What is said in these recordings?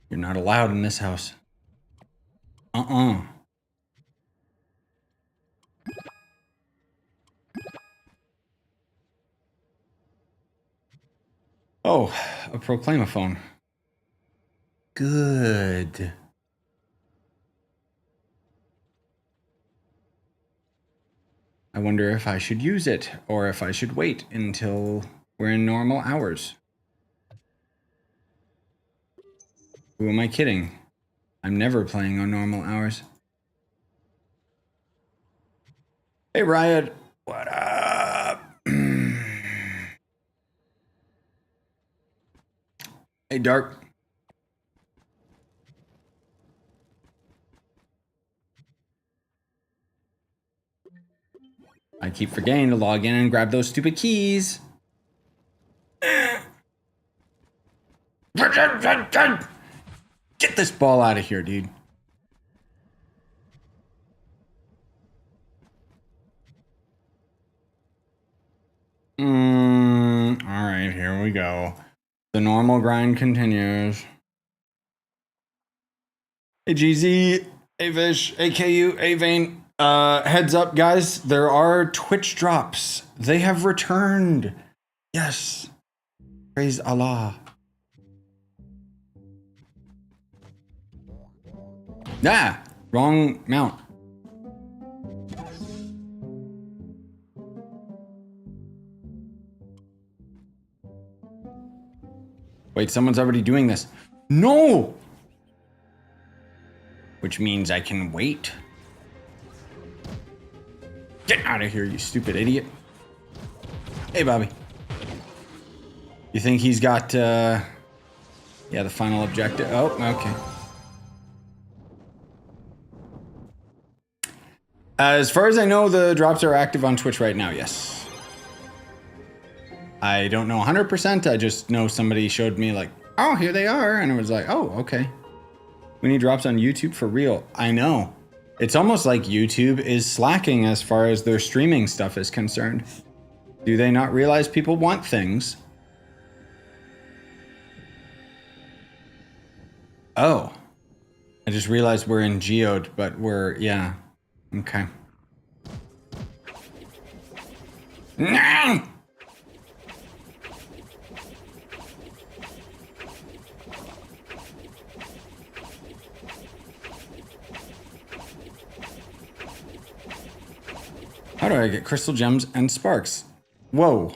You're not allowed in this house. Uh-uh. Oh, a proclamaphone. Good. I wonder if I should use it, or if I should wait until we're in normal hours. Who am I kidding? I'm never playing on normal hours. Hey, Riot. What up? Hey, Dark. I keep forgetting to log in and grab those stupid keys. Get this ball out of here, dude. Alright, here we go. The normal grind continues. Hey, GZ, hey, Vish, AKU, hey, Vane. Heads up, guys. There are Twitch drops. They have returned. Yes. Praise Allah. Ah, wrong mount. Wait, someone's already doing this. No! Which means I can wait. Get out of here, you stupid idiot. Hey, Bobby. You think he's got, yeah, the final objective? Oh, okay. As far as I know, the drops are active on Twitch right now, yes. I don't know 100%, I just know somebody showed me like, oh, here they are, and it was like, oh, okay. We need drops on YouTube for real. I know. It's almost like YouTube is slacking as far as their streaming stuff is concerned. Do they not realize people want things? Oh. I just realized we're in Geode, but we're, yeah. Okay. No! How do I get crystal gems and sparks? Whoa.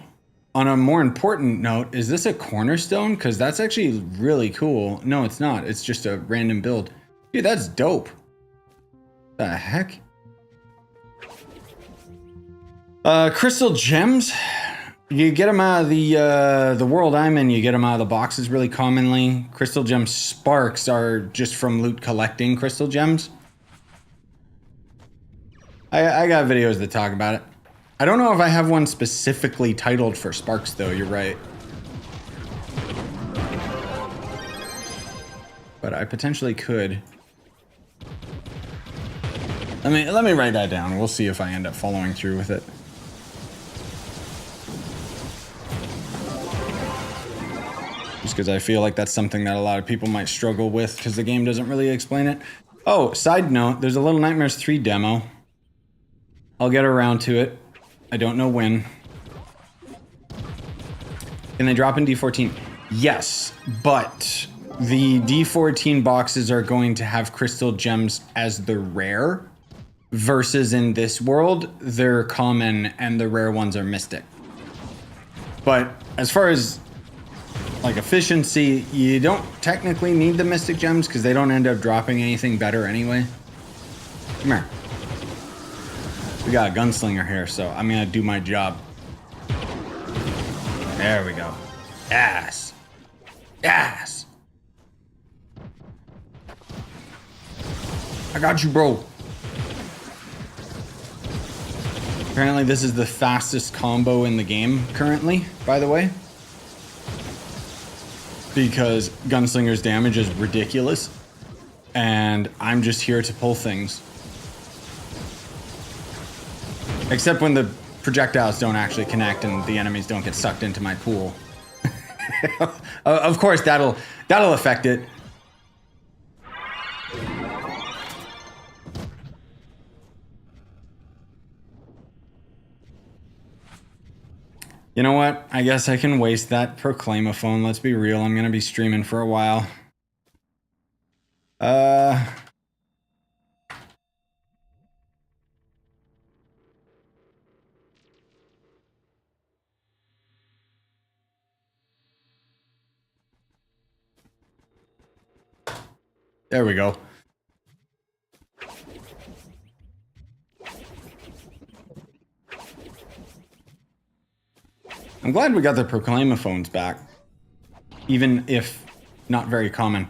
On a more important note, is this a cornerstone? Because that's actually really cool. No, it's not. It's just a random build. Dude, that's dope. The heck? Crystal gems? You get them out of the world I'm in, you get them out of the boxes really commonly. Crystal gem sparks are just from loot collecting crystal gems. I got videos that talk about it. I don't know if I have one specifically titled for sparks though, you're right. But I potentially could. Let me write that down. We'll see if I end up following through with it. Just because I feel like that's something that a lot of people might struggle with because the game doesn't really explain it. Oh, side note, there's a Little Nightmares 3 demo. I'll get around to it. I don't know when. Can they drop in D14? Yes, but the D14 boxes are going to have crystal gems as the rare, versus in this world, they're common and the rare ones are mystic. But as far as like efficiency, you don't technically need the mystic gems because they don't end up dropping anything better anyway. Come here. We got a gunslinger here, so I'm gonna do my job. There we go. Yes. Yes. I got you, bro. Apparently this is the fastest combo in the game currently, by the way. Because Gunslinger's damage is ridiculous. And I'm just here to pull things. Except when the projectiles don't actually connect and the enemies don't get sucked into my pool. Of course, that'll affect it. You know what? I guess I can waste that Proclamaphone. Let's be real. I'm going to be streaming for a while. There we go. I'm glad we got the Proclamaphones back, even if not very common.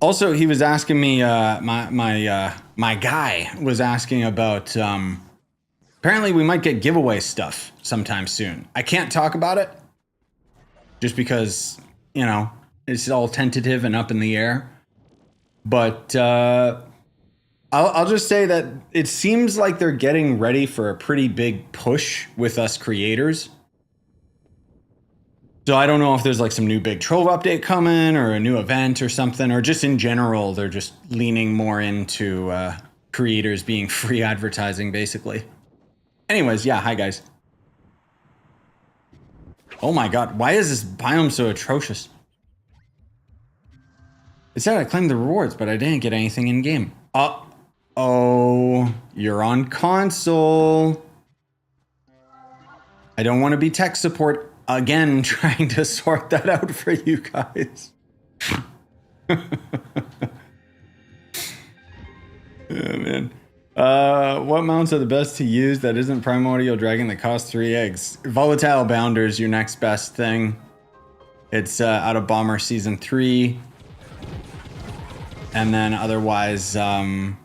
Also, he was asking me, my guy was asking about, apparently we might get giveaway stuff sometime soon. I can't talk about it, just because, you know, it's all tentative and up in the air. But I'll just say that it seems like they're getting ready for a pretty big push with us creators. So I don't know if there's like some new big Trove update coming or a new event or something, or just in general, they're just leaning more into creators being free advertising, basically. Anyways, yeah, hi guys. Oh my god, why is this biome so atrocious? It said I claimed the rewards, but I didn't get anything in game. Oh, you're on console. I don't want to be tech support again, trying to sort that out for you guys. Oh, man. What mounts are the best to use that isn't Primordial Dragon that costs 3 eggs? Volatile Bounder is your next best thing. It's out of Bomber Season 3. And then otherwise, Gonda.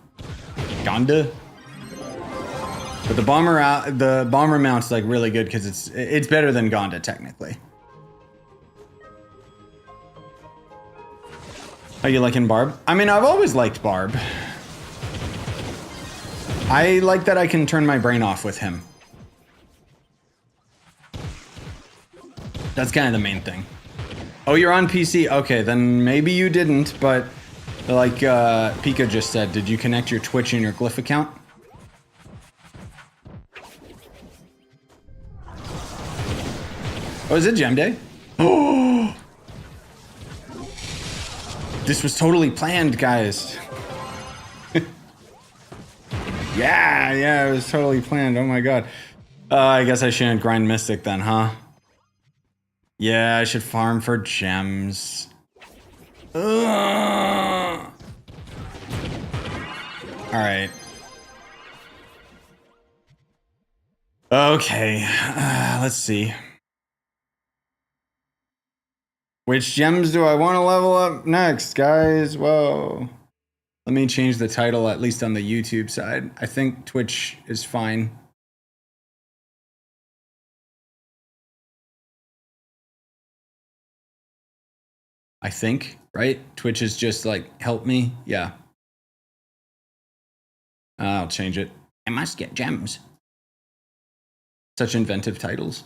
But the bomber mount's like really good because it's better than Gonda technically. Are you liking Barb? I mean, I've always liked Barb. I like that I can turn my brain off with him. That's kind of the main thing. Oh, you're on PC? Okay, then maybe you didn't, but like Pika just said, did you connect your Twitch and your Glyph account? Oh, is it Gem Day? Oh! This was totally planned, guys. Yeah, it was totally planned. Oh my god. I guess I shouldn't grind Mystic then, huh? Yeah, I should farm for gems. Alright. Okay, let's see. Which gems do I want to level up next, guys? Whoa. Let me change the title, at least on the YouTube side. I think Twitch is fine. I think, right? Twitch is just like, help me. Yeah. I'll change it. I must get gems. Such inventive titles.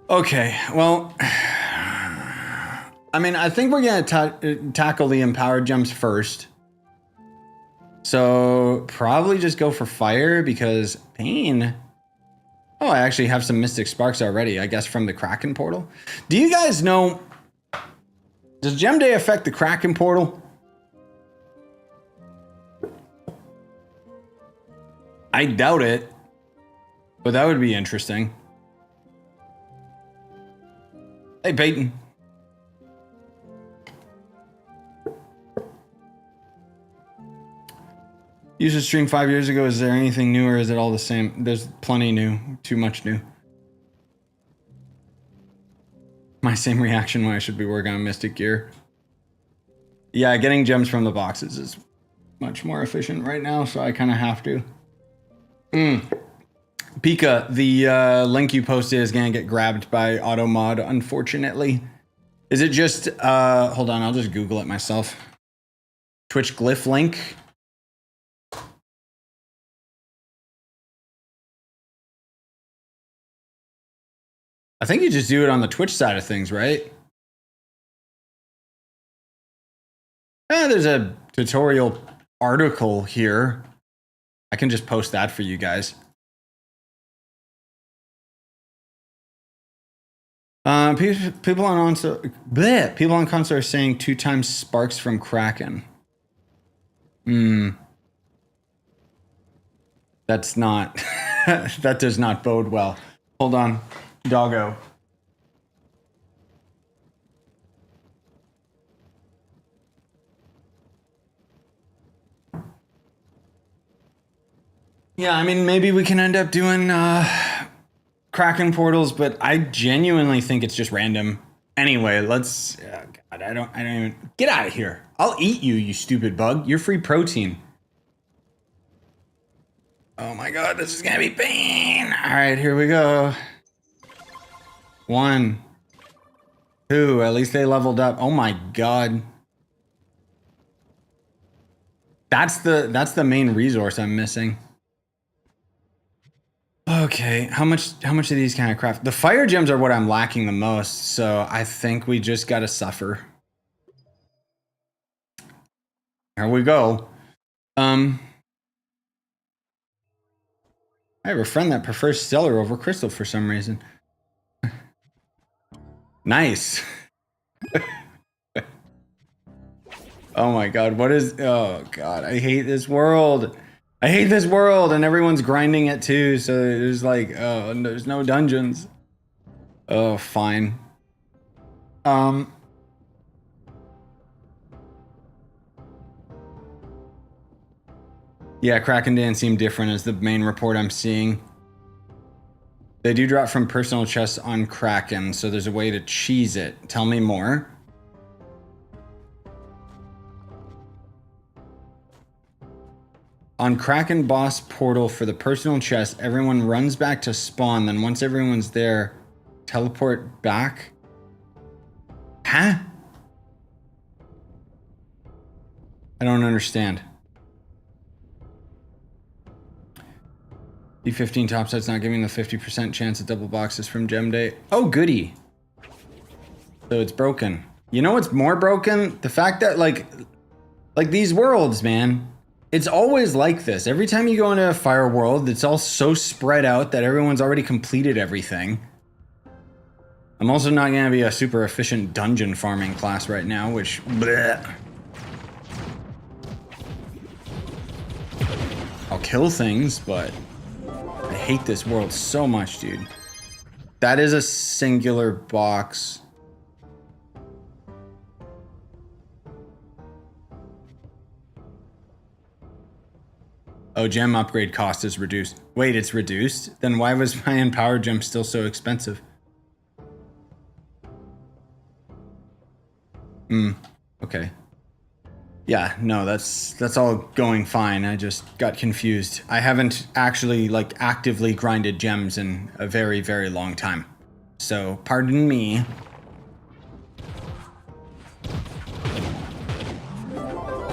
Okay, well, I mean, I think we're gonna tackle the empowered gems first. So probably just go for fire because pain. Oh, I actually have some Mystic Sparks already, I guess from the Kraken portal. Do you guys know, does Gem Day affect the Kraken portal? I doubt it, but that would be interesting. Hey, Peyton. Used to stream 5 years ago. Is there anything new or is it all the same? There's plenty new. Too much new. My same reaction when I should be working on Mystic Gear. Yeah, getting gems from the boxes is much more efficient right now, so I kind of have to. Pika, the link you posted is going to get grabbed by AutoMod, unfortunately. Is it just, hold on, I'll just Google it myself. Twitch Glyph link. I think you just do it on the Twitch side of things, right? There's a tutorial article here. I can just post that for you guys. People on console are saying 2 times sparks from Kraken. That's not. That does not bode well. Hold on, doggo. Yeah, I mean, maybe we can end up doing Kraken portals, but I genuinely think it's just random. Anyway, let's. God, I don't even get out of here. I'll eat you, you stupid bug. You're free protein. Oh my god, this is gonna be pain. All right, here we go. 1, 2. At least they leveled up. Oh my god. That's the main resource I'm missing. Okay, how much of these can I craft? The fire gems are what I'm lacking the most, so I think we just gotta suffer. Here we go. I have a friend that prefers stellar over crystal for some reason. Nice. Oh my god, what is... Oh god, I hate this world. I hate this world, and everyone's grinding it too, so there's like... Oh, there's no dungeons. Oh, fine. Yeah, Kraken didn't seem different as the main report I'm seeing. They do drop from personal chests on Kraken, so there's a way to cheese it. Tell me more. On Kraken boss portal for the personal chest, everyone runs back to spawn, then once everyone's there, teleport back? Huh? I don't understand. D15 topside's not giving the 50% chance of double boxes from gem day. Oh, goody. So it's broken. You know what's more broken? The fact that like these worlds, man. It's always like this. Every time you go into a fire world, it's all so spread out that everyone's already completed everything. I'm also not going to be a super efficient dungeon farming class right now, which... Bleh. I'll kill things, but... I hate this world so much, dude. That is a singular box. Oh, gem upgrade cost is reduced. Wait, it's reduced? Then why was my empowered gem still so expensive? Okay. Yeah, no, that's all going fine. I just got confused. I haven't actually like actively grinded gems in a very, very long time. So, pardon me.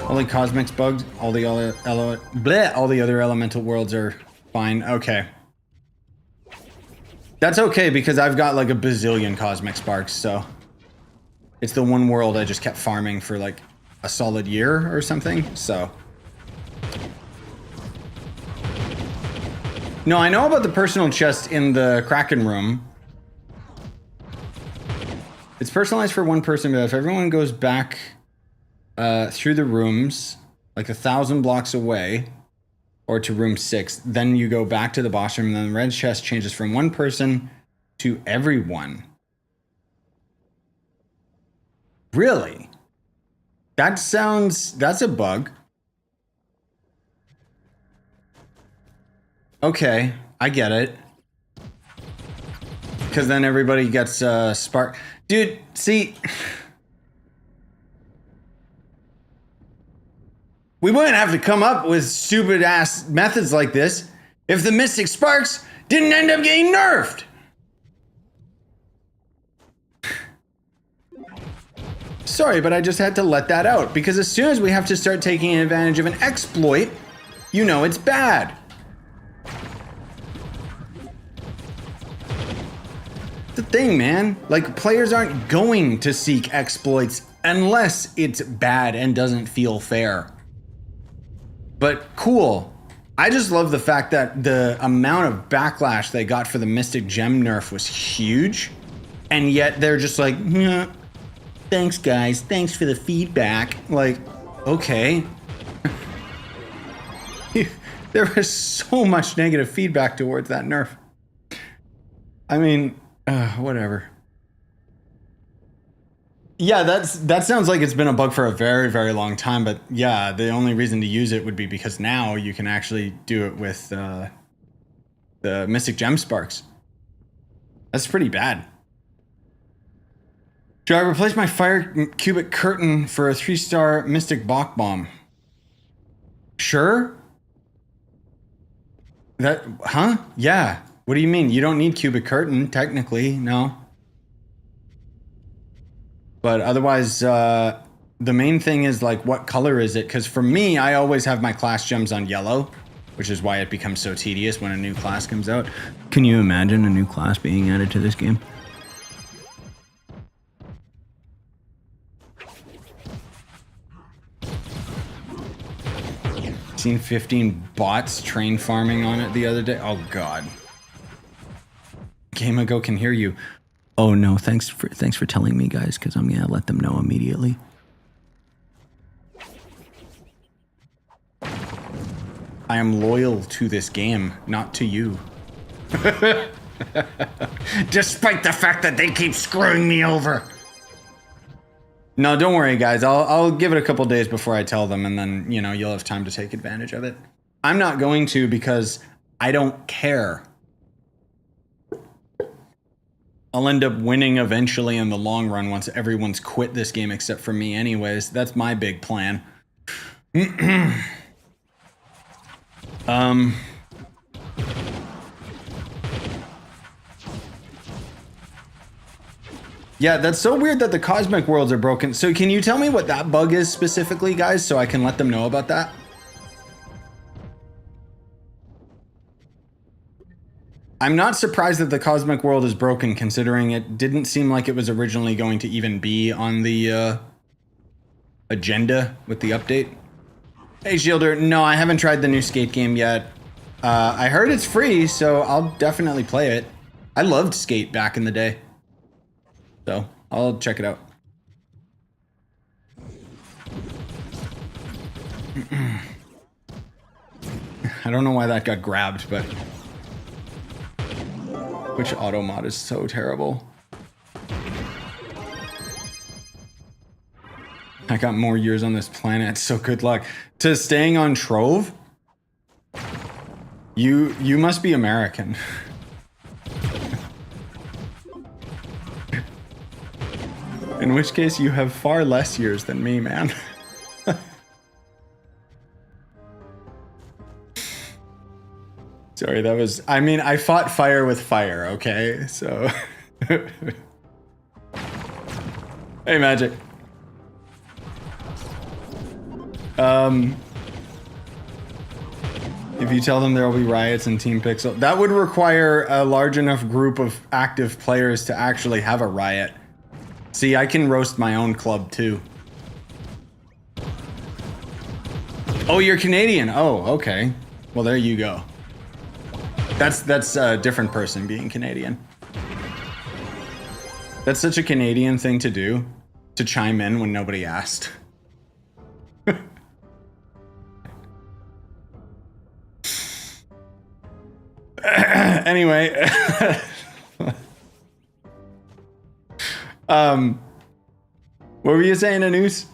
Only cosmics bugged. All the other elemental worlds are fine. Okay. That's okay because I've got like a bazillion cosmic sparks, so it's the one world I just kept farming for like a solid year or something, so. No, I know about the personal chest in the Kraken room. It's personalized for one person, but if everyone goes back through the rooms, like 1,000 blocks away, or to room 6, then you go back to the boss room, and then the red chest changes from one person to everyone. Really? That's a bug. Okay, I get it. Because then everybody gets spark. Dude, see... We wouldn't have to come up with stupid ass methods like this if the Mystic Sparks didn't end up getting nerfed. Sorry, but I just had to let that out because as soon as we have to start taking advantage of an exploit, you know it's bad. The thing, man. Like, players aren't going to seek exploits unless it's bad and doesn't feel fair. But cool. I just love the fact that the amount of backlash they got for the Mystic Gem nerf was huge. And yet they're just like, yeah, thanks guys, thanks for the feedback. Like, okay. There was so much negative feedback towards that nerf. I mean, whatever. Yeah, that sounds like it's been a bug for a very, very long time, but yeah, the only reason to use it would be because now you can actually do it with the Mystic Gem Sparks. That's pretty bad. Should I replace my Fire Cubic Curtain for a 3-star Mystic Bach Bomb? Sure? Huh? Yeah. What do you mean? You don't need Cubic Curtain, technically, no. But otherwise, the main thing is like, what color is it? Because for me, I always have my class gems on yellow, which is why it becomes so tedious when a new class comes out. Can you imagine a new class being added to this game? Seen 15 bots train farming on it the other day. Oh God. Game Ago can hear you. Oh no, thanks for telling me, guys, because I'm gonna let them know immediately. I am loyal to this game, not to you. Despite the fact that they keep screwing me over. No, don't worry, guys. I'll give it a couple days before I tell them, and then, you know, you'll have time to take advantage of it. I'm not going to because I don't care. I'll end up winning eventually in the long run once everyone's quit this game except for me anyways. That's my big plan. Yeah, that's so weird that the cosmic worlds are broken. So can you tell me what that bug is specifically, guys, so I can let them know about that? I'm not surprised that the cosmic world is broken, considering it didn't seem like it was originally going to even be on the agenda with the update. Hey, Shielder. No, I haven't tried the new skate game yet. I heard it's free, so I'll definitely play it. I loved Skate back in the day. So, I'll check it out. I don't know why that got grabbed, but... Which auto mod is so terrible? I got more years on this planet, so good luck. To staying on Trove? You must be American. In which case, you have far less years than me, man. Sorry, that was... I mean, I fought fire with fire, okay? So... Hey, Magic. If you tell them there will be riots in Team Pixel, that would require a large enough group of active players to actually have a riot. See, I can roast my own club too. Oh, you're Canadian. Oh, okay. Well, there you go. That's a different person being Canadian. That's such a Canadian thing to do, to chime in when nobody asked. Anyway. What were you saying, Anus?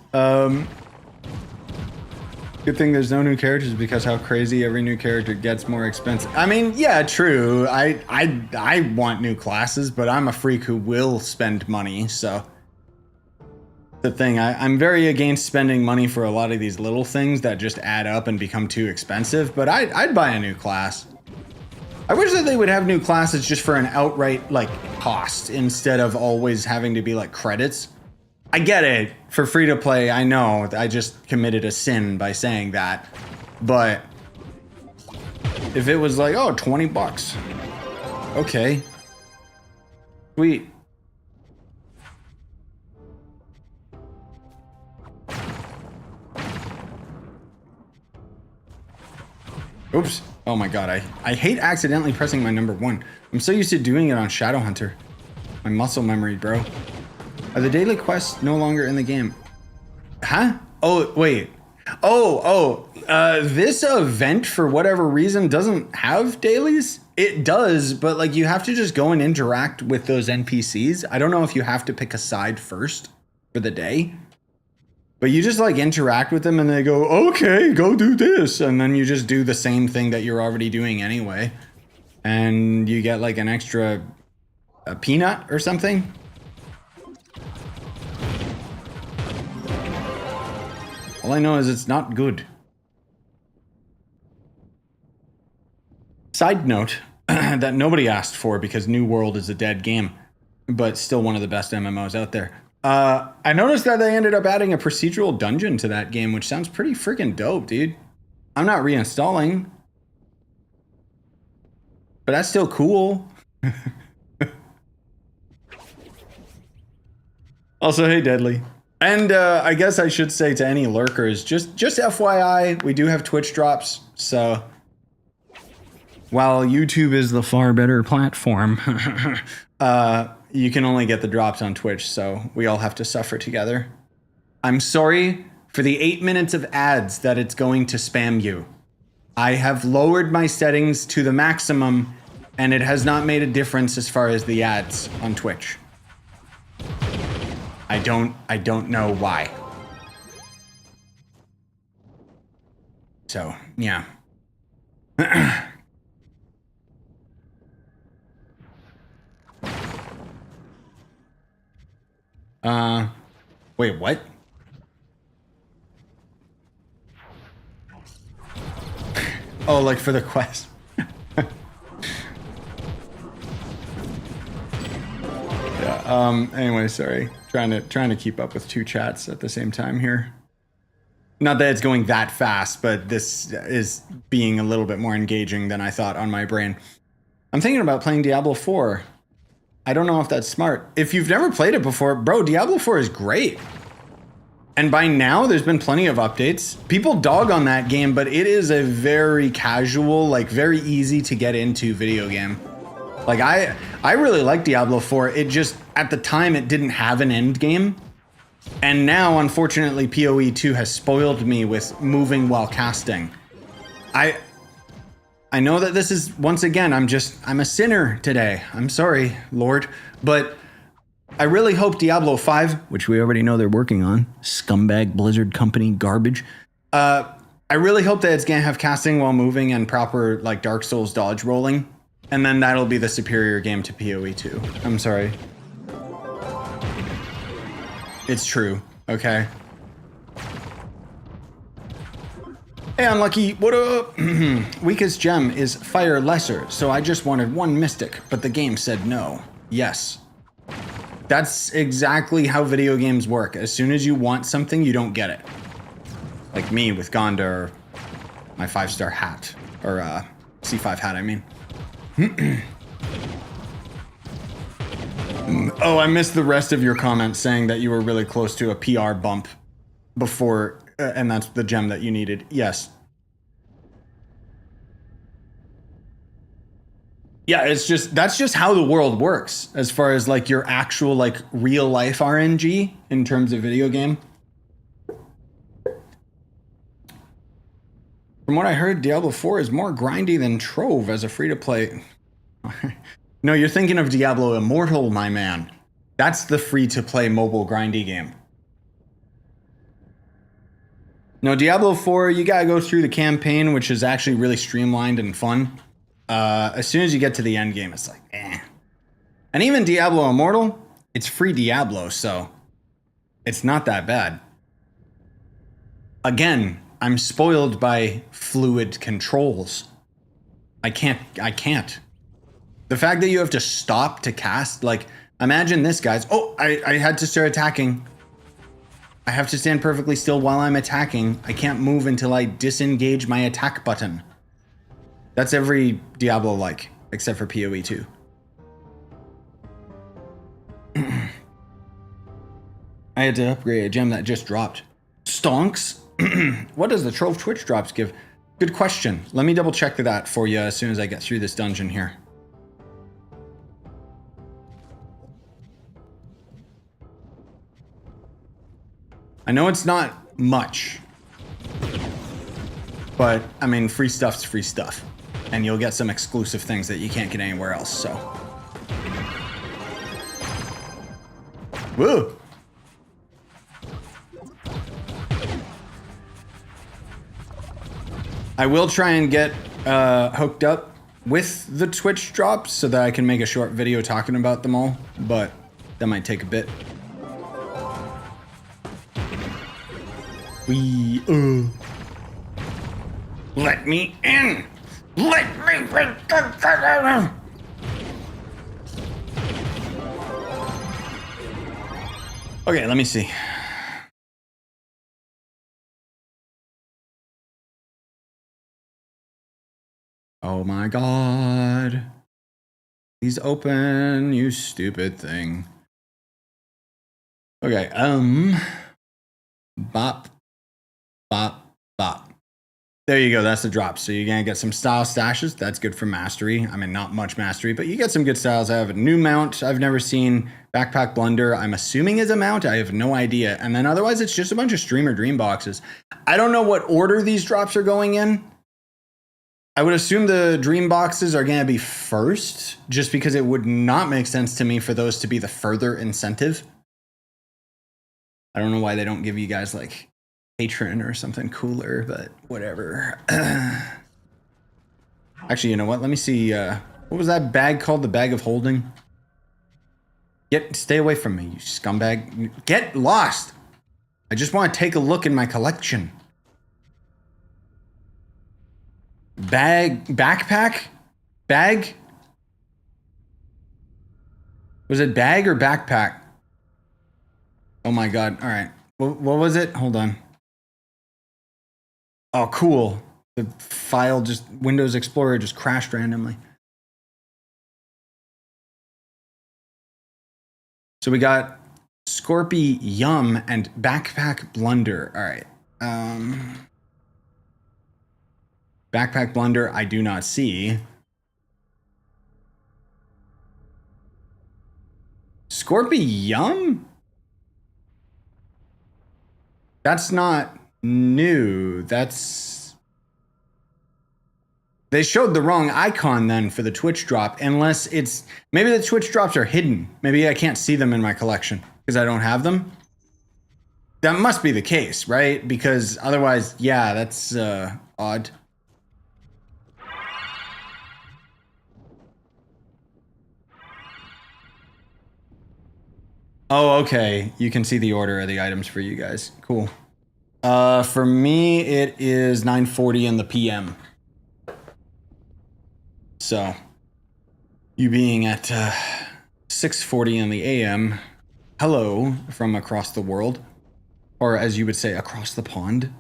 Good thing there's no new characters because how crazy every new character gets more expensive. I mean, yeah, true. I want new classes, but I'm a freak who will spend money, so. The thing, I'm very against spending money for a lot of these little things that just add up and become too expensive, but I'd buy a new class. I wish that they would have new classes just for an outright, like, cost instead of always having to be, like, credits. I get it. For free to play, I know. I just committed a sin by saying that. But if it was like, oh, 20 bucks. Okay. Sweet. Oops. Oh my god, I hate accidentally pressing my number 1. I'm so used to doing it on Shadowhunter. My muscle memory, bro. Are the daily quests no longer in the game? Huh? Oh, wait. This event, for whatever reason, doesn't have dailies? It does, but like you have to just go and interact with those NPCs. I don't know if you have to pick a side first for the day. But you just like interact with them and they go, okay, go do this. And then you just do the same thing that you're already doing anyway. And you get like an extra peanut or something. All I know is it's not good. Side note that nobody asked for because New World is a dead game, but still one of the best MMOs out there. I noticed that they ended up adding a procedural dungeon to that game, which sounds pretty freaking dope, dude. I'm not reinstalling, but that's still cool. Also, hey, Deadly. And I guess I should say to any lurkers, just FYI, we do have Twitch drops, so while YouTube is the far better platform, you can only get the drops on Twitch, so we all have to suffer together. I'm sorry for the 8 minutes of ads that it's going to spam you. I have lowered my settings to the maximum, and it has not made a difference as far as the ads on Twitch. I don't know why. So, yeah. Wait, what? Oh, like for the quest. Yeah, anyway, sorry. Trying to keep up with 2 chats at the same time here. Not that it's going that fast, but this is being a little bit more engaging than I thought on my brain. I'm thinking about playing Diablo 4. I don't know if that's smart. If you've never played it before, bro, Diablo 4 is great. And by now, there's been plenty of updates. People dog on that game, but it is a very casual, like very easy to get into video game. Like I really like Diablo 4. It just, at the time, it didn't have an end game. And now, unfortunately, PoE 2 has spoiled me with moving while casting. I know that this is, once again, I'm a sinner today. I'm sorry, Lord. But I really hope Diablo 5, which we already know they're working on, scumbag Blizzard company garbage. I really hope that it's going to have casting while moving and proper like Dark Souls dodge rolling. And then that'll be the superior game to PoE 2. I'm sorry. It's true, okay? Hey, Unlucky, what up? Weakest gem is Fire Lesser, so I just wanted 1 Mystic, but the game said no. Yes. That's exactly how video games work. As soon as you want something, you don't get it. Like me with Gonda, or my 5-star hat. Or, C5 hat, I mean. Oh, I missed the rest of your comment saying that you were really close to a PR bump before, and that's the gem that you needed. Yes. Yeah, that's just how the world works as far as like your actual like real life RNG in terms of video game. From what I heard, Diablo 4 is more grindy than Trove as a free-to-play. No, you're thinking of Diablo Immortal, my man. That's the free-to-play mobile grindy game. No, Diablo 4, you gotta go through the campaign, which is actually really streamlined and fun. As soon as you get to the end game, it's like, eh. And even Diablo Immortal, it's free Diablo, so it's not that bad. Again, I'm spoiled by fluid controls. I can't. The fact that you have to stop to cast, like, imagine this, guys. Oh, I had to start attacking. I have to stand perfectly still while I'm attacking. I can't move until I disengage my attack button. That's every Diablo-like, except for PoE 2. I had to upgrade a gem that just dropped. Stonks? What does the Trove Twitch drops give? Good question. Let me double check that for you as soon as I get through this dungeon here. I know it's not much, but I mean, free stuff's free stuff. And you'll get some exclusive things that you can't get anywhere else, so. Woo! I will try and get hooked up with the Twitch drops so that I can make a short video talking about them all, but that might take a bit. Let me in! Let me in! Okay, let me see. Oh my god. He's open, you stupid thing. Okay, bop, bop, bop. There you go, that's the drop. So you're gonna get some style stashes. That's good for mastery. I mean, not much mastery, but you get some good styles. I have a new mount I've never seen. Backpack Blunder, I'm assuming is a mount. I have no idea. And then otherwise, it's just a bunch of streamer dream boxes. I don't know what order these drops are going in. I would assume the dream boxes are gonna be first, just because it would not make sense to me for those to be the further incentive. I don't know why they don't give you guys like patron or something cooler, but whatever. Actually, you know what? Let me see. What was that bag called? The bag of holding? Stay away from me, you scumbag. Get lost. I just want to take a look in my collection. Backpack? Bag? Was it bag or backpack? Oh my God. All right. What was it? Hold on. Oh, cool. The file Windows Explorer just crashed randomly. So we got Scorpy Yum and Backpack Blunder. All right. Backpack Blunder, I do not see. Scorpy Yum? That's not new. They showed the wrong icon then for the Twitch drop, unless it's, maybe the Twitch drops are hidden. Maybe I can't see them in my collection because I don't have them. That must be the case, right? Because otherwise, yeah, that's odd. Oh, okay. You can see the order of the items for you guys. Cool. For me, it is 9:40 in the PM. So, you being at 6:40 in the AM, hello from across the world, or as you would say, across the pond.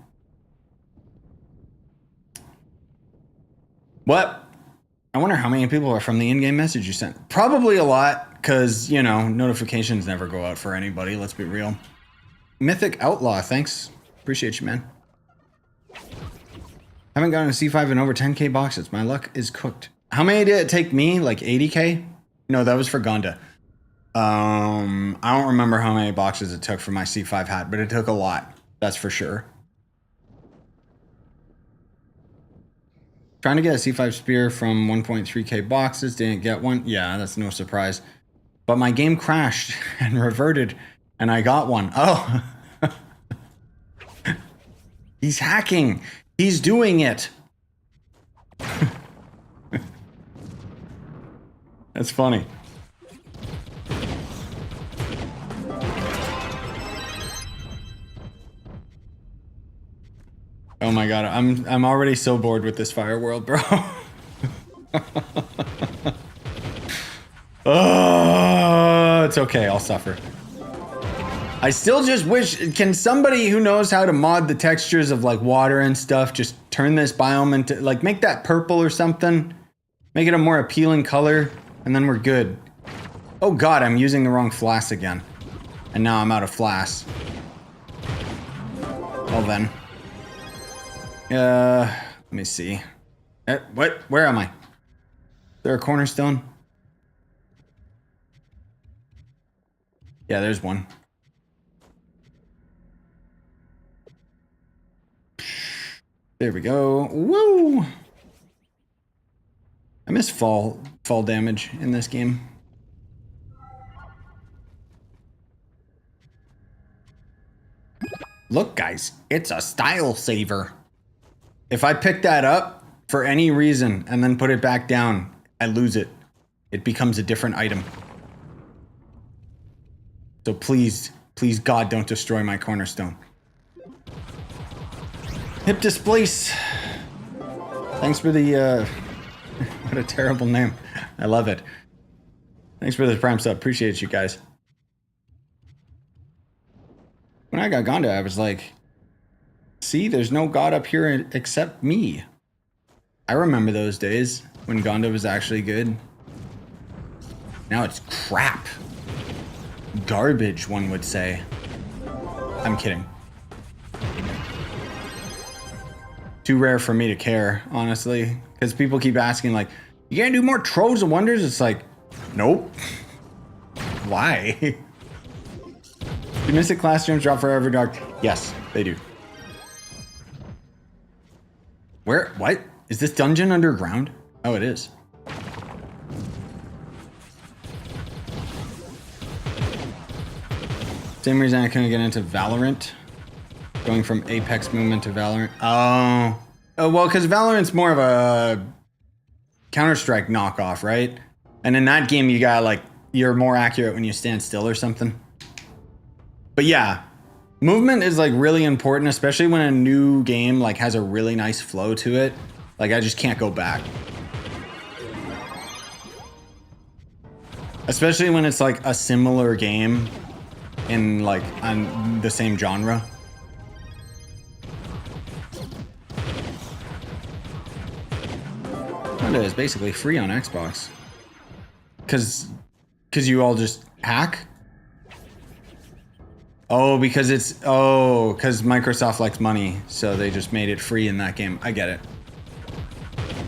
What? I wonder how many people are from the in-game message you sent. Probably a lot, because, you know, notifications never go out for anybody, let's be real. Mythic Outlaw, thanks. Appreciate you, man. Haven't gotten a C5 in over 10k boxes. My luck is cooked. How many did it take me? Like 80k? No, that was for Gonda. I don't remember how many boxes it took for my C5 hat, but it took a lot. That's for sure. Trying to get a C5 spear from 1.3k boxes. Didn't get one. Yeah, that's no surprise. But my game crashed and reverted, and I got one. Oh. He's hacking. He's doing it. That's funny. Oh my god, I'm already so bored with this fire world, bro. Oh, it's okay, I'll suffer. I still just wish, can somebody who knows how to mod the textures of like water and stuff just turn this biome into, like, make that purple or something? Make it a more appealing color, and then we're good. Oh god, I'm using the wrong flask again. And now I'm out of flasks. Well then. Let me see. What? Where am I? Is there a cornerstone? Yeah, there's one. There we go. Woo! I miss fall damage in this game. Look, guys, it's a style saver. If I pick that up for any reason and then put it back down, I lose it. It becomes a different item. So please, please God, don't destroy my cornerstone. Hip displace. Thanks for the, what a terrible name. I love it. Thanks for the prime sub. Appreciate you guys. When I got Gonda, I was like, see, there's no God up here except me. I remember those days when Gonda was actually good. Now it's crap. Garbage, one would say. I'm kidding. Too rare for me to care, honestly. Because people keep asking, like, you gonna do more Troves and Wonders? It's like, nope. Why? Do Mystic Classrooms drop forever dark? Yes, they do. Where? What? Is this dungeon underground? Oh, it is. Same reason I couldn't get into Valorant. Going from Apex movement to Valorant. Oh. Oh, well, because Valorant's more of a Counter-Strike knockoff, right? And in that game, you got, like, you're more accurate when you stand still or something. But yeah, movement is like really important, especially when a new game like has a really nice flow to it. Like I just can't go back. Especially when it's like a similar game in like on the same genre. Honda is basically free on Xbox. Cause you all just hack? Oh, because because Microsoft likes money, so they just made it free in that game. I get it.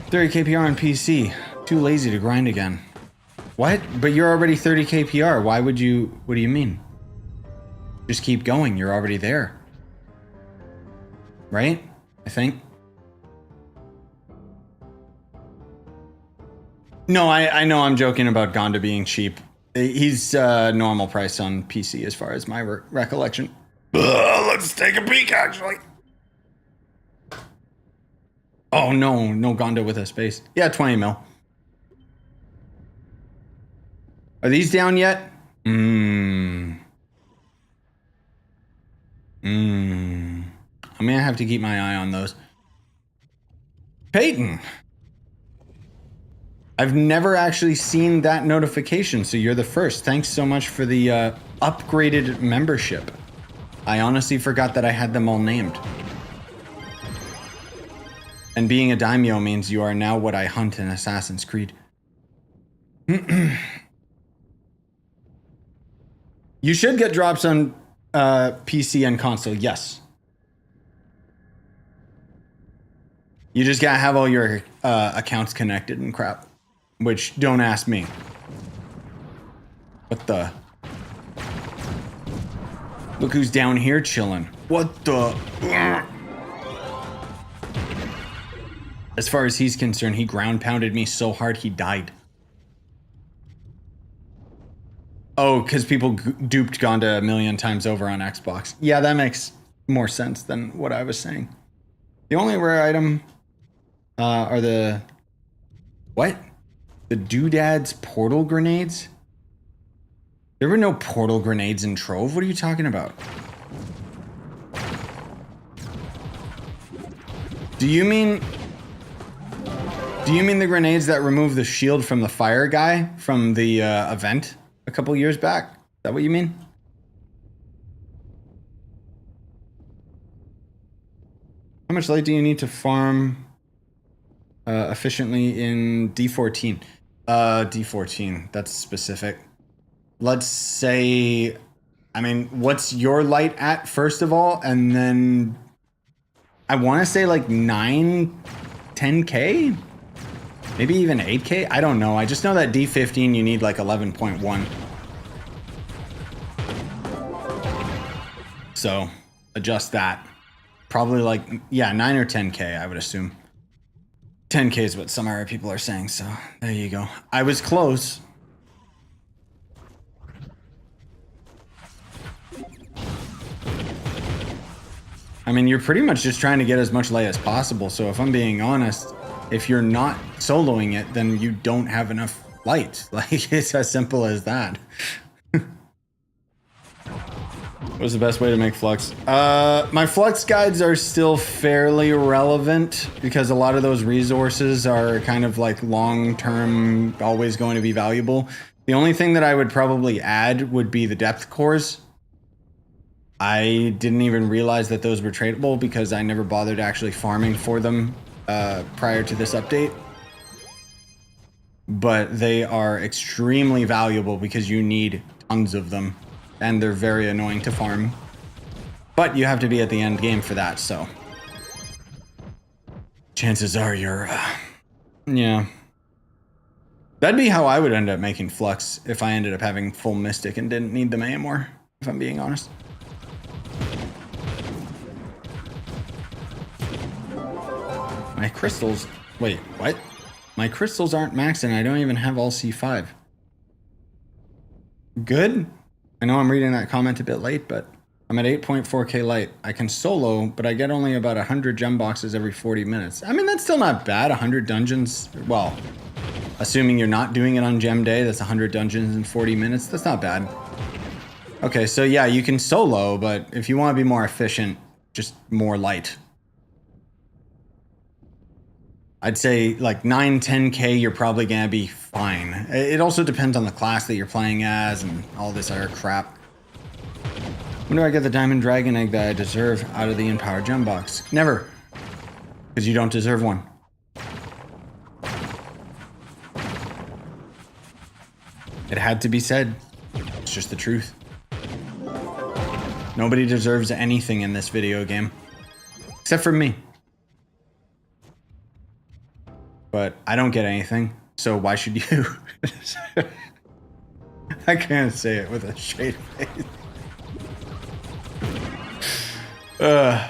30 KPR on PC. Too lazy to grind again. What? But you're already 30 KPR. Why would you? What do you mean? Just keep going. You're already there. Right? I think. No, I know I'm joking about Gonda being cheap. He's normal price on PC as far as my recollection. Let's take a peek, actually. Oh, no. No Gonda with a space. Yeah, 20 mil. Are these down yet? I'm going to have to keep my eye on those. Peyton. I've never actually seen that notification, so you're the first. Thanks so much for the upgraded membership. I honestly forgot that I had them all named. And being a daimyo means you are now what I hunt in Assassin's Creed. You should get drops on PC and console, yes. You just gotta have all your accounts connected and crap. Which, don't ask me. What the? Look who's down here chilling. What the? As far as he's concerned, he ground pounded me so hard he died. Oh, because people duped Gonda a million times over on Xbox. Yeah, that makes more sense than what I was saying. The only rare item are the... What? The Doodad's portal grenades? There were no portal grenades in Trove. What are you talking about? Do you mean the grenades that remove the shield from the fire guy from the event a couple years back? Is that what you mean? How much light do you need to farm efficiently in D14? D14, that's specific. Let's say I mean, what's your light at first of all? And then I want to say like 10K? Maybe even 8K? I don't know. I just know that D15 you need like 11.1. So adjust that. Probably like, yeah, 9 or 10K, I would assume. 10K is what some other people are saying, so there you go. I was close. I mean, you're pretty much just trying to get as much light as possible, so if I'm being honest, if you're not soloing it, then you don't have enough light. Like, it's as simple as that. What's the best way to make flux? My flux guides are still fairly relevant because a lot of those resources are kind of like long-term, always going to be valuable. The only thing that I would probably add would be the depth cores. I didn't even realize that those were tradable because I never bothered actually farming for them prior to this update. But they are extremely valuable because you need tons of them. And they're very annoying to farm. But you have to be at the end game for that, so. Chances are you're, yeah. That'd be how I would end up making flux if I ended up having full mystic and didn't need them anymore, if I'm being honest. My crystals, wait, what? My crystals aren't maxed and I don't even have all C5. Good. I know I'm reading that comment a bit late, but I'm at 8.4K light. I can solo, but I get only about 100 gem boxes every 40 minutes. I mean, that's still not bad. 100 dungeons. Well, assuming you're not doing it on gem day, that's 100 dungeons in 40 minutes. That's not bad. Okay, so yeah, you can solo, but if you want to be more efficient, just more light. I'd say like 9, 10K, you're probably going to be fine. It also depends on the class that you're playing as and all this other crap. When do I get the diamond dragon egg that I deserve out of the empowered gem box? Never. Because you don't deserve one. It had to be said. It's just the truth. Nobody deserves anything in this video game. Except for me. But I don't get anything, so why should you? I can't say it with a straight face. I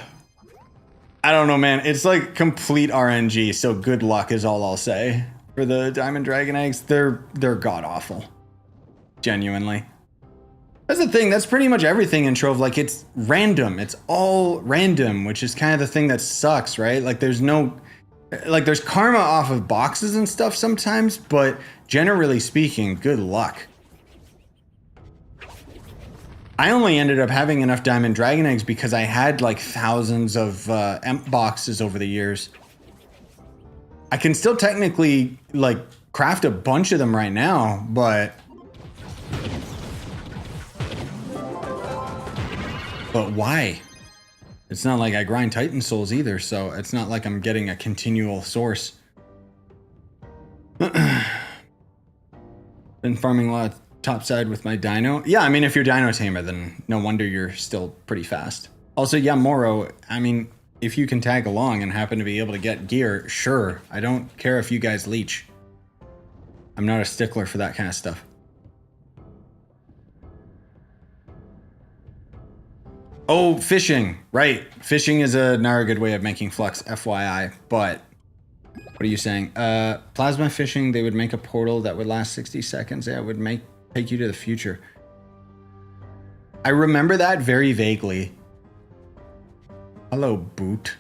don't know, man. It's like complete RNG, so good luck is all I'll say. For the diamond dragon eggs, they're god-awful. Genuinely. That's the thing, that's pretty much everything in Trove. Like, it's random. It's all random, which is kind of the thing that sucks, right? Like, there's no... Like, there's karma off of boxes and stuff sometimes, but generally speaking, good luck. I only ended up having enough diamond dragon eggs because I had, like, thousands of emp boxes over the years. I can still technically, like, craft a bunch of them right now, but... But why? It's not like I grind Titan Souls either, so it's not like I'm getting a continual source. Been farming a lot of topside with my dino. Yeah, I mean, if you're dino tamer, then no wonder you're still pretty fast. Also, yeah, Moro, I mean, if you can tag along and happen to be able to get gear, sure. I don't care if you guys leech. I'm not a stickler for that kind of stuff. Oh, fishing. Right. Fishing is another good way of making flux, FYI. But what are you saying? Plasma fishing, they would make a portal that would last 60 seconds. Yeah, it would take you to the future. I remember that very vaguely. Hello, boot.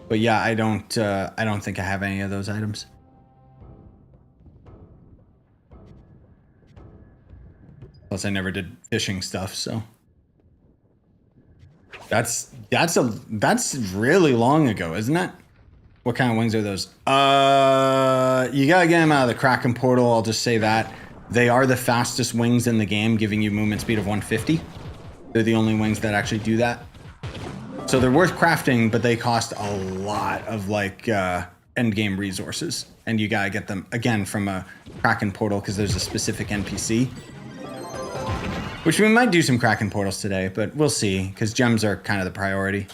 But yeah, I don't think I have any of those items. Plus, I never did fishing stuff, so that's really long ago, isn't it? What kind of wings are those? You gotta get them out of the Kraken portal. I'll just say that they are the fastest wings in the game, giving you movement speed of 150. They're the only wings that actually do that. So they're worth crafting, but they cost a lot of like endgame resources. and you gotta get them again from a Kraken portal because there's a specific NPC. Which we might do some Kraken portals today, but we'll see, because gems are kind of the priority.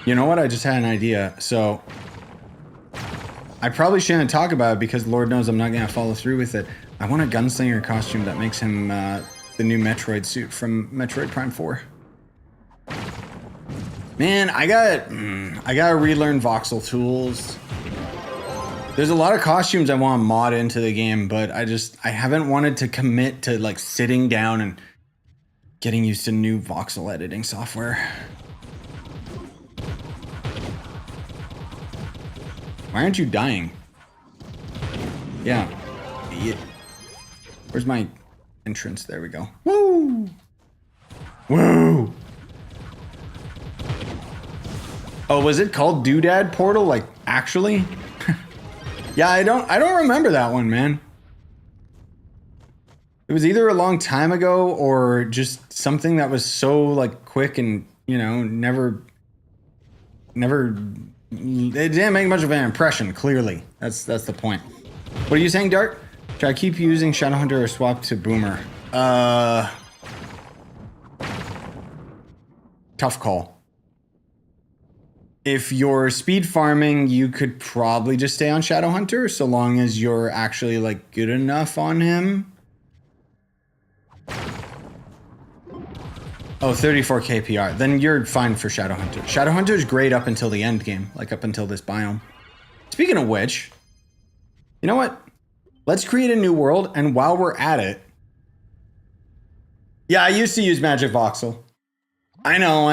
You know what? I just had an idea. So I probably shouldn't talk about it because Lord knows I'm not going to follow through with it. I want a gunslinger costume that makes him the new Metroid suit from Metroid Prime 4. Man, I gotta relearn voxel tools. There's a lot of costumes I want to mod into the game, but I haven't wanted to commit to like sitting down and getting used to new voxel editing software. Why aren't you dying? Yeah. Where's my entrance? There we go. Woo! Woo! Oh, was it called Doodad Portal? Like, actually? Yeah, I don't remember that one, man. It was either a long time ago or just something that was so like quick and, you know, never it didn't make much of an impression, clearly. That's the point. What are you saying, Dart? Should I keep using Shadowhunter or swap to Boomer? Tough call. If you're speed farming, you could probably just stay on Shadowhunter so long as you're actually like good enough on him. Oh, 34 KPR. Then you're fine for Shadowhunter. Shadowhunter is great up until the end game, like up until this biome. Speaking of which, you know what? Let's create a new world, and while we're at it... Yeah, I used to use Magic Voxel. I know.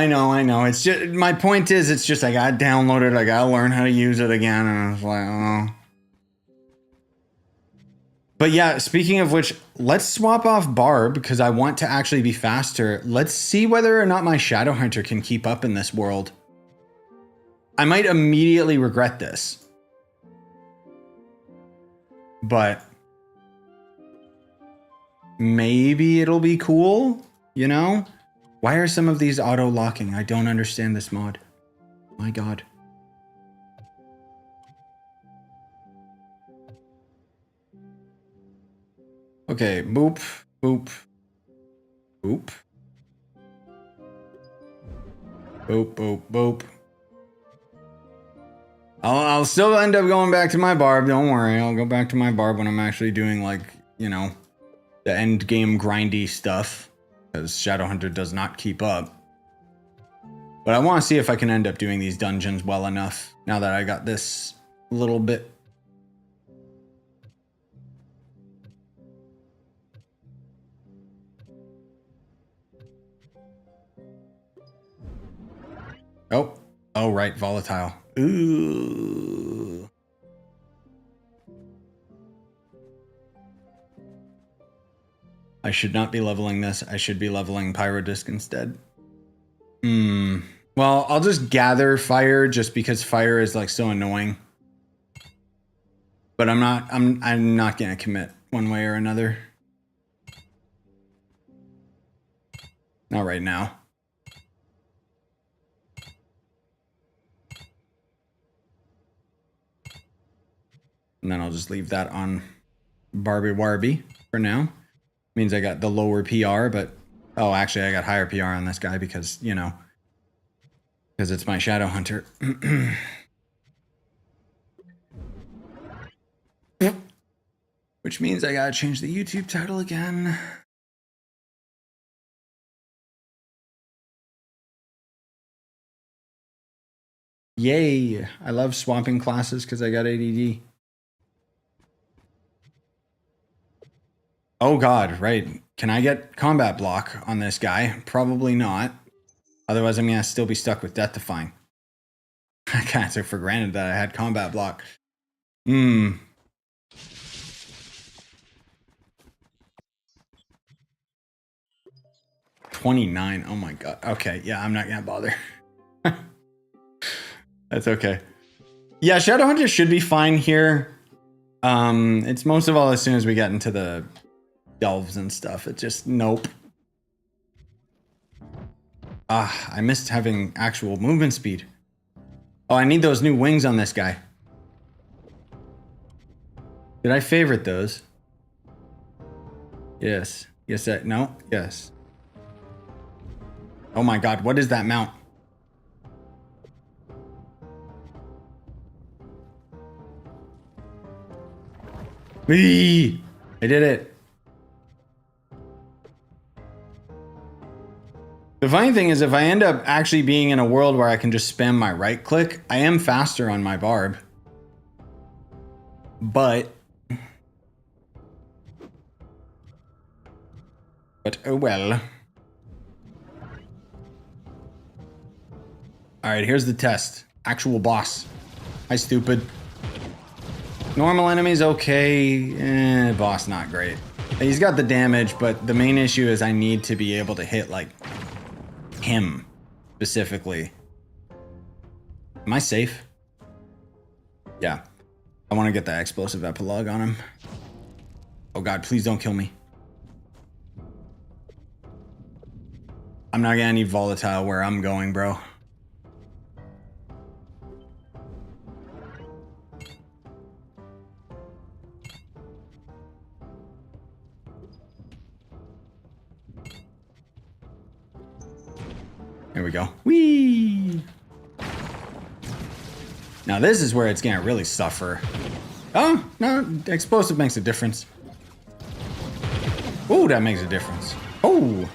It's just, my point is, it's just, I gotta download it, I gotta learn how to use it again, and I was like, oh. But yeah, speaking of which, let's swap off Barb, because I want to actually be faster. Let's see whether or not my Shadowhunter can keep up in this world. I might immediately regret this. But maybe it'll be cool, you know? Why are some of these auto-locking? I don't understand this mod. My God. Okay, boop, boop, boop. Boop, boop, boop. I'll still end up going back to my Barb, don't worry. I'll go back to my Barb when I'm actually doing, like, you know, the end game grindy stuff. Because Shadowhunter does not keep up. But I want to see if I can end up doing these dungeons well enough now that I got this little bit. Oh, right, volatile. Ooh. I should not be leveling this. I should be leveling Pyrodisc instead. Well, I'll just gather fire just because fire is like so annoying. But I'm not gonna commit one way or another. Not right now. And then I'll just leave that on Barbie Warby for now. Means I got the lower PR, but... Oh, actually, I got higher PR on this guy because, you know... Because it's my Shadowhunter. Which means I gotta change the YouTube title again. Yay! I love swapping classes because I got ADD. Oh god, right. Can I get combat block on this guy? Probably not. Otherwise, I'm gonna still be stuck with Death Defying. I kind of took for granted that I had combat block. 29. Oh my god. Okay, yeah, I'm not gonna bother. That's okay. Yeah, Shadowhunter should be fine here. It's most of all as soon as we get into the delves and stuff. It just, nope. Ah, I missed having actual movement speed. Oh, I need those new wings on this guy. Did I favorite those? Yes. Yes, no? Yes. Oh my god, what is that mount? Whee! I did it. The funny thing is, if I end up actually being in a world where I can just spam my right click, I am faster on my barb. But oh well. Alright, here's the test. Actual boss. Hi, stupid. Normal enemies, okay. Boss, not great. He's got the damage, but the main issue is I need to be able to hit, like, him specifically. Am I safe? Yeah. I want to get that explosive epilogue on him. Oh god, please don't kill me. I'm not gonna need volatile where I'm going, bro. There we go. Whee! Now this is where it's gonna really suffer. Oh, no, explosive makes a difference. Oh, that makes a difference. Oh,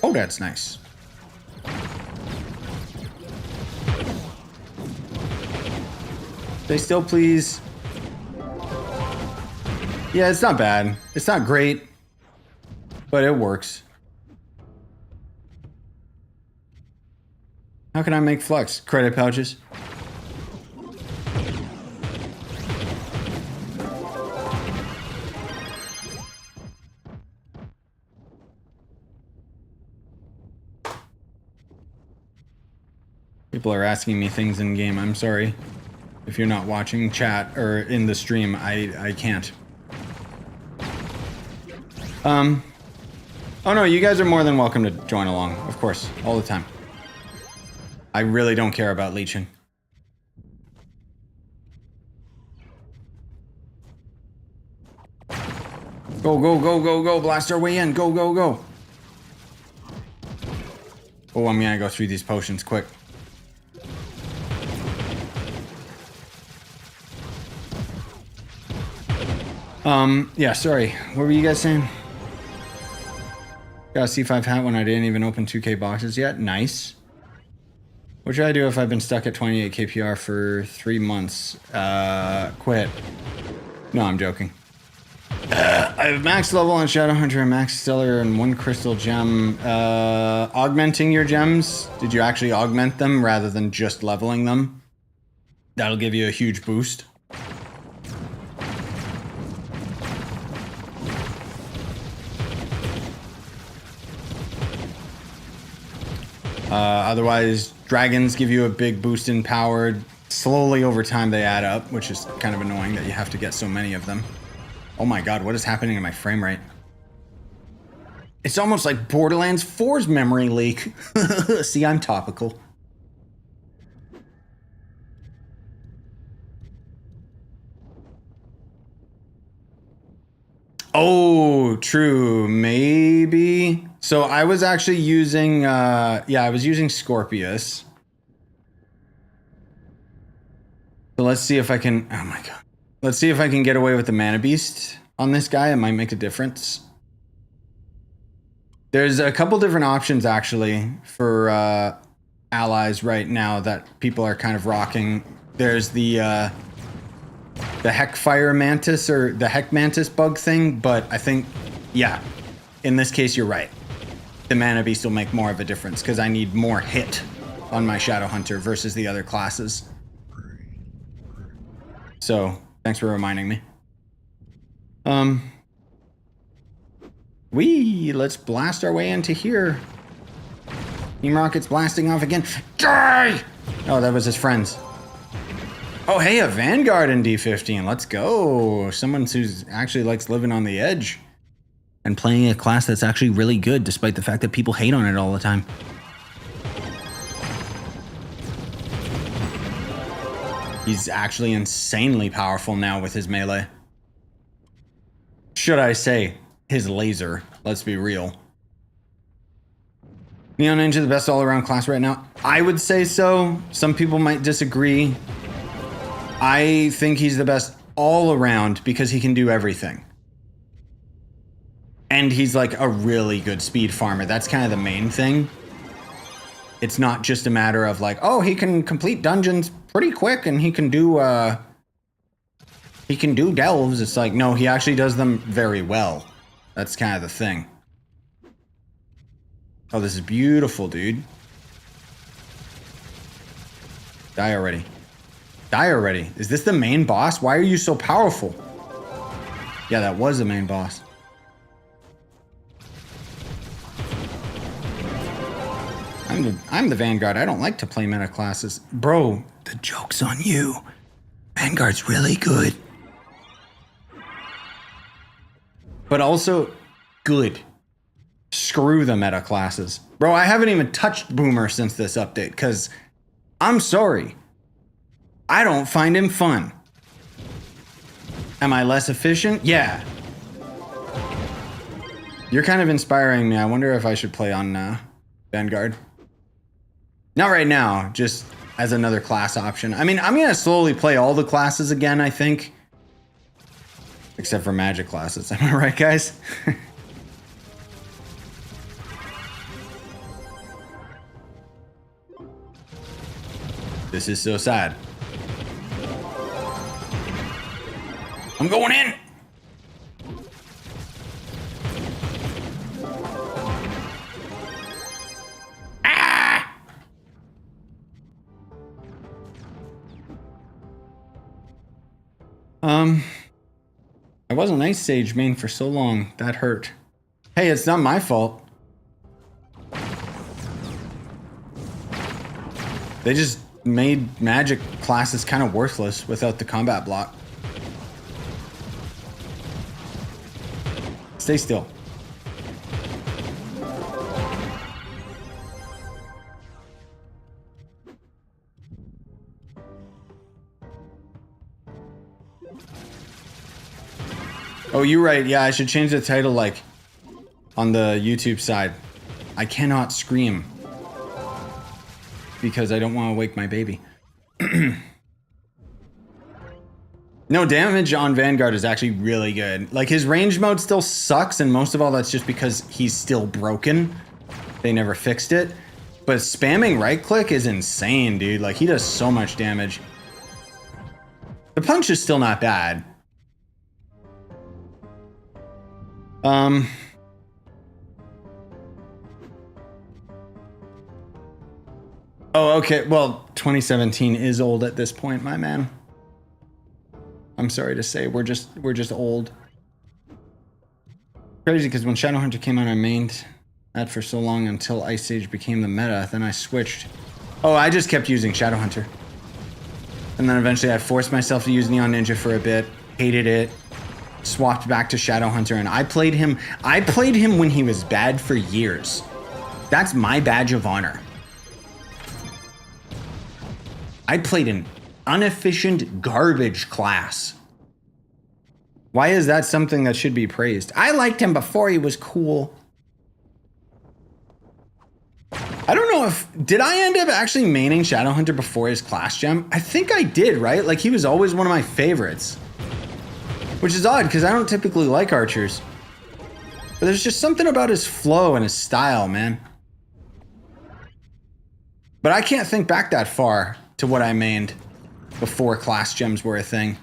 oh, that's nice. Stay still, please. Yeah, it's not bad. It's not great, but it works. How can I make flux? Credit pouches? People are asking me things in game. I'm sorry. If you're not watching chat or in the stream, I can't. Oh no, you guys are more than welcome to join along. Of course, all the time. I really don't care about leeching. Go, go, go, go, go. Blast our way in. Go, go, go. Oh, I'm gonna go through these potions quick. Yeah, sorry. What were you guys saying? Got a C5 hat when I didn't even open 2K boxes yet. Nice. What should I do if I've been stuck at 28 KPR for 3 months? Quit. No, I'm joking. I have max level on Shadowhunter and max Stellar and 1 crystal gem. Augmenting your gems. Did you actually augment them rather than just leveling them? That'll give you a huge boost. Otherwise, dragons give you a big boost in power. Slowly over time they add up, which is kind of annoying that you have to get so many of them. Oh my god, what is happening to my frame rate? It's almost like Borderlands 4's memory leak. See, I'm topical. Oh, true. Maybe. So I was actually using, yeah, I was using Scorpius. So let's see if I can, oh my god. Let's see if I can get away with the Mana Beast on this guy. It might make a difference. There's a couple different options actually for allies right now that people are kind of rocking. There's the Heckfire Mantis or the Heck Mantis bug thing, but I think, yeah, in this case, you're right. The Mana Beast will make more of a difference because I need more hit on my Shadowhunter versus the other classes. So, thanks for reminding me. Let's blast our way into here. Team Rocket's blasting off again. Die! Oh, that was his friends. Oh, hey, a Vanguard in D15. Let's go. Someone who actually likes living on the edge. and playing a class that's actually really good, despite the fact that people hate on it all the time. He's actually insanely powerful now with his melee. Should I say, his laser. Let's be real. Neon Ninja, the best all-around class right now? I would say so. Some people might disagree. I think he's the best all around because he can do everything. And he's like a really good speed farmer. That's kind of the main thing. It's not just a matter of like, oh, he can complete dungeons pretty quick and he can do delves. It's like, no, he actually does them very well. That's kind of the thing. Oh, this is beautiful, dude. Die already. Die already. Is this the main boss? Why are you so powerful? Yeah, that was the main boss. I'm the Vanguard. I don't like to play meta classes. Bro, the joke's on you. Vanguard's really good. But also good. Screw the meta classes. Bro, I haven't even touched Boomer since this update, because I'm sorry. I don't find him fun. Am I less efficient? Yeah. You're kind of inspiring me. I wonder if I should play on Vanguard. Not right now, just as another class option. I mean, I'm going to slowly play all the classes again, I think. Except for magic classes. Am I right, guys? This is so sad. I'm going in. Ah! I wasn't Ice Sage main for so long. That hurt. Hey, it's not my fault. They just made magic classes kind of worthless without the combat block. Stay still. Oh, you're right. Yeah, I should change the title like on the YouTube side. I cannot scream because I don't want to wake my baby. No, damage on Vanguard is actually really good. Like, his range mode still sucks, and most of all that's just because he's still broken. They never fixed it. But spamming right click is insane, dude. Like, he does so much damage. The punch is still not bad. Oh, okay. Well, 2017 is old at this point, my man. I'm sorry to say, we're just old. Crazy, because when Shadowhunter came out, I mained that for so long until Ice Age became the meta. Then I switched. Oh, I just kept using Shadowhunter. And then eventually I forced myself to use Neon Ninja for a bit. Hated it. Swapped back to Shadowhunter, and I played him when he was bad for years. That's my badge of honor. I played an inefficient garbage class. Why is that something that should be praised? I liked him before he was cool. I don't know if... Did I end up actually maining Shadowhunter before his class gem? I think I did, right? Like, he was always one of my favorites. Which is odd, because I don't typically like archers. But there's just something about his flow and his style, man. But I can't think back that far to what I mained before class gems were a thing.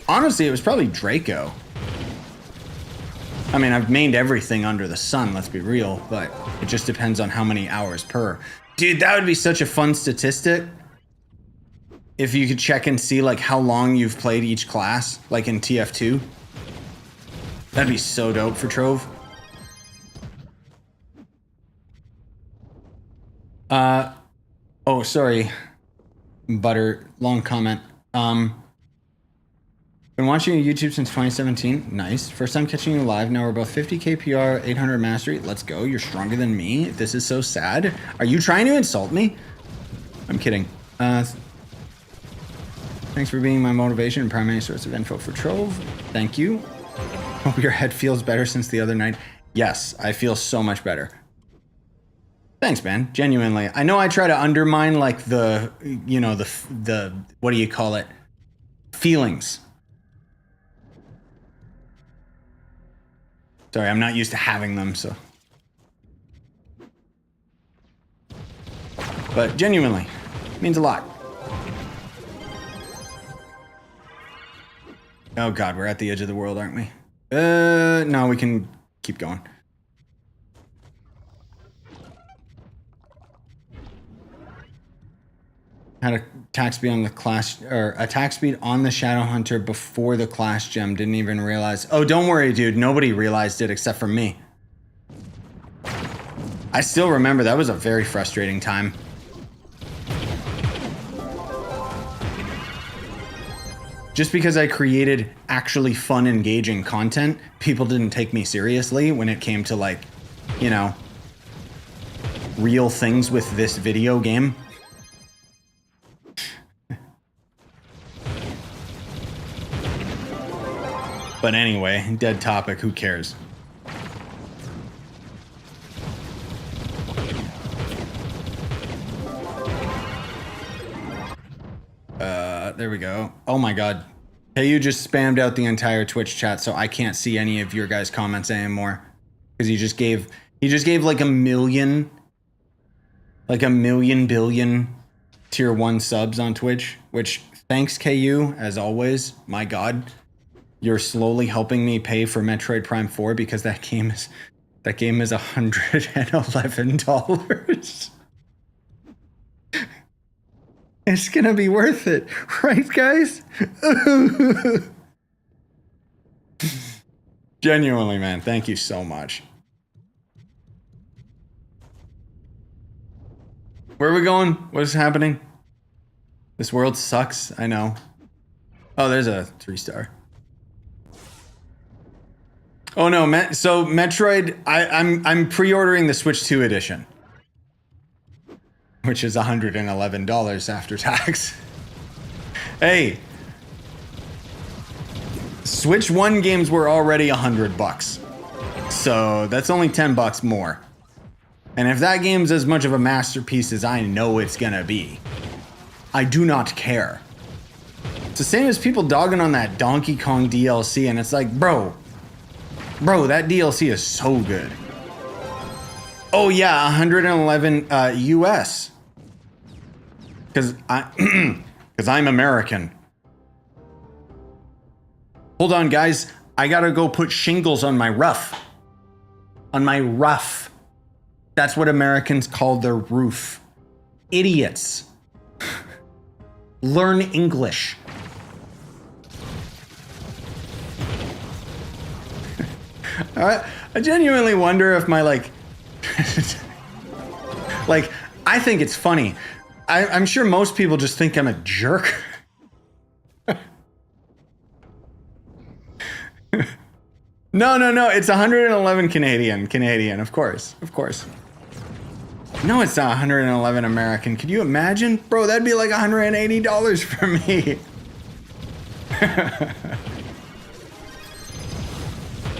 Honestly, it was probably Draco. I mean, I've mained everything under the sun, let's be real, but it just depends on how many hours per. Dude, that would be such a fun statistic. If you could check and see like how long you've played each class, like in TF2. That'd be so dope for Trove. Oh, sorry. Butter, long comment. Been watching your YouTube since 2017. Nice. First time catching you live. Now we're both 50 KPR, 800 mastery. Let's go. You're stronger than me. This is so sad. Are you trying to insult me? I'm kidding. Thanks for being my motivation and primary source of info for Trove. Thank you. Hope your head feels better since the other night. Yes, I feel so much better. Thanks, man. Genuinely. I know I try to undermine like the, you know, the what do you call it? Feelings. Sorry, I'm not used to having them, so. But genuinely, it means a lot. Oh God, we're at the edge of the world, aren't we? No, we can keep going. Had attack speed on the class, or attack speed on the Shadow Hunter before the class gem. Didn't even realize. Oh, don't worry, dude. Nobody realized it except for me. I still remember that was a very frustrating time. Just because I created actually fun, engaging content, people didn't take me seriously when it came to like, you know, real things with this video game. But anyway, dead topic, who cares? There we go. Oh my God. Hey, you just spammed out the entire Twitch chat, so I can't see any of your guys' comments anymore. Because he just gave like a million billion tier 1 subs on Twitch, which thanks KU, as always. My God. You're slowly helping me pay for Metroid Prime 4 because that game is $111. It's gonna be worth it, right, guys? Genuinely, man, thank you so much. Where are we going? What is happening? This world sucks, I know. Oh, there's a 3-star. Oh no, so Metroid, I'm pre-ordering the Switch 2 edition, which is $111 after tax. Hey, Switch 1 games were already $100, so that's only $10 more. And if that game's as much of a masterpiece as I know it's gonna be, I do not care. It's the same as people dogging on that Donkey Kong DLC, and it's like, bro, that DLC is so good. Oh yeah, 111 US. Because I'm American. Hold on, guys. I gotta go put shingles on my roof. On my roof. That's what Americans call their roof. Idiots. Learn English. I genuinely wonder if my like I think it's funny. I'm sure most people just think I'm a jerk. No, it's 111 Canadian, of course. No, it's not 111 American. Could you imagine? Bro, that'd be like $180 for me.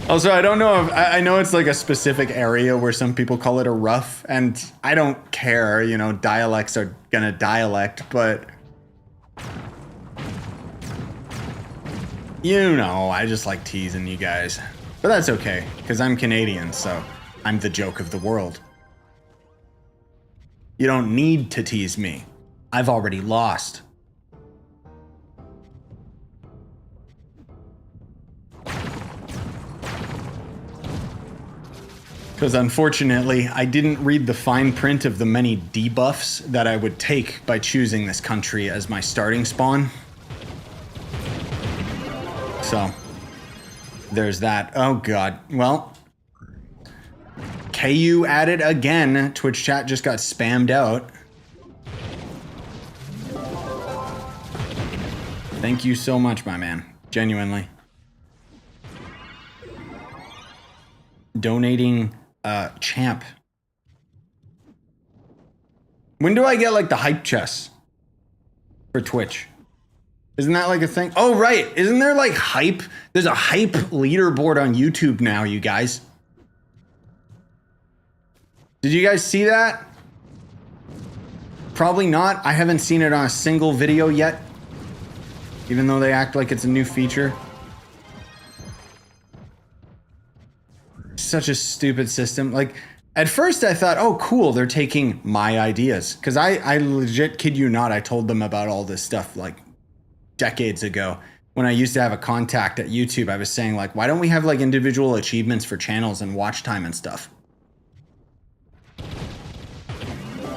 Also, I don't know if I know it's like a specific area where some people call it a rough, and I don't care, you know, dialects are gonna dialect, but you know, I just like teasing you guys. But that's okay, because I'm Canadian, so I'm the joke of the world. You don't need to tease me. I've already lost. Because unfortunately, I didn't read the fine print of the many debuffs that I would take by choosing this country as my starting spawn. So, there's that. Oh God. Well, KU at it again. Twitch chat just got spammed out. Thank you so much, my man. Genuinely. Donating champ. When do I get like the hype chests for Twitch? Isn't that like a thing? Oh, right. Isn't there like hype? There's a hype leaderboard on YouTube now, you guys. Did you guys see that? Probably not. I haven't seen it on a single video yet. Even though they act like it's a new feature. Such a stupid system. Like, at first I thought, oh, cool, they're taking my ideas. Because I legit, kid you not, I told them about all this stuff like decades ago. When I used to have a contact at YouTube, I was saying like, why don't we have like individual achievements for channels and watch time and stuff?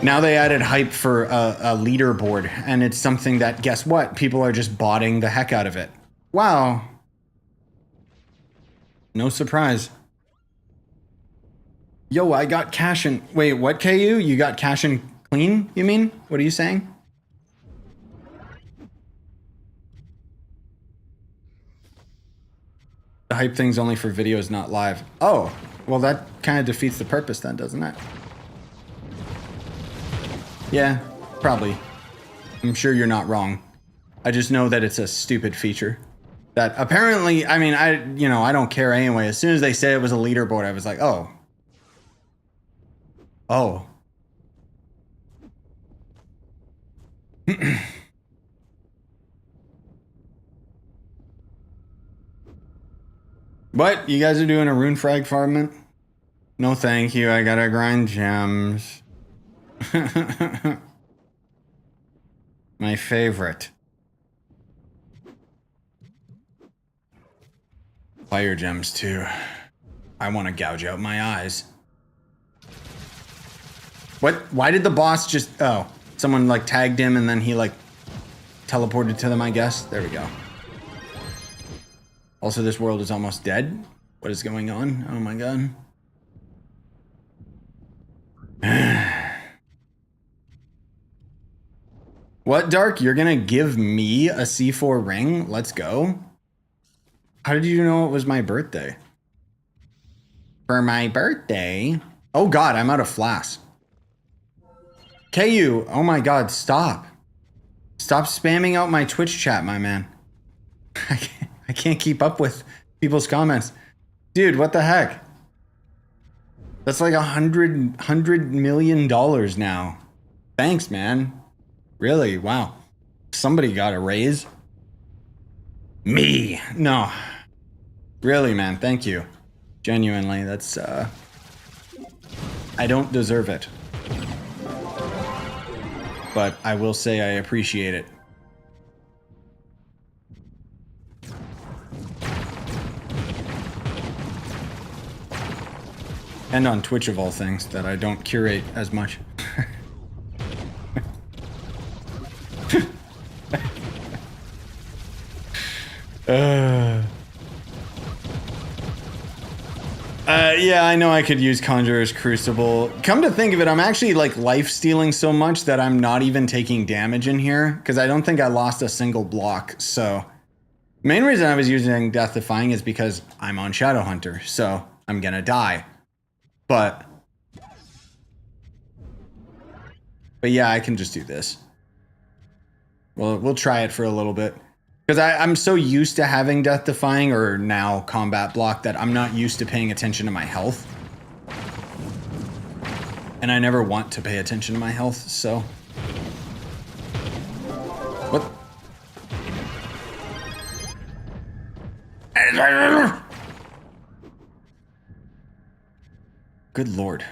Now they added hype for a leaderboard, and it's something that, guess what? People are just botting the heck out of it. Wow. No surprise. Yo, I got cash and... Wait, what, KU? You got cash and clean, you mean? What are you saying? The hype thing's only for videos, not live. Oh, well, that kind of defeats the purpose then, doesn't it? Yeah, probably. I'm sure you're not wrong. I just know that it's a stupid feature. That apparently, I mean, I don't care anyway. As soon as they said it was a leaderboard, I was like, oh. Oh. What? You guys are doing a rune frag farming? No thank you, I gotta grind gems. My favorite. Fire gems too. I want to gouge out my eyes. What? Why did the boss just... Oh, someone like tagged him and then he like teleported to them, I guess. There we go. Also, this world is almost dead. What is going on? Oh my god. What, Dark? You're gonna give me a C4 ring? Let's go. How did you know it was my birthday? For my birthday? Oh god, I'm out of flasks. KU, oh my god, stop. Stop spamming out my Twitch chat, my man. I can't keep up with people's comments. Dude, what the heck? That's like $100 million now. Thanks, man. Really? Wow. Somebody got a raise. Me. No. Really, man. Thank you. Genuinely, that's, I don't deserve it. But I will say I appreciate it. And on Twitch of all things that I don't curate as much. Yeah, I know I could use Conjurer's Crucible. Come to think of it, I'm actually like life stealing so much that I'm not even taking damage in here because I don't think I lost a single block. So main reason I was using Death Defying is because I'm on Shadowhunter, so I'm gonna die. But yeah, I can just do this. Well, we'll try it for a little bit. Because I'm so used to having Death Defying or now Combat Block that I'm not used to paying attention to my health. And I never want to pay attention to my health, so... What? Good lord.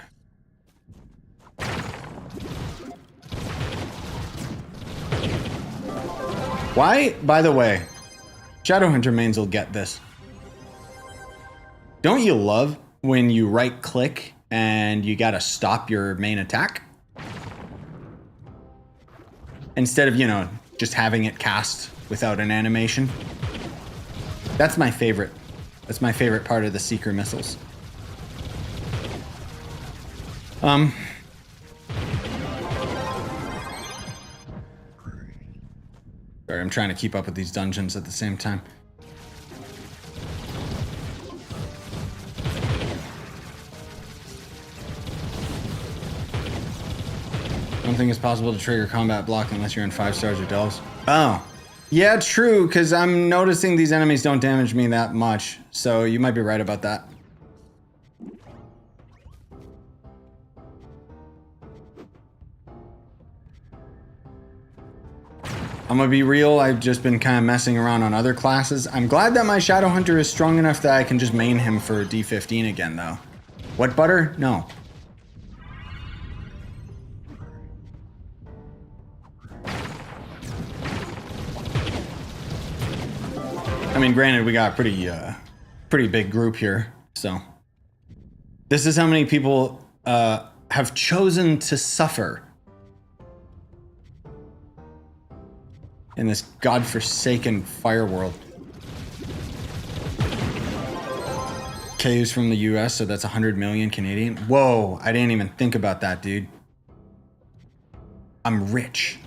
Why, by the way, Shadowhunter mains will get this. Don't you love when you right click and you gotta stop your main attack? Instead of, you know, just having it cast without an animation. That's my favorite. That's my favorite part of the Seeker missiles. Sorry, I'm trying to keep up with these dungeons at the same time. don't think it's possible to trigger combat block unless you're in 5 stars or delves. Oh. Yeah, true, because I'm noticing these enemies don't damage me that much. So you might be right about that. I'm gonna be real, I've just been kind of messing around on other classes. I'm glad that my Shadow Hunter is strong enough that I can just main him for D15 again, though. What butter? No. I mean, granted, we got a pretty big group here, so. This is how many people have chosen to suffer in this godforsaken fire world. KU's from the US, so that's 100 million Canadian. Whoa, I didn't even think about that, dude. I'm rich.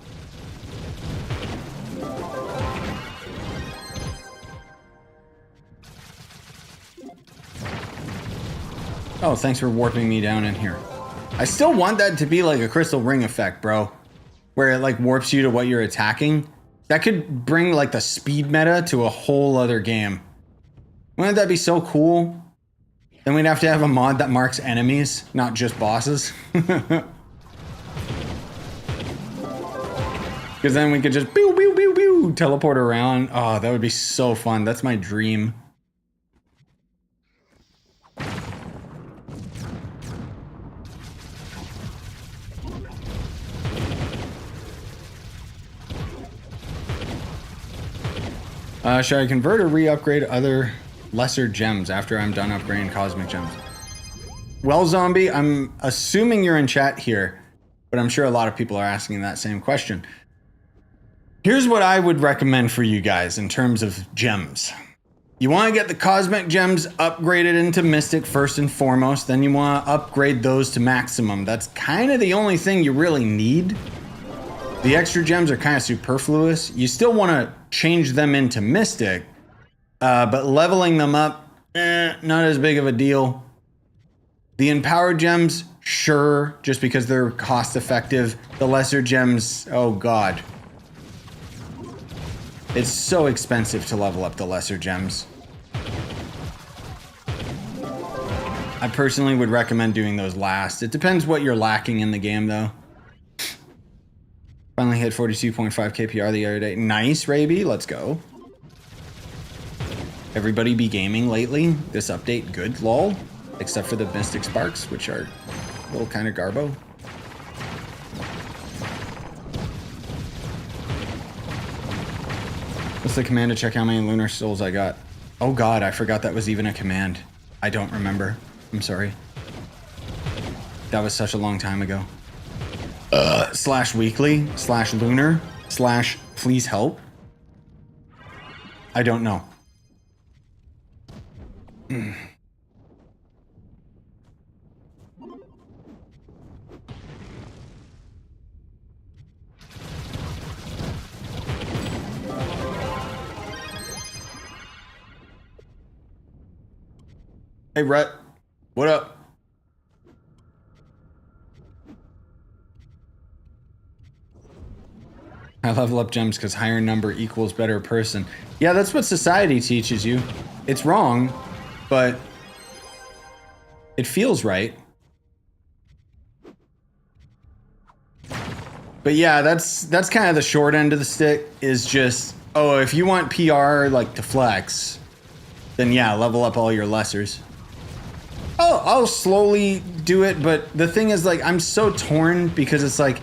Oh, thanks for warping me down in here. I still want that to be like a crystal ring effect, bro. Where it like warps you to what you're attacking. That could bring like the speed meta to a whole other game. Wouldn't that be so cool? Then we'd have to have a mod that marks enemies, not just bosses. Because then we could just pew, pew, pew, pew, teleport around. Oh, that would be so fun. That's my dream. Should I convert or re-upgrade other lesser gems after I'm done upgrading cosmic gems? Well, Zombie, I'm assuming you're in chat here, but I'm sure a lot of people are asking that same question. Here's what I would recommend for you guys in terms of gems. You want to get the cosmic gems upgraded into Mystic first and foremost, then you want to upgrade those to maximum. That's kind of the only thing you really need. The extra gems are kind of superfluous. You still want to change them into Mystic, but leveling them up, not as big of a deal. The empowered gems, sure, just because they're cost effective. The lesser gems, oh god. It's so expensive to level up the lesser gems. I personally would recommend doing those last. It depends what you're lacking in the game, though. Finally hit 42.5 KPR the other day. Nice, Raby. Let's go. Everybody be gaming lately. This update, good, lol. Except for the Mystic Sparks, which are a little kind of garbo. What's the command to check how many lunar souls I got? Oh god, I forgot that was even a command. I don't remember. I'm sorry. That was such a long time ago. Slash weekly, slash lunar, slash please help. I don't know. Hey, Rhett. What up? I level up gems because higher number equals better person. Yeah, that's what society teaches you. It's wrong, but it feels right. But yeah, that's kind of the short end of the stick, is just, oh, if you want PR like to flex, then yeah, level up all your lessers. I'll slowly do it, but the thing is, like, I'm so torn because it's like,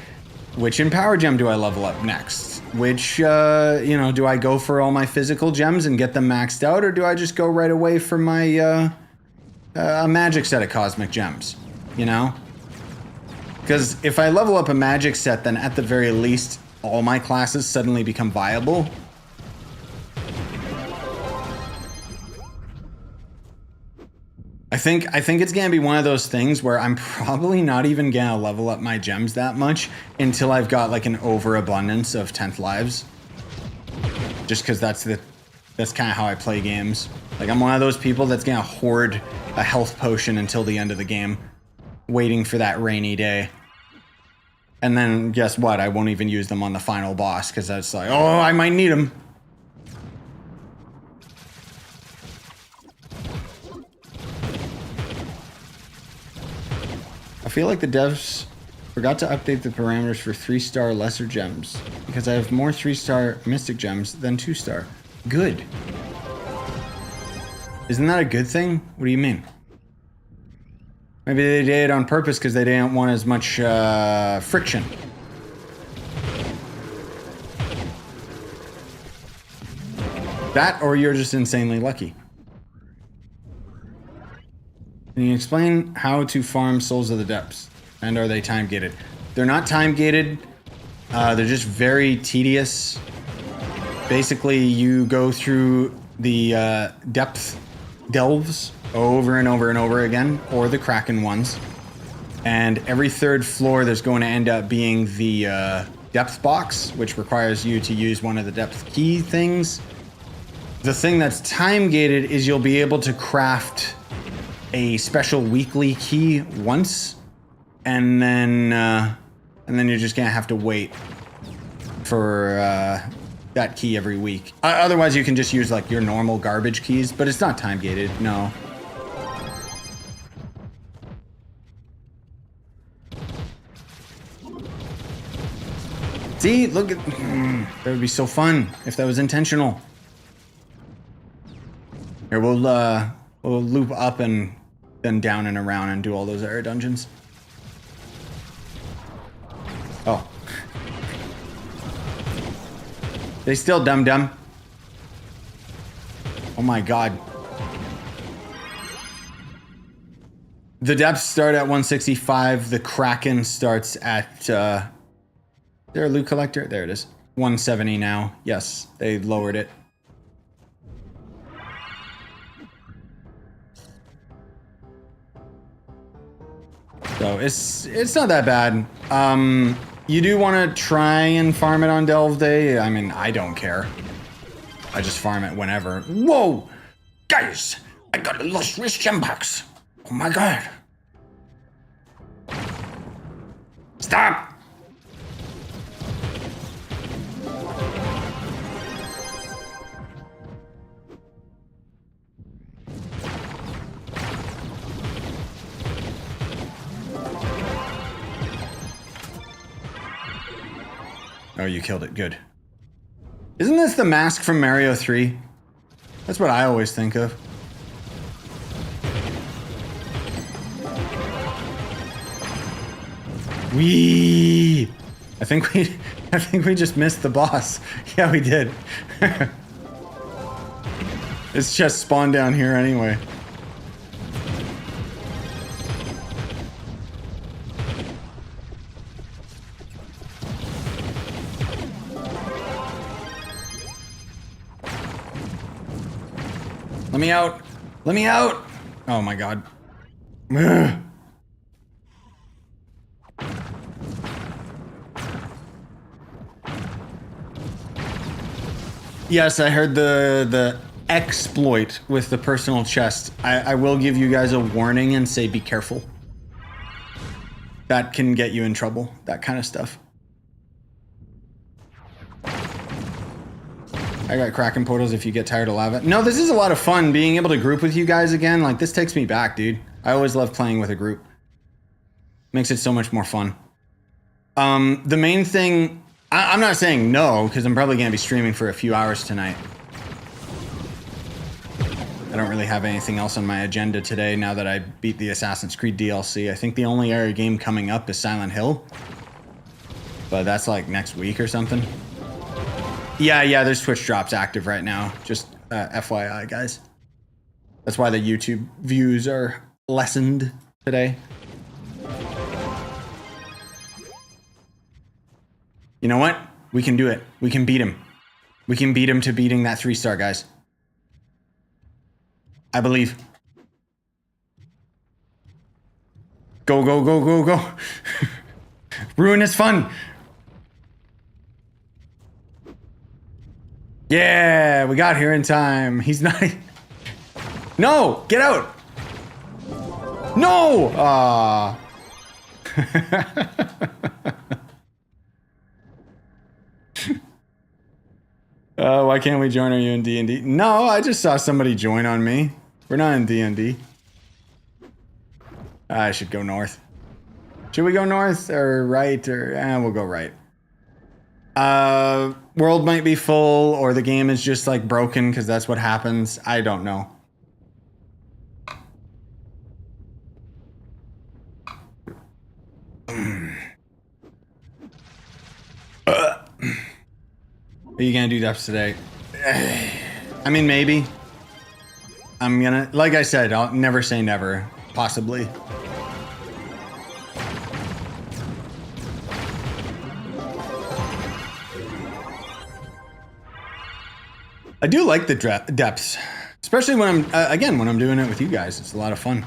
which Empower Gem do I level up next? Which, you know, do I go for all my physical gems and get them maxed out, or do I just go right away for my, a magic set of cosmic gems, you know? Because if I level up a magic set, then at the very least, all my classes suddenly become viable. I think it's gonna be one of those things where I'm probably not even gonna level up my gems that much until I've got like an overabundance of 10th lives. Just because that's kind of how I play games. Like, I'm one of those people that's gonna hoard a health potion until the end of the game, waiting for that rainy day. And then guess what? I won't even use them on the final boss because that's like, oh, I might need them. I feel like the devs forgot to update the parameters for 3-star lesser gems because I have more 3-star mystic gems than 2-star. Good. Isn't that a good thing? What do you mean? Maybe they did it on purpose because they didn't want as much friction. That, or you're just insanely lucky. Can you explain how to farm Souls of the Depths? And are they time gated? They're not time gated. They're just very tedious. Basically, you go through the depth delves over and over and over again, or the Kraken ones. And every third floor, there's going to end up being the depth box, which requires you to use one of the depth key things. The thing that's time gated is you'll be able to craft a special weekly key once, and then you're just gonna have to wait for that key every week. Otherwise, you can just use like your normal garbage keys, but it's not time gated. No. See, look at that would be so fun if that was intentional. Here, we'll loop up and then down and around and do all those area dungeons. Oh. They still dumb. Oh my god. The depths start at 165. The Kraken starts at, is there a loot collector? There it is. 170 now. Yes, they lowered it. So it's not that bad. You do want to try and farm it on Delve Day. I mean, I don't care. I just farm it whenever. Whoa! Guys! I got a lustrous gem box. Oh my god. Stop! Oh, you killed it. Good. Isn't this the mask from Mario 3? That's what I always think of. Whee! I think we just missed the boss. Yeah, we did. It's just spawned down here anyway. Let me out! Let me out! Oh my god. Ugh. Yes, I heard the exploit with the personal chest. I will give you guys a warning and say be careful. That can get you in trouble, that kind of stuff. I got Kraken portals if you get tired of lava. No, this is a lot of fun being able to group with you guys again. Like, this takes me back, dude. I always love playing with a group. Makes it so much more fun. The main thing, I'm not saying no, because I'm probably going to be streaming for a few hours tonight. I don't really have anything else on my agenda today now that I beat the Assassin's Creed DLC. I think the only area game coming up is Silent Hill. But that's like next week or something. Yeah, there's Twitch drops active right now. Just FYI, guys. That's why the YouTube views are lessened today. You know what? We can do it. We can beat him. We can beat him to beating that 3-star, guys. I believe. Go, go, go, go, go. Ruin is fun. Yeah, we got here in time. He's not... No! Get out! No! Aw. Why can't we join? Are you in D&D? No, I just saw somebody join on me. We're not in D&D. I should go north. Should we go north or right? Or we'll go right. World might be full, or the game is just like broken because that's what happens. I don't know. Are you gonna do depths today? I mean, maybe. I'm gonna, like I said, I'll never say never. Possibly. I do like the depths, especially when I'm, again, when I'm doing it with you guys. It's a lot of fun.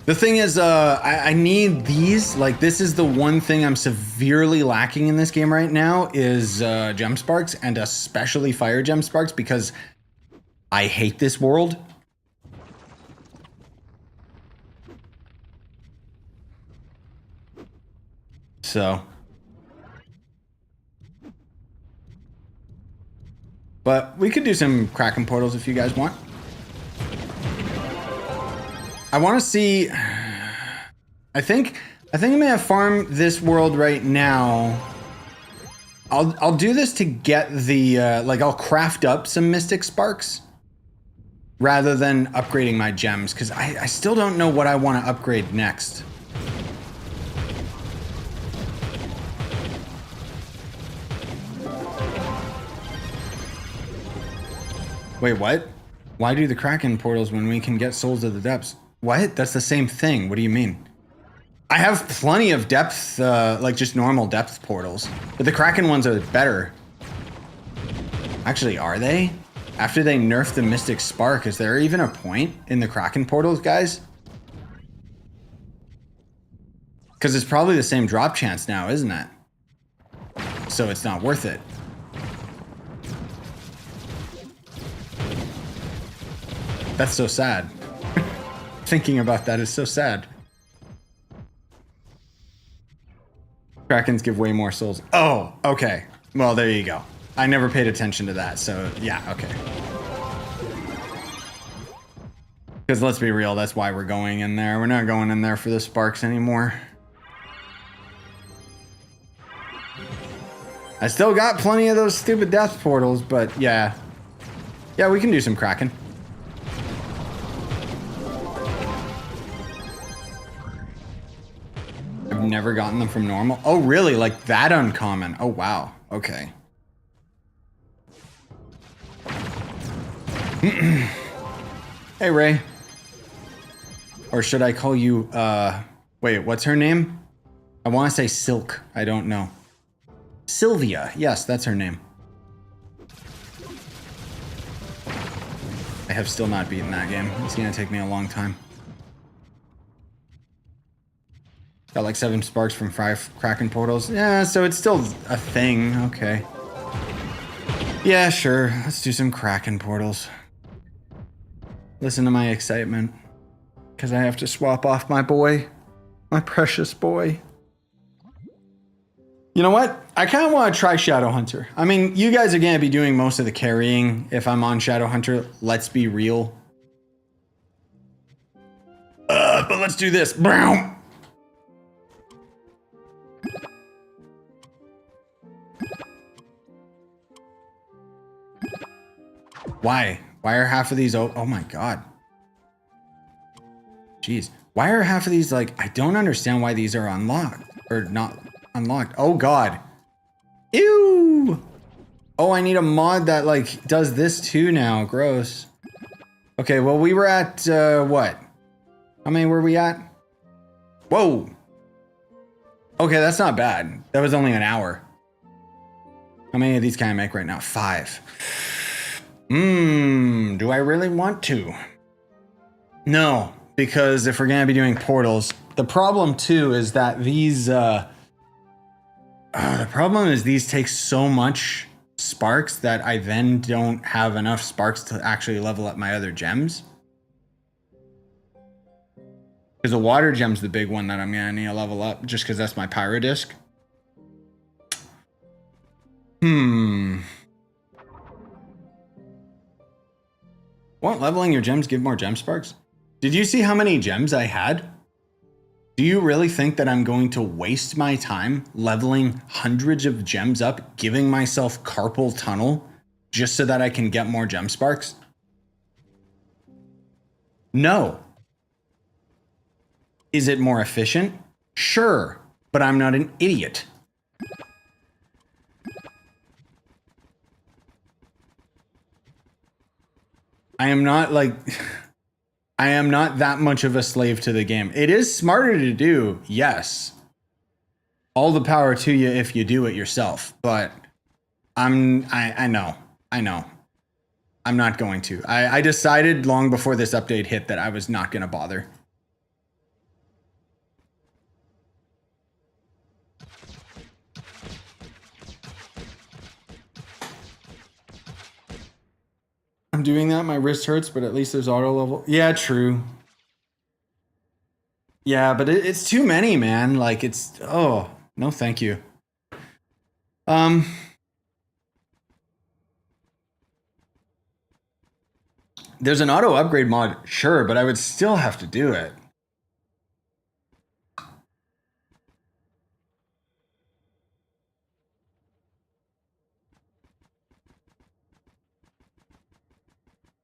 The thing is, I need these. Like, this is the one thing I'm severely lacking in this game right now is gem sparks, and especially fire gem sparks, because I hate this world. So. But we could do some Kraken portals if you guys want. I want to see. I think I'm gonna farm this world right now. I'll do this to get the like I'll craft up some Mystic Sparks rather than upgrading my gems, because I still don't know what I want to upgrade next. Wait, what? Why do the Kraken portals when we can get Souls of the Depths? What? That's the same thing. What do you mean? I have plenty of depth, like just normal depth portals, but the Kraken ones are better. Actually, are they? After they nerfed the Mystic Spark, is there even a point in the Kraken portals, guys? Because it's probably the same drop chance now, isn't it? So it's not worth it. That's so sad. Thinking about that is so sad. Krakens give way more souls. Oh, okay. Well, there you go. I never paid attention to that, so yeah, okay. Because let's be real, that's why we're going in there. We're not going in there for the sparks anymore. I still got plenty of those stupid death portals, but yeah. Yeah, we can do some Kraken. I've never gotten them from normal. Oh, really? Like that uncommon? Oh, wow. Okay. Hey, Ray. Or should I call you, wait, what's her name? I want to say Silk. I don't know. Sylvia. Yes, that's her name. I have still not beaten that game. It's going to take me a long time. Got like 7 sparks from 5 Kraken portals. Yeah, so it's still a thing. Okay. Yeah, sure. Let's do some Kraken portals. Listen to my excitement. Because I have to swap off my boy. My precious boy. You know what? I kind of want to try Shadowhunter. I mean, you guys are going to be doing most of the carrying if I'm on Shadowhunter. Let's be real. But let's do this. Brown. Why? Why are half of these? Oh my god. Jeez. Why are half of these like? I don't understand why these are unlocked or not unlocked. Oh god. Ew. Oh, I need a mod that like does this too now. Gross. Okay, well we were at what? How many were we at? Whoa. Okay, that's not bad. That was only an hour. How many of these can I make right now? 5. Do I really want to? No, because if we're gonna be doing portals, the problem too is that these, the problem is these take so much sparks that I then don't have enough sparks to actually level up my other gems. Because the water gem's the big one that I'm gonna need to level up, just because that's my pyro disc. Won't leveling your gems give more gem sparks? Did you see how many gems I had? Do you really think that I'm going to waste my time leveling hundreds of gems up, giving myself carpal tunnel just so that I can get more gem sparks? No. Is it more efficient? Sure, but I'm not an idiot. I am not like, I am not that much of a slave to the game. It is smarter to do, yes. All the power to you if you do it yourself, but I know. I'm not going to. I decided long before this update hit that I was not going to bother. I'm doing that. My wrist hurts, but at least there's auto level. Yeah, true. Yeah, but it's too many, man. Like it's, oh, no, thank you. There's an auto upgrade mod, sure, but I would still have to do it.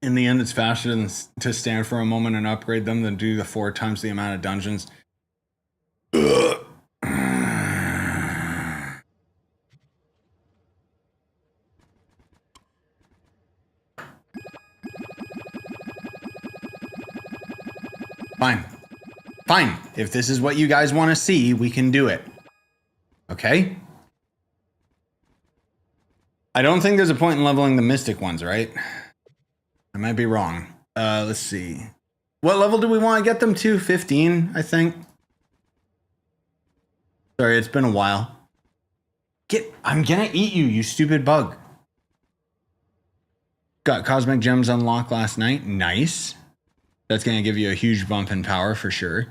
In the end, it's faster than to stand for a moment and upgrade them than do the 4 times the amount of dungeons. Fine. Fine. If this is what you guys want to see, we can do it. Okay? I don't think there's a point in leveling the mystic ones, right? I might be wrong. Let's see. What level do we want to get them to? 15, I think. Sorry, it's been a while. I'm gonna eat you, you stupid bug. Got cosmic gems unlocked last night. Nice. That's gonna give you a huge bump in power for sure.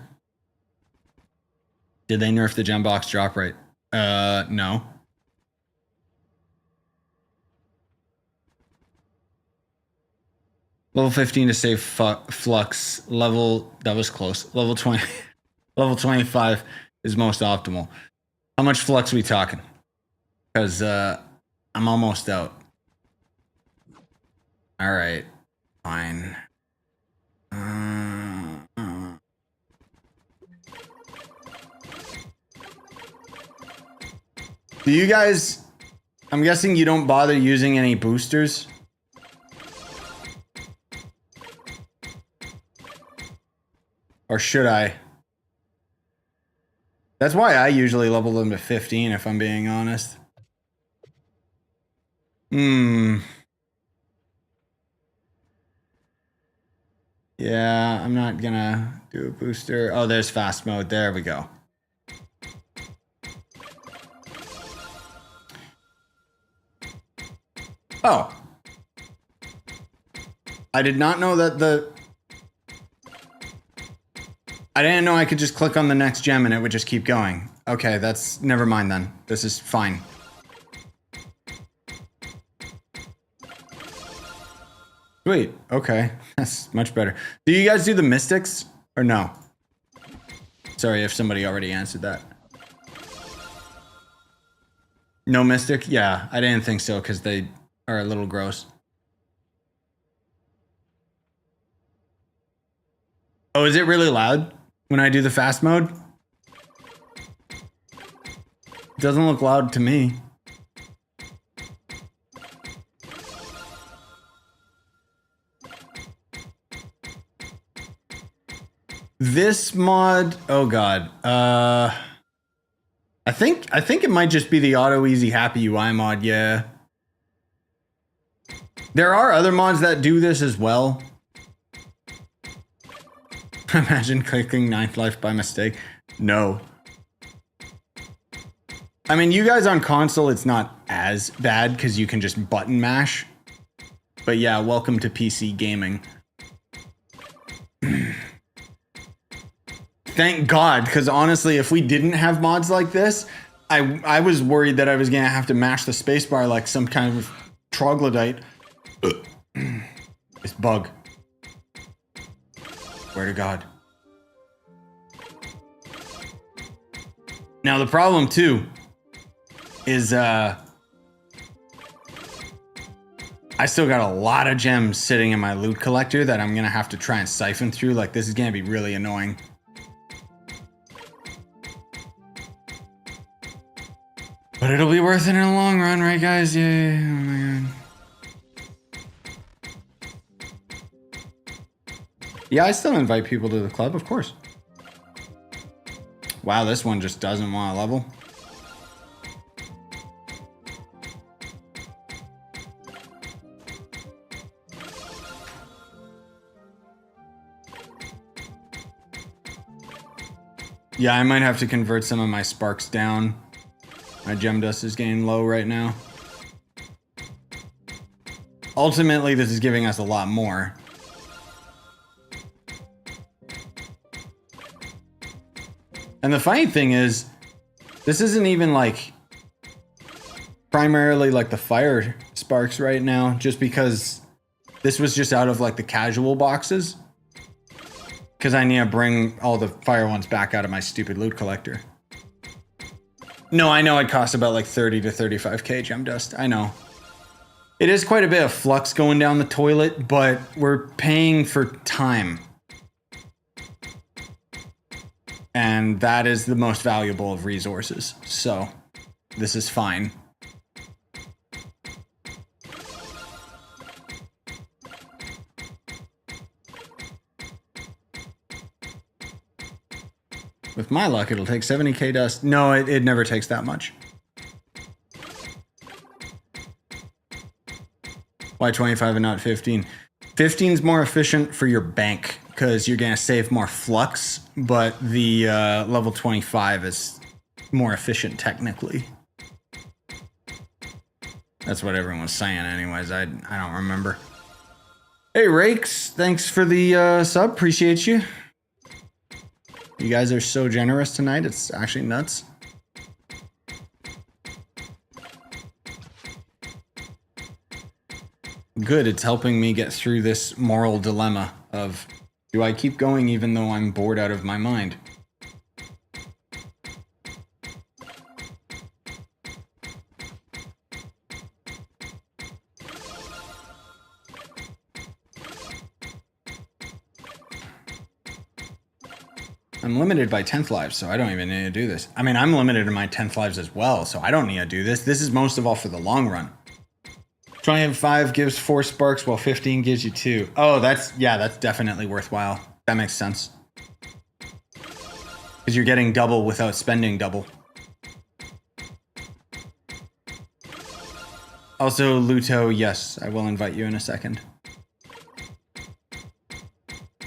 Did they nerf the gem box drop rate? No. Level 15 to save flux. Level, that was close. Level 20, level 25 is most optimal. How much flux are we talking? Because I'm almost out. All right, fine. Do you guys, I'm guessing you don't bother using any boosters? Or should I? That's why I usually level them to 15, if I'm being honest. Yeah, I'm not gonna do a booster. Oh, there's fast mode. There we go. Oh. I did not know that I didn't know I could just click on the next gem and it would just keep going. Okay, that's... Never mind then. This is fine. Sweet. Okay. That's much better. Do you guys do the mystics? Or no? Sorry if somebody already answered that. No mystic? Yeah, I didn't think so because they are a little gross. Oh, is it really loud when I do the fast mode? It doesn't look loud to me. This mod, oh god. I think it might just be the auto easy happy UI mod, yeah. There are other mods that do this as well. Imagine clicking Ninth Life by mistake. No. I mean, you guys on console, it's not as bad because you can just button mash. But yeah, welcome to PC gaming. Thank God, because honestly, if we didn't have mods like this, I was worried that I was going to have to mash the spacebar like some kind of troglodyte. This bug. Swear to God. Now the problem too is I still got a lot of gems sitting in my loot collector that I'm gonna have to try and siphon through. Like, this is gonna be really annoying. But it'll be worth it in the long run, right guys? Yeah. Oh my God. Yeah, I still invite people to the club, of course. Wow, this one just doesn't want to level. Yeah, I might have to convert some of my sparks down. My gem dust is getting low right now. Ultimately, this is giving us a lot more. And the funny thing is, this isn't even like primarily like the fire sparks right now, just because this was just out of like the casual boxes. Because I need to bring all the fire ones back out of my stupid loot collector. No, I know it costs about like 30 to 35k gem dust. I know. It is quite a bit of flux going down the toilet, but we're paying for time. And that is the most valuable of resources. So, this is fine. With my luck, it'll take 70k dust. No, it never takes that much. Why 25 and not 15? 15's more efficient for your bank because you're going to save more flux, but the level 25 is more efficient technically. That's what everyone was saying anyways. I don't remember. Hey, Rakes, thanks for the sub. Appreciate you. You guys are so generous tonight. It's actually nuts. Good, it's helping me get through this moral dilemma of, do I keep going even though I'm bored out of my mind? I'm limited by 10th lives, so I don't even need to do this. I mean, I'm limited in my 10th lives as well, so I don't need to do this. This is most of all for the long run. 25 gives 4 sparks, while 15 gives you 2. Oh, that's definitely worthwhile. That makes sense. Because you're getting double without spending double. Also, Luto, yes, I will invite you in a second.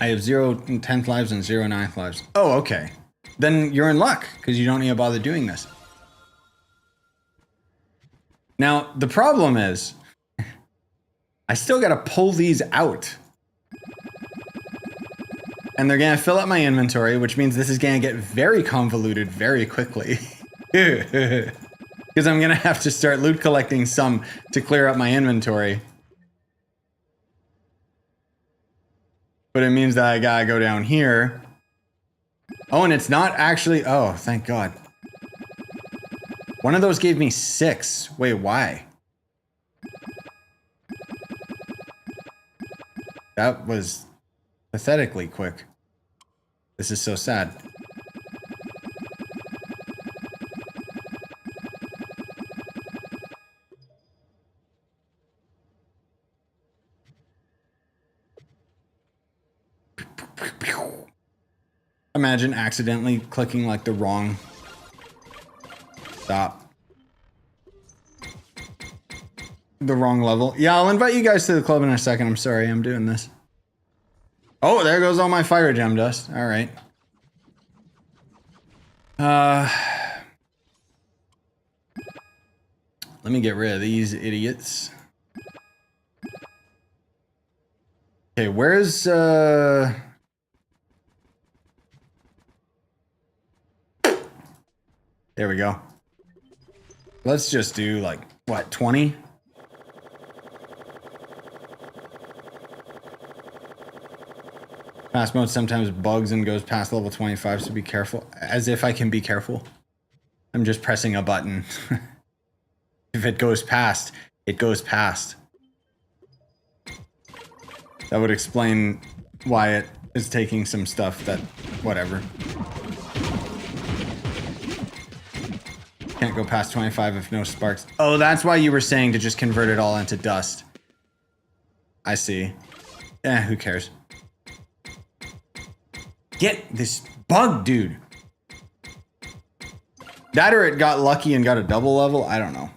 I have 0 10th lives and 0 9th lives. Oh, okay. Then you're in luck, because you don't need to bother doing this. Now, the problem is, I still gotta pull these out. And they're gonna fill up my inventory, which means this is gonna get very convoluted very quickly. Because I'm gonna have to start loot collecting some to clear up my inventory. But it means that I gotta go down here. Oh, and it's not actually... Oh, thank God. One of those gave me 6. Wait, why? That was pathetically quick. This is so sad. Imagine accidentally clicking like the wrong... Stop. The wrong level. Yeah, I'll invite you guys to the club in a second. I'm sorry, I'm doing this. Oh, there goes all my fire gem dust. All right. Let me get rid of these idiots. Okay, where's there we go. Let's just do like what, 20? Pass mode sometimes bugs and goes past level 25, so be careful. As if I can be careful. I'm just pressing a button. If it goes past, it goes past. That would explain why it is taking some stuff that... whatever. Can't go past 25 if no sparks. Oh, that's why you were saying to just convert it all into dust. I see. Who cares? Get this bug, dude. That or it got lucky and got a double level. I don't know.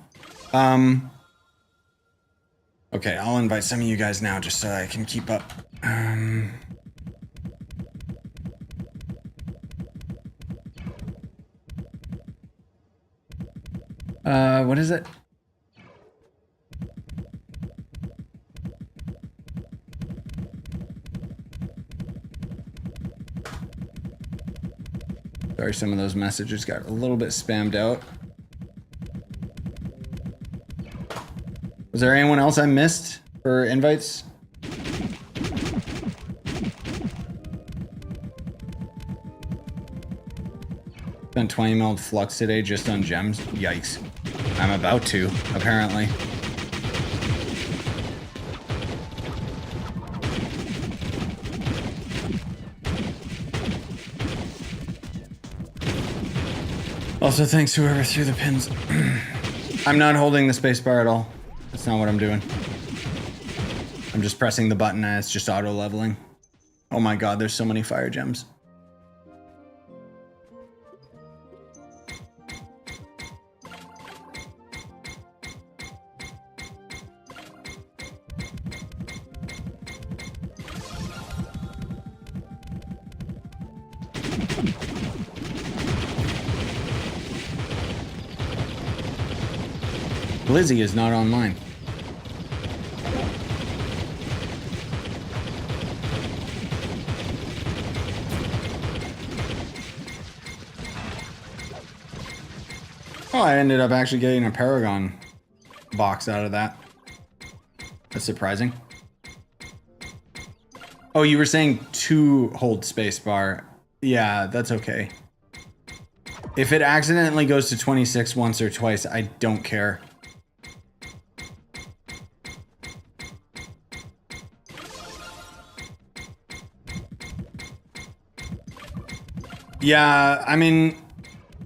Okay, I'll invite some of you guys now just so I can keep up. What is it? Sorry, some of those messages got a little bit spammed out. Was there anyone else I missed for invites? Spent 20 mil flux today just on gems. Yikes. I'm about to, apparently. Also, thanks whoever threw the pins. I'm not holding the spacebar at all. That's not what I'm doing. I'm just pressing the button and it's just auto leveling. Oh my god, there's so many fire gems. Lizzie is not online. Oh, I ended up actually getting a Paragon box out of that. That's surprising. Oh, you were saying to hold spacebar. Yeah, that's okay. If it accidentally goes to 26 once or twice, I don't care. Yeah, I mean,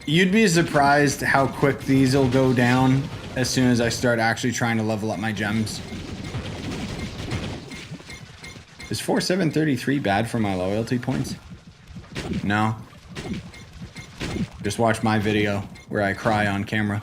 you'd be surprised how quick these will go down as soon as I start actually trying to level up my gems. Is 4733 bad for my loyalty points? No. Just watch my video where I cry on camera.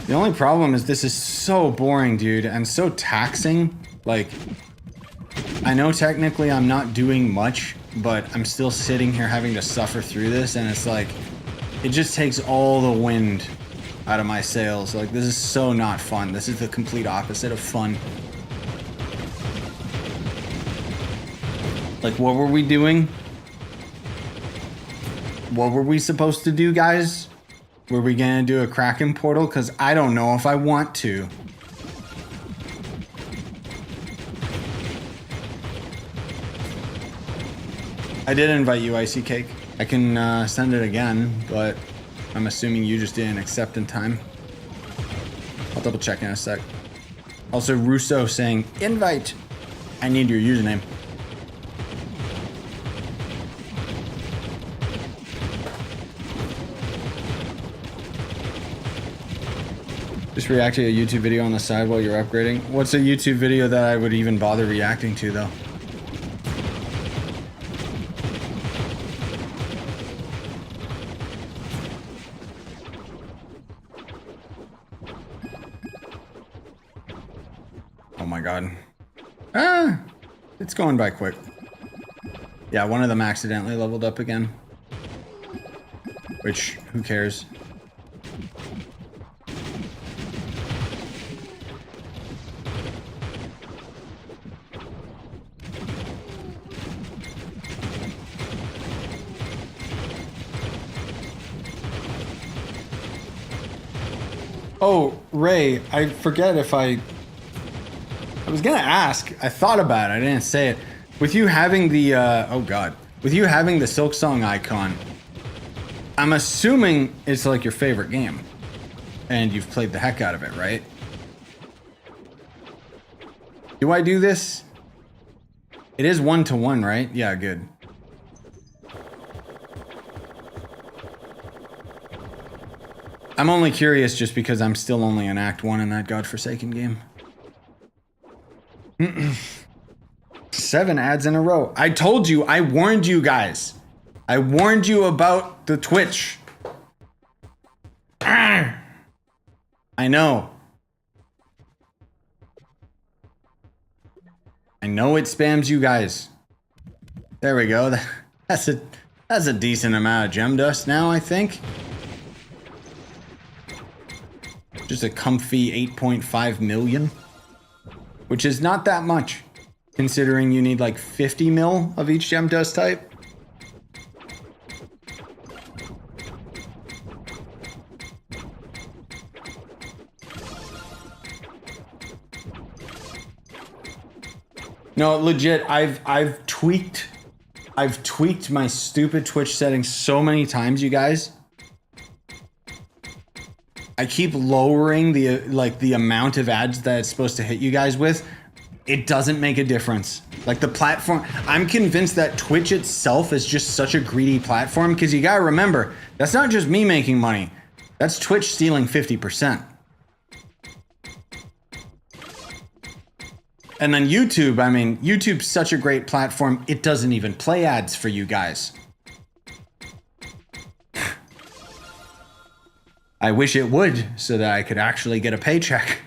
The only problem is this is so boring, dude, and so taxing. Like, I know technically I'm not doing much, but I'm still sitting here having to suffer through this, and it's like, it just takes all the wind out of my sails. Like, this is so not fun. This is the complete opposite of fun. Like, what were we doing? What were we supposed to do, guys? Were we gonna do a Kraken portal? Because I don't know if I want to. I did invite you, Icy Cake. I can send it again, but I'm assuming you just didn't accept in time. I'll double check in a sec. Also, Russo saying, invite. I need your username. Just react to a YouTube video on the side while you're upgrading. What's a YouTube video that I would even bother reacting to, though? Oh my god. Ah! It's going by quick. Yeah, one of them accidentally leveled up again. Which, who cares? Oh, Ray, I forget if I was gonna ask. I thought about it. I didn't say it. With you having the oh god, with you having the Silk Song icon, I'm assuming it's like your favorite game, and you've played the heck out of it, right? Do I do this? It is 1-to-1, right? Yeah, good. I'm only curious just because I'm still only in Act 1 in that godforsaken game. 7 ads in a row. I told you, I warned you guys. I warned you about the Twitch. I know. I know it spams you guys. There we go. That's a decent amount of gem dust now, I think. Just a comfy 8.5 million, which is not that much, considering you need like 50 mil of each gem dust type. No, legit, I've tweaked my stupid Twitch settings so many times, you guys. I keep lowering the amount of ads that it's supposed to hit you guys with. It doesn't make a difference. Like the platform, I'm convinced that Twitch itself is just such a greedy platform, because you gotta remember, that's not just me making money. That's Twitch stealing 50%. And then YouTube, I mean, YouTube's such a great platform, it doesn't even play ads for you guys. I wish it would, so that I could actually get a paycheck.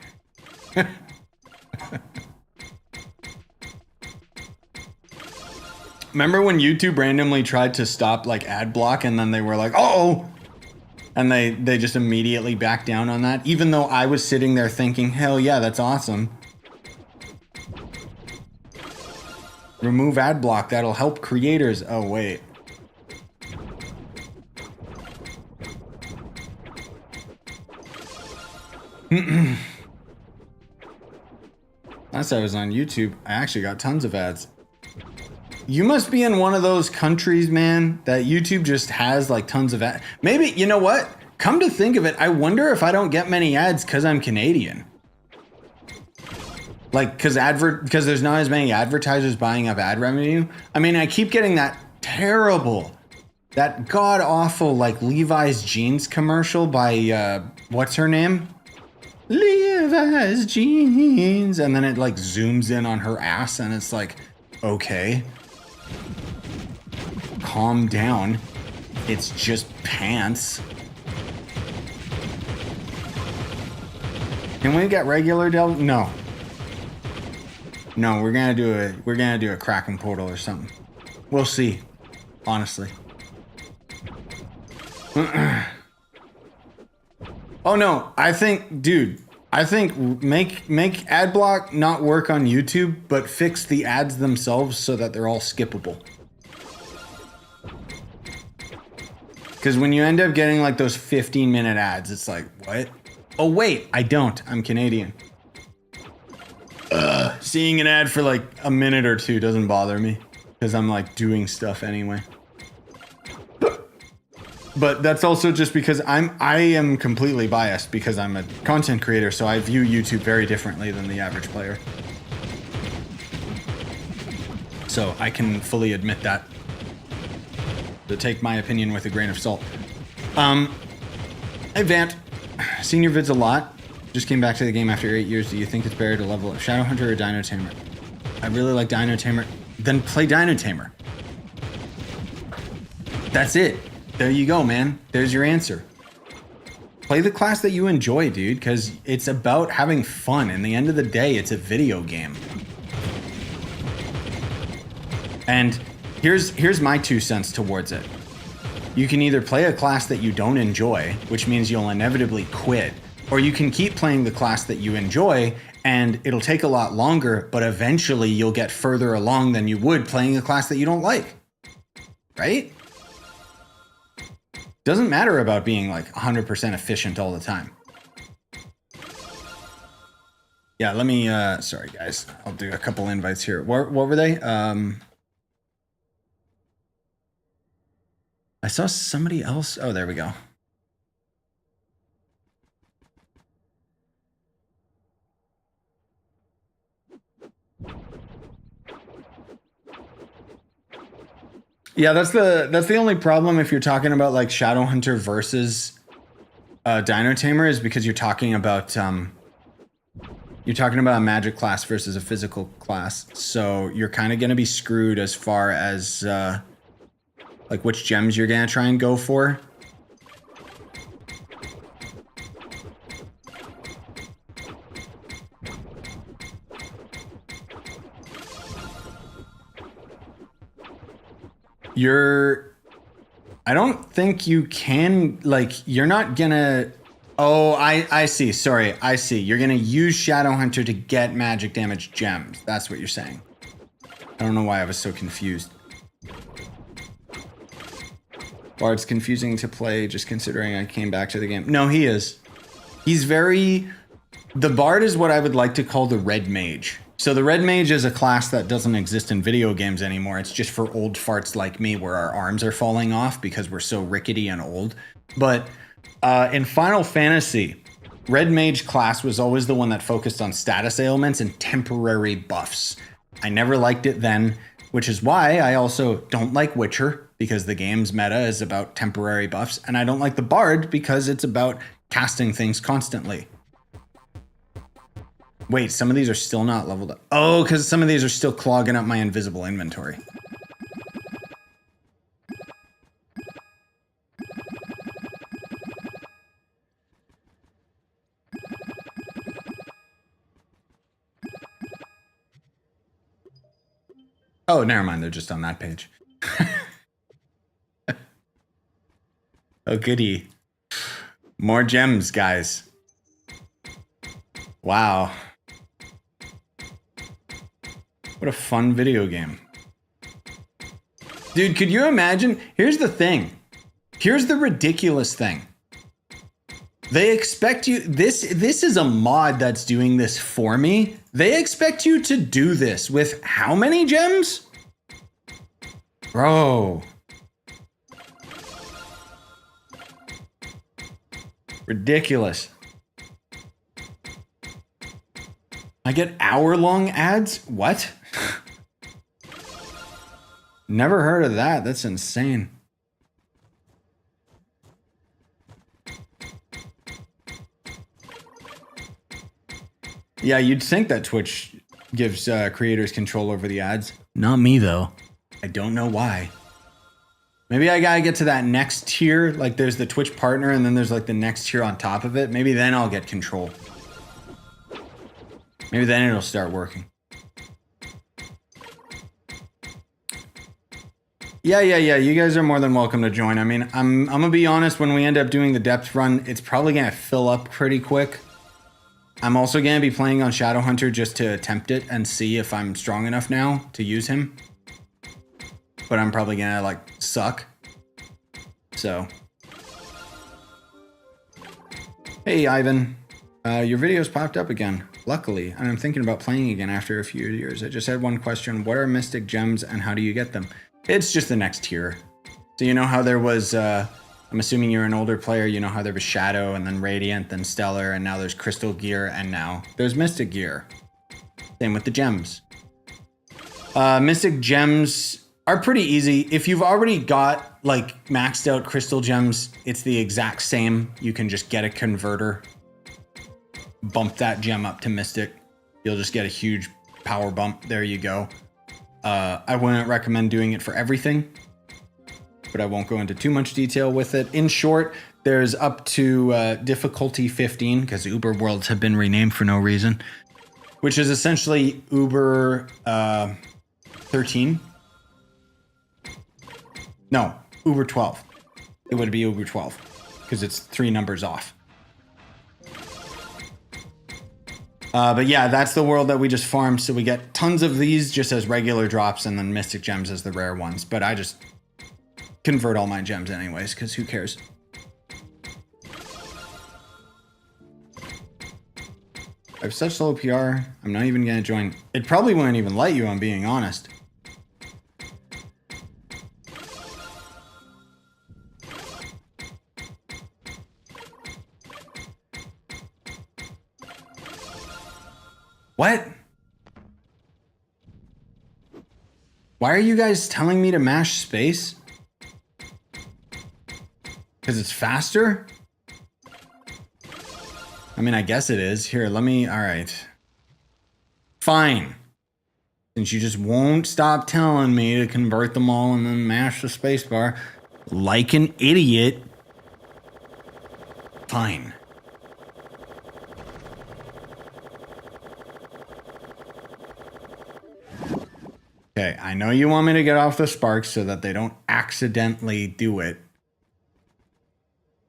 Remember when YouTube randomly tried to stop like ad block, and then they were like, "Uh-oh," and they just immediately backed down on that, even though I was sitting there thinking, hell yeah, that's awesome. Remove ad block, that'll help creators. Oh wait. Last I was on YouTube, I actually got tons of ads. You must be in one of those countries, man, that YouTube just has like tons of ads. Maybe, you know what? Come to think of it, I wonder if I don't get many ads because I'm Canadian. Like, because there's not as many advertisers buying up ad revenue. I mean, I keep getting that terrible, that god-awful, like, Levi's jeans commercial by, what's her name? Levi's jeans. And then it, like, zooms in on her ass, and it's like, okay. Calm down. It's just pants. Can we get regular Del? No. No, we're gonna do a Kraken portal or something. We'll see. Honestly. Oh no, I think, dude, make ad block not work on YouTube, but fix the ads themselves so that they're all skippable. Because when you end up getting like those 15-minute ads, it's like, what? Oh wait, I don't. I'm Canadian. Seeing an ad for like a minute or two doesn't bother me, because I'm like doing stuff anyway. But that's also just because I am completely biased because I'm a content creator, so I view YouTube very differently than the average player. So I can fully admit that. So take my opinion with a grain of salt. Hey Vant, seen your vids a lot. Just came back to the game after 8 years. Do you think it's better to level up Shadow Hunter or Dino Tamer? I really like Dino Tamer. Then play Dino Tamer. That's it. There you go, man. There's your answer. Play the class that you enjoy, dude, because it's about having fun. In the end of the day, it's a video game. And here's my 2 cents towards it. You can either play a class that you don't enjoy, which means you'll inevitably quit, or you can keep playing the class that you enjoy, and it'll take a lot longer, but eventually you'll get further along than you would playing a class that you don't like. Right? Doesn't matter about being like 100% efficient all the time. Yeah, let me, sorry guys. I'll do a couple invites here. What were they? I saw somebody else. Oh, there we go. Yeah, that's the only problem if you're talking about like Shadowhunter versus Dino Tamer is because you're talking about a magic class versus a physical class. So you're kind of going to be screwed as far as like which gems you're going to try and go for. I don't think you can, like, you're not gonna, oh, I see, sorry, I see. You're gonna use Shadowhunter to get magic damage gems. That's what you're saying. I don't know why I was so confused. Bard's confusing to play, just considering I came back to the game. No, he is. He's very, the Bard is what I would like to call the Red Mage. So the Red Mage is a class that doesn't exist in video games anymore. It's just for old farts like me where our arms are falling off because we're so rickety and old. But in Final Fantasy, Red Mage class was always the one that focused on status ailments and temporary buffs. I never liked it then, which is why I also don't like Witcher, because the game's meta is about temporary buffs. And I don't like the Bard because it's about casting things constantly. Wait, some of these are still not leveled up. Oh, because some of these are still clogging up my invisible inventory. Oh, never mind. They're just on that page. Oh, goody. More gems, guys. Wow. What a fun video game. Dude, could you imagine? Here's the thing. Here's the ridiculous thing. They expect you, this is a mod that's doing this for me. They expect you to do this with how many gems? Bro. Ridiculous. I get hour-long ads? What? Never heard of that. That's insane. Yeah, you'd think that Twitch gives creators control over the ads. Not me, though. I don't know why. Maybe I gotta get to that next tier. Like, there's the Twitch partner, and then there's like the next tier on top of it. Maybe then I'll get control. Maybe then it'll start working. Yeah. You guys are more than welcome to join. I mean, I'm gonna be honest. When we end up doing the depth run, it's probably gonna fill up pretty quick. I'm also gonna be playing on Shadowhunter just to attempt it and see if I'm strong enough now to use him. But I'm probably gonna like suck. So. Hey, Ivan. Your videos popped up again. Luckily, and I'm thinking about playing again after a few years. I just had one question. What are mystic gems and how do you get them? It's just the next tier. So you know how there was, I'm assuming you're an older player, you know how there was Shadow and then Radiant, then Stellar, and now there's Crystal Gear, and now there's Mystic Gear. Same with the gems. Mystic gems are pretty easy. If you've already got like maxed out crystal gems, it's the exact same. You can just get a converter, bump that gem up to Mystic. You'll just get a huge power bump. There you go. I wouldn't recommend doing it for everything, but I won't go into too much detail with it. In short, there's up to difficulty 15, because Uber worlds have been renamed for no reason, which is essentially Uber 13. No, Uber 12. It would be Uber 12, because it's 3 numbers off. But yeah, that's the world that we just farmed. So we get tons of these just as regular drops and then mystic gems as the rare ones. But I just convert all my gems anyways, because who cares? I have such low PR. I'm not even gonna join. It probably wouldn't even let you, I'm being honest. What? Why are you guys telling me to mash space? Because it's faster? I mean, I guess it is. Here, let me, all right. Fine. Since you just won't stop telling me to convert them all and then mash the spacebar like an idiot. Fine. Okay, I know you want me to get off the sparks so that they don't accidentally do it.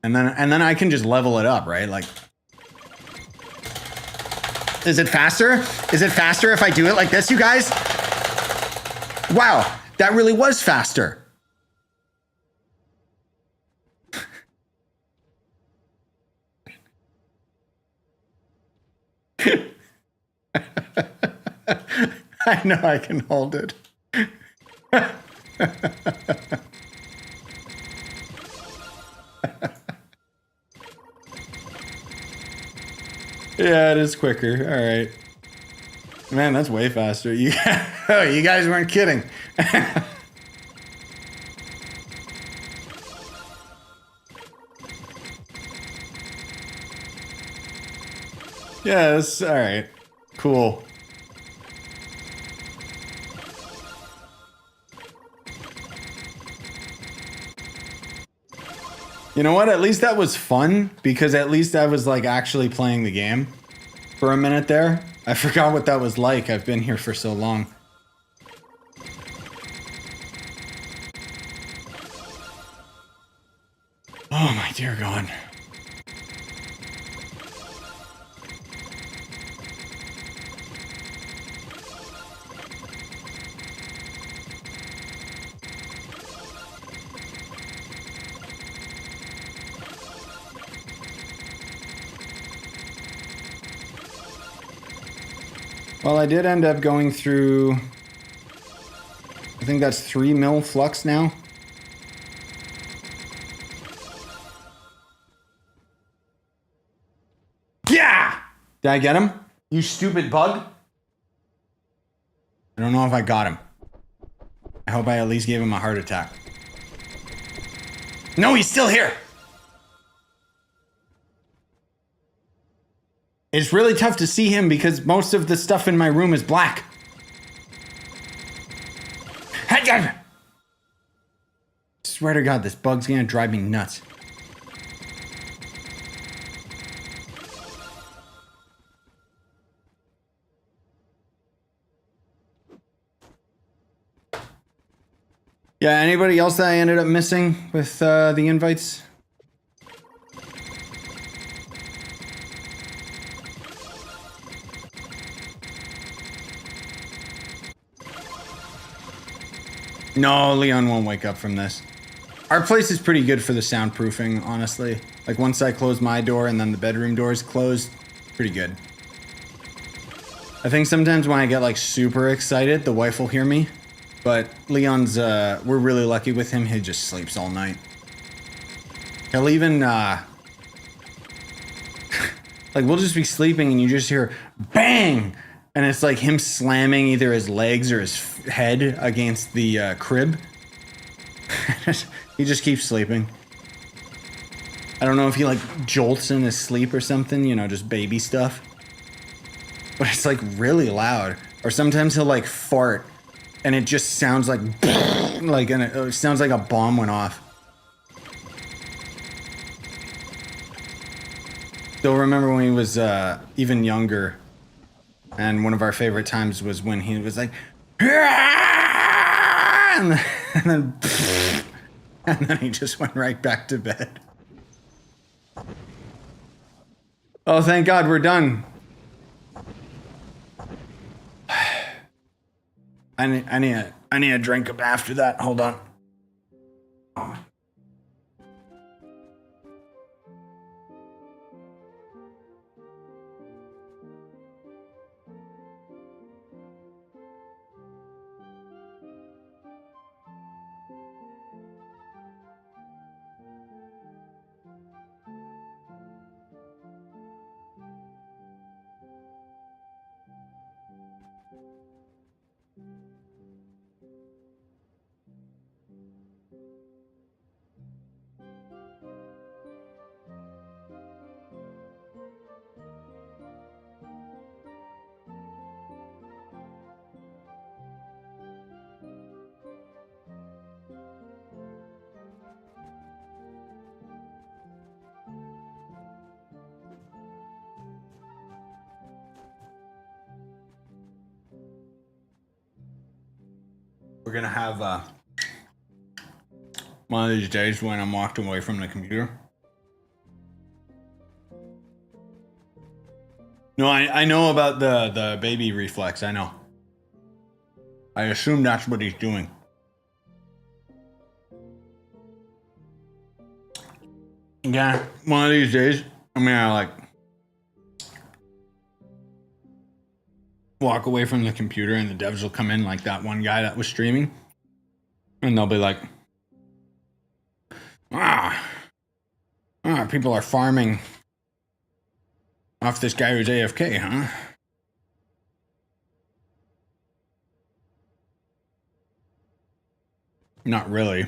And then I can just level it up, right? Like, is it faster? Is it faster if I do it like this, you guys? Wow, that really was faster. I know I can hold it. Yeah, it is quicker. All right. Man, that's way faster. You guys weren't kidding. Yeah, that's all right. Cool. You know what? At least that was fun because at least I was like actually playing the game for a minute there. I forgot what that was like. I've been here for so long. Oh my dear God. Well, I did end up going through, I think that's 3 mil flux now. Yeah! Did I get him? You stupid bug? I don't know if I got him. I hope I at least gave him a heart attack. No, he's still here! It's really tough to see him because most of the stuff in my room is black. Swear to God, this bug's gonna drive me nuts. Yeah, anybody else that I ended up missing with the invites? No, Leon won't wake up from this. Our place is pretty good for the soundproofing, honestly. Like once I close my door and then the bedroom door is closed, pretty good. I think sometimes when I get like super excited, the wife will hear me. But Leon's, we're really lucky with him. He just sleeps all night. He'll even, like we'll just be sleeping and you just hear bang! And it's like him slamming either his legs or his head against the crib. He just keeps sleeping. I don't know if he like jolts in his sleep or something, you know, just baby stuff. But it's like really loud. Or sometimes he'll like fart and it just sounds like and it sounds like a bomb went off. Still remember when he was even younger, and one of our favorite times was when he was like and then and then he just went right back to bed. Oh, thank God we're done. I need a drink after that. Hold on. We're gonna have one of these days when I'm walked away from the computer. No, I know about the baby reflex. I know. I assume that's what he's doing. Yeah, one of these days, I'm gonna like walk away from the computer and the devs will come in like that one guy that was streaming. And they'll be like, people are farming off this guy who's AFK, huh? Not really.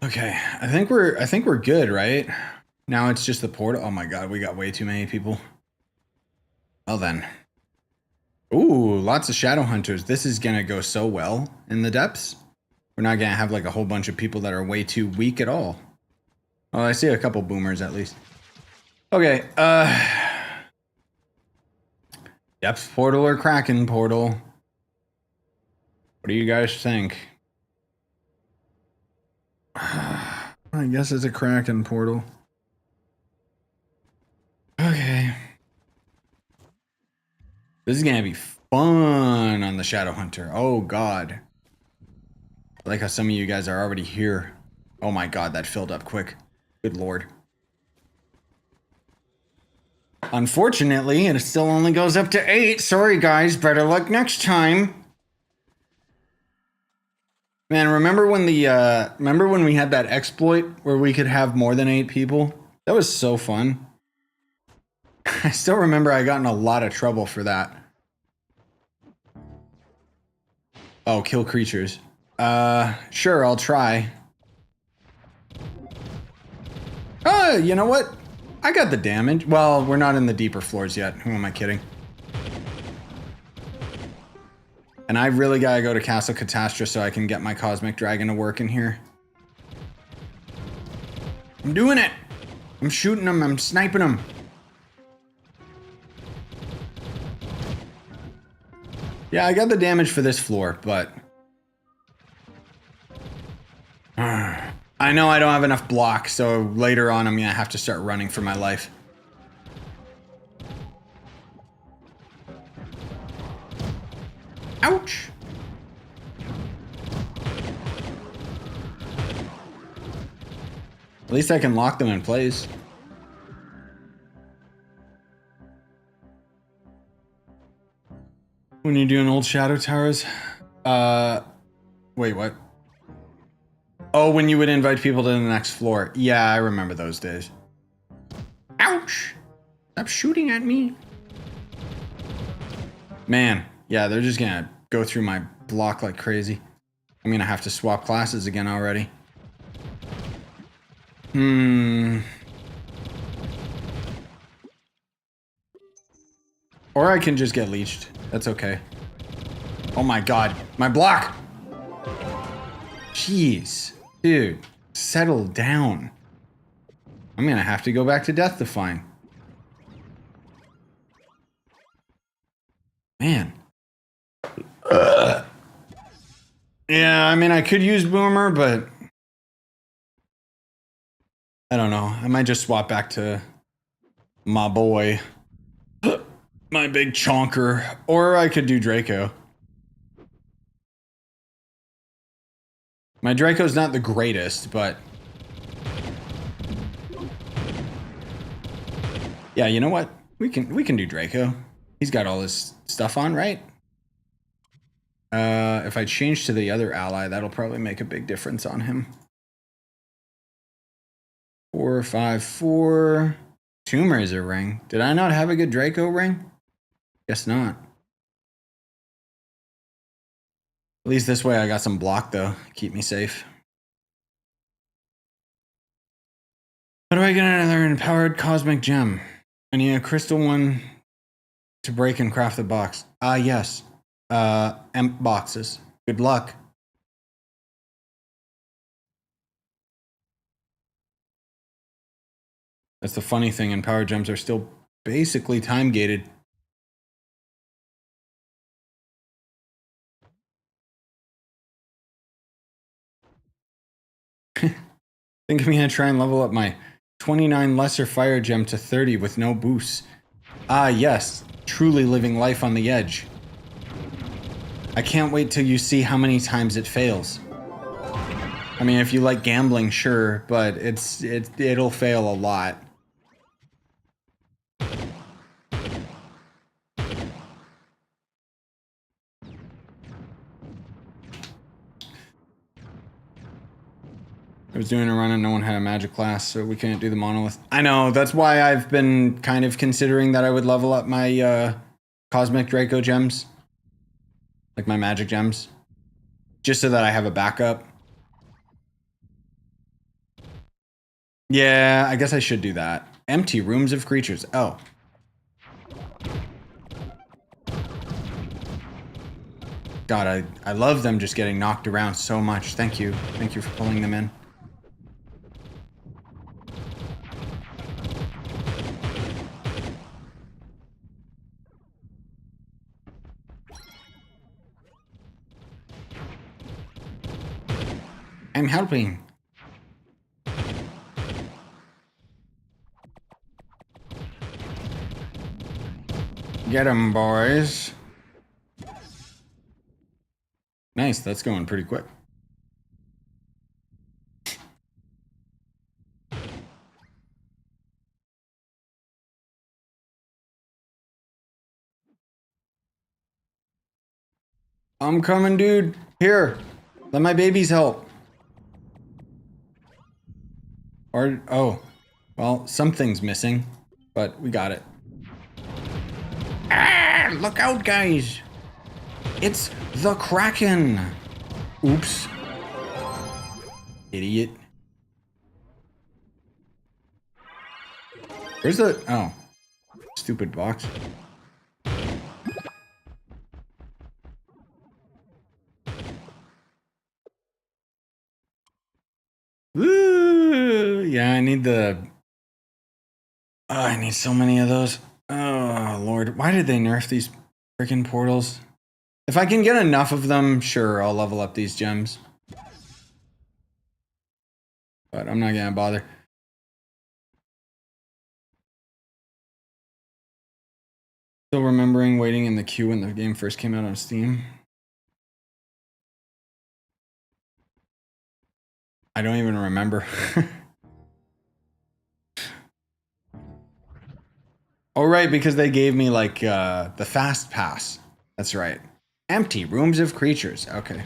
Okay, I think we're good, right? Now it's just the portal. Oh my god, we got way too many people. Well then. Ooh, lots of shadow hunters. This is gonna go so well in the depths. We're not gonna have like a whole bunch of people that are way too weak at all. Oh, I see a couple boomers at least. Okay, depth portal or Kraken portal? What do you guys think? I guess it's a Kraken portal. Okay. This is gonna be fun on the Shadow Hunter. Oh god. I like how some of you guys are already here. Oh my god, that filled up quick. Good lord. Unfortunately, it still only goes up to 8. Sorry guys, better luck next time. Man, remember when we had that exploit where we could have more than 8 people? That was so fun. I still remember I got in a lot of trouble for that. Oh, kill creatures. Sure, I'll try. You know what? I got the damage. Well, we're not in the deeper floors yet. Who am I kidding? And I really gotta go to Castle Catastra so I can get my Cosmic Dragon to work in here. I'm doing it! I'm shooting them, I'm sniping them. Yeah, I got the damage for this floor, but... I know I don't have enough block, so later on I'm gonna have to start running for my life. Ouch! At least I can lock them in place. When you're doing old Shadow Towers? Wait, what? Oh, when you would invite people to the next floor. Yeah, I remember those days. Ouch! Stop shooting at me. Man, yeah, they're just gonna go through my block like crazy. I'm gonna have to swap classes again already. Or I can just get leeched. That's okay. Oh my god, my block! Jeez. Dude, settle down. I'm gonna have to go back to Death Defying. Man. Yeah, I mean, I could use Boomer, but... I don't know. I might just swap back to my boy. My big chonker. Or I could do Draco. My Draco's not the greatest, but... Yeah, you know what? We can do Draco. He's got all his stuff on, right? If I change to the other ally, that'll probably make a big difference on him. 4, 5, 4. Tomb Raiser ring. Did I not have a good Draco ring? Guess not. At least this way I got some block though. Keep me safe. How do I get another empowered cosmic gem? I need a crystal one to break and craft the box. Yes. Emp boxes. Good luck. That's the funny thing, and power gems are still basically time gated. Think I'm gonna try and level up my 29 lesser fire gem to 30 with no boosts. Ah, yes. Truly living life on the edge. I can't wait till you see how many times it fails. I mean, if you like gambling, sure, but it'll fail a lot. I was doing a run and no one had a magic class, so we couldn't do the monolith. I know, that's why I've been kind of considering that I would level up my Cosmic Draco gems. Like my magic gems. Just so that I have a backup. Yeah, I guess I should do that. Empty rooms of creatures. Oh. God, I love them just getting knocked around so much. Thank you. Thank you for pulling them in. I'm helping. Get 'em, boys. Nice, that's going pretty quick. I'm coming, dude. Here, let my babies help. Or, oh, well, something's missing, but we got it. Ah, look out, guys. It's the Kraken. Oops. Idiot. Where's the, oh, stupid box. Woo! Yeah, I need the, oh, I need so many of those. Oh, Lord. Why did they nerf these freaking portals? If I can get enough of them, sure, I'll level up these gems. But I'm not gonna bother. Still remembering waiting in the queue when the game first came out on Steam. I don't even remember. Oh, right, because they gave me, like, the fast pass. That's right. Empty rooms of creatures. Okay.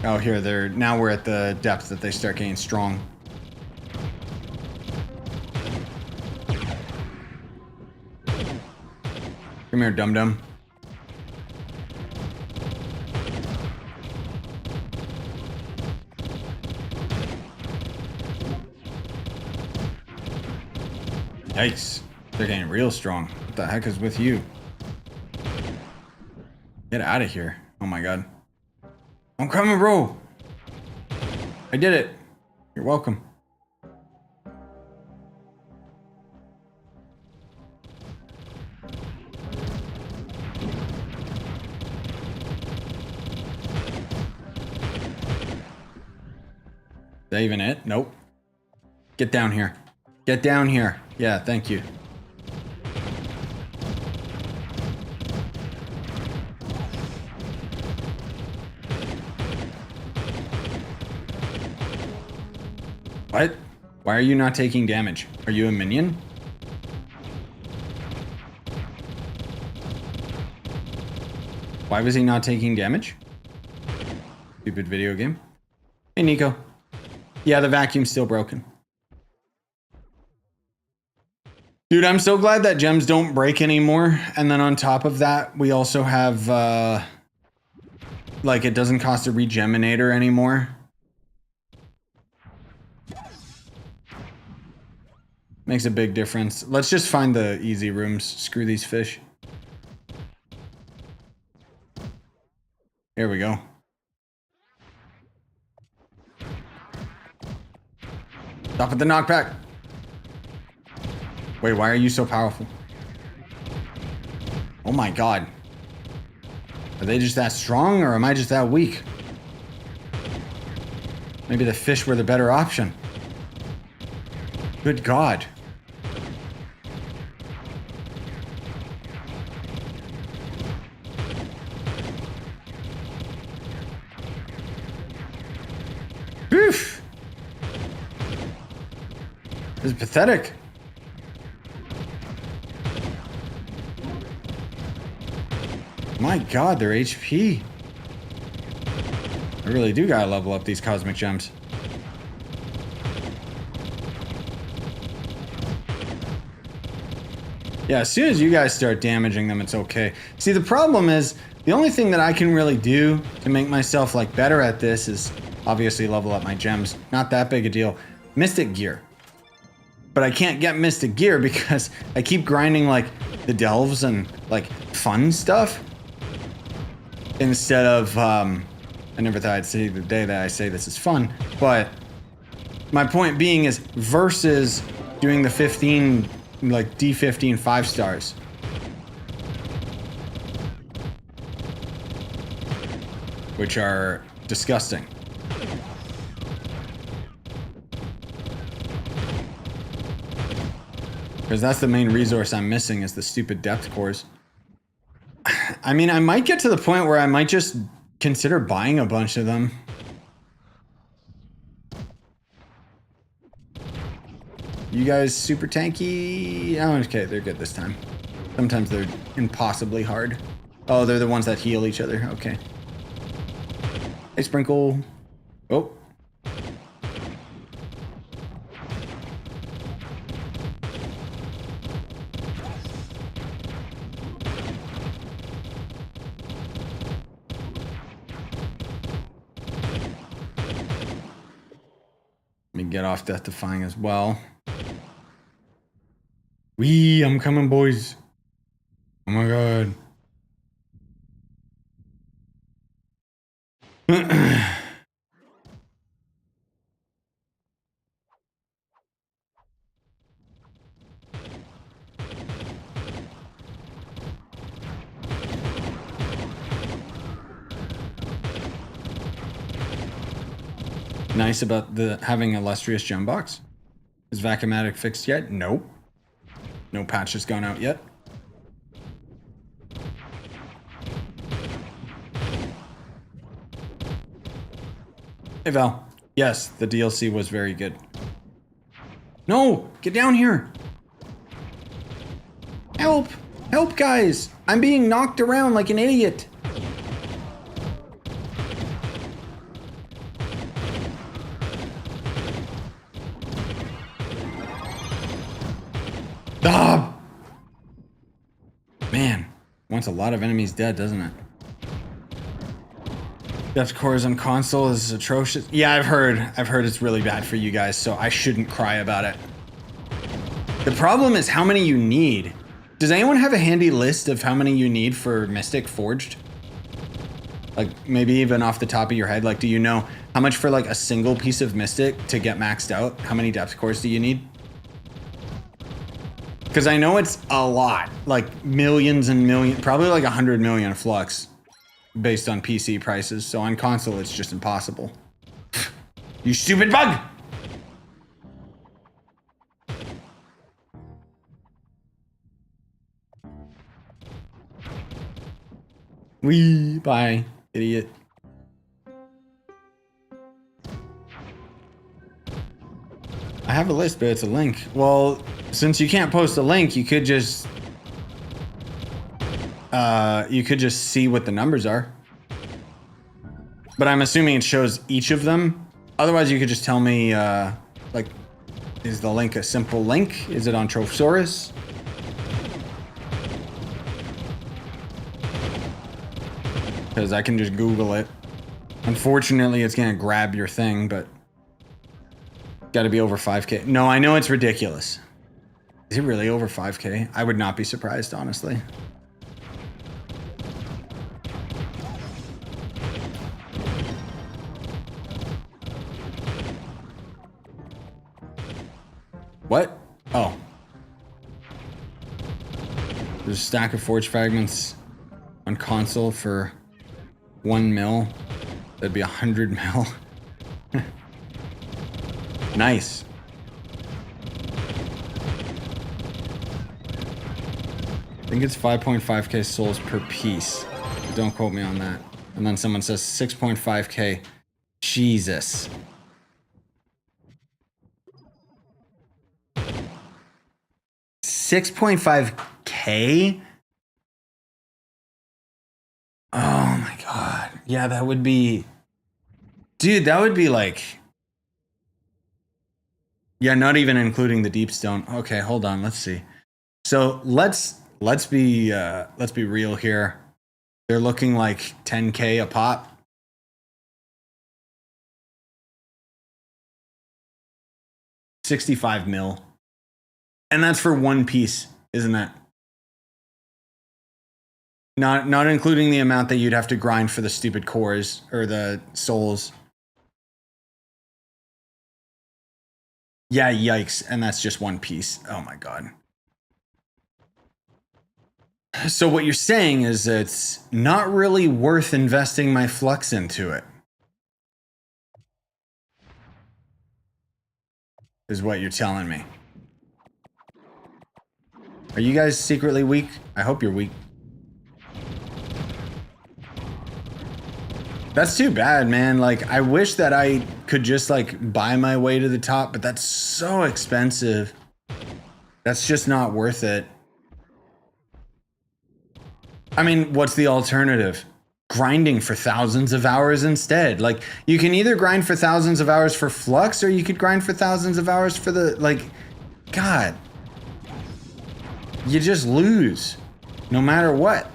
Oh, here, now we're at the depth that they start getting strong. Come here, dum-dum. Yikes. They're getting real strong. What the heck is with you? Get out of here. Oh my god. I'm coming, bro. I did it. You're welcome. Is that even it? Nope. Get down here. Get down here. Yeah, thank you. What? Why are you not taking damage? Are you a minion? Why was he not taking damage? Stupid video game. Hey, Nico. Yeah, the vacuum's still broken. Dude, I'm so glad that gems don't break anymore. And then on top of that, we also have, like, it doesn't cost a regeminator anymore. Makes a big difference. Let's just find the easy rooms. Screw these fish. Here we go. Stop at the knockback. Wait, why are you so powerful? Oh my god. Are they just that strong or am I just that weak? Maybe the fish were the better option. Good God. Oof. This is pathetic. My God, their HP. I really do gotta level up these cosmic gems. Yeah, as soon as you guys start damaging them, it's okay. See, the problem is, the only thing that I can really do to make myself like better at this is obviously level up my gems. Not that big a deal. Mystic gear. But I can't get mystic gear because I keep grinding like the delves and like fun stuff. Instead of, I never thought I'd see the day that I say this is fun, but my point being is versus doing the 15, like D15 5 stars. Which are disgusting. Because that's the main resource I'm missing is the stupid depth cores. I mean, I might get to the point where I might just consider buying a bunch of them. You guys super tanky? Oh, okay, they're good this time. Sometimes they're impossibly hard. Oh, they're the ones that heal each other. Okay. Hey, Sprinkle. Oh. Let me get off Death Defying as well. Wee, I'm coming, boys. Oh my God. Nice about the having illustrious gem box. Is Vacuumatic fixed yet? Nope. No patch has gone out yet. Hey Val. Yes, the DLC was very good. No! Get down here! Help! Help, guys! I'm being knocked around like an idiot! Ah! Man, wants a lot of enemies dead, doesn't it? Depth cores on console is atrocious. Yeah, I've heard it's really bad for you guys, so I shouldn't cry about it. The problem is how many you need. Does anyone have a handy list of how many you need for Mystic Forged? Like, maybe even off the top of your head, like, do you know how much for like a single piece of Mystic to get maxed out? How many depth cores do you need? Because I know it's a lot, like millions and millions, probably like 100 million flux based on PC prices. So on console, it's just impossible. You stupid bug! Wee, bye, idiot. I have a list, but it's a link. Well, since you can't post a link, you could just see what the numbers are. But I'm assuming it shows each of them. Otherwise, you could just tell me, like, is the link a simple link? Is it on Trovesaurus? Because I can just Google it. Unfortunately, it's gonna grab your thing, but gotta be over 5K. No, I know it's ridiculous. Is it really over 5K? I would not be surprised, honestly. What? Oh. There's a stack of forge fragments on console for 1 mil. That'd be 100 mil. Nice. I think it's 5.5k souls per piece. Don't quote me on that. And then someone says 6.5k. Jesus. $6.5k? Oh my god. Yeah, that would be... Dude, that would be like... Yeah, not even including the deep stone. Okay, hold on, let's see. So let's be real here. They're looking like 10k a pop. $65 mil. And that's for one piece, isn't it? Not including the amount that you'd have to grind for the stupid cores or the souls. Yeah, yikes. And that's just one piece. Oh my god. So what you're saying is it's not really worth investing my flux into it. Is what you're telling me. Are you guys secretly weak? I hope you're weak. That's too bad, man. Like, I wish that I could just, like, buy my way to the top, but that's so expensive. That's just not worth it. I mean, what's the alternative? Grinding for thousands of hours instead. Like, you can either grind for thousands of hours for flux, or you could grind for thousands of hours for the, like, God. You just lose, no matter what.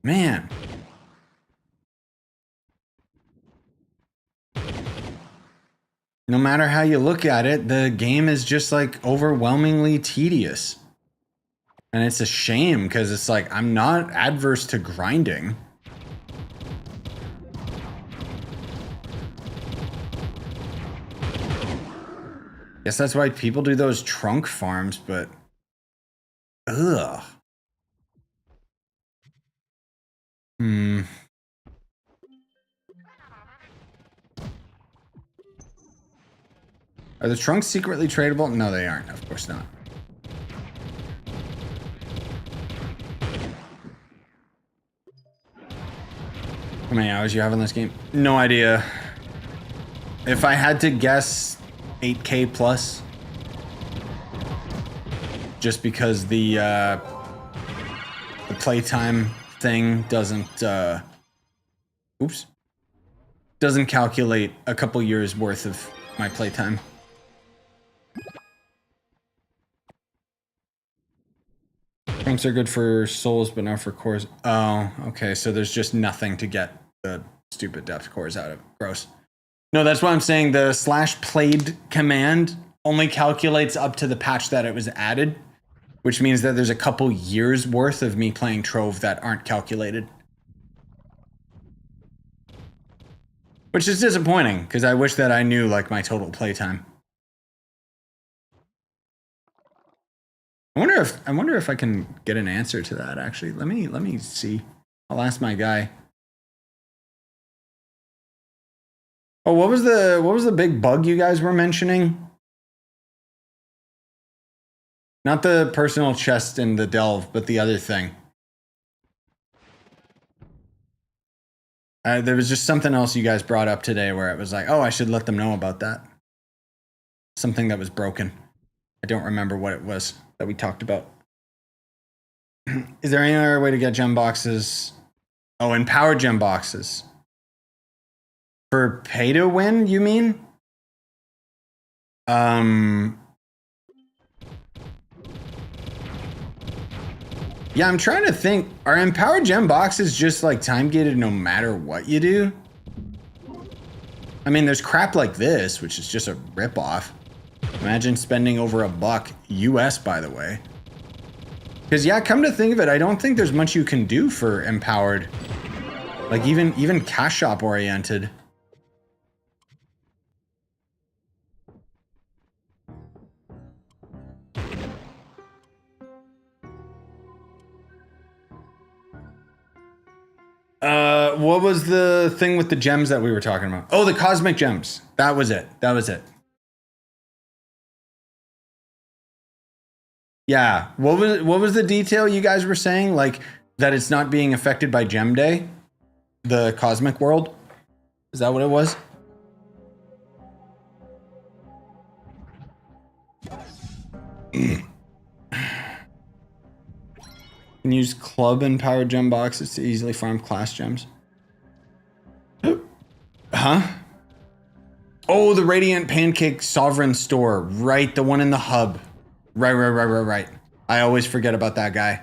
Man. No matter how you look at it, the game is just like overwhelmingly tedious. And it's a shame because it's like, I'm not adverse to grinding. Guess that's why people do those trunk farms, but ugh. Are the trunks secretly tradable? No, they aren't. Of course not. How many hours you have in this game? No idea. If I had to guess, 8k plus. Just because the playtime thing doesn't doesn't calculate a couple years worth of my playtime. Trunks are good for souls, but not for cores. Oh, okay. So there's just nothing to get the stupid depth cores out of. Gross. No, that's why I'm saying the /played command only calculates up to the patch that it was added, which means that there's a couple years worth of me playing Trove that aren't calculated. Which is disappointing, because I wish that I knew like my total playtime. I wonder if I can get an answer to that actually. Let me see. I'll ask my guy. Oh, what was the big bug you guys were mentioning? Not the personal chest in the delve, but the other thing. There was just something else you guys brought up today where it was like, oh, I should let them know about that. Something that was broken. I don't remember what it was that we talked about. Is there any other way to get gem boxes? Oh, empowered gem boxes. For pay to win, you mean? Yeah, I'm trying to think. Are empowered gem boxes just like time gated no matter what you do? I mean, there's crap like this, which is just a ripoff. Imagine spending over $1 US, by the way. Because yeah, come to think of it, I don't think there's much you can do for empowered. Like even cash shop oriented. What was the thing with the gems that we were talking about? Oh, the cosmic gems. That was it. That was it. Yeah. What was the detail you guys were saying? Like that it's not being affected by Gem Day, the cosmic world. Is that what it was? Can use club and power gem boxes to easily farm class gems. Huh? Oh, the Radiant Pancake Sovereign Store. Right, the one in the hub. Right. I always forget about that guy.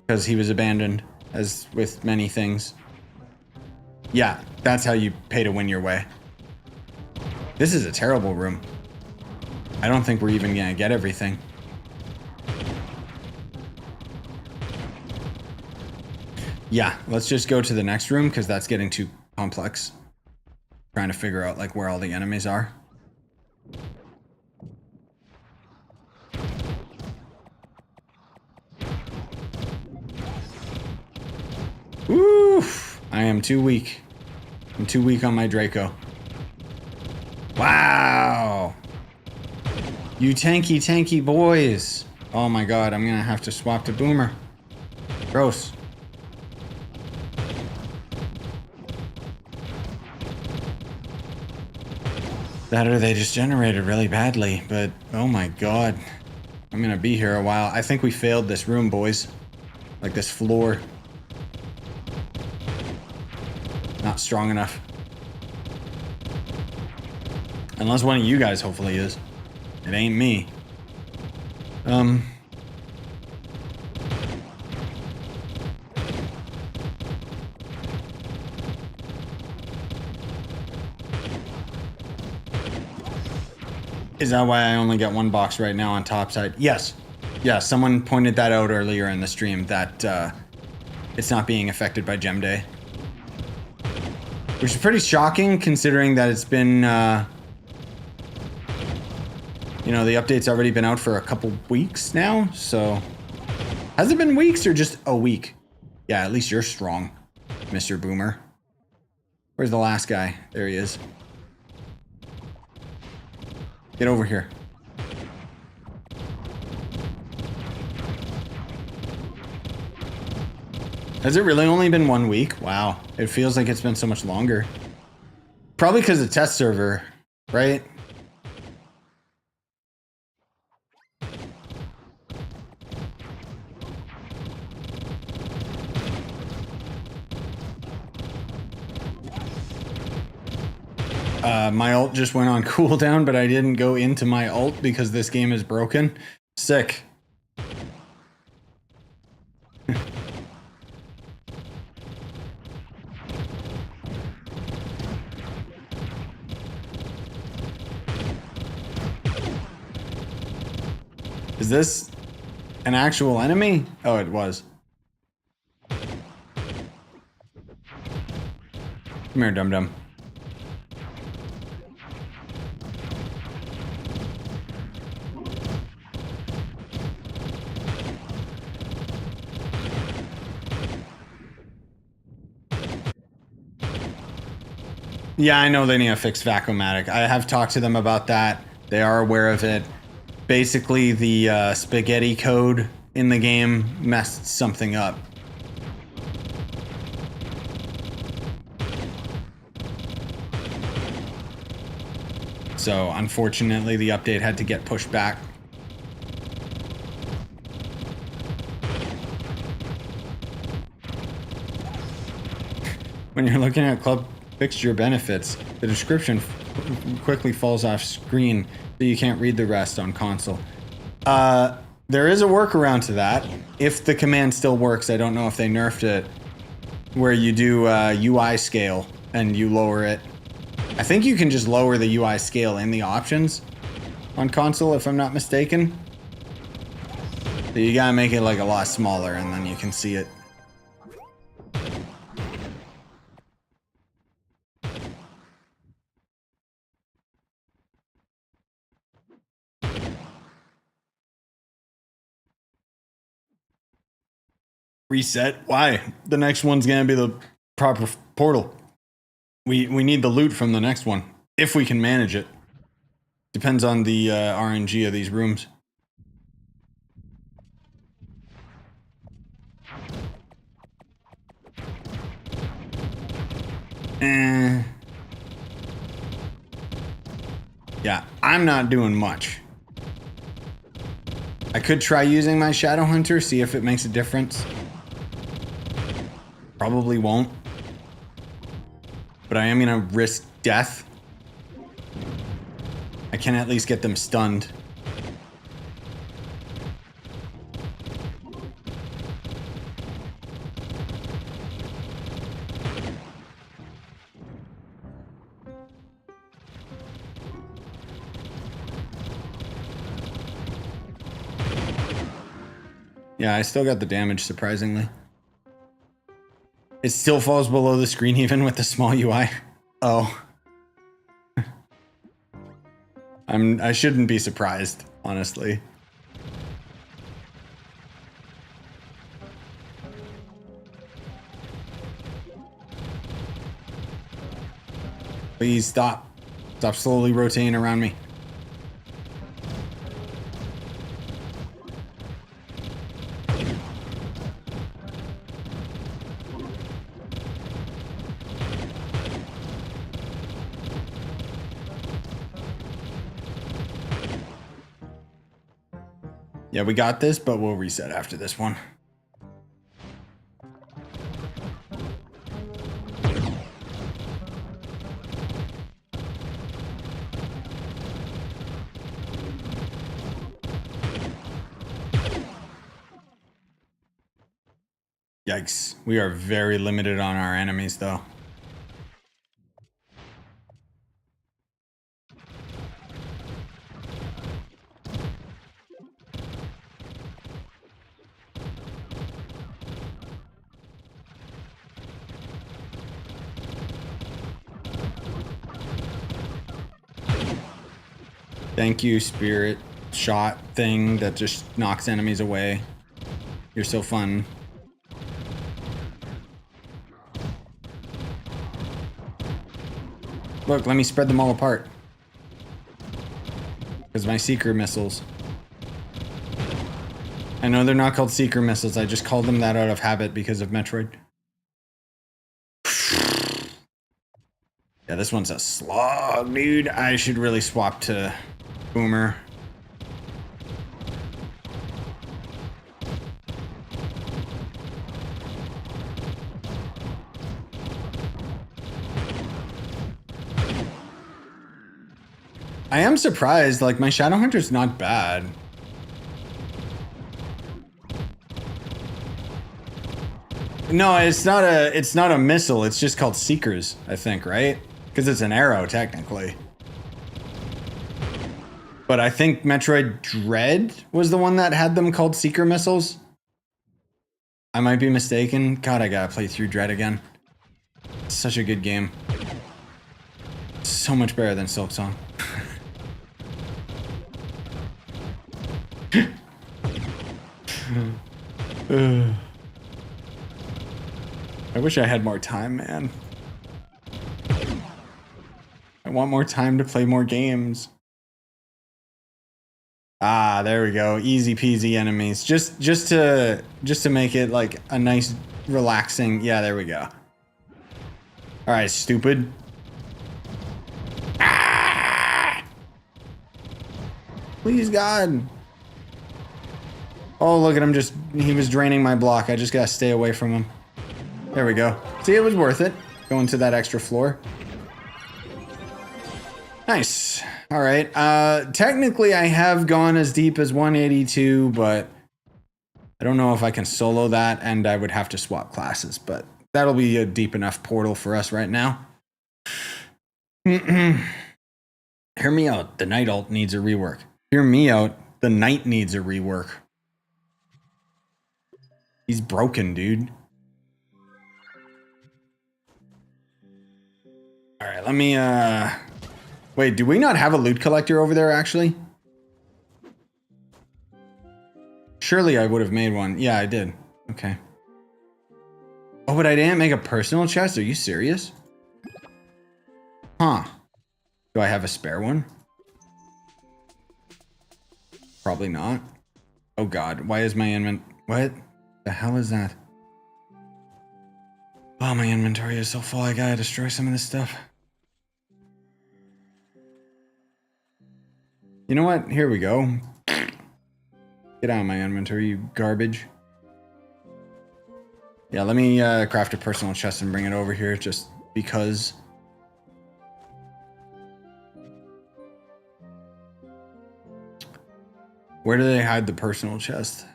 Because he was abandoned, as with many things. Yeah, that's how you pay to win your way. This is a terrible room. I don't think we're even gonna get everything. Yeah, let's just go to the next room because that's getting too complex. Trying to figure out like where all the enemies are. Oof! I am too weak. I'm too weak on my Draco. Wow! You tanky boys! Oh my god, I'm gonna have to swap to Boomer. Gross. That or they just generated really badly, but oh my god. I'm gonna be here a while. I think we failed this room, boys. Like this floor. Not strong enough. Unless one of you guys hopefully is. It ain't me. Is that why I only get one box right now on top side? Yes. Yeah, someone pointed that out earlier in the stream that it's not being affected by Gem Day. Which is pretty shocking considering that it's been, you know, the update's already been out for a couple weeks now, so... Has it been weeks or just a week? Yeah, at least you're strong, Mr. Boomer. Where's the last guy? There he is. Get over here. Has it really only been 1 week? Wow. It feels like it's been so much longer. Probably because of test server, right? My ult just went on cooldown, but I didn't go into my ult because this game is broken. Sick. Is this an actual enemy? Oh, it was. Come here, dum-dum. Yeah, I know they need to fix Vacuumatic. I have talked to them about that. They are aware of it. Basically, the spaghetti code in the game messed something up. So, unfortunately, the update had to get pushed back. When you're looking at club fixture benefits, the description quickly falls off screen, so you can't read the rest on console. There is a workaround to that. If the command still works, I don't know if they nerfed it, where you do UI scale and you lower it. I think you can just lower the UI scale in the options on console, if I'm not mistaken. So you gotta make it like a lot smaller and then you can see it. Reset? Why? The next one's gonna be the proper portal. We need the loot from the next one if we can manage it. Depends on the RNG of these rooms. Yeah, I'm not doing much. I could try using my Shadow Hunter, see if it makes a difference. Probably won't. But I am gonna risk death. I can at least get them stunned. Yeah, I still got the damage, surprisingly. It still falls below the screen even with the small UI. Oh. I shouldn't be surprised, honestly. Please stop. Stop slowly rotating around me. Yeah, we got this, but we'll reset after this one. Yikes. We are very limited on our enemies, though. Thank you, spirit shot thing that just knocks enemies away. You're so fun. Look, let me spread them all apart. Because my seeker missiles. I know they're not called seeker missiles. I just called them that out of habit because of Metroid. Yeah, this one's a slog, dude. I should really swap to Boomer. I am surprised, like, my Shadow Hunter's not bad. No, it's not a missile, it's just called Seekers, I think, right? Because it's an arrow, technically. But I think Metroid Dread was the one that had them called Seeker missiles. I might be mistaken. God, I gotta play through Dread again. It's such a good game. So much better than Silksong. I wish I had more time, man. I want more time to play more games. Ah, there we go. Easy peasy enemies. Just to make it like a nice relaxing. Yeah, there we go. All right, stupid. Ah! Please, God. Oh, look at him he was draining my block. I just gotta stay away from him. There we go. See, it was worth it. Going to that extra floor. Nice. All right. Technically, I have gone as deep as 182, but I don't know if I can solo that, and I would have to swap classes, but that'll be a deep enough portal for us right now. Hear me out. The night alt needs a rework. Hear me out. The night needs a rework. He's broken, dude. All right, let me, wait, do we not have a loot collector over there, actually? Surely I would have made one. Yeah, I did. Okay. Oh, Oh, but I didn't make a personal chest? Are you serious? Huh. Do I have a spare one? Probably not. Oh god, why is my what the hell is that? Oh, my inventory is so full, I gotta destroy some of this stuff. You know what? Here we go. Get out of my inventory, you garbage. Yeah, let me craft a personal chest and bring it over here just because. Where do they hide the personal chest?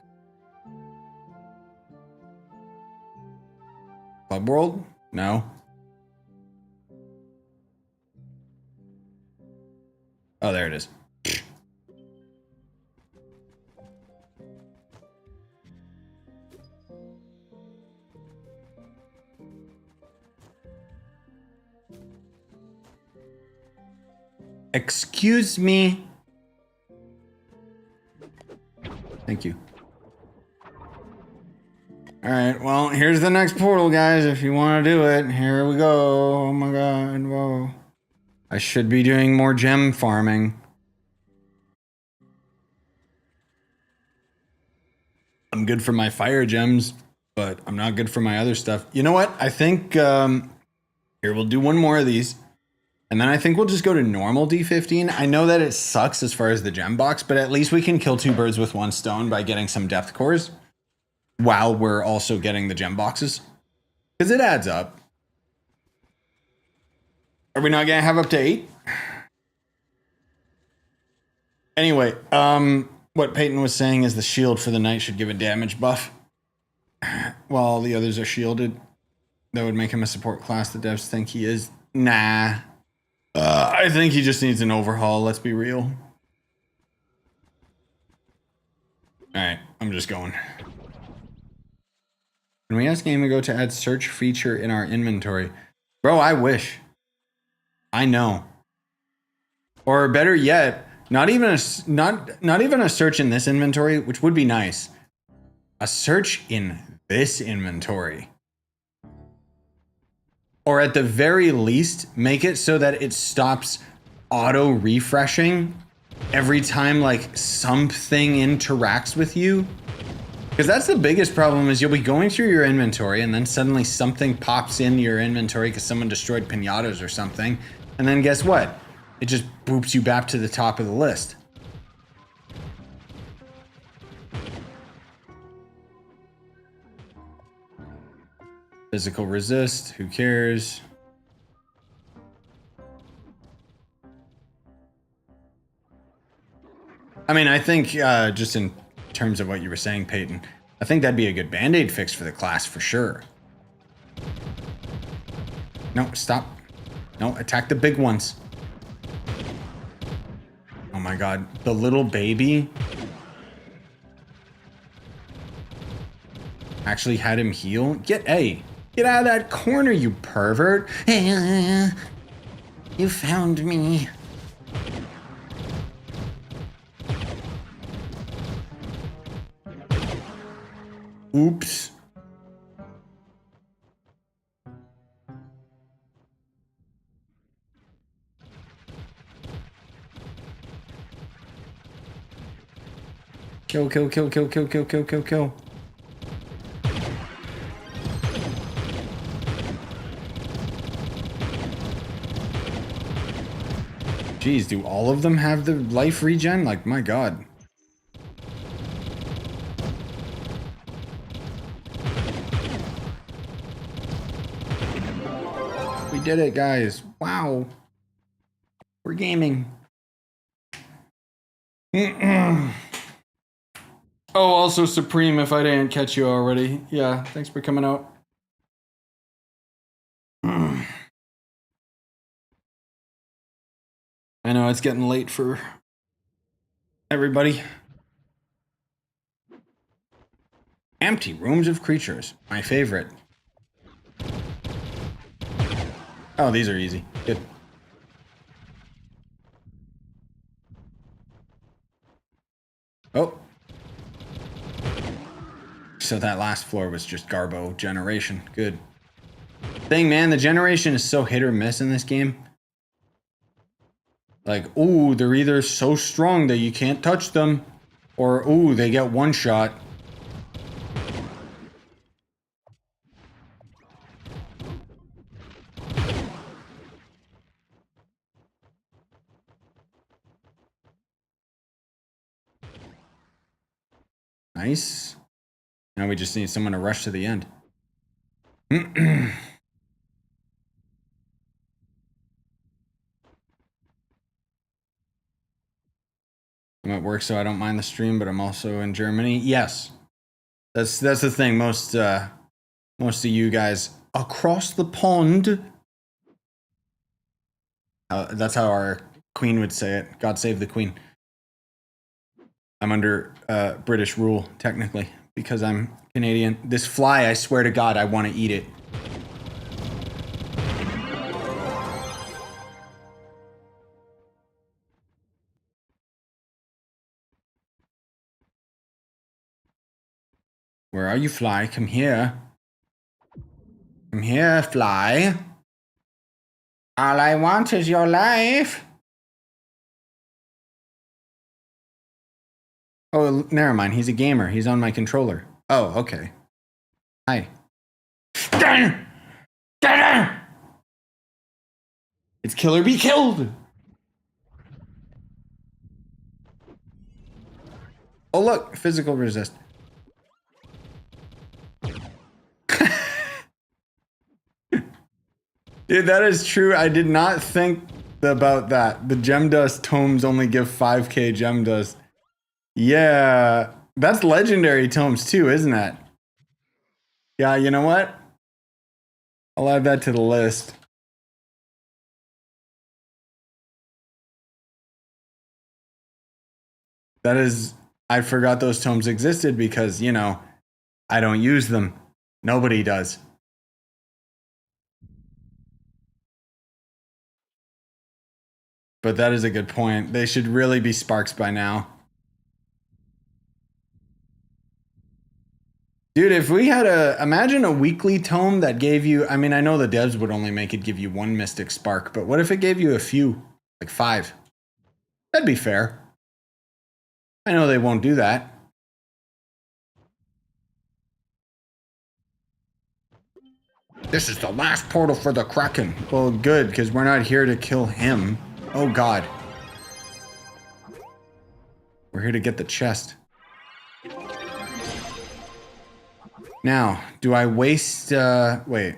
Club World? No. Oh, there it is. Excuse me. Thank you. All right, well, here's the next portal, guys. If you want to do it, here we go. Oh my god, whoa. I should be doing more gem farming. I'm good for my fire gems, but I'm not good for my other stuff. You know what? I think, here, we'll do one more of these. And then I think we'll just go to normal D15. I know that it sucks as far as the gem box, but at least we can kill two birds with one stone by getting some depth cores while we're also getting the gem boxes. Because it adds up. Are we not going to have up to 8? Anyway, what Peyton was saying is the shield for the knight should give a damage buff. While all the others are shielded. That would make him a support class. The devs think he is. Nah. I think he just needs an overhaul, let's be real. Alright, I'm just going. When we asked GameAgo to add search feature in our inventory. Bro, I wish. I know. Or better yet, not even a search in this inventory, which would be nice. A search in this inventory. Or at the very least, make it so that it stops auto refreshing every time like something interacts with you. Because that's the biggest problem is you'll be going through your inventory and then suddenly something pops into your inventory because someone destroyed pinatas or something. And then guess what? It just boops you back to the top of the list. Physical resist, who cares? I mean, I think just in terms of what you were saying, Peyton, I think that'd be a good band-aid fix for the class for sure. No, stop. No, attack the big ones. Oh my god, the little baby actually had him heal. Get out of that corner, you pervert. You found me. Oops. Kill, kill, kill, kill, kill, kill, kill, kill, kill. Jeez, do all of them have the life regen? Like, my god. We did it, guys. Wow. We're gaming. Oh, also Supreme, if I didn't catch you already. Yeah, thanks for coming out. I know it's getting late for everybody. Empty rooms of creatures. My favorite. Oh, these are easy. Good. Oh. So that last floor was just Garbo generation. Good. Thing, man, the generation is so hit or miss in this game. Like, ooh, they're either so strong that you can't touch them, or ooh, they get one shot. Nice. Now we just need someone to rush to the end. I'm at work, so I don't mind the stream, but I'm also in Germany. Yes, that's the thing. Most of you guys across the pond. That's how our queen would say it. God save the queen. I'm under British rule technically because I'm Canadian. This fly, I swear to God, I want to eat it. Where are you, fly? Come here. Come here, fly. All I want is your life. Oh, never mind. He's a gamer. He's on my controller. Oh, okay. Hi. It's kill or be killed. Oh, look. Physical resist. Dude, that is true. I did not think about that. The gem dust tomes only give 5k gem dust. Yeah, that's legendary tomes too, isn't it? Yeah, you know what? I'll add that to the list. That is, I forgot those tomes existed because, you know, I don't use them. Nobody does. But that is a good point. They should really be sparks by now. Dude, if we had imagine a weekly tome that gave you, I mean, I know the devs would only make it give you one mystic spark, but what if it gave you a few, like 5? That'd be fair. I know they won't do that. This is the last portal for the Kraken. Well, good, because we're not here to kill him. Oh, God. We're here to get the chest. Now, do I waste, wait,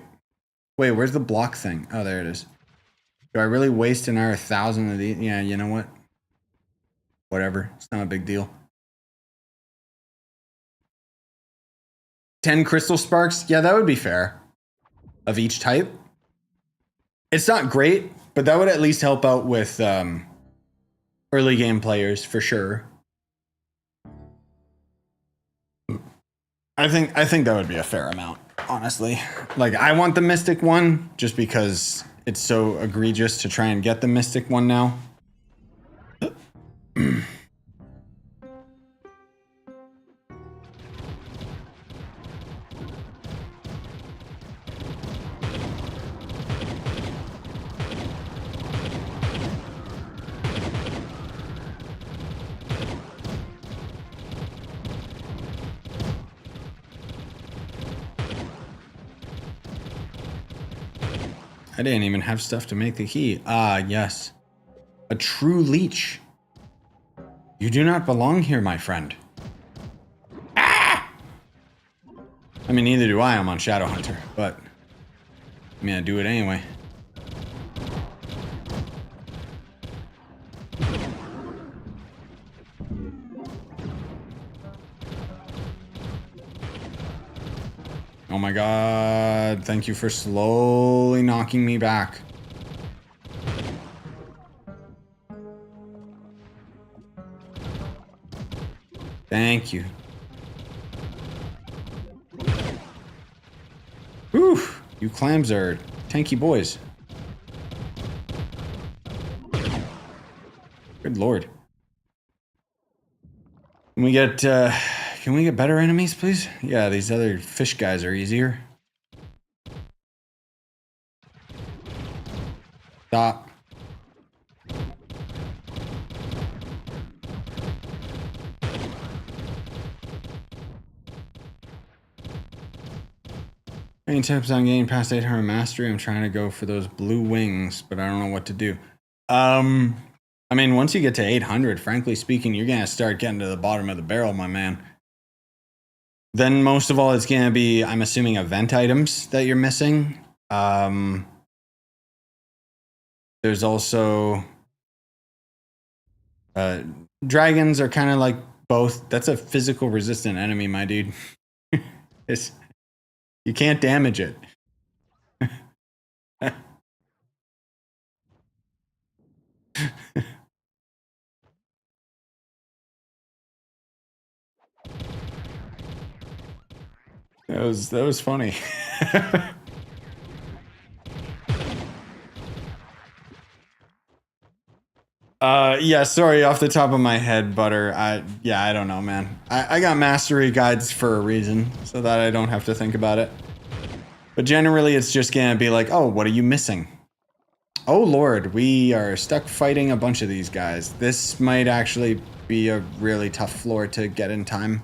where's the block thing? Oh, there it is. Do I really waste another 1,000 of these? Yeah, you know what? Whatever, it's not a big deal. 10 crystal sparks? Yeah, that would be fair. Of each type. It's not great, but that would at least help out with early game players for sure. I think that would be a fair amount, honestly. Like, I want the Mystic one just because it's so egregious to try and get the Mystic one now. I didn't even have stuff to make the key. Ah, yes. A true leech. You do not belong here, my friend. Ah! I mean, neither do I. I'm on Shadowhunter, but I mean, I do it anyway. Oh my God, thank you for slowly knocking me back. Thank you. Whew, you clams are tanky boys. Good Lord. Can we get better enemies, please? Yeah, these other fish guys are easier. Stop. Any tips on getting past 800 mastery? I'm trying to go for those blue wings, but I don't know what to do. I mean, once you get to 800, frankly speaking, you're gonna start getting to the bottom of the barrel, my man. Then most of all, it's gonna be, I'm assuming, event items that you're missing. There's also dragons are kind of like both. That's a physical resistant enemy, my dude. You can't damage it. That was funny. Yeah, sorry, off the top of my head, Butter. I don't know, man. I got mastery guides for a reason, so that I don't have to think about it. But generally, it's just gonna be like, oh, what are you missing? Oh lord, we are stuck fighting a bunch of these guys. This might actually be a really tough floor to get in time.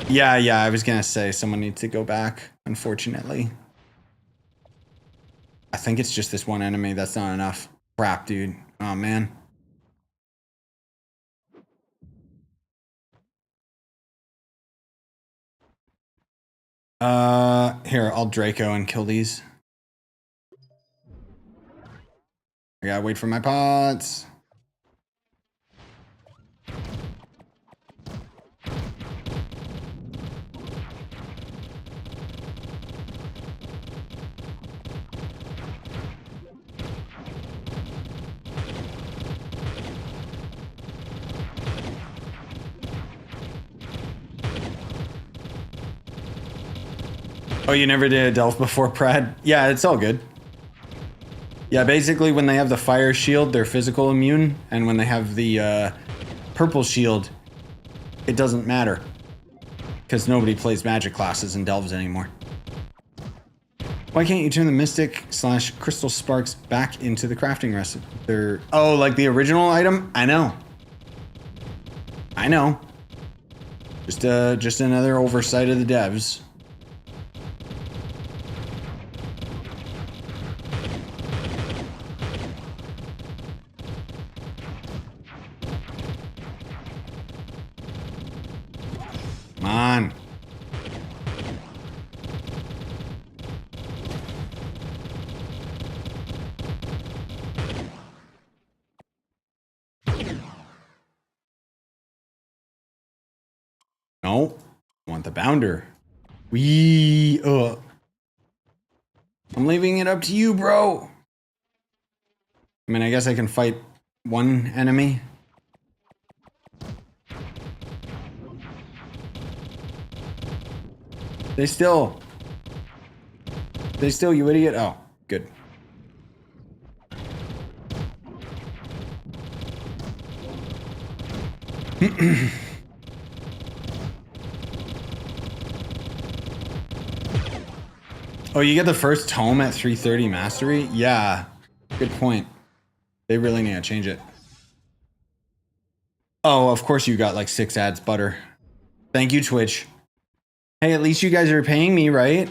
Yeah, I was gonna say someone needs to go back, unfortunately. I think it's just this one enemy, that's not enough. Crap, dude. Oh man. Here, I'll Draco and kill these. I gotta wait for my pots. Oh, you never did a Delph before, Prad? Yeah, it's all good. Yeah, basically when they have the fire shield, they're physical immune, and when they have the purple shield, it doesn't matter. Because nobody plays magic classes in Delves anymore. Why can't you turn the Mystic / Crystal Sparks back into the crafting recipe? Oh, like the original item? I know. Just another oversight of the devs. Come on. No. I want the bounder. I'm leaving it up to you, bro. I mean, I guess I can fight one enemy. They still, you idiot. Oh, good. Oh, you get the first tome at 330 mastery? Yeah, good point. They really need to change it. Oh, of course you got like 6 ads, Butter. Thank you, Twitch. Hey, at least you guys are paying me, right?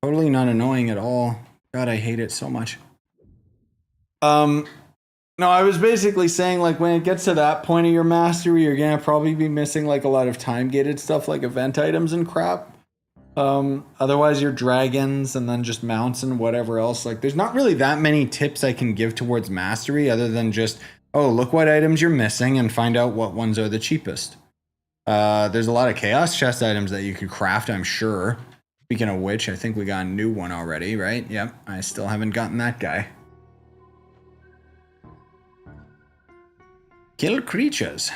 Totally not annoying at all. God, I hate it so much. No, I was basically saying, like, when it gets to that point of your mastery, you're gonna probably be missing like a lot of time-gated stuff like event items and crap. Otherwise your dragons and then just mounts and whatever else. Like, there's not really that many tips I can give towards mastery other than just, oh, look what items you're missing and find out what ones are the cheapest. There's a lot of chaos chest items that you could craft, I'm sure. Speaking of which, I think we got a new one already, right? Yep, I still haven't gotten that guy. Kill creatures.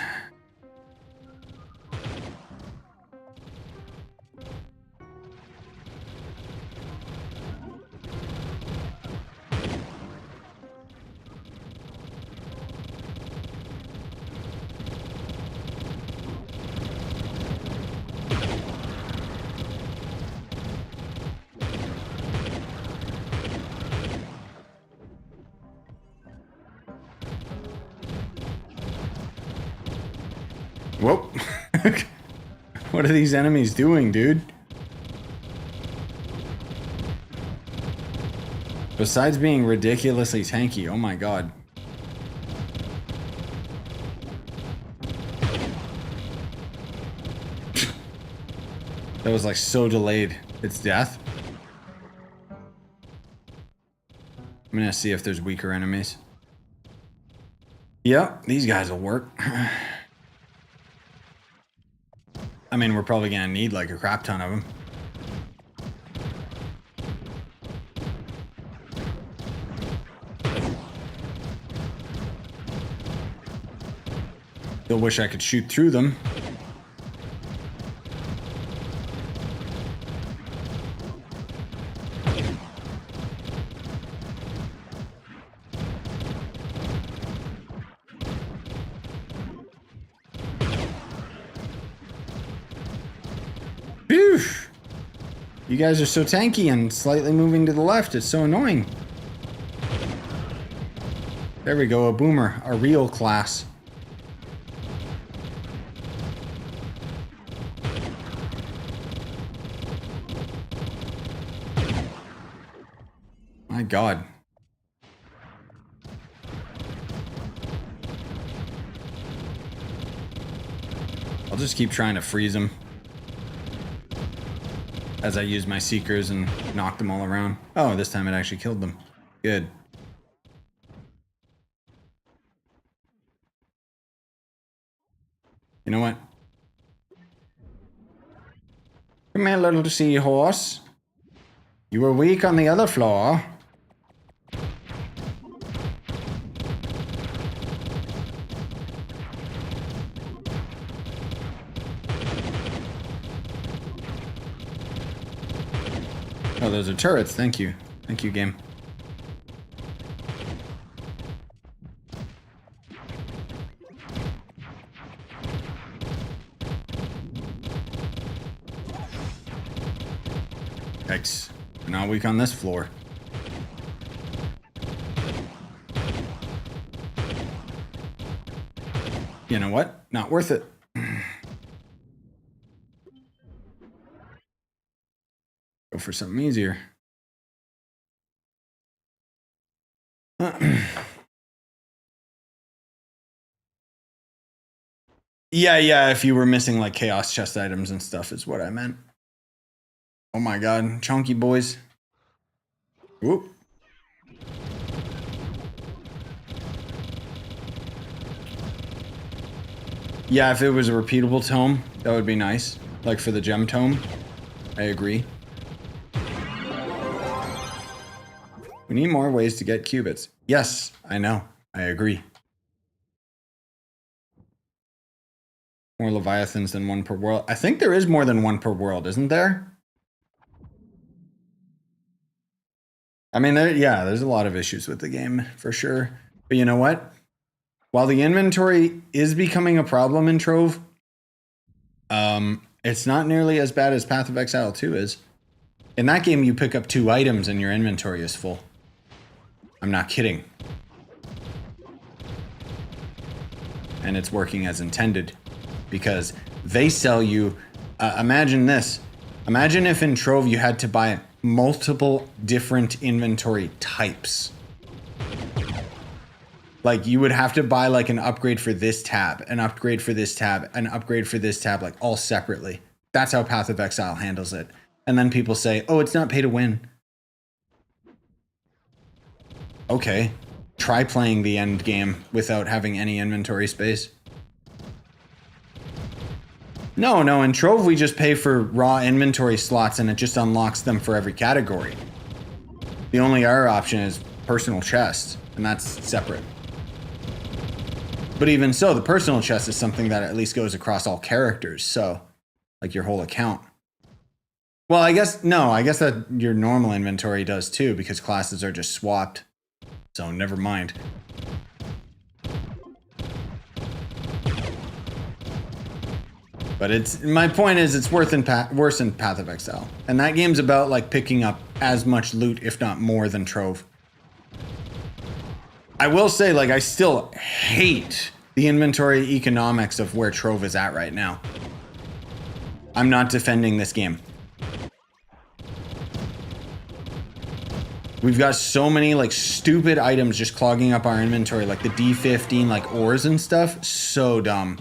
What are these enemies doing, dude? Besides being ridiculously tanky, oh my god. That was like so delayed. It's death. I'm gonna see if there's weaker enemies. Yep, these guys will work. I mean, we're probably gonna need like a crap ton of them. Still wish I could shoot through them. Phew! You guys are so tanky and slightly moving to the left. It's so annoying. There we go, a boomer, a real class. My god. I'll just keep trying to freeze them as I use my seekers and knock them all around. Oh, this time it actually killed them. Good. You know what? Come here, little seahorse. You were weak on the other floor. Oh, those are turrets. Thank you. Thank you, game. Yikes. We're not weak on this floor. You know what? Not worth it. Go for something easier. Yeah, if you were missing like chaos chest items and stuff is what I meant. Oh my god, chunky boys. Whoop. Yeah, if it was a repeatable tome, that would be nice. Like for the gem tome. I agree. We need more ways to get qubits. Yes, I know. I agree. More Leviathans than one per world. I think there is more than one per world, isn't there? I mean, there's a lot of issues with the game, for sure. But you know what? While the inventory is becoming a problem in Trove, it's not nearly as bad as Path of Exile 2 is. In that game, you pick up 2 items and your inventory is full. I'm not kidding. And it's working as intended. Because they sell you... imagine this. Imagine if in Trove you had to buy multiple different inventory types. Like, you would have to buy, like, an upgrade for this tab, an upgrade for this tab, an upgrade for this tab, like, all separately. That's how Path of Exile handles it. And then people say, oh, it's not pay to win. Okay. Try playing the end game without having any inventory space. No, in Trove we just pay for raw inventory slots and it just unlocks them for every category. The only other option is personal chest, and that's separate. But even so, the personal chest is something that at least goes across all characters, so, like your whole account. Well, I guess that your normal inventory does too, because classes are just swapped. So, never mind. But my point is, it's worse in Path of Exile. And that game's about, like, picking up as much loot, if not more, than Trove. I will say, like, I still hate the inventory economics of where Trove is at right now. I'm not defending this game. We've got so many like stupid items just clogging up our inventory, like the D15 like ores and stuff. So dumb.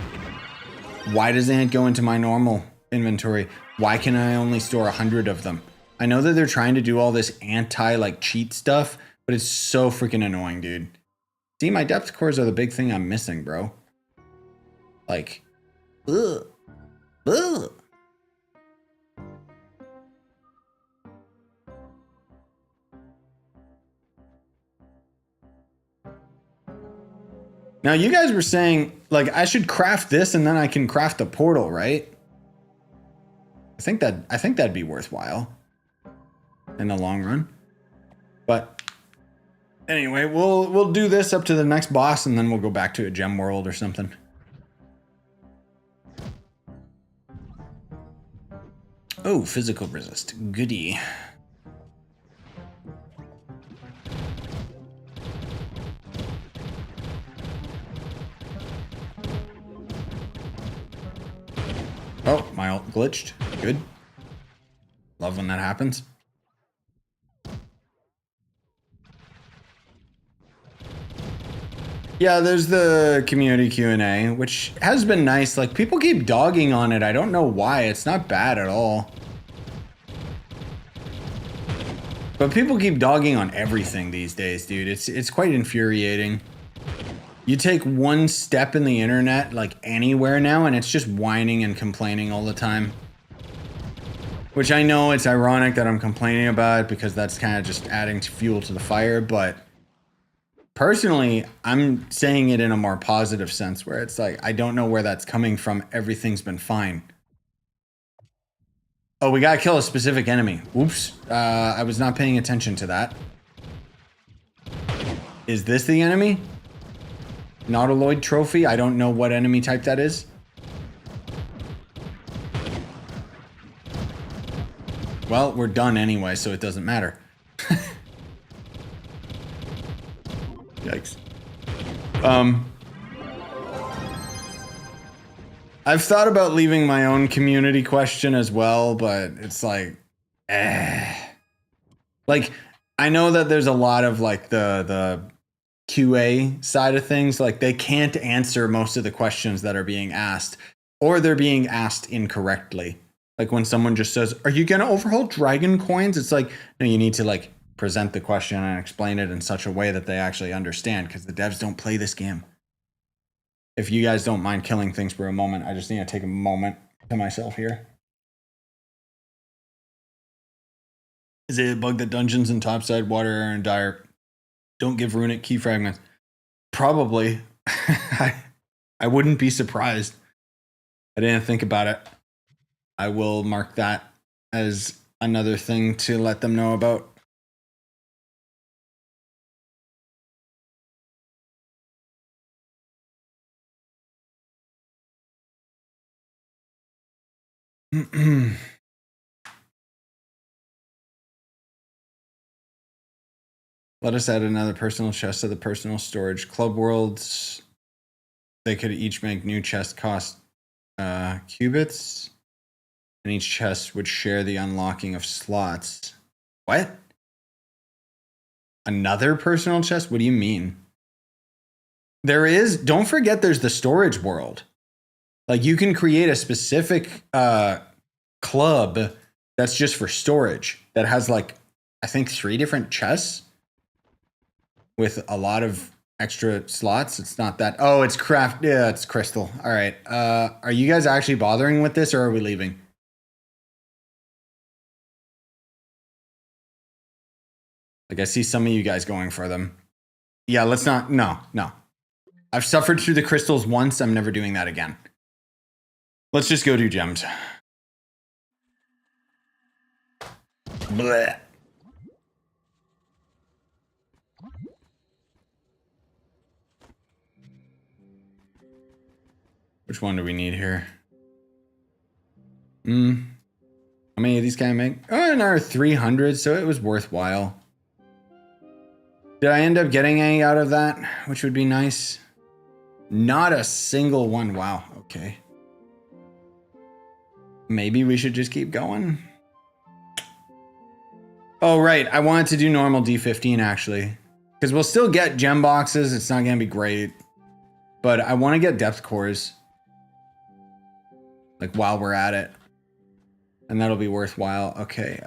Why doesn't it go into my normal inventory? Why can I only store 100 of them? I know that they're trying to do all this anti like cheat stuff, but it's so freaking annoying, dude. See, my depth cores are the big thing I'm missing, bro. Like, ugh. Ugh. Now you guys were saying like I should craft this and then I can craft a portal, right? I think that'd be worthwhile in the long run. But anyway, we'll do this up to the next boss and then we'll go back to a gem world or something. Oh, physical resist. Goody. Oh, my ult glitched. Good. Love when that happens. Yeah, there's the community Q&A, which has been nice. Like, people keep dogging on it. I don't know why. It's not bad at all. But people keep dogging on everything these days, dude. It's quite infuriating. You take one step in the internet, like anywhere now, and it's just whining and complaining all the time. Which I know it's ironic that I'm complaining about because that's kind of just adding fuel to the fire, but personally, I'm saying it in a more positive sense where it's like, I don't know where that's coming from. Everything's been fine. Oh, we gotta kill a specific enemy. Oops. I was not paying attention to that. Is this the enemy? Nautiloid trophy? I don't know what enemy type that is. Well, we're done anyway, so it doesn't matter. Yikes. I've thought about leaving my own community question as well, but it's like, Like, I know that there's a lot of like the QA side of things. Like, they can't answer most of the questions that are being asked, or they're being asked incorrectly. Like when someone just says, "Are you gonna overhaul dragon coins?" It's like, no, you need to like present the question and explain it in such a way that they actually understand, because the devs don't play this game. If you guys don't mind killing things for a moment, I just need to take a moment to myself here. Is it a bug that dungeons in topside water are in dire? Don't give runic key fragments. Probably. I wouldn't be surprised. I didn't think about it. I will mark that as another thing to let them know about. Let us add another personal chest to the personal storage. Club Worlds, they could each make new chest cost qubits, and each chest would share the unlocking of slots. What? Another personal chest? What do you mean? There is, don't forget there's the storage world. Like, you can create a specific club that's just for storage that has like, I think 3 different chests with a lot of extra slots. It's not that. Oh, it's craft. Yeah, it's crystal. All right. Are you guys actually bothering with this, or are we leaving? Like, I see some of you guys going for them. Yeah, let's not. No. I've suffered through the crystals once. I'm never doing that again. Let's just go do gems. Blech. Which one do we need here? How many of these can I make? Oh, another 300, so it was worthwhile. Did I end up getting any out of that? Which would be nice. Not a single one. Wow. Okay. Maybe we should just keep going. Oh, right. I wanted to do normal D15 actually. Because we'll still get gem boxes. It's not going to be great. But I want to get depth cores. Like while we're at it. And that'll be worthwhile. Okay.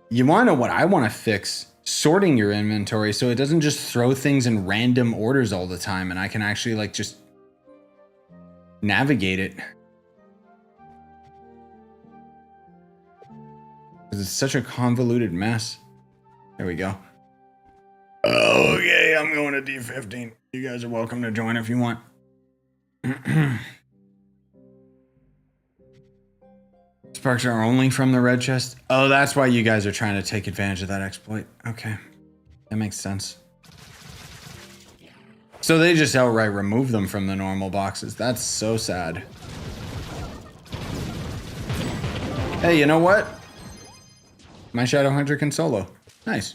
You want to know what I want to fix? Sorting your inventory so it doesn't just throw things in random orders all the time and I can actually like just navigate it. Because it's such a convoluted mess. There we go. Okay, I'm going to D15. You guys are welcome to join if you want. Sparks are only from the red chest. Oh, that's why you guys are trying to take advantage of that exploit. Okay, that makes sense. So they just outright remove them from the normal boxes. That's so sad. Hey, you know what? My Shadow Hunter can solo. Nice.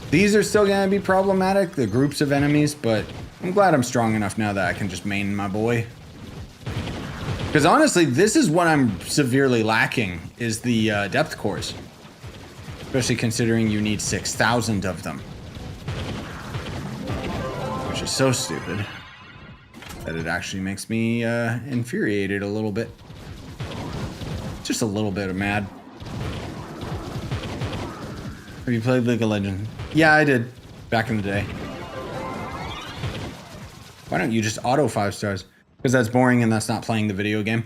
These are still gonna be problematic, the groups of enemies, but I'm glad I'm strong enough now that I can just main my boy. Because honestly, this is what I'm severely lacking, is the depth cores. Especially considering you need 6,000 of them. Which is so stupid that it actually makes me infuriated a little bit. Just a little bit of mad. Have you played League of Legends? Yeah, I did. Back in the day. Why don't you just auto 5 stars? Because that's boring and that's not playing the video game.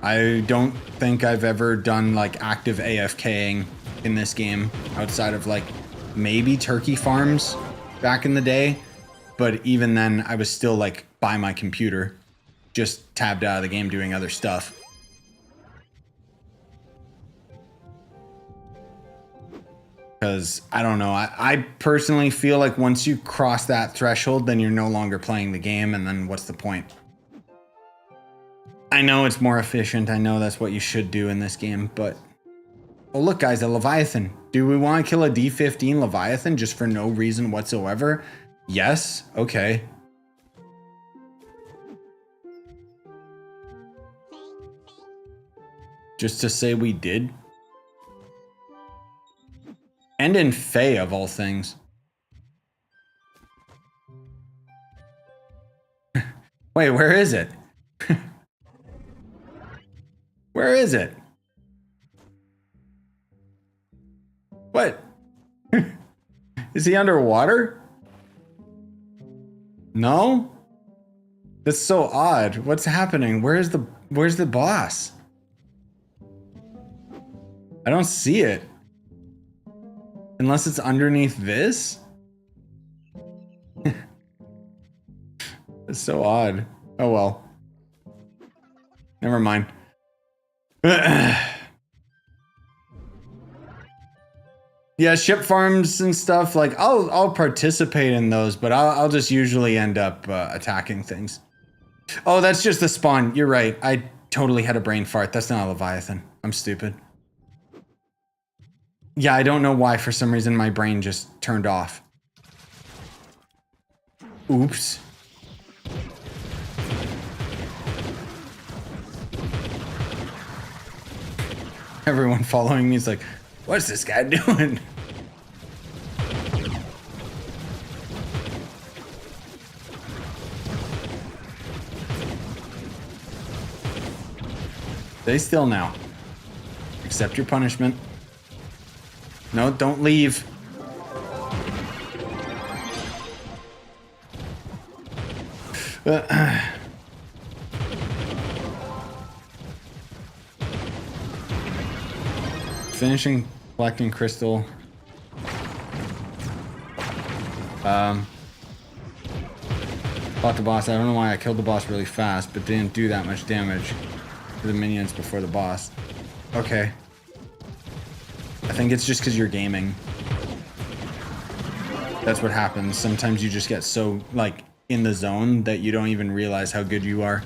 I don't think I've ever done like active AFKing in this game outside of like maybe turkey farms back in the day. But even then I was still like by my computer, just tabbed out of the game doing other stuff. Because I don't know, I personally feel like once you cross that threshold, then you're no longer playing the game, and then what's the point? I know it's more efficient, I know that's what you should do in this game, but... Oh look guys, a Leviathan. Do we want to kill a D15 Leviathan just for no reason whatsoever? Yes? Okay. Just to say we did? And in Fae, of all things. Wait, where is it? Where is it? What? Is he underwater? No? That's so odd. What's happening? Where's the boss? I don't see it. Unless it's underneath this? It's so odd. Oh well. Never mind. Yeah, ship farms and stuff, like I'll participate in those, but I'll just usually end up attacking things. Oh, that's just the spawn. You're right. I totally had a brain fart. That's not a Leviathan. I'm stupid. Yeah, I don't know why for some reason my brain just turned off. Oops. Everyone following me is like, what's this guy doing? Stay still now. Accept your punishment. No, don't leave. Finishing collecting crystal. Fought the boss. I don't know why I killed the boss really fast, but didn't do that much damage to the minions before the boss. Okay. I think it's just because you're gaming. That's what happens. Sometimes you just get so, like, in the zone that you don't even realize how good you are.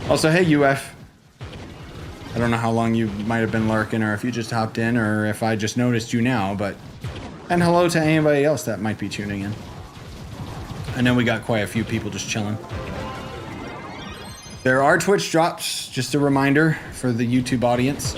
Also, hey, UF. I don't know how long you might have been lurking, or if you just hopped in, or if I just noticed you now, but... And hello to anybody else that might be tuning in. I know we got quite a few people just chilling. There are Twitch drops, just a reminder for the YouTube audience.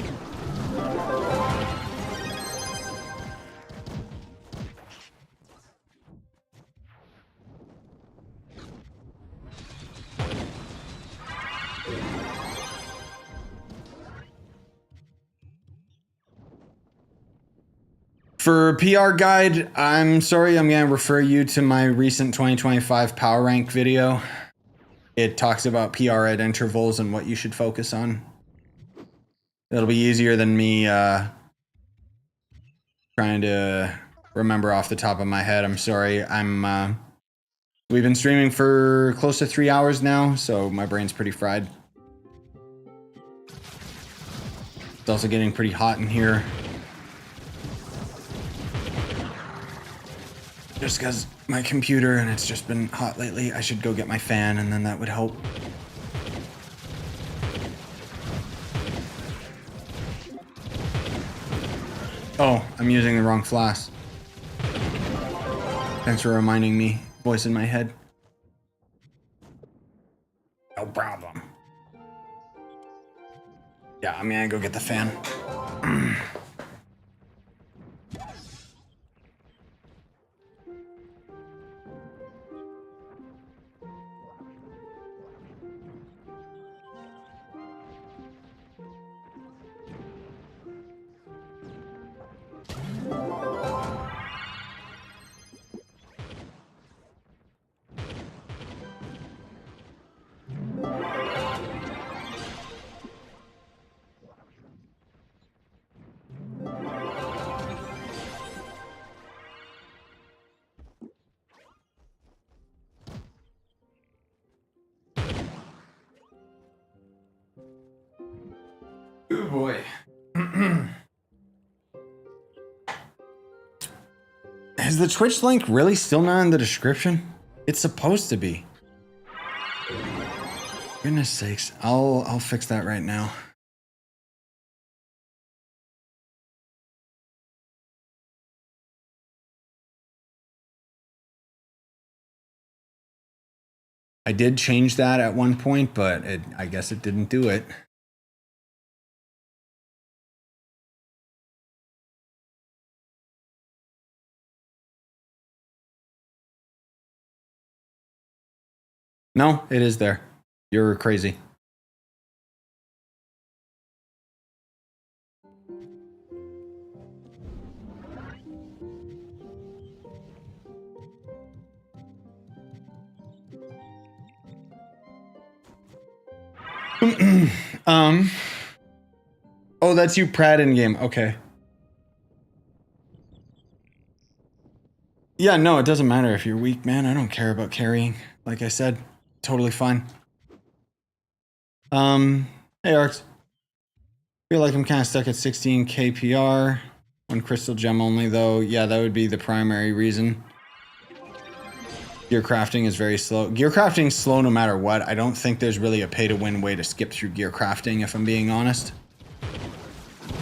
For PR guide, I'm sorry, I'm going to refer you to my recent 2025 power rank video. It talks about PR at intervals and what you should focus on. It'll be easier than me trying to remember off the top of my head. I'm sorry. We've been streaming for close to 3 hours now, so my brain's pretty fried. It's also getting pretty hot in here. Just because my computer and it's just been hot lately, I should go get my fan and then that would help. Oh, I'm using the wrong flask. Thanks for reminding me. Voice in my head. No problem. Yeah, I'm gonna go get the fan. Oh boy. Is the Twitch link really still not in the description? It's supposed to be. Goodness sakes. I'll fix that right now. I did change that at one point, but I guess it didn't do it. No, it is there. You're crazy. Oh, that's you, Pratt, in game. Okay. Yeah, no, it doesn't matter if you're weak, man. I don't care about carrying. Like I said, totally fine. Hey, Arx. Feel like I'm kind of stuck at 16 KPR. One crystal gem only, though. Yeah, that would be the primary reason. Gear crafting is very slow. Gear crafting's slow no matter what. I don't think there's really a pay-to-win way to skip through gear crafting, if I'm being honest.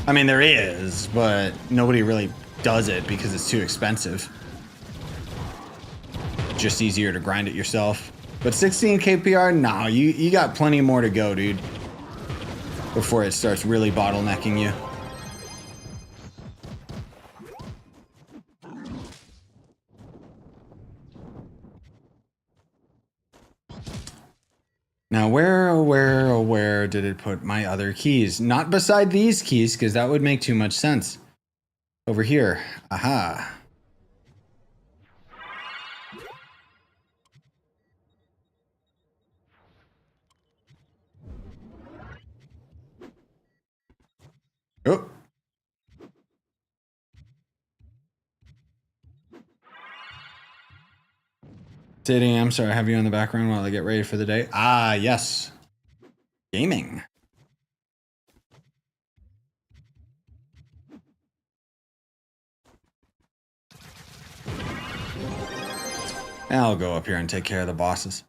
I mean, there is, but nobody really does it because it's too expensive. Just easier to grind it yourself. But 16 KPR, no, you got plenty more to go, dude. Before it starts really bottlenecking you. Now, where did it put my other keys? Not beside these keys, because that would make too much sense. Over here. Aha. Oh. Sitting, I'm sorry, I have you in the background while I get ready for the day. Ah, yes. Gaming. I'll go up here and take care of the bosses.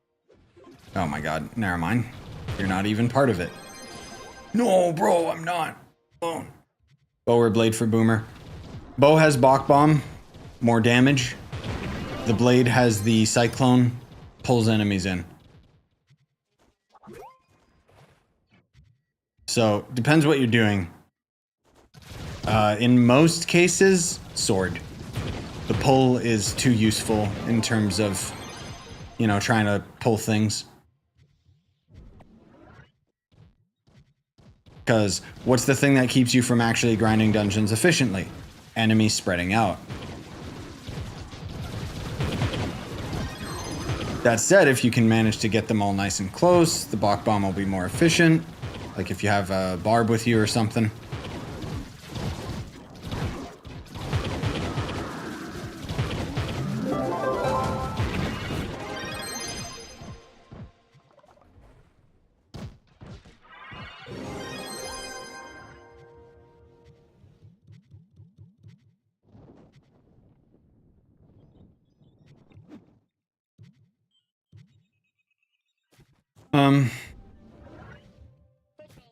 Oh my god, never mind. You're not even part of it. No, bro, I'm not. Oh. Bow or blade for Boomer. Bow has Bach Bomb, more damage. The blade has the Cyclone, pulls enemies in. So, depends what you're doing. In most cases, sword. The pull is too useful in terms of, you know, trying to pull things. Because what's the thing that keeps you from actually grinding dungeons efficiently? Enemies spreading out. That said, if you can manage to get them all nice and close, the Bach Bomb will be more efficient. Like if you have a barb with you or something.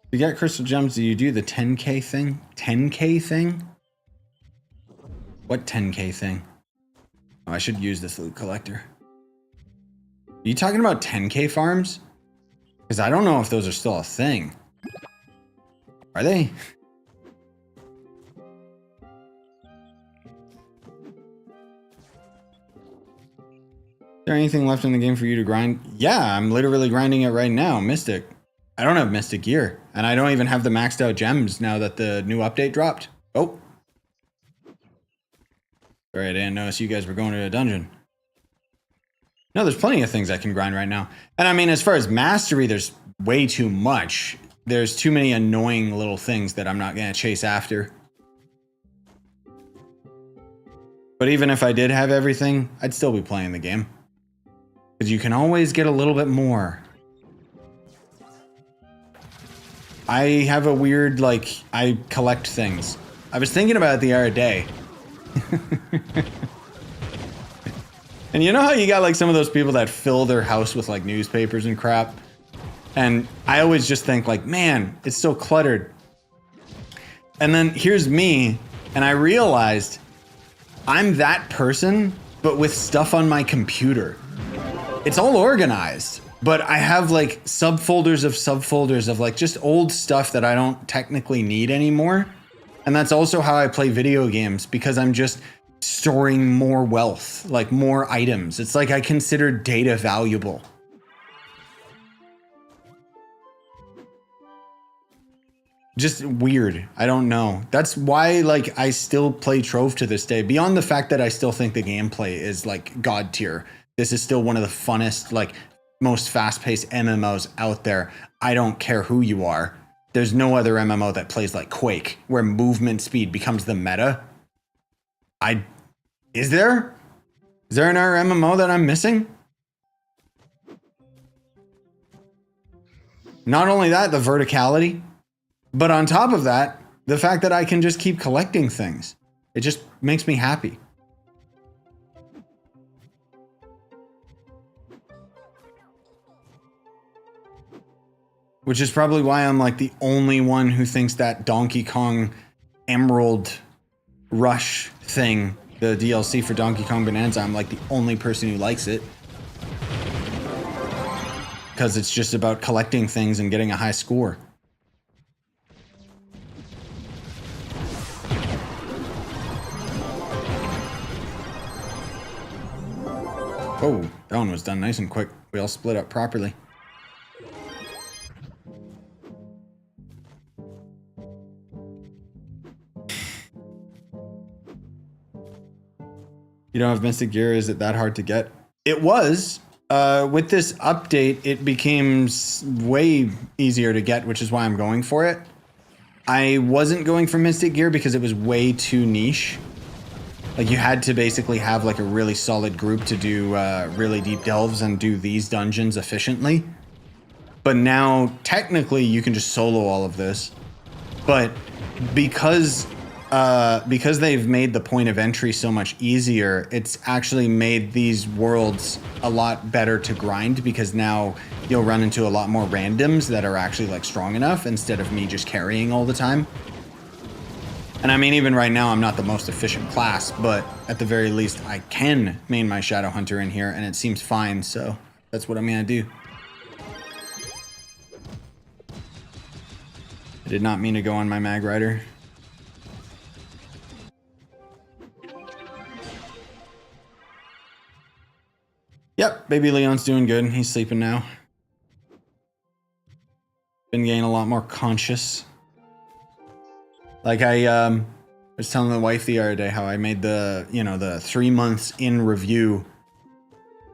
You get crystal gems, do you do the 10k thing? 10k thing? What 10k thing? Oh, I should use this loot collector. Are you talking about 10k farms? Because I don't know if those are still a thing. Are they? Is there anything left in the game for you to grind? Yeah, I'm literally grinding it right now, Mystic. I don't have Mystic gear, and I don't even have the maxed out gems now that the new update dropped. Oh. Sorry, I didn't notice you guys were going to a dungeon. No, there's plenty of things I can grind right now. And I mean, as far as mastery, there's way too much. There's too many annoying little things that I'm not going to chase after. But even if I did have everything, I'd still be playing the game. Because you can always get a little bit more. I have a weird, like, I collect things. I was thinking about it the other day. And you know how you got, like, some of those people that fill their house with, like, newspapers and crap? And I always just think, like, man, it's so cluttered. And then here's me, and I realized I'm that person, but with stuff on my computer. It's all organized. But I have like subfolders of like just old stuff that I don't technically need anymore. And that's also how I play video games, because I'm just storing more wealth, like more items. It's like I consider data valuable. Just weird. I don't know. That's why like I still play Trove to this day. Beyond the fact that I still think the gameplay is like god tier. This is still one of the funnest, like most fast-paced MMOs out there. I don't care who you are. There's no other MMO that plays like Quake, where movement speed becomes the meta. Is there? Is there another MMO that I'm missing? Not only that, the verticality, but on top of that, the fact that I can just keep collecting things. It just makes me happy. Which is probably why I'm like the only one who thinks that Donkey Kong Emerald Rush thing, the DLC for Donkey Kong Bonanza, I'm like the only person who likes it. Because it's just about collecting things and getting a high score. Oh, that one was done nice and quick. We all split up properly. You don't have Mystic Gear, is it that hard to get? It was. With this update, it became way easier to get, which is why I'm going for it. I wasn't going for Mystic Gear because it was way too niche. Like, you had to basically have like a really solid group to do really deep delves and do these dungeons efficiently. But now, technically, you can just solo all of this. But because because they've made the point of entry so much easier, it's actually made these worlds a lot better to grind, because now you'll run into a lot more randoms that are actually like strong enough instead of me just carrying all the time. And I mean, even right now, I'm not the most efficient class, but at the very least, I can main my Shadow Hunter in here, and it seems fine, so that's what I'm gonna do. I did not mean to go on my Mag Rider. Yep, baby Leon's doing good. He's sleeping now. Been getting a lot more conscious. Like I was telling the wife the other day how I made the, you know, the 3 months in review,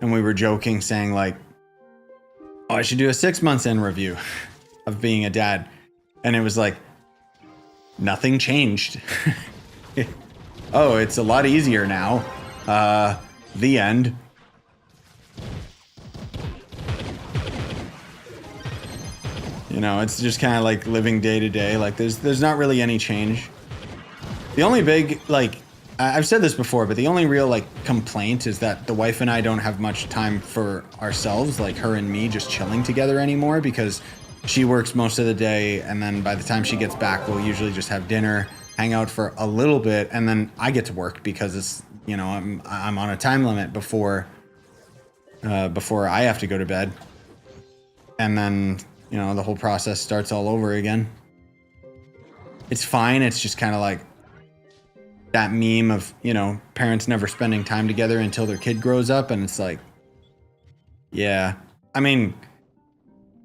and we were joking saying like, oh, I should do a 6 months in review of being a dad. And it was like, nothing changed. Oh, it's a lot easier now. The end. You know, it's just kind of like living day to day. Like there's not really any change. The only big, like, I've said this before, but the only real like complaint is that the wife and I don't have much time for ourselves, like her and me just chilling together anymore, because she works most of the day, and then by the time she gets back, we'll usually just have dinner, hang out for a little bit, and then I get to work because it's, you know, I'm on a time limit before I have to go to bed. And then, you know, the whole process starts all over again. It's fine. It's just kind of like that meme of, you know, parents never spending time together until their kid grows up. And it's like, yeah, I mean,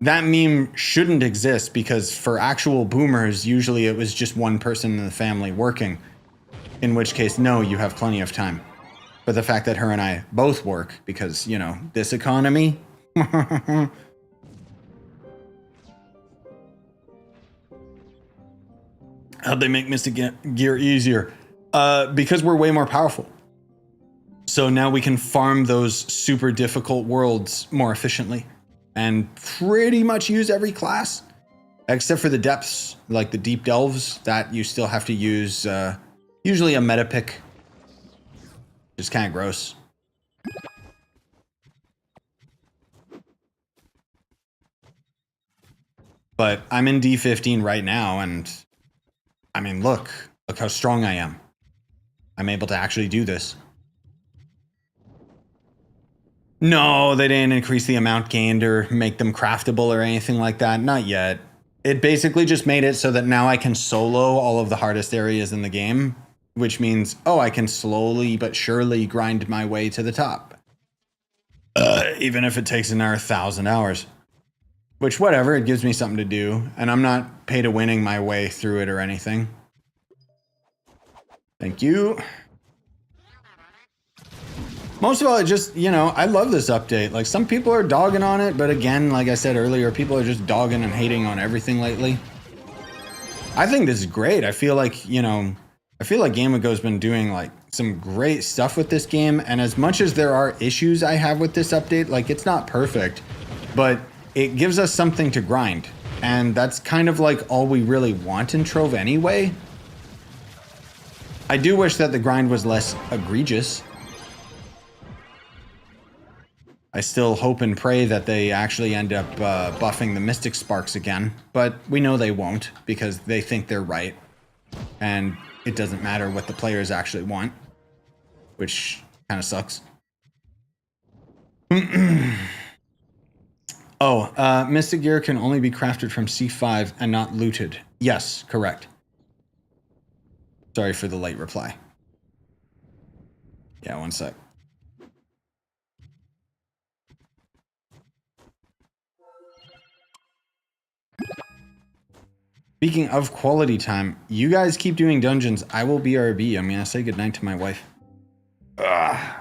that meme shouldn't exist, because for actual boomers, usually it was just one person in the family working, in which case, no, you have plenty of time. But the fact that her and I both work, because, you know, this economy. How'd they make Mystic Gear easier? Because we're way more powerful. So now we can farm those super difficult worlds more efficiently and pretty much use every class, except for the depths, like the deep delves, that you still have to use usually a meta pick. Just kind of gross. But I'm in D15 right now, and I mean, look how strong I am. I'm able to actually do this. No, they didn't increase the amount gained or make them craftable or anything like that. Not yet. It basically just made it so that now I can solo all of the hardest areas in the game, which means, oh, I can slowly but surely grind my way to the top. Even if it takes another 1,000 hours. Which, whatever, it gives me something to do, and I'm not pay to winning my way through it or anything. Thank you. Most of all, it just, you know, I love this update. Like, some people are dogging on it, but again, like I said earlier, people are just dogging and hating on everything lately. I think this is great. I feel like, you know, I feel like Game Ago's been doing, like, some great stuff with this game, and as much as there are issues I have with this update, like, it's not perfect, but it gives us something to grind, and that's kind of like all we really want in Trove anyway. I do wish that the grind was less egregious. I still hope and pray that they actually end up buffing the Mystic Sparks again, but we know they won't, because they think they're right, and it doesn't matter what the players actually want, which kind of sucks. Oh, Mystic Gear can only be crafted from C5 and not looted. Yes, correct. Sorry for the late reply. Yeah, one sec. Speaking of quality time, you guys keep doing dungeons. I will BRB. I'm gonna say goodnight to my wife. Ugh.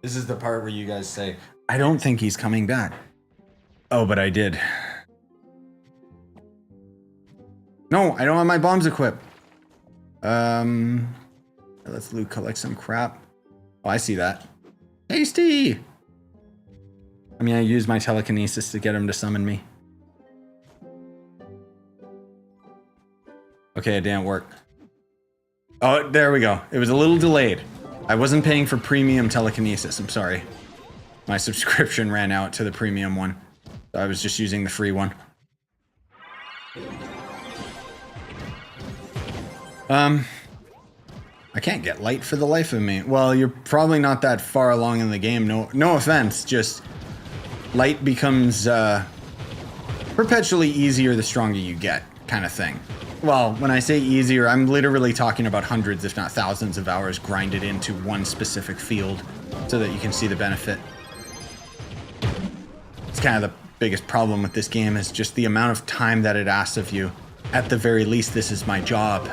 This is the part where you guys say, I don't think he's coming back. Oh, but I did. No, I don't have my bombs equipped. Let's loot collect some crap. Oh, I see that. Tasty! I mean, I used my telekinesis to get him to summon me. Okay, it didn't work. Oh, there we go. It was a little delayed. I wasn't paying for premium telekinesis. I'm sorry. My subscription ran out to the premium one. So I was just using the free one. I can't get light for the life of me. Well, you're probably not that far along in the game. No offense. Just light becomes perpetually easier the stronger you get, kind of thing. Well, when I say easier, I'm literally talking about hundreds, if not thousands of hours grinded into one specific field so that you can see the benefit. It's kind of the biggest problem with this game is just the amount of time that it asks of you. At the very least, this is my job.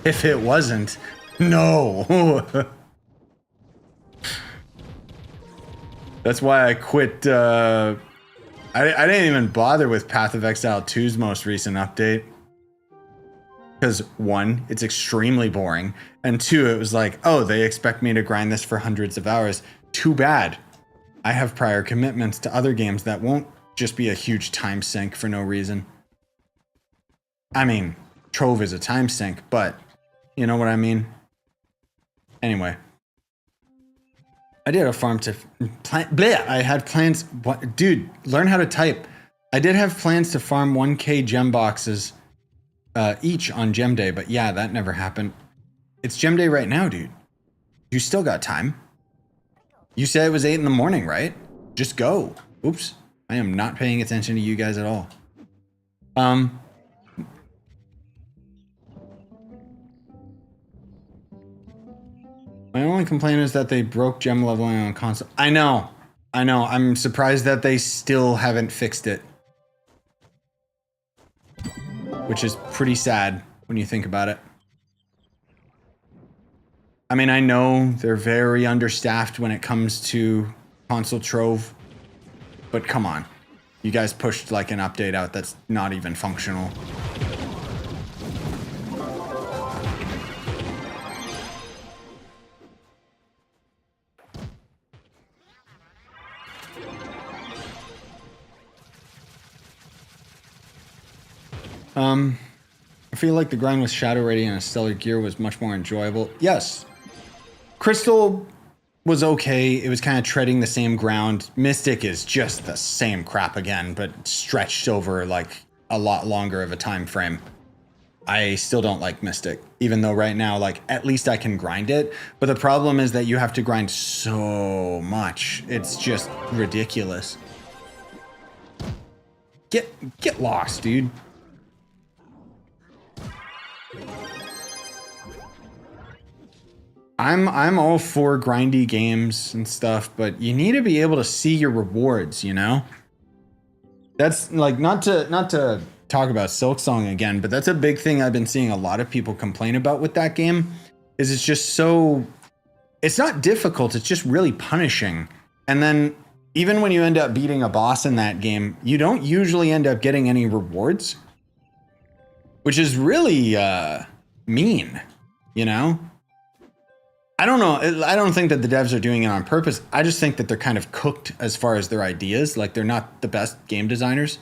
If it wasn't, no. That's why I quit. I didn't even bother with Path of Exile 2's most recent update. Because one, it's extremely boring. And two, it was like, oh, they expect me to grind this for hundreds of hours. Too bad. I have prior commitments to other games that won't just be a huge time sink for no reason. I mean, Trove is a time sink, but you know what I mean? Anyway. I did a farm to I had plans. What, dude, learn how to type. I did have plans to farm 1k gem boxes each on gem day, but yeah, that never happened. It's gem day right now, dude. You still got time. You said it was 8 in the morning, right? Just go. Oops. I am not paying attention to you guys at all. My only complaint is that they broke gem leveling on console. I know. I'm surprised that they still haven't fixed it. Which is pretty sad when you think about it. I mean, I know they're very understaffed when it comes to console Trove. But come on. You guys pushed like an update out that's not even functional. I feel like the grind with Shadow Radiant and Stellar Gear was much more enjoyable. Yes. Crystal was okay. It was kind of treading the same ground. Mystic is just the same crap again, but stretched over like a lot longer of a time frame. I still don't like Mystic, even though right now, like, at least I can grind it. But the problem is that you have to grind so much. It's just ridiculous. Get lost, dude. I'm all for grindy games and stuff, but you need to be able to see your rewards, you know? That's like not to talk about Silksong again, but that's a big thing I've been seeing a lot of people complain about with that game is it's just so it's not difficult, it's just really punishing. And then even when you end up beating a boss in that game, you don't usually end up getting any rewards, which is really mean, you know? I don't know. I don't think that the devs are doing it on purpose. I just think that they're kind of cooked as far as their ideas. Like, they're not the best game designers.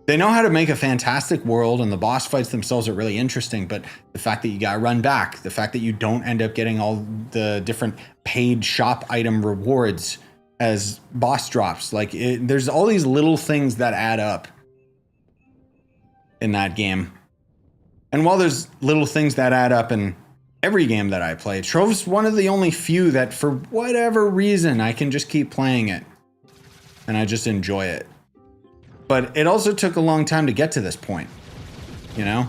They know how to make a fantastic world, and the boss fights themselves are really interesting, but the fact that you gotta run back, the fact that you don't end up getting all the different paid shop item rewards as boss drops, like, there's all these little things that add up in that game. And while there's little things that add up in every game that I play, Trove's one of the only few that for whatever reason I can just keep playing it and I just enjoy it. But it also took a long time to get to this point, you know?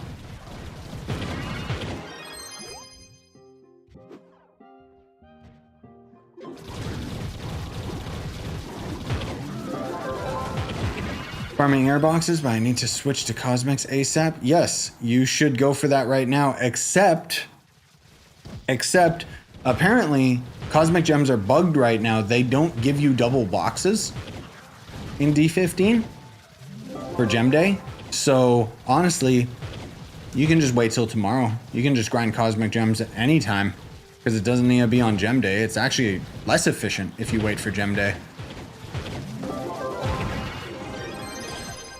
Farming air boxes, but I need to switch to Cosmics ASAP. Yes, you should go for that right now, except apparently Cosmic Gems are bugged right now. They don't give you double boxes in D15 for Gem Day. So honestly, you can just wait till tomorrow. You can just grind Cosmic Gems at any time because it doesn't need to be on Gem Day. It's actually less efficient if you wait for Gem Day.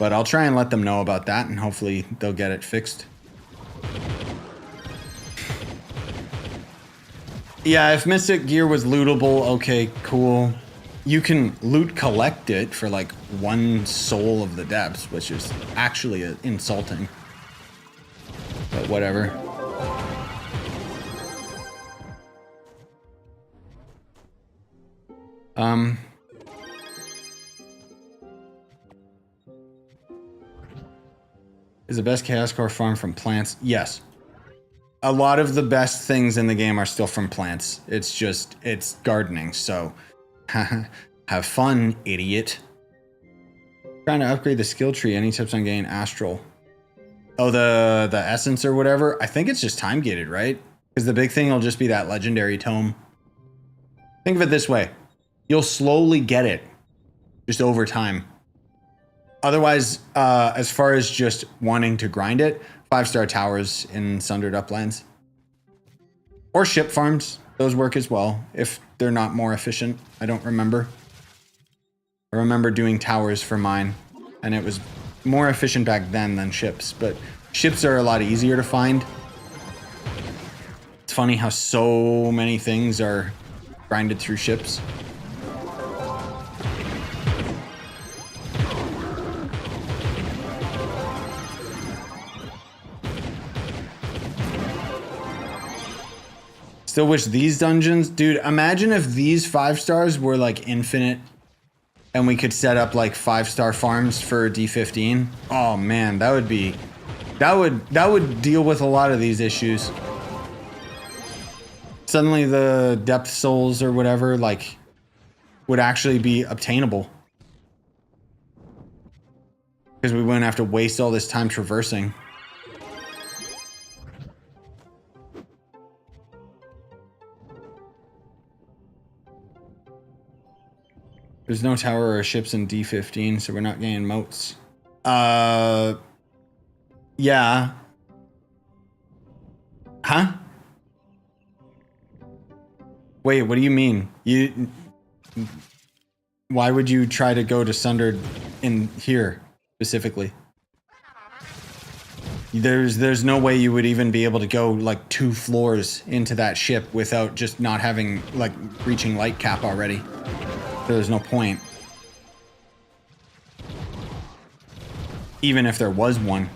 But I'll try and let them know about that, and hopefully they'll get it fixed. Yeah, if Mystic Gear was lootable, okay, cool. You can loot collect it for like 1 soul of the depths, which is actually insulting. But whatever. Is the best Chaos Core farm from plants? Yes. A lot of the best things in the game are still from plants. It's just, it's gardening, so have fun, idiot. Trying to upgrade the skill tree. Any tips on getting Astral? Oh, the essence or whatever? I think it's just time gated, right? Because the big thing will just be that legendary tome. Think of it this way. You'll slowly get it just over time. Otherwise, as far as just wanting to grind it, 5-star towers in Sundered Uplands. Or ship farms. Those work as well, if they're not more efficient. I don't remember. I remember doing towers for mine, and it was more efficient back then than ships. But ships are a lot easier to find. It's funny how so many things are grinded through ships. Still wish these dungeons, dude, imagine if these 5 stars were like infinite and we could set up like 5-star farms for D15. Oh man, that would be, that would deal with a lot of these issues. Suddenly the depth souls or whatever like would actually be obtainable. Because we wouldn't have to waste all this time traversing. There's no tower or ships in D15, so we're not getting moats. Yeah. Huh? Wait, what do you mean? Why would you try to go to Sundered in here specifically? There's no way you would even be able to go like 2 floors into that ship without just not having like reaching light cap already. There's no point. Even if there was one.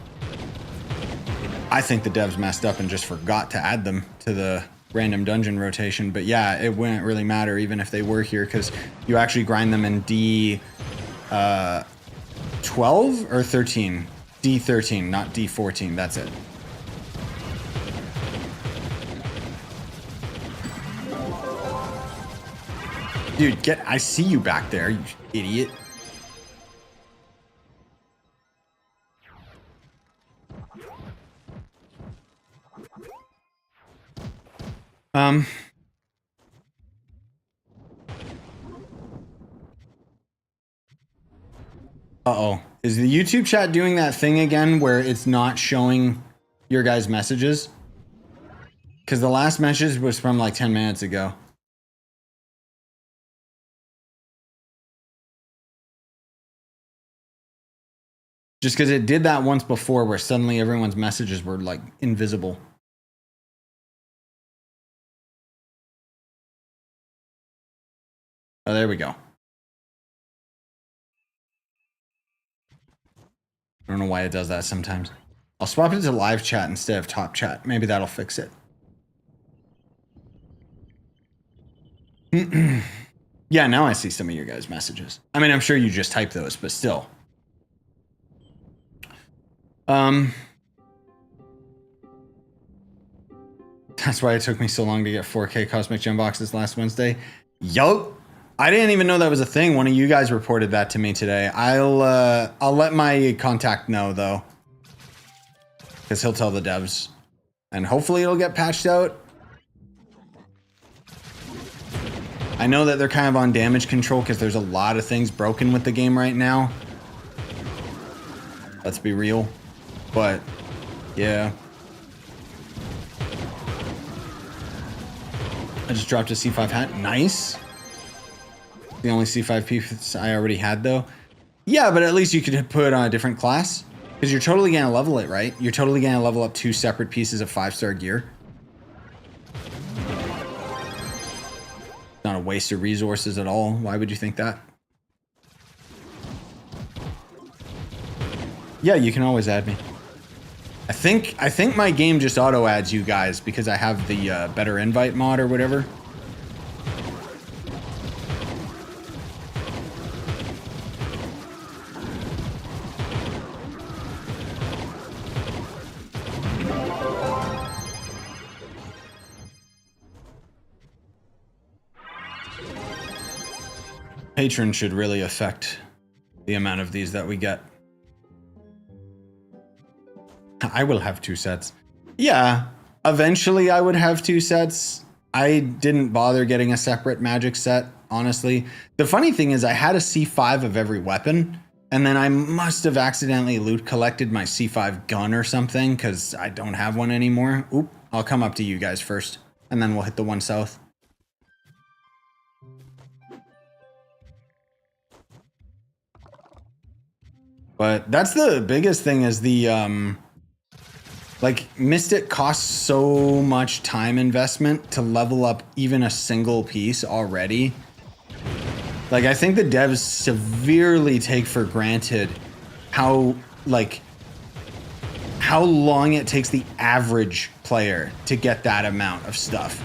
I think the devs messed up and just forgot to add them to the random dungeon rotation. But yeah, it wouldn't really matter even if they were here because you actually grind them in D 12 or 13? D13, not D14. That's it. Dude, I see you back there, you idiot. Uh-oh. Is the YouTube chat doing that thing again where it's not showing your guys' messages? Because the last message was from like 10 minutes ago. Just because it did that once before where suddenly everyone's messages were like invisible. Oh, there we go. I don't know why it does that sometimes. I'll swap it to live chat instead of top chat. Maybe that'll fix it. Yeah, now I see some of your guys' messages. I mean, I'm sure you just type those, but still. That's why it took me so long to get 4K Cosmic Gem boxes last Wednesday. Yup. I didn't even know that was a thing. One of you guys reported that to me today. I'll let my contact know though. Because he'll tell the devs. And hopefully it'll get patched out. I know that they're kind of on damage control because there's a lot of things broken with the game right now. Let's be real. But, yeah. I just dropped a C5 hat. Nice. The only C5 piece I already had, though. Yeah, but at least you could put it on a different class. Because you're totally going to level it, right? You're totally going to level up 2 separate pieces of 5-star gear. Not a waste of resources at all. Why would you think that? Yeah, you can always add me. I think my game just auto adds you guys because I have the better invite mod or whatever. Patron should really affect the amount of these that we get. I will have 2 sets. Yeah, eventually I would have 2 sets. I didn't bother getting a separate magic set, honestly. The funny thing is I had a C5 of every weapon, and then I must have accidentally loot collected my C5 gun or something, because I don't have one anymore. Oop, I'll come up to you guys first, and then we'll hit the one south. But that's the biggest thing is the, like, Mystic costs so much time investment to level up even a single piece already. Like, I think the devs severely take for granted how, like, how long it takes the average player to get that amount of stuff.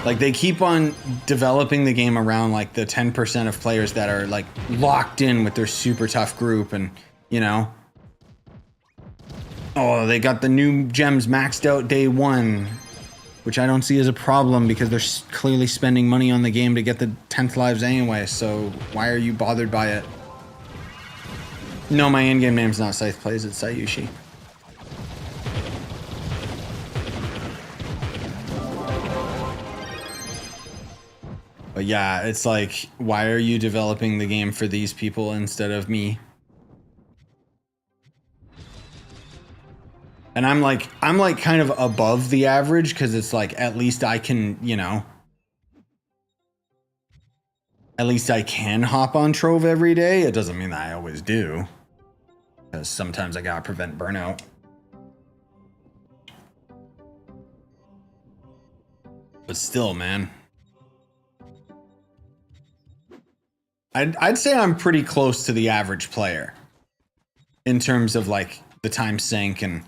Like, they keep on developing the game around, like, the 10% of players that are, like, locked in with their super tough group and, you know. Oh, they got the new gems maxed out day 1, which I don't see as a problem because they're clearly spending money on the game to get the 10th lives anyway, so why are you bothered by it? No, my in-game name's not Scythe Plays, it's Scyushi. But yeah, it's like, why are you developing the game for these people instead of me? And I'm like kind of above the average because it's like, at least I can, you know, at least I can hop on Trove every day. It doesn't mean that I always do, because sometimes I gotta prevent burnout. But still, man. I'd say I'm pretty close to the average player in terms of like the time sink and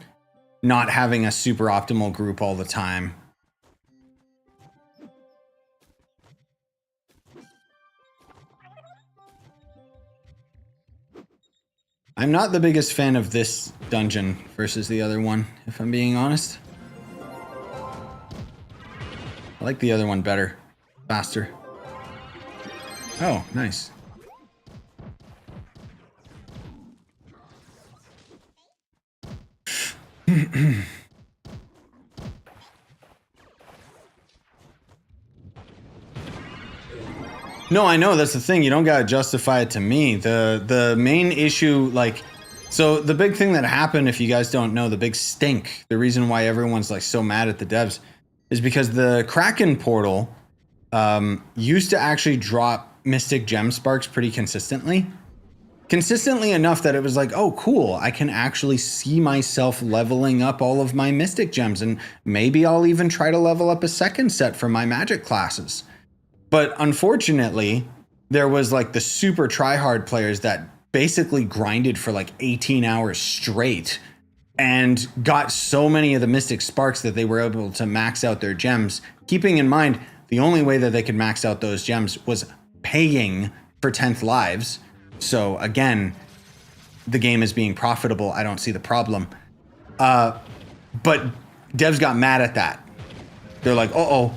not having a super optimal group all the time. I'm not the biggest fan of this dungeon versus the other one, if I'm being honest. I like the other one better, faster. Oh, nice. No, I know, that's the thing. You don't gotta justify it to me. The main issue, like, so the big thing that happened, if you guys don't know, the big stink, the reason why everyone's like so mad at the devs is because the Kraken portal used to actually drop Mystic Gem Sparks pretty consistently. Consistently enough that it was like, oh, cool, I can actually see myself leveling up all of my Mystic Gems, and maybe I'll even try to level up a second set for my magic classes. But unfortunately, there was like the super tryhard players that basically grinded for like 18 hours straight and got so many of the Mystic Sparks that they were able to max out their gems, keeping in mind the only way that they could max out those gems was paying for 10th lives. So again, the game is being profitable. I don't see the problem. But devs got mad at that. They're like, uh-oh,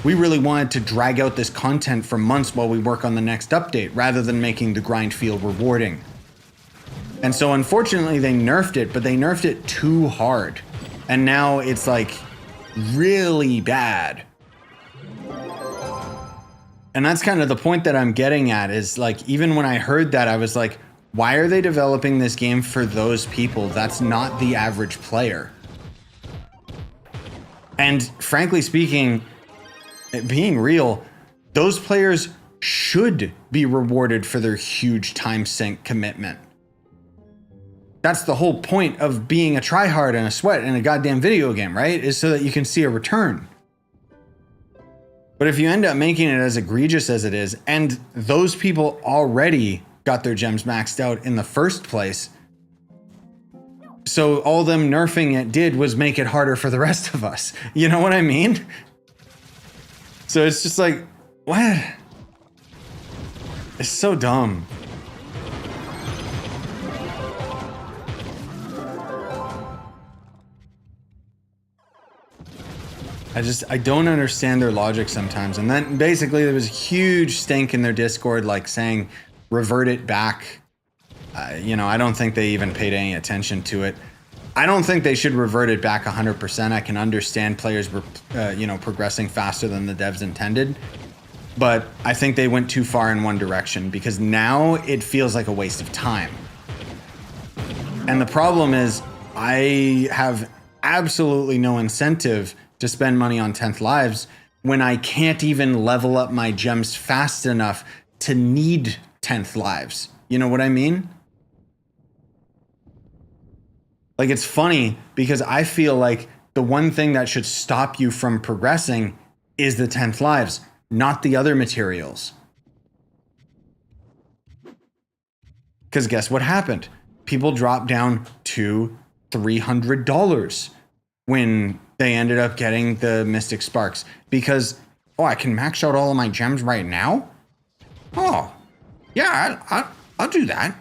we really wanted to drag out this content for months while we work on the next update rather than making the grind feel rewarding. And so unfortunately they nerfed it, but they nerfed it too hard. And now it's like really bad. And that's kind of the point that I'm getting at is like, even when I heard that, I was like, why are they developing this game for those people? That's not the average player. And frankly speaking, being real, those players should be rewarded for their huge time sink commitment. That's the whole point of being a tryhard and a sweat in a goddamn video game, right? Is so that you can see a return. But if you end up making it as egregious as it is, and those people already got their gems maxed out in the first place, so all them nerfing it did was make it harder for the rest of us. You know what I mean? So it's just like, what? It's so dumb. I don't understand their logic sometimes. And then basically there was a huge stink in their Discord, like saying, revert it back. You know, I don't think they even paid any attention to it. I don't think they should revert it back 100%. I can understand players were, you know, progressing faster than the devs intended. But I think they went too far in one direction because now it feels like a waste of time. And the problem is I have absolutely no incentive to spend money on 10th lives when I can't even level up my gems fast enough to need 10th lives. You know what I mean? Like, it's funny because I feel like the one thing that should stop you from progressing is the 10th lives, not the other materials. Because guess what happened? People dropped down to $300 when they ended up getting the Mystic Sparks because, oh, I can max out all of my gems right now? Oh, yeah, I'll do that.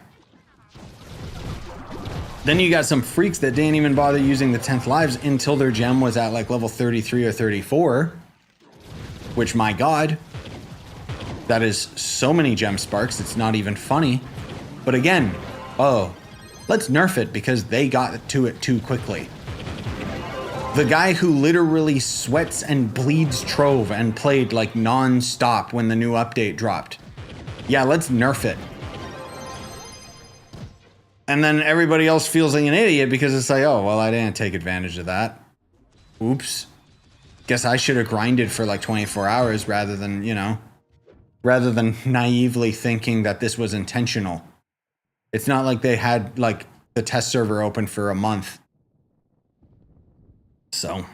Then you got some freaks that didn't even bother using the 10th lives until their gem was at like level 33 or 34, which, my God, that is so many gem sparks, it's not even funny. But again, oh, let's nerf it because they got to it too quickly. The guy who literally sweats and bleeds Trove and played like non-stop when the new update dropped. Yeah, let's nerf it. And then everybody else feels like an idiot because it's like, oh, well, I didn't take advantage of that. Oops. Guess I should have grinded for like 24 hours rather than, you know, rather than naively thinking that this was intentional. It's not like they had like the test server open for a month. So,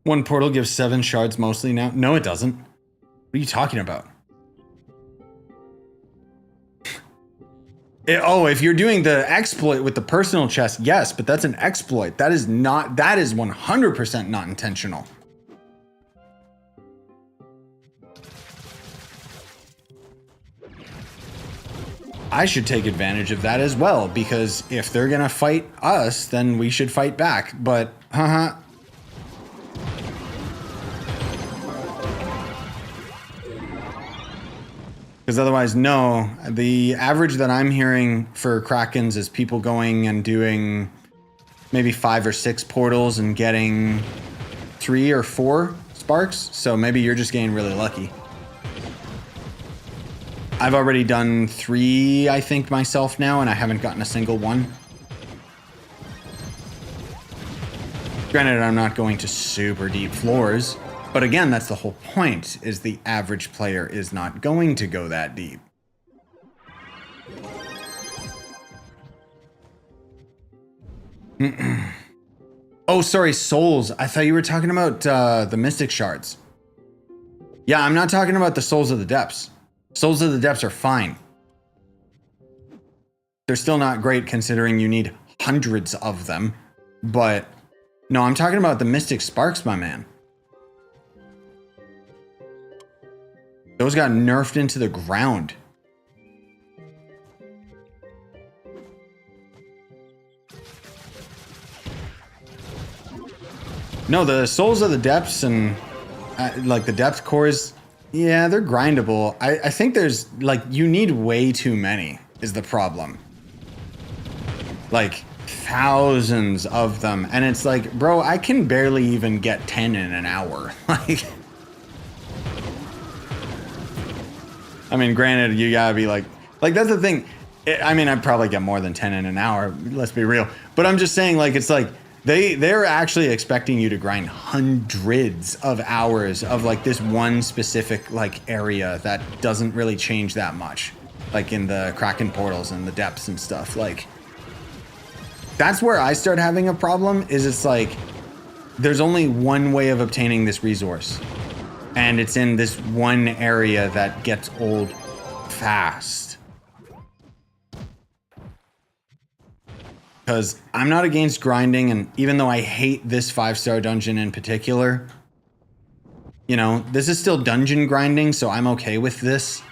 one portal gives 7 shards mostly now. No, it doesn't. What are you talking about? If you're doing the exploit with the personal chest, yes, but that's an exploit. That is 100% not intentional. I should take advantage of that as well, because if they're gonna fight us, then we should fight back. But, because otherwise, no. The average that I'm hearing for Krakens is people going and doing maybe 5 or 6 portals and getting 3 or 4 sparks. So maybe you're just getting really lucky. I've already done 3, I think, myself now, and I haven't gotten a single one. Granted, I'm not going to super deep floors, but again, that's the whole point, is the average player is not going to go that deep. Oh, sorry, souls. I thought you were talking about the Mystic Shards. Yeah, I'm not talking about the Souls of the Depths. Souls of the Depths are fine. They're still not great considering you need hundreds of them. But no, I'm talking about the Mystic Sparks, my man. Those got nerfed into the ground. No, the Souls of the Depths and like the Depth Cores, yeah, they're grindable. I think there's, like, you need way too many is the problem. Like, thousands of them. And it's like, bro, I can barely even get 10 in an hour. Like, I mean, granted, you gotta be like that's the thing. I mean, I'd probably get more than 10 in an hour. Let's be real. But I'm just saying, like, it's like they're actually expecting you to grind hundreds of hours of like this one specific like area that doesn't really change that much, like in the Kraken portals and the depths and stuff. Like, that's where I start having a problem. Is it's like there's only one way of obtaining this resource, and it's in this one area that gets old fast. Because I'm not against grinding, and even though I hate this 5-star dungeon in particular, you know, this is still dungeon grinding, so I'm okay with this.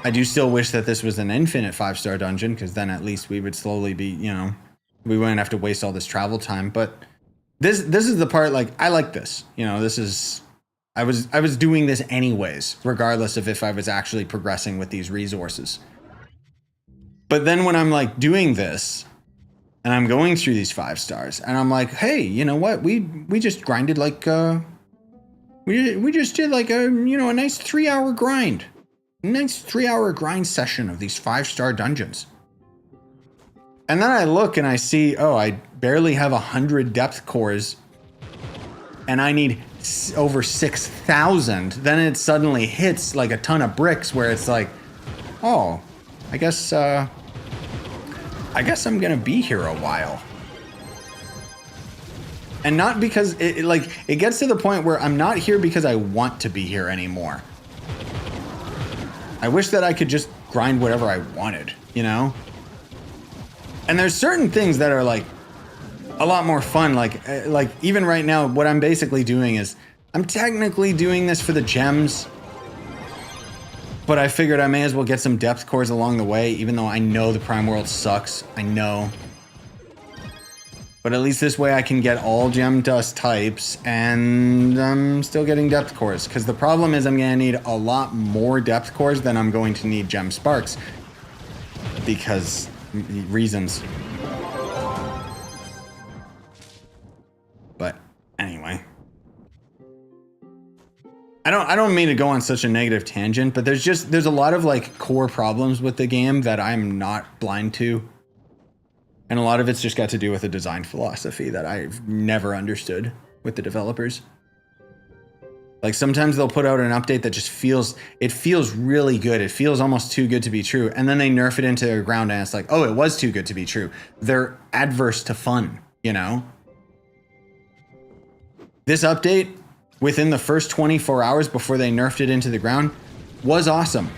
I do still wish that this was an infinite 5-star dungeon, because then at least we would slowly be, you know, we wouldn't have to waste all this travel time. But this is the part, like, I like this. You know, this is... I was doing this anyways, regardless of if I was actually progressing with these resources. But then when I'm, like, doing this... and I'm going through these 5 stars, and I'm like, hey, you know what? We just grinded like we just did like a nice 3-hour grind, nice 3-hour grind session of these 5-star dungeons. And then I look and I see, oh, I barely have 100 depth cores, and I need over 6,000. Then it suddenly hits like a ton of bricks, where it's like, oh, I guess I'm gonna be here a while. And not because it gets to the point where I'm not here because I want to be here anymore. I wish that I could just grind whatever I wanted, you know? And there's certain things that are like a lot more fun. Like even right now, what I'm basically doing is I'm technically doing this for the gems, but I figured I may as well get some depth cores along the way, even though I know the Prime World sucks. I know. But at least this way I can get all gem dust types, and I'm still getting depth cores. Because the problem is I'm going to need a lot more depth cores than I'm going to need gem sparks. Because reasons. But anyway. I don't mean to go on such a negative tangent, but there's a lot of like core problems with the game that I'm not blind to. And a lot of it's just got to do with a design philosophy that I've never understood with the developers. Like sometimes they'll put out an update that just feels really good. It feels almost too good to be true. And then they nerf it into the ground and it's like, oh, it was too good to be true. They're adverse to fun, you know? This update, within the first 24 hours before they nerfed it into the ground, was awesome.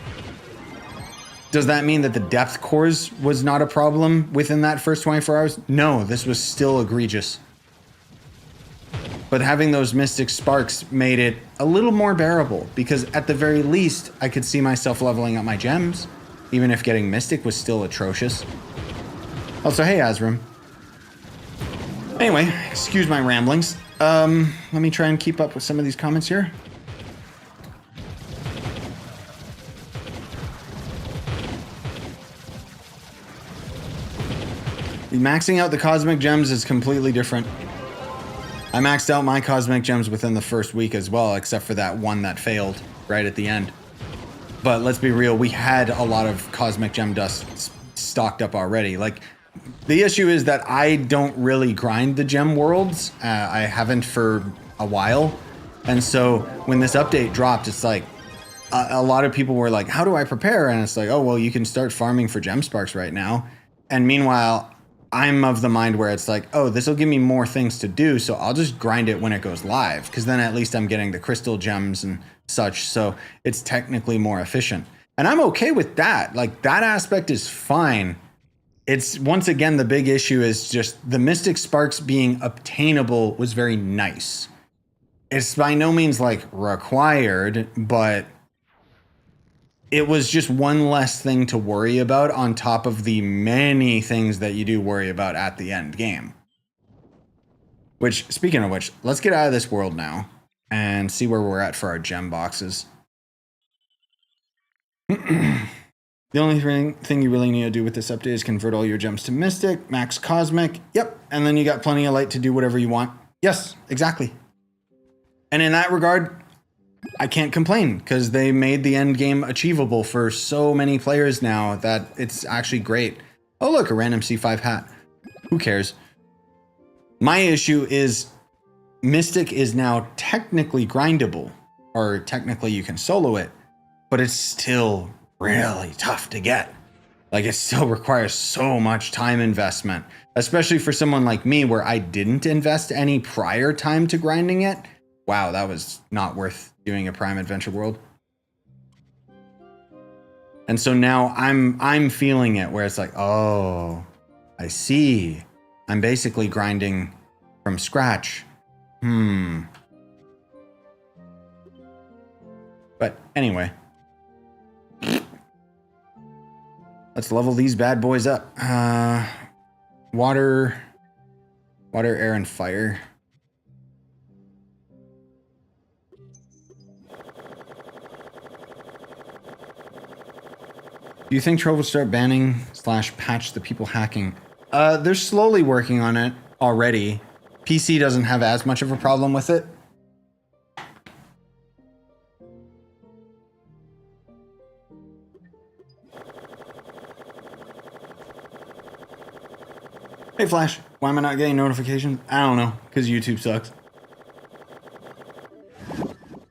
Does that mean that the depth cores was not a problem within that first 24 hours? No, this was still egregious. But having those Mystic Sparks made it a little more bearable, because at the very least, I could see myself leveling up my gems, even if getting Mystic was still atrocious. Also, hey, Azrim. Anyway, excuse my ramblings. Let me try and keep up with some of these comments here. Maxing out the cosmic gems is completely different. I maxed out my cosmic gems within the first week as well, except for that one that failed right at the end. But let's be real, we had a lot of cosmic gem dust stocked up already. Like, the issue is that I don't really grind the gem worlds. I haven't for a while. And so when this update dropped, it's like a lot of people were like, how do I prepare? And it's like, oh, well, you can start farming for gem sparks right now. And meanwhile, I'm of the mind where it's like, oh, this will give me more things to do, so I'll just grind it when it goes live, because then at least I'm getting the crystal gems and such, so it's technically more efficient. And I'm okay with that. Like, that aspect is fine. It's, once again, the big issue is just the Mystic Sparks being obtainable was very nice. It's by no means, like, required, but it was just one less thing to worry about on top of the many things that you do worry about at the end game. Which, speaking of which, let's get out of this world now and see where we're at for our gem boxes. The only thing you really need to do with this update is convert all your gems to Mystic, max Cosmic. Yep, and then you got plenty of light to do whatever you want. Yes, exactly. And in that regard, I can't complain because they made the end game achievable for so many players now that it's actually great. Oh, look, a random C5 hat. Who cares? My issue is Mystic is now technically grindable, or technically you can solo it, but it's still really tough to get. Like, it still requires so much time investment, especially for someone like me where I didn't invest any prior time to grinding it. Wow, that was not worth doing a Prime Adventure World. And so now I'm feeling it where it's like, oh, I see. I'm basically grinding from scratch. But anyway. Let's level these bad boys up. Water, air, and fire. Do you think Trove will start banning / patch the people hacking? They're slowly working on it already. PC doesn't have as much of a problem with it. Hey Flash, why am I not getting notifications? I don't know, because YouTube sucks.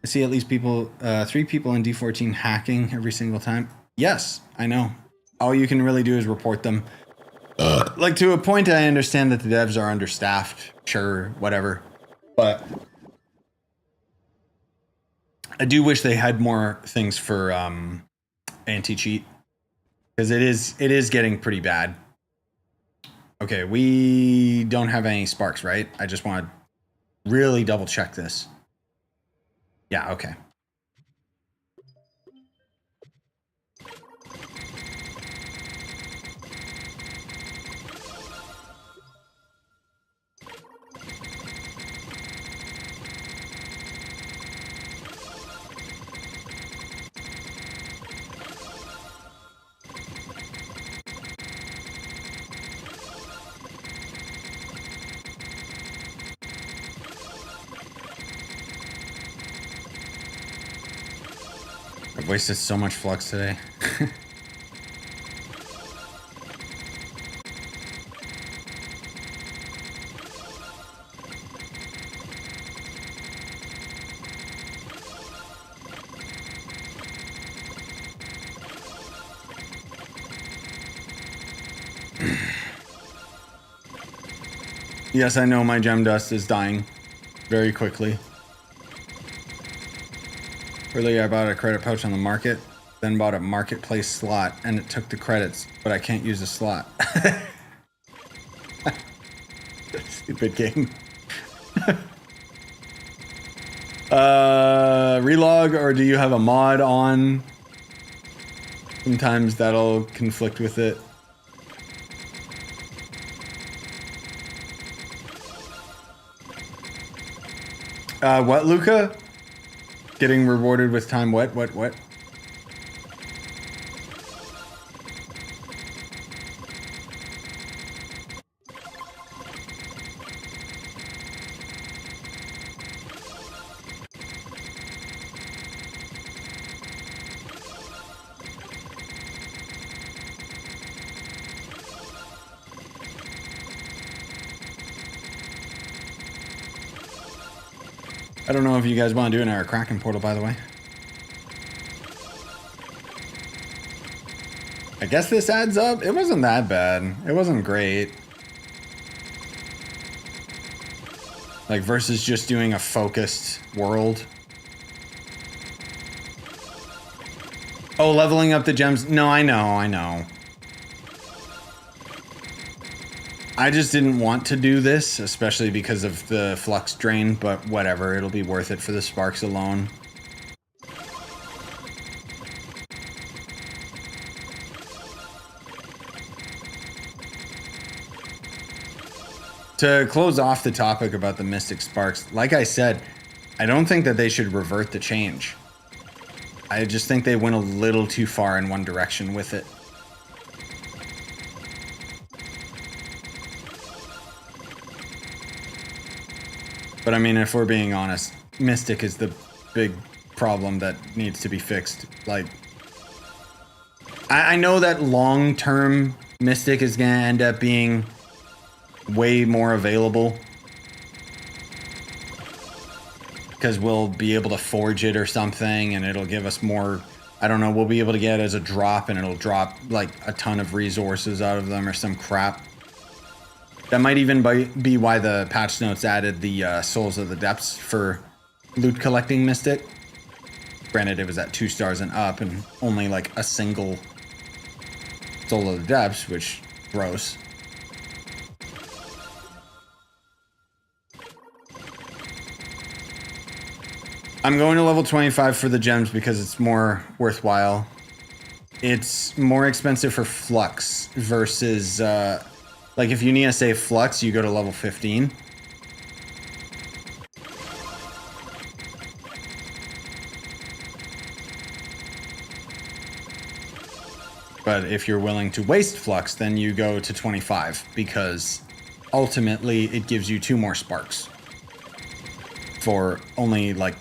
I see at least 3 people in D14 hacking every single time. Yes, I know. All you can really do is report them. Like, to a point, I understand that the devs are understaffed. Sure, whatever. But I do wish they had more things for anti-cheat. Because it is getting pretty bad. Okay, we don't have any sparks, right? I just want to really double check this. Yeah, okay. I've wasted so much flux today. Yes, I know my gem dust is dying very quickly. Earlier, I bought a credit pouch on the market, then bought a marketplace slot, and it took the credits, but I can't use the slot. Stupid game. Relog, or do you have a mod on? Sometimes that'll conflict with it. What, Luca? Getting rewarded with time, what? I don't know if you guys want to do an Kraken portal, by the way. I guess this adds up. It wasn't that bad. It wasn't great. Like, versus just doing a focused world. Oh, leveling up the gems. No, I know. I just didn't want to do this, especially because of the flux drain, but whatever, it'll be worth it for the sparks alone. To close off the topic about the Mystic Sparks, like I said, I don't think that they should revert the change. I just think they went a little too far in one direction with it. But I mean, if we're being honest, Mystic is the big problem that needs to be fixed. Like, I know that long-term Mystic is going to end up being way more available because we'll be able to forge it or something and it'll give us more, I don't know, we'll be able to get it as a drop and it'll drop like a ton of resources out of them or some crap. That might even be why the patch notes added the Souls of the Depths for loot collecting Mystic. Granted, it was at 2 stars and up and only like a single Soul of the Depths, which gross. I'm going to level 25 for the gems because it's more worthwhile. It's more expensive for Flux versus, like if you need to save Flux, you go to level 15. But if you're willing to waste Flux, then you go to 25 because ultimately it gives you 2 more sparks for only like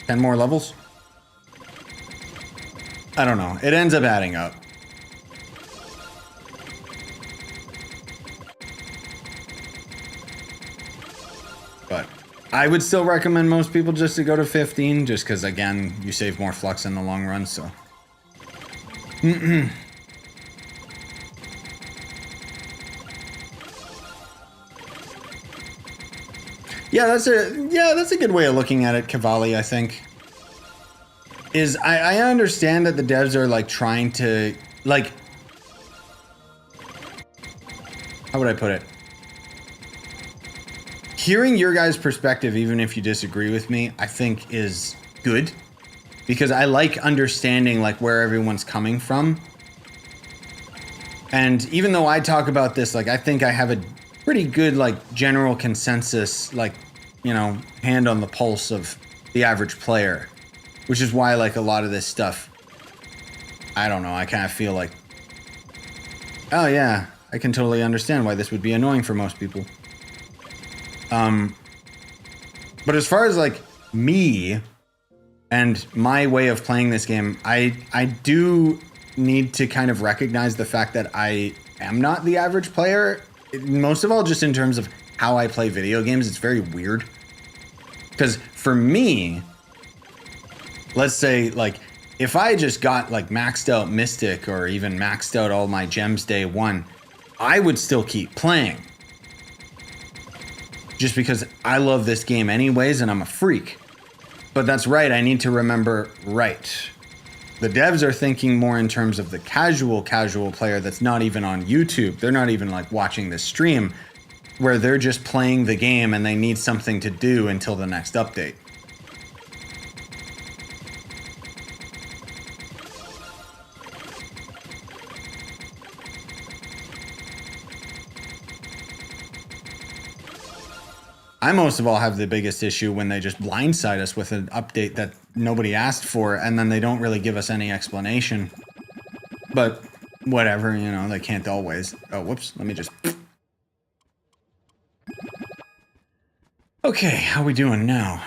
10 more levels. I don't know. It ends up adding up. But I would still recommend most people just to go to 15 just because, again, you save more Flux in the long run, so... Yeah, that's a good way of looking at it, Cavalli, I think. Is I understand that the devs are like trying to like, how would I put it? Hearing your guys' perspective, even if you disagree with me, I think is good. Because I like understanding like where everyone's coming from. And even though I talk about this, like I think I have a pretty good like general consensus, like, you know, hand on the pulse of the average player. Which is why like a lot of this stuff, I don't know, I kind of feel like, oh yeah, I can totally understand why this would be annoying for most people. But as far as like me and my way of playing this game, I do need to kind of recognize the fact that I am not the average player. Most of all, just in terms of how I play video games, it's very weird. Because for me, let's say like if I just got like maxed out Mystic or even maxed out all my gems day one, I would still keep playing. Just because I love this game anyways and I'm a freak. But that's right, I need to remember, right. The devs are thinking more in terms of the casual player that's not even on YouTube. They're not even like watching this stream, where they're just playing the game and they need something to do until the next update. I most of all have the biggest issue when they just blindside us with an update that nobody asked for and then they don't really give us any explanation. But whatever, you know, they can't always. Oh, whoops, let me just... Okay, how we doing now?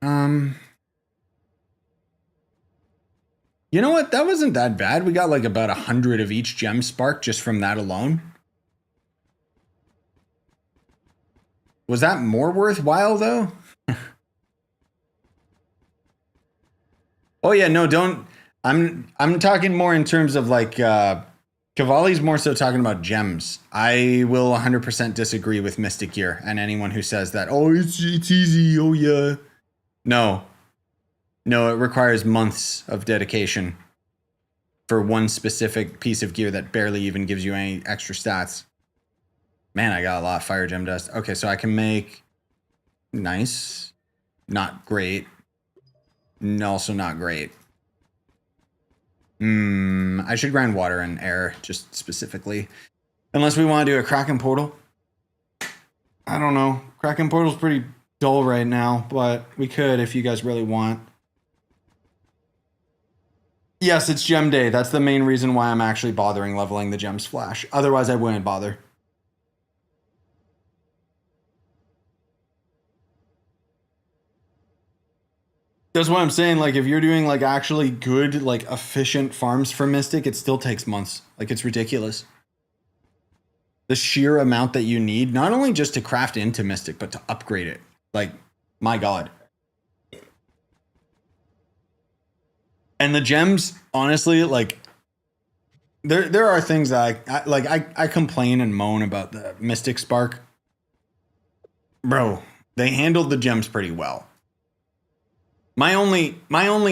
You know what? That wasn't that bad. We got like about 100 of each gem spark just from that alone. Was that more worthwhile though? Oh yeah, no, don't. I'm talking more in terms of like Cavalli's more so talking about gems. I will 100% disagree with Mystic Gear and anyone who says that, oh, it's easy, oh yeah. No, it requires months of dedication for one specific piece of gear that barely even gives you any extra stats. Man, I got a lot of fire gem dust. Okay, so I can make nice, not great, also not great. I should grind water and air just specifically. Unless we want to do a Kraken portal. I don't know. Kraken portal's pretty dull right now, but we could if you guys really want. Yes, it's gem day. That's the main reason why I'm actually bothering leveling the gems flash. Otherwise, I wouldn't bother. That's what I'm saying. Like, if you're doing like actually good, like efficient farms for Mystic, it still takes months. Like, it's ridiculous. The sheer amount that you need, not only just to craft into Mystic, but to upgrade it. Like, my God. And the gems, honestly, like, there are things that I complain and moan about the Mystic Spark. Bro, they handled the gems pretty well. My only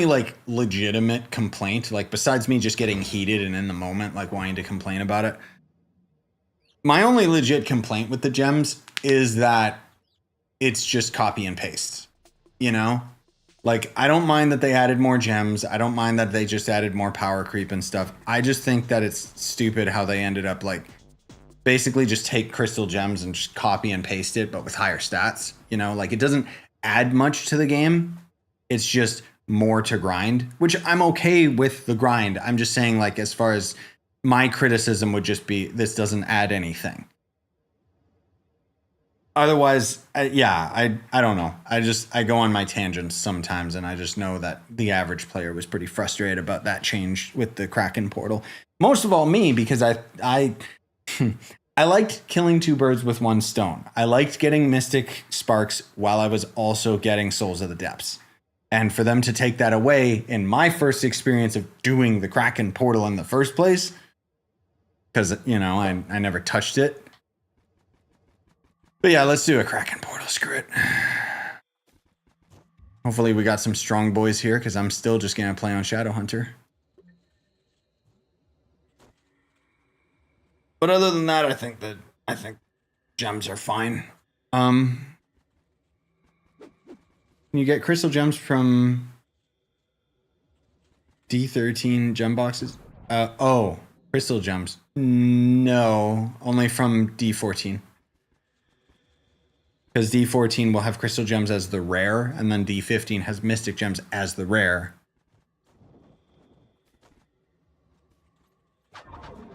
like legitimate complaint, like besides me just getting heated and in the moment, like wanting to complain about it, my only legit complaint with the gems is that it's just copy and paste. You know? Like, I don't mind that they added more gems. I don't mind that they just added more power creep and stuff. I just think that it's stupid how they ended up like basically just take crystal gems and just copy and paste it, but with higher stats. You know, like it doesn't add much to the game. It's just more to grind, which I'm okay with the grind. I'm just saying, like, as far as my criticism would just be, this doesn't add anything. Otherwise, I don't know. I go on my tangents sometimes, and I just know that the average player was pretty frustrated about that change with the Kraken portal. Most of all, me, because I I liked killing two birds with one stone. I liked getting Mystic Sparks while I was also getting Souls of the Depths. And for them to take that away in my first experience of doing the Kraken portal in the first place, because, you know, I never touched it. But yeah, let's do a Kraken portal. Screw it. Hopefully we got some strong boys here, because I'm still just going to play on Shadowhunter. But other than that, I think gems are fine. You get crystal gems from D13 gem boxes? Oh, crystal gems. No, only from D14. Because D14 will have crystal gems as the rare, and then D15 has mystic gems as the rare.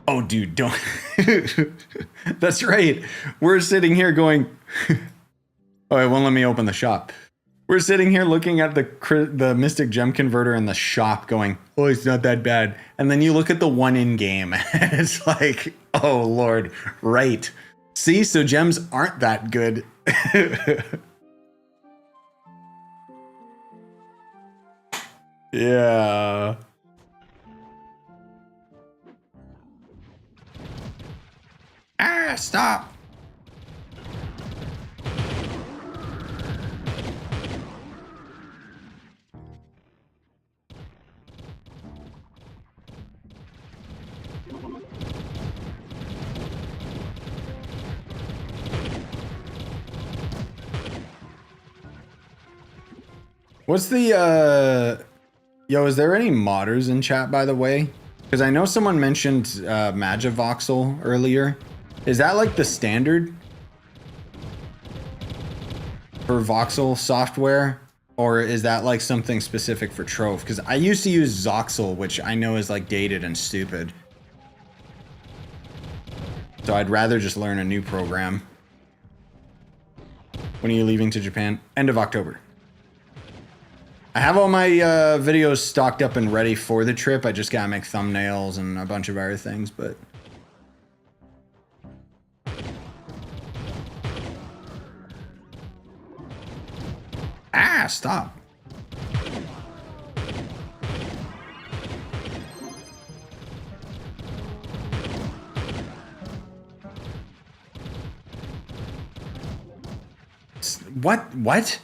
Oh, dude, don't. That's right. We're sitting here going. Oh, it won't let me open the shop. We're sitting here looking at the Mystic Gem Converter in the shop going, oh, it's not that bad. And then you look at the one in game, and it's like, oh, Lord, right. See, so gems aren't that good. Yeah. Ah, stop. What's the yo, is there any modders in chat, by the way? Because I know someone mentioned Magivoxel earlier. Is that like the standard for voxel software? Or is that like something specific for Trove? Because I used to use Zoxel, which I know is like dated and stupid. So I'd rather just learn a new program. When are you leaving to Japan? End of October. I have all my videos stocked up and ready for the trip. I just gotta make thumbnails and a bunch of other things, but... Ah, stop. What?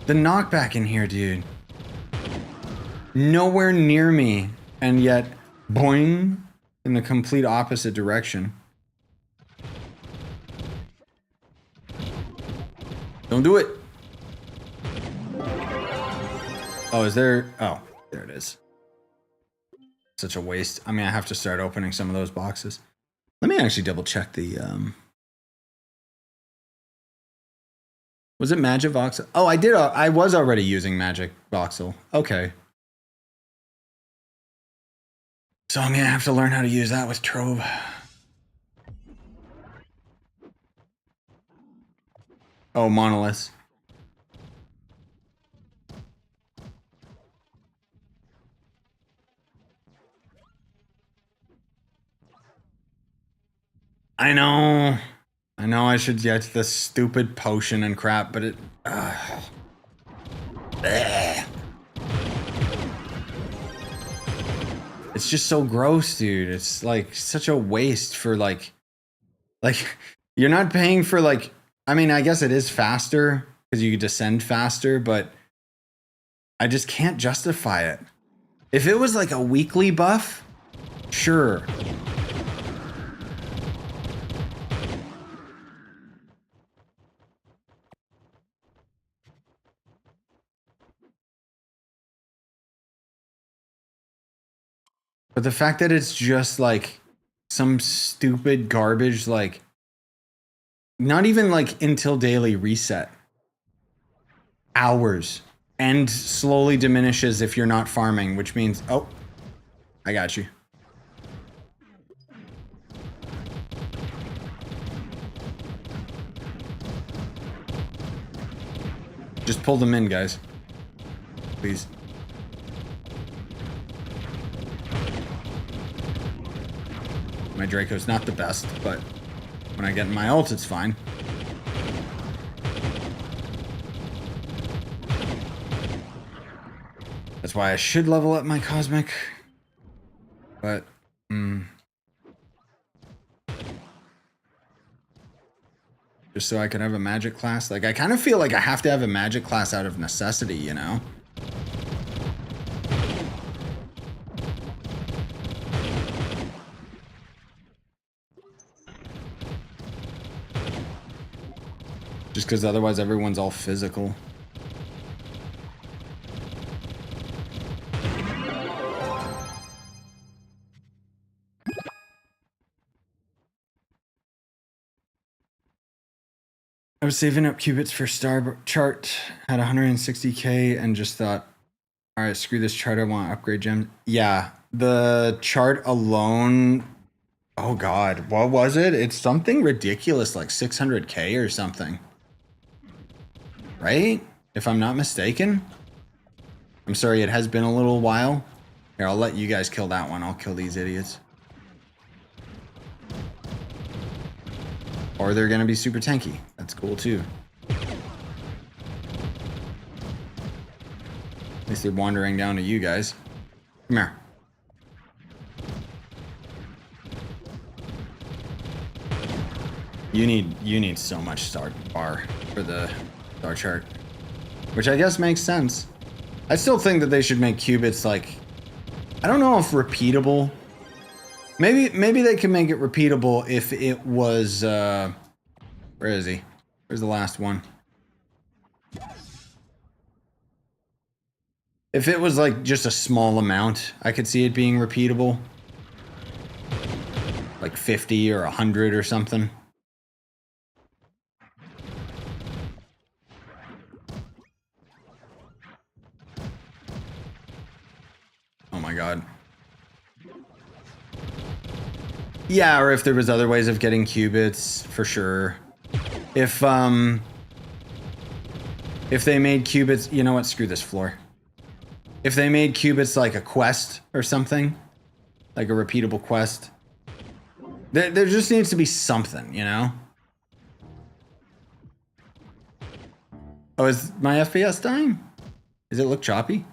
The knockback in here, dude. Nowhere near me, and yet boing in the complete opposite direction. Don't do it. Oh, is there? Oh, there it is. Such a waste. I mean, I have to start opening some of those boxes. Let me actually double check the was it Magivoxel? Oh, I did. I was already using Magivoxel. Okay. So I'm gonna have to learn how to use that with Trove. Oh, monoliths. I know. I know I should get the stupid potion and crap, but it... It's just so gross, dude. It's like such a waste for like you're not paying for like, I mean, I guess it is faster because you descend faster, but I just can't justify it. If it was like a weekly buff, sure. But the fact that it's just like some stupid garbage, like not even like until daily reset. Hours. And slowly diminishes if you're not farming, which means, oh, I got you. Just pull them in, guys. Please. My Draco's not the best, but when I get in my ult, it's fine. That's why I should level up my Cosmic. But, just so I can have a magic class. Like, I kind of feel like I have to have a magic class out of necessity, you know? Just because otherwise everyone's all physical. I was saving up qubits for star chart, had 160k, and just thought, all right, screw this chart, I want to upgrade gems. Yeah, the chart alone, oh god, what was it? It's something ridiculous, like 600k or something. Right? If I'm not mistaken. I'm sorry, it has been a little while. Here, I'll let you guys kill that one. I'll kill these idiots. Or they're gonna be super tanky. That's cool too. At least they're wandering down to you guys. Come here. You need so much star bar for the star chart. Which I guess makes sense. I still think that they should make qubits like, I don't know if repeatable. Maybe they can make it repeatable if it was where is he? Where's the last one? If it was like just a small amount, I could see it being repeatable. Like 50 or 100 or something. Oh my god. Yeah, or if there was other ways of getting qubits, for sure. If they made qubits, you know what? Screw this floor. If they made qubits like a quest or something, like a repeatable quest, there just needs to be something, you know? Oh, is my FPS dying? Does it look choppy?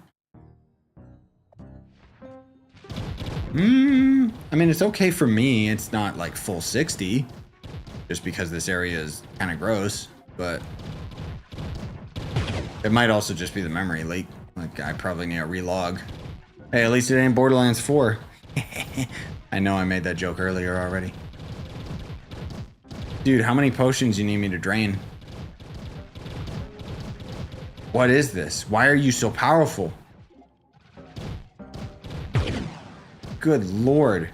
I mean, it's okay for me. It's not like full 60, just because this area is kind of gross, but it might also just be the memory leak. Like, I probably need a relog. Hey, at least it ain't Borderlands 4. I know I made that joke earlier already. Dude, how many potions you need me to drain? What is this? Why are you so powerful? Good lord.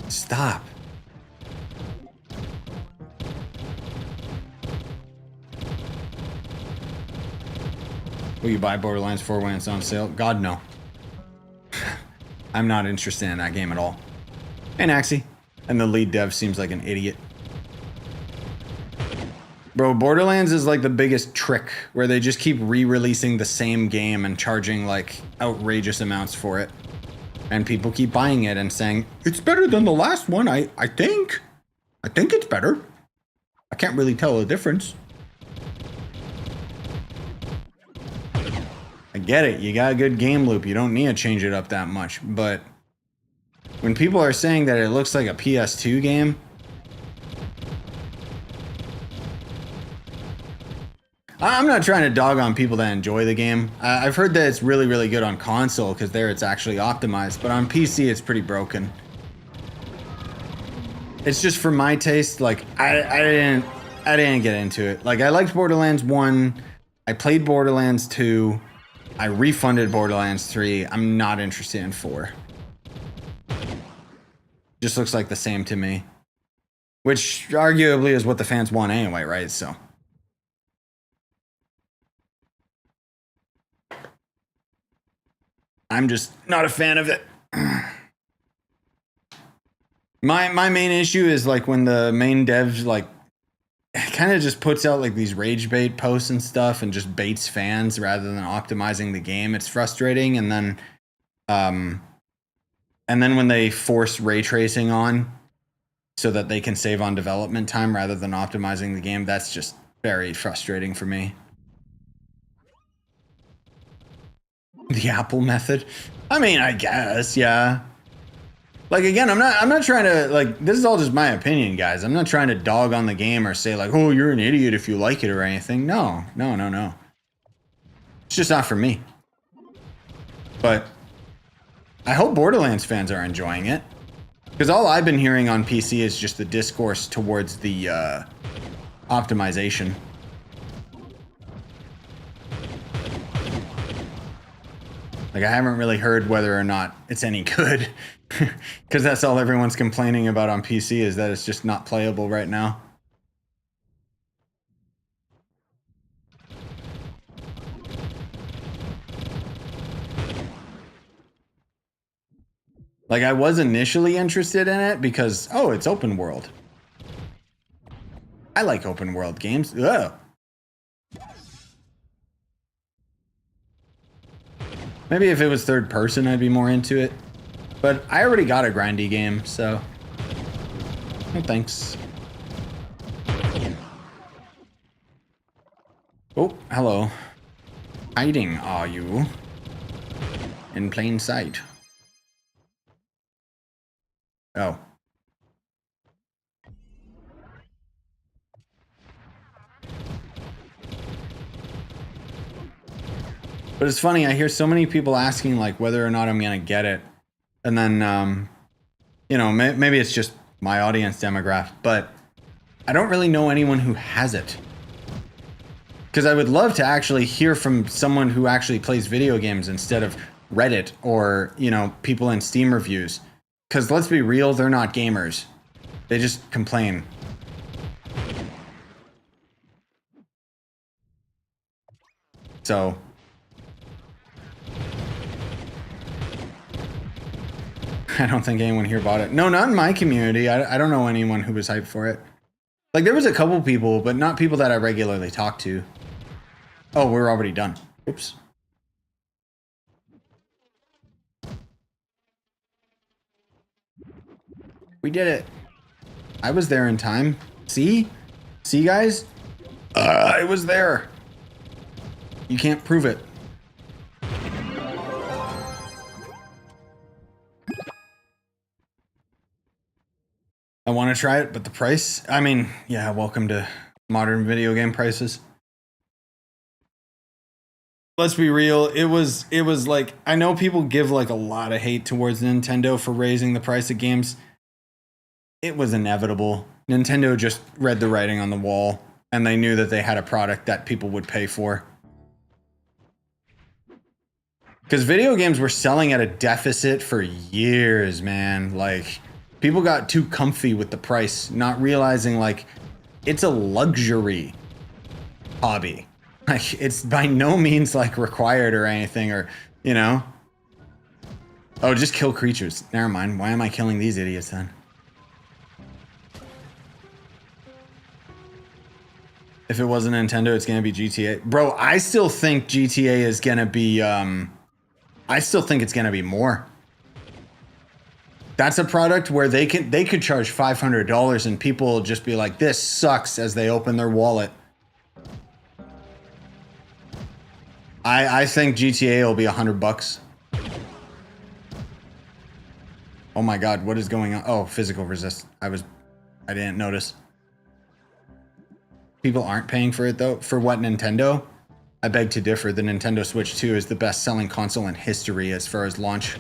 Stop. Will you buy Borderlands 4 when it's on sale? God, no. I'm not interested in that game at all. And Axie. And the lead dev seems like an idiot. Bro, Borderlands is like the biggest trick where they just keep re-releasing the same game and charging like outrageous amounts for it. And people keep buying it and saying, it's better than the last one, I think. I think it's better. I can't really tell the difference. I get it, you got a good game loop, you don't need to change it up that much, but when people are saying that it looks like a PS2 game, I'm not trying to dog on people that enjoy the game. I've heard that it's really, really good on console because there it's actually optimized, but on PC it's pretty broken. It's just for my taste, like I didn't get into it. Like I liked Borderlands 1, I played Borderlands 2, I refunded Borderlands 3. I'm not interested in 4. Just looks like the same to me. Which arguably is what the fans want anyway, right? So I'm just not a fan of it. My main issue is like when the main devs like kind of just puts out like these rage bait posts and stuff and just baits fans rather than optimizing the game. It's frustrating. And then when they force ray tracing on so that they can save on development time rather than optimizing the game, that's just very frustrating for me. The Apple method? I mean, I guess, yeah. Like again, I'm not trying to like this is all just my opinion, guys. I'm not trying to dog on the game or say like, "Oh, you're an idiot if you like it" or anything. No. It's just not for me. But I hope Borderlands fans are enjoying it. Because all I've been hearing on PC is just the discourse towards the optimization. Like I haven't really heard whether or not it's any good. Because that's all everyone's complaining about on PC is that it's just not playable right now. Like I was initially interested in it because, oh, it's open world. I like open world games. Ugh. Maybe if it was third person, I'd be more into it. But I already got a grindy game, so no thanks. Oh, hello. Hiding, are you? In plain sight. Oh. But it's funny, I hear so many people asking like whether or not I'm gonna get it. And then, you know, maybe it's just my audience demographic, but I don't really know anyone who has it. Because I would love to actually hear from someone who actually plays video games instead of Reddit or, you know, people in Steam reviews. Because let's be real, they're not gamers. They just complain. So I don't think anyone here bought it. No, not in my community. I don't know anyone who was hyped for it. Like, there was a couple people, but not people that I regularly talk to. Oh, we're already done. Oops. We did it. I was there in time. See? See, guys? I was there. You can't prove it. I want to try it, but the price? I mean, yeah, welcome to modern video game prices. Let's be real, it was like, I know people give like a lot of hate towards Nintendo for raising the price of games. It was inevitable. Nintendo just read the writing on the wall, and they knew that they had a product that people would pay for. Because video games were selling at a deficit for years, man. Like, people got too comfy with the price, not realizing like it's a luxury hobby. Like it's by no means like required or anything, or you know. Oh, just kill creatures. Never mind. Why am I killing these idiots then? If it wasn't Nintendo, it's gonna be GTA. Bro, I still think GTA is gonna be I still think it's gonna be more. That's a product where they could charge $500 and people will just be like, this sucks as they open their wallet. I think GTA will be $100. Oh my god, what is going on? Oh, physical resist. I didn't notice. People aren't paying for it though. For what, Nintendo? I beg to differ. The Nintendo Switch 2 is the best selling console in history as far as launch.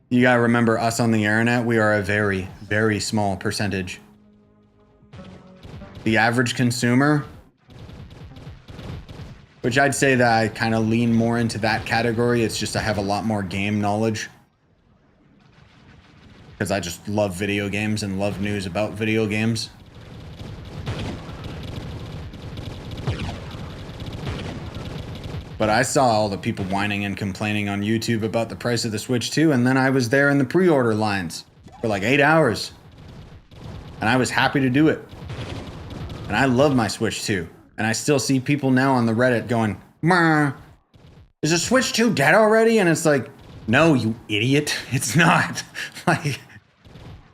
You gotta remember, us on the internet, we are a very, very small percentage. The average consumer, which I'd say that I kind of lean more into that category. It's just I have a lot more game knowledge. Because I just love video games and love news about video games. But I saw all the people whining and complaining on YouTube about the price of the Switch 2, and then I was there in the pre-order lines for like 8 hours. And I was happy to do it. And I love my Switch 2. And I still see people now on the Reddit going, "Meh, is the Switch 2 dead already?" And it's like, no, you idiot. It's not. Like,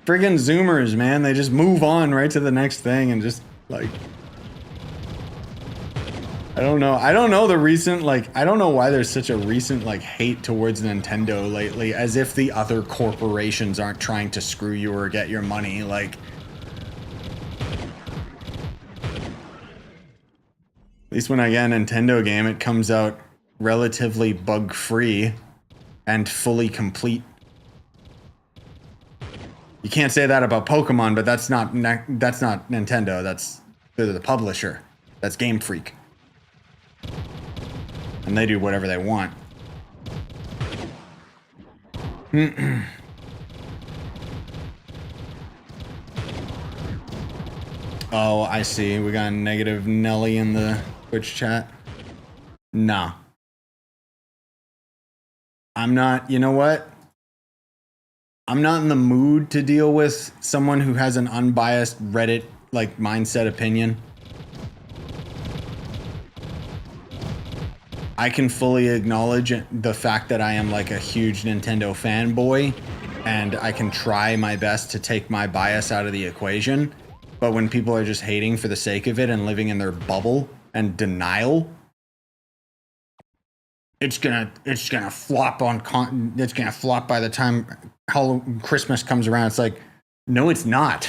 friggin' Zoomers, man. They just move on right to the next thing and just, like... I don't know. I don't know the recent, like... I don't know why there's such a recent, like, hate towards Nintendo lately. As if the other corporations aren't trying to screw you or get your money. Like... At least when I get a Nintendo game, it comes out relatively bug-free and fully complete. You can't say that about Pokemon, but that's not Nintendo. They're the publisher. That's Game Freak. And they do whatever they want. Oh, I see. We got a negative Nelly in the Twitch chat. Nah. I'm not, you know what? I'm not in the mood to deal with someone who has an unbiased Reddit, like, mindset opinion. I can fully acknowledge the fact that I am, like, a huge Nintendo fanboy, and I can try my best to take my bias out of the equation. But when people are just hating for the sake of it and living in their bubble and denial, it's gonna flop on it's gonna flop by the time Christmas comes around. It's like, no, it's not.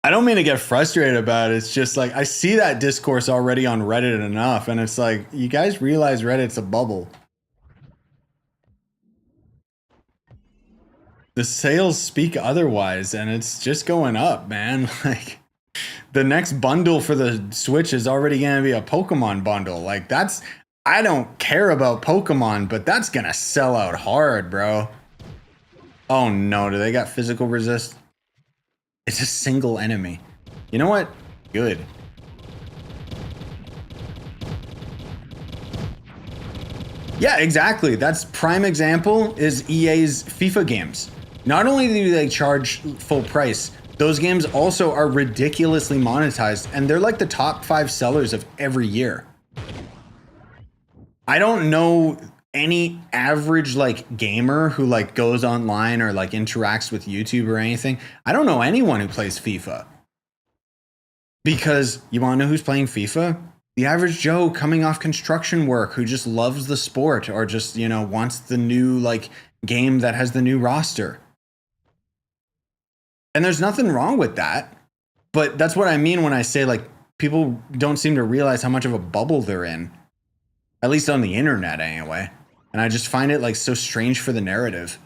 I don't mean to get frustrated about it. It's just like, I see that discourse already on Reddit enough, and it's like, you guys realize Reddit's a bubble. The sales speak otherwise, and it's just going up, man. Like, the next bundle for the Switch is already going to be a Pokemon bundle. Like, that's... I don't care about Pokemon, but that's going to sell out hard, bro. Oh, no. Do they got physical resist? It's a single enemy. You know what? Good. Yeah, exactly. That's prime example is EA's FIFA games. Not only do they charge full price, those games also are ridiculously monetized, and they're like the top 5 sellers of every year. I don't know any average like gamer who like goes online or like interacts with YouTube or anything. I don't know anyone who plays FIFA. Because you want to know who's playing FIFA? The average Joe coming off construction work who just loves the sport or just, you know, wants the new like game that has the new roster. And there's nothing wrong with that. But that's what I mean when I say like people don't seem to realize how much of a bubble they're in. At least on the internet anyway. And I just find it like so strange for the narrative.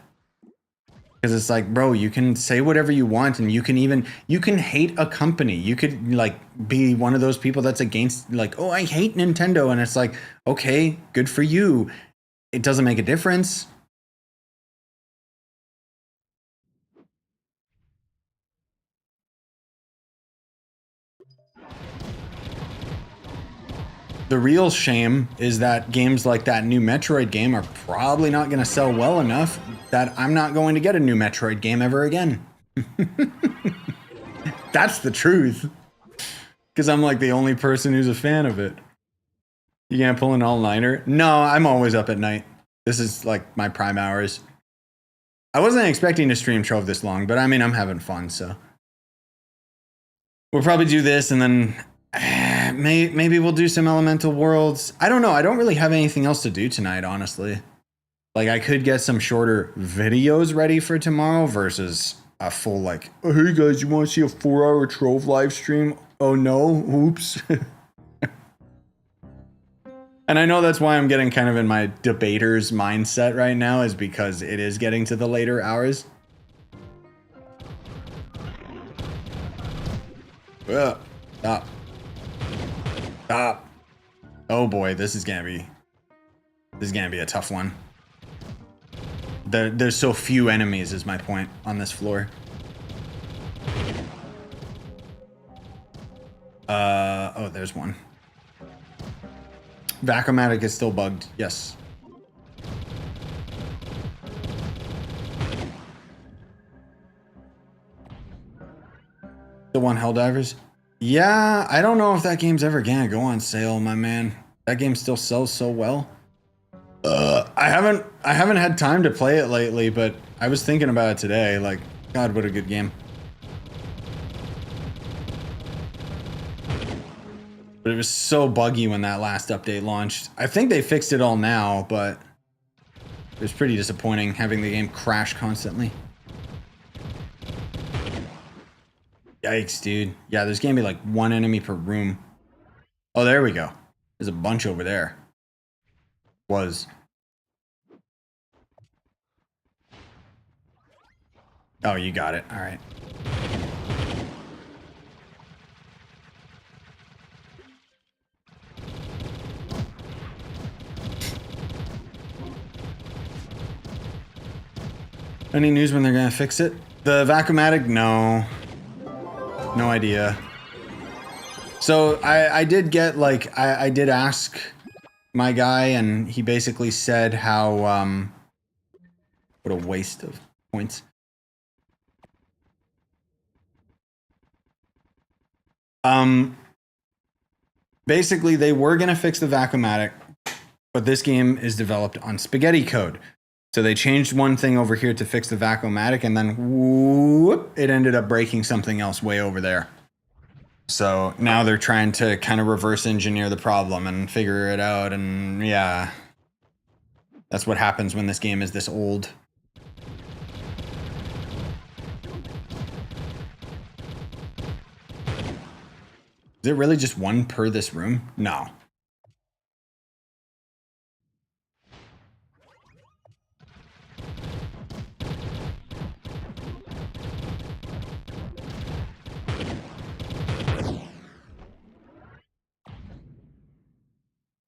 Because it's like, bro, you can say whatever you want, and you can hate a company. You could like be one of those people that's against like, oh, I hate Nintendo. And it's like, okay, good for you. It doesn't make a difference. The real shame is that games like that new Metroid game are probably not going to sell well enough that I'm not going to get a new Metroid game ever again. That's the truth. Because I'm like the only person who's a fan of it. You can't pull an all-nighter? No, I'm always up at night. This is like my prime hours. I wasn't expecting to stream Trove this long, but I mean, I'm having fun, so. We'll probably do this and then maybe we'll do some Elemental Worlds. I don't know. I don't really have anything else to do tonight, honestly. Like, I could get some shorter videos ready for tomorrow versus a full, like, oh, hey guys, you want to see a 4-hour Trove live stream? Oh no, oops. And I know that's why I'm getting kind of in my debater's mindset right now, is because it is getting to the later hours. Ugh. Stop. Stop. Oh boy, this is gonna be a tough one. There's so few enemies is my point on this floor. Oh, there's one. Vacuumatic is still bugged, yes. The one Helldivers? Yeah, I don't know if that game's ever gonna go on sale, my man. That game still sells so well. I haven't had time to play it lately, but I was thinking about it today. Like, God, what a good game. But it was so buggy when that last update launched. I think they fixed it all now, but it was pretty disappointing having the game crash constantly. Yikes, dude. Yeah, there's gonna be like one enemy per room. Oh, there we go. There's a bunch over there. Was. Oh, you got it. All right. Any news when they're gonna fix it? The Vacuumatic? No. No idea. So I did get like, I did ask my guy and he basically said how, what a waste of points. Basically they were gonna fix the Vacuumatic, but this game is developed on spaghetti code. So they changed one thing over here to fix the Vacuumatic and then whoop, it ended up breaking something else way over there. So now they're trying to kind of reverse engineer the problem and figure it out, and yeah. That's what happens when this game is this old. Is it really just one per this room? No.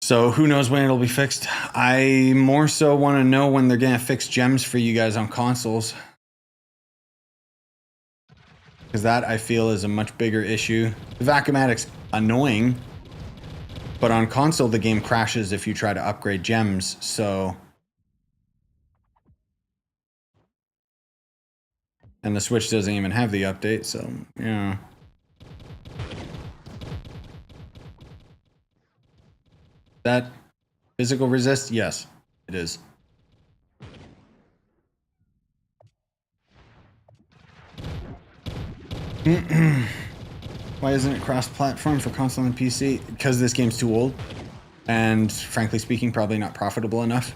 So who knows when it'll be fixed? I more so want to know when they're gonna fix gems for you guys on consoles. Because that, I feel, is a much bigger issue. The Vacuumatic's annoying, but on console the game crashes if you try to upgrade gems, so... And the Switch doesn't even have the update, so, yeah. That physical resist? Yes, it is. Why isn't it cross-platform for console and PC? Because this game's too old, and frankly speaking, probably not profitable enough.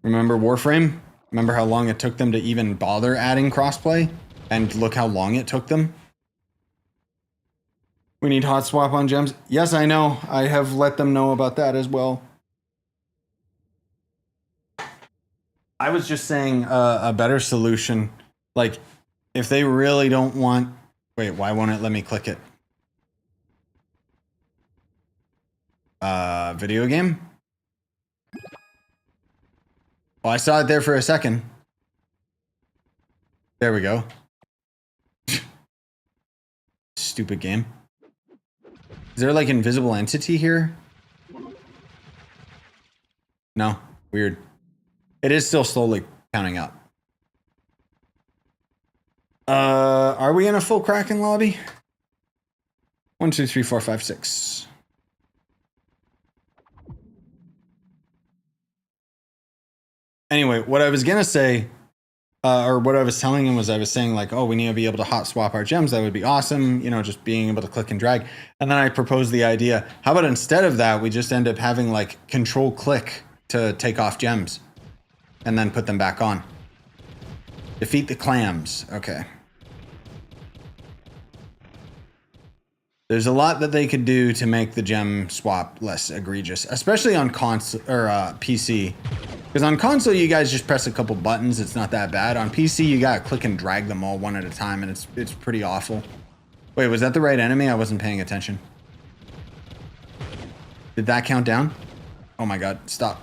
Remember Warframe? Remember how long it took them to even bother adding crossplay? And look how long it took them? We need hot swap on gems. Yes, I know. I have let them know about that as well. I was just saying a better solution. Like, if they really don't want... Wait, why won't it let me click it? Video game? Oh, I saw it there for a second. There we go. Stupid game. Is there like invisible entity here? No. Weird. It is still slowly counting up. Are we in a full Kraken lobby? 1, 2, 3, 4, 5, 6. Anyway, what I was gonna say, or what I was telling him was I was saying like, oh, we need to be able to hot swap our gems. That would be awesome. You know, just being able to click and drag. And then I proposed the idea, how about instead of that, we just end up having like control click to take off gems and then put them back on. Defeat the clams. Okay. There's a lot that they could do to make the gem swap less egregious, especially on console or PC. Because on console, you guys just press a couple buttons. It's not that bad. On PC, you gotta click and drag them all one at a time, and it's pretty awful. Wait, was that the right enemy? I wasn't paying attention. Did that count down? Oh my god, stop.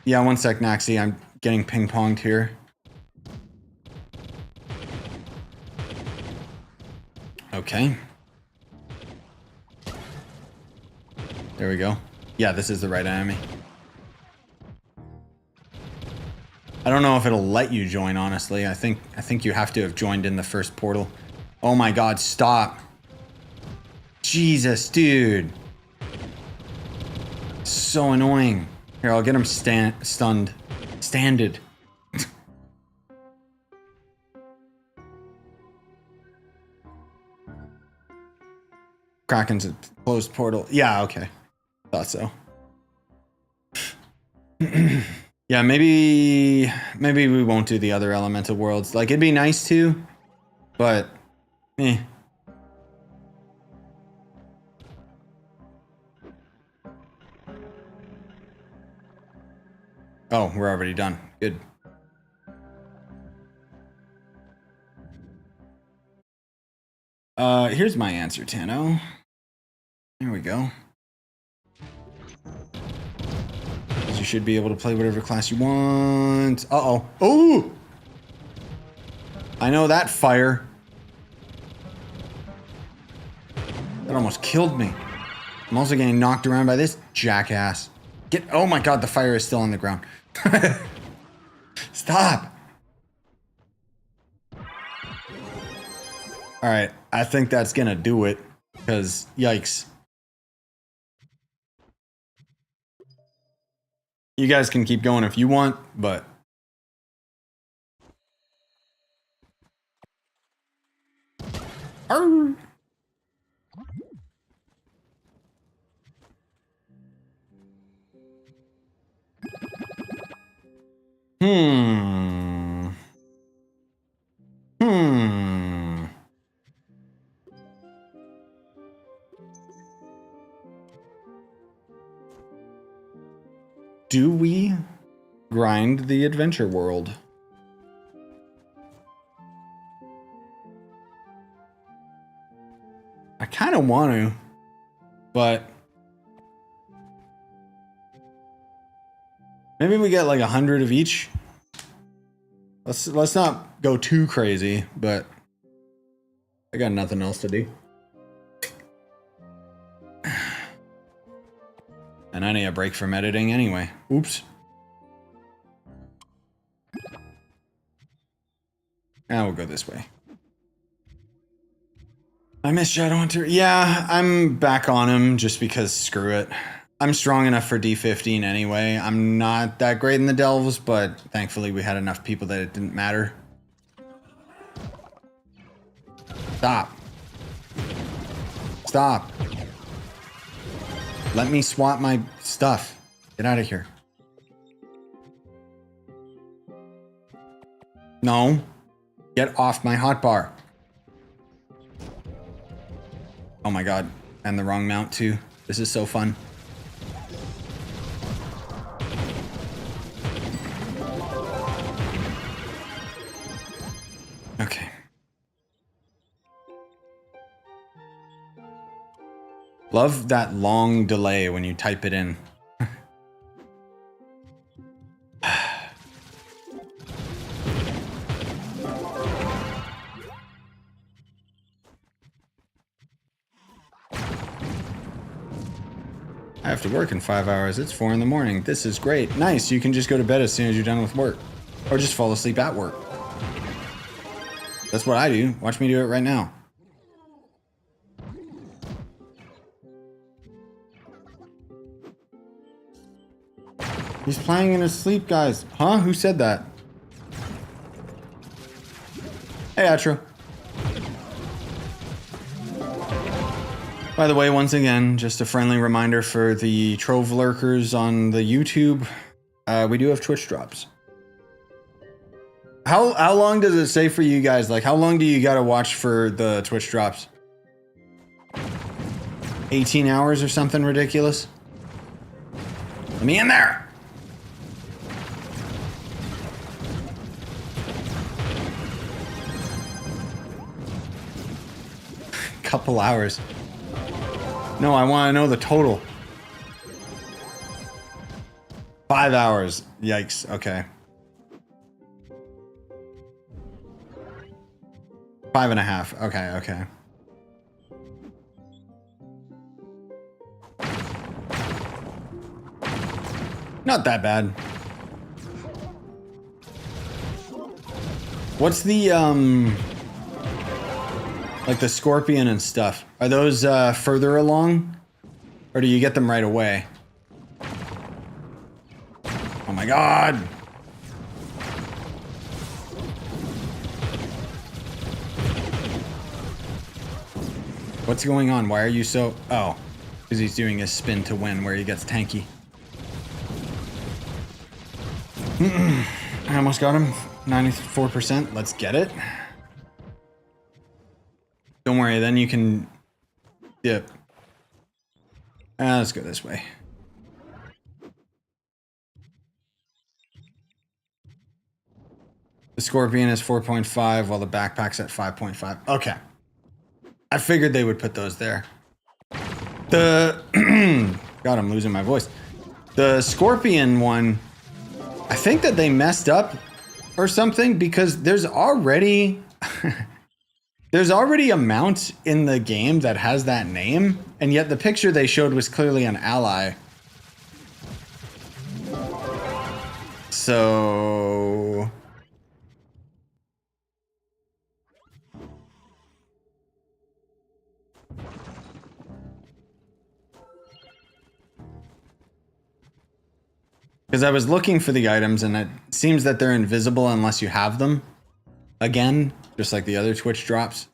Yeah, one sec, Naxi. I'm getting ping-ponged here. Okay. There we go. Yeah, this is the right enemy. I don't know if it'll let you join, honestly. I think you have to have joined in the first portal. Oh my god, stop. Jesus, dude. So annoying. Here, I'll get him stunned. Standed. Kraken's a closed portal. Yeah, okay. Thought so. Yeah, maybe we won't do the other elemental worlds. Like, it'd be nice to, but eh. Oh, we're already done. Good. Here's my answer, Tano. There we go. You should be able to play whatever class you want. Uh-oh. Oh! I know that fire. That almost killed me. I'm also getting knocked around by this jackass. Oh my god, the fire is still on the ground. Stop. Alright, I think that's gonna do it. Because, yikes. You guys can keep going if you want, but... Arr! Hmm. Do we grind the adventure world? I kind of want to, but maybe we get like 100 of each. Let's not go too crazy, but I got nothing else to do. And I need a break from editing anyway. Oops. Now we'll go this way. I miss Shadowhunter. Yeah, I'm back on him just because screw it. I'm strong enough for D15 anyway. I'm not that great in the delves, but thankfully we had enough people that it didn't matter. Stop. Stop. Let me swap my stuff. Get out of here. No. Get off my hotbar. Oh my god. And the wrong mount too. This is so fun. Okay. Love that long delay when you type it in. I have to work in 5 hours. It's 4 in the morning. This is great. Nice. You can just go to bed as soon as you're done with work. Or just fall asleep at work. That's what I do. Watch me do it right now. He's playing in his sleep, guys. Huh? Who said that? Hey, Atro. By the way, once again, just a friendly reminder for the Trove lurkers on the YouTube. We do have Twitch drops. How long does it say for you guys? Like, how long do you gotta watch for the Twitch drops? 18 hours or something ridiculous? Let me in there! Couple hours. No, I want to know the total. 5 hours. Yikes. Okay. 5.5. Okay, okay. Not that bad. What's the, like the scorpion and stuff? Are those, further along? Or do you get them right away? Oh my god! What's going on? Why are you so... Oh. Because he's doing his spin to win where he gets tanky. I almost got him. 94%. Let's get it. Don't worry, then you can dip. Let's go this way. The scorpion is 4.5 while the backpack's at 5.5. Okay. I figured they would put those there. The... God, I'm losing my voice. The scorpion one, I think that they messed up or something because there's already... There's already a mount in the game that has that name, and yet the picture they showed was clearly an ally. So... Because I was looking for the items, and it seems that they're invisible unless you have them. Again, just like the other Twitch drops.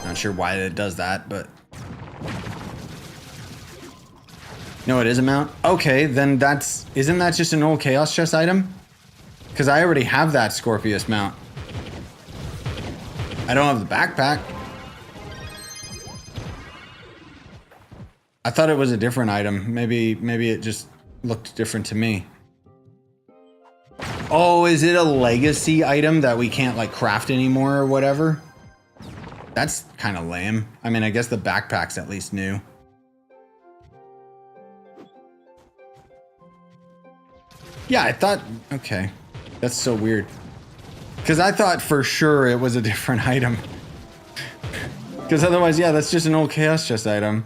Not sure why it does that, but... No, it is a mount? Okay, then that's... Isn't that just an old Chaos Chest item? Because I already have that Scorpius mount. I don't have the backpack. I thought it was a different item. Maybe it just looked different to me. Oh, is it a legacy item that we can't like craft anymore or whatever? That's kind of lame. I mean, I guess the backpack's at least new. Yeah, I thought... Okay. That's so weird. Because I thought for sure it was a different item. Because otherwise, yeah, that's just an old Chaos Chest item.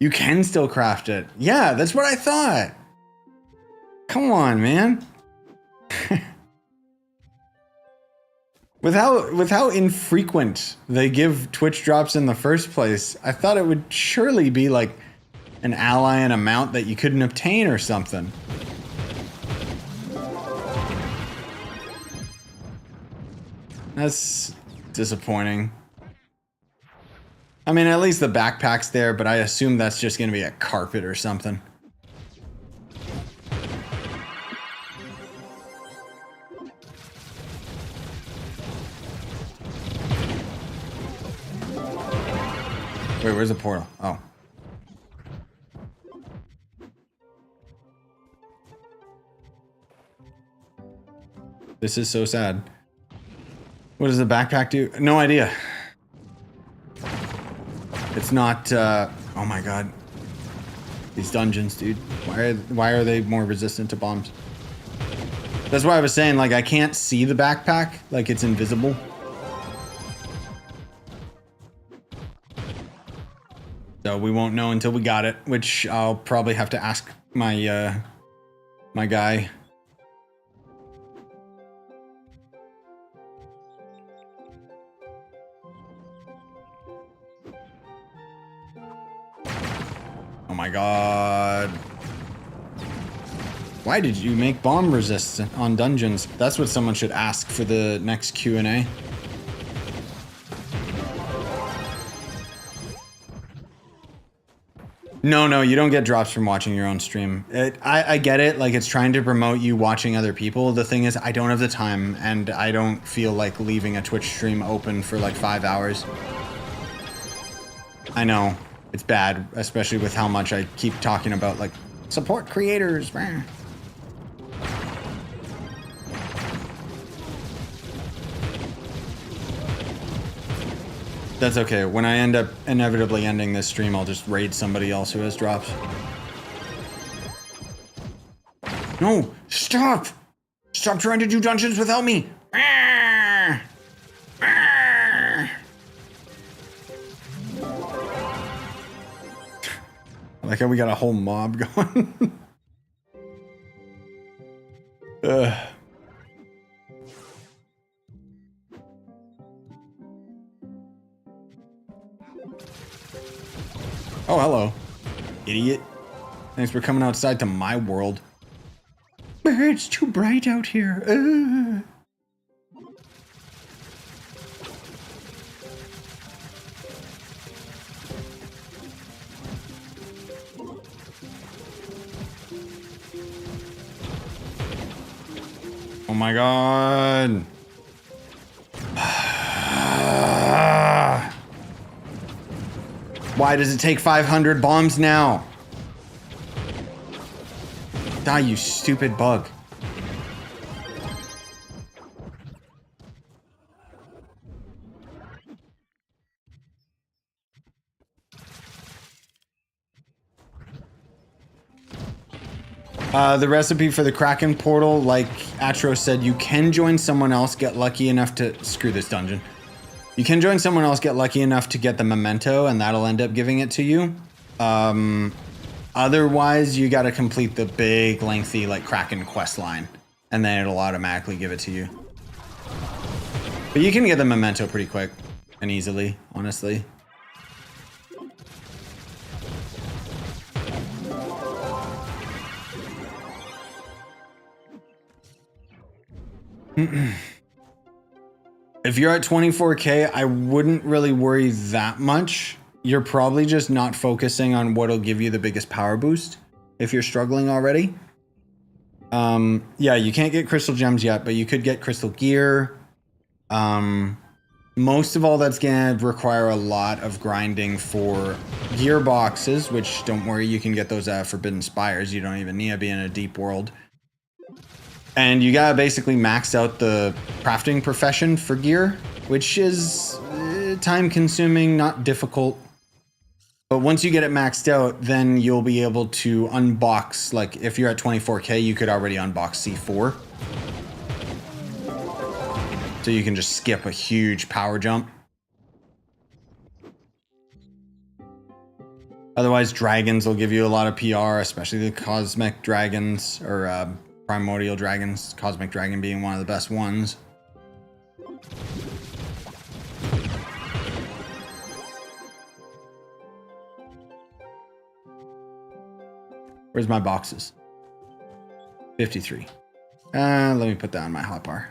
You can still craft it. Yeah, that's what I thought. Come on, man. With how infrequent they give Twitch drops in the first place, I thought it would surely be like an ally and a mount that you couldn't obtain or something. That's disappointing. I mean, at least the backpack's there, but I assume that's just going to be a carpet or something. Wait, where's the portal? Oh. This is so sad. What does the backpack do? No idea. It's not, oh my god. These dungeons, dude. Why are they more resistant to bombs? That's why I was saying, like, I can't see the backpack. Like, it's invisible. So we won't know until we got it, which I'll probably have to ask my my guy. Oh my god. Why did you make bomb resist on dungeons? That's what someone should ask for the next Q&A. No, you don't get drops from watching your own stream. I get it, like it's trying to promote you watching other people. The thing is, I don't have the time, and I don't feel like leaving a Twitch stream open for like 5 hours. I know, it's bad, especially with how much I keep talking about, like, support creators. That's okay. When I end up inevitably ending this stream, I'll just raid somebody else who has drops. No! Stop! Stop trying to do dungeons without me! I like how we got a whole mob going. Ugh. Oh, hello, idiot. Thanks for coming outside to my world. It's too bright out here. Oh my god. Why does it take 500 bombs now? Die, you stupid bug. The recipe for the Kraken portal, like Atro said, you can join someone else, get lucky enough to... Screw this dungeon. You can join someone else, get lucky enough to get the memento, and that'll end up giving it to you. Otherwise, you gotta complete the big, lengthy, like, Kraken quest line, and then it'll automatically give it to you. But you can get the memento pretty quick and easily, honestly. If you're at 24K, I wouldn't really worry that much. You're probably just not focusing on what'll give you the biggest power boost if you're struggling already. Yeah, you can't get crystal gems yet, but you could get crystal gear. Most of all, that's gonna require a lot of grinding for gear boxes, which, don't worry, you can get those at Forbidden Spires. You don't even need to be in a deep world. And you gotta basically max out the crafting profession for gear, which is time consuming, not difficult. But once you get it maxed out, then you'll be able to unbox, like if you're at 24K, you could already unbox C4. So you can just skip a huge power jump. Otherwise, dragons will give you a lot of PR, especially the cosmic dragons, or primordial dragons, cosmic dragon being one of the best ones. Where's my boxes? 53. Let me put that on my hotbar.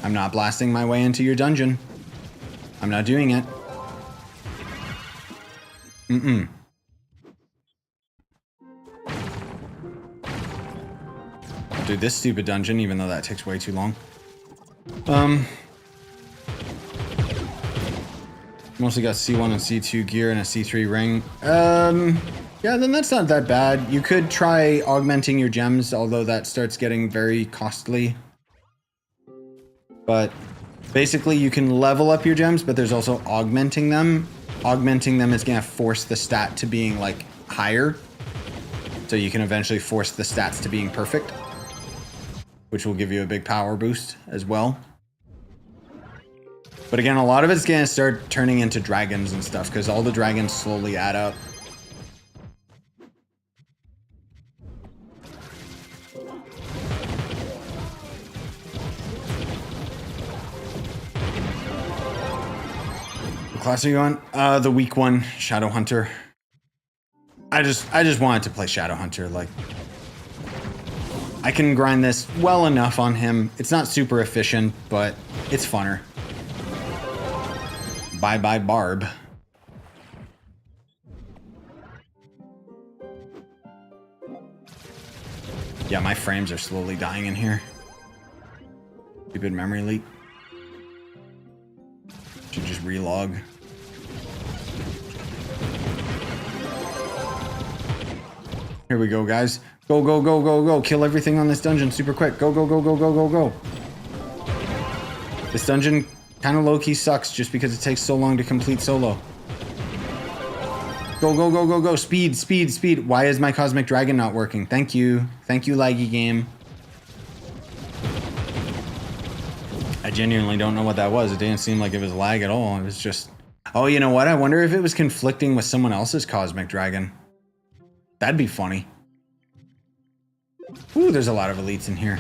I'm not blasting my way into your dungeon. I'm not doing it. Mm-mm. I'll do this stupid dungeon, even though that takes way too long. Mostly got C1 and C2 gear and a C3 ring. Yeah, then that's not that bad. You could try augmenting your gems, although that starts getting very costly. But basically you can level up your gems, but there's also augmenting them. Augmenting them is gonna force the stat to being like higher. So you can eventually force the stats to being perfect, which will give you a big power boost as well. But again, a lot of it's gonna start turning into dragons and stuff because all the dragons slowly add up. What class are you on? The weak one, Shadow Hunter. I just wanted to play Shadow Hunter. Like, I can grind this well enough on him. It's not super efficient, but it's funner. Bye bye Barb. Yeah, my frames are slowly dying in here. Stupid memory leak. Should just relog. Here we go, guys. Go, go, go, go, go. Kill everything on this dungeon super quick. Go, go, go, go, go, go, go. This dungeon kind of low-key sucks just because it takes so long to complete solo. Go, go, go, go, go. Speed, speed, speed. Why is my Cosmic Dragon not working? Thank you. Thank you, laggy game. I genuinely don't know what that was. It didn't seem like it was lag at all. It was just... Oh, you know what? I wonder if it was conflicting with someone else's Cosmic Dragon. That'd be funny. Ooh, there's a lot of elites in here.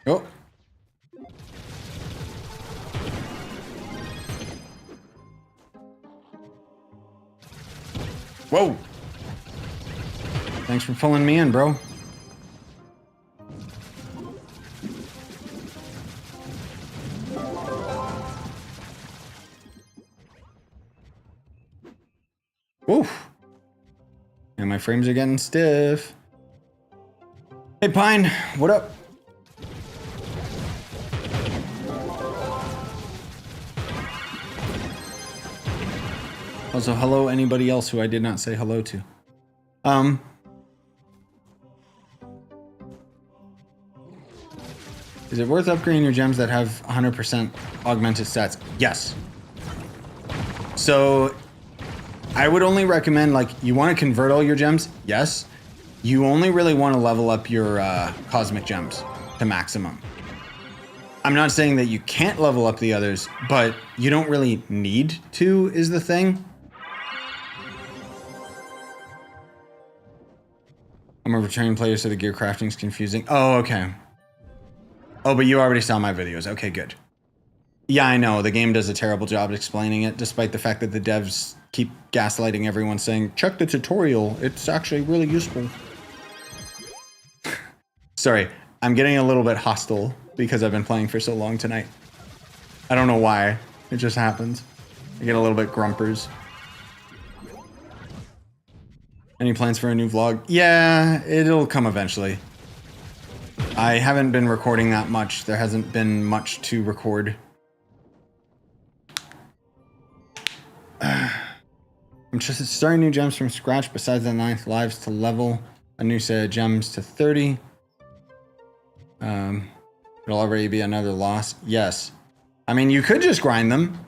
Oh. Whoa. Thanks for pulling me in, bro. Oof. And my frames are getting stiff. Hey, Pine, what up? Also, hello anybody else who I did not say hello to. Is it worth upgrading your gems that have 100% augmented stats? Yes. So, I would only recommend, like, you want to convert all your gems? Yes. You only really want to level up your cosmic gems to maximum. I'm not saying that you can't level up the others, but you don't really need to, is the thing. I'm a returning player, so the gear crafting is confusing. Oh, okay. Oh, but you already saw my videos. Okay, good. Yeah, I know. The game does a terrible job explaining it, despite the fact that the devs keep gaslighting everyone saying, check the tutorial. It's actually really useful. Sorry, I'm getting a little bit hostile because I've been playing for so long tonight. I don't know why. It just happens. I get a little bit grumpers. Any plans for a new vlog? Yeah, it'll come eventually. I haven't been recording that much. There hasn't been much to record. I'm just starting new gems from scratch besides the 9th lives to level a new set of gems to 30. It'll already be another loss. Yes. I mean, you could just grind them.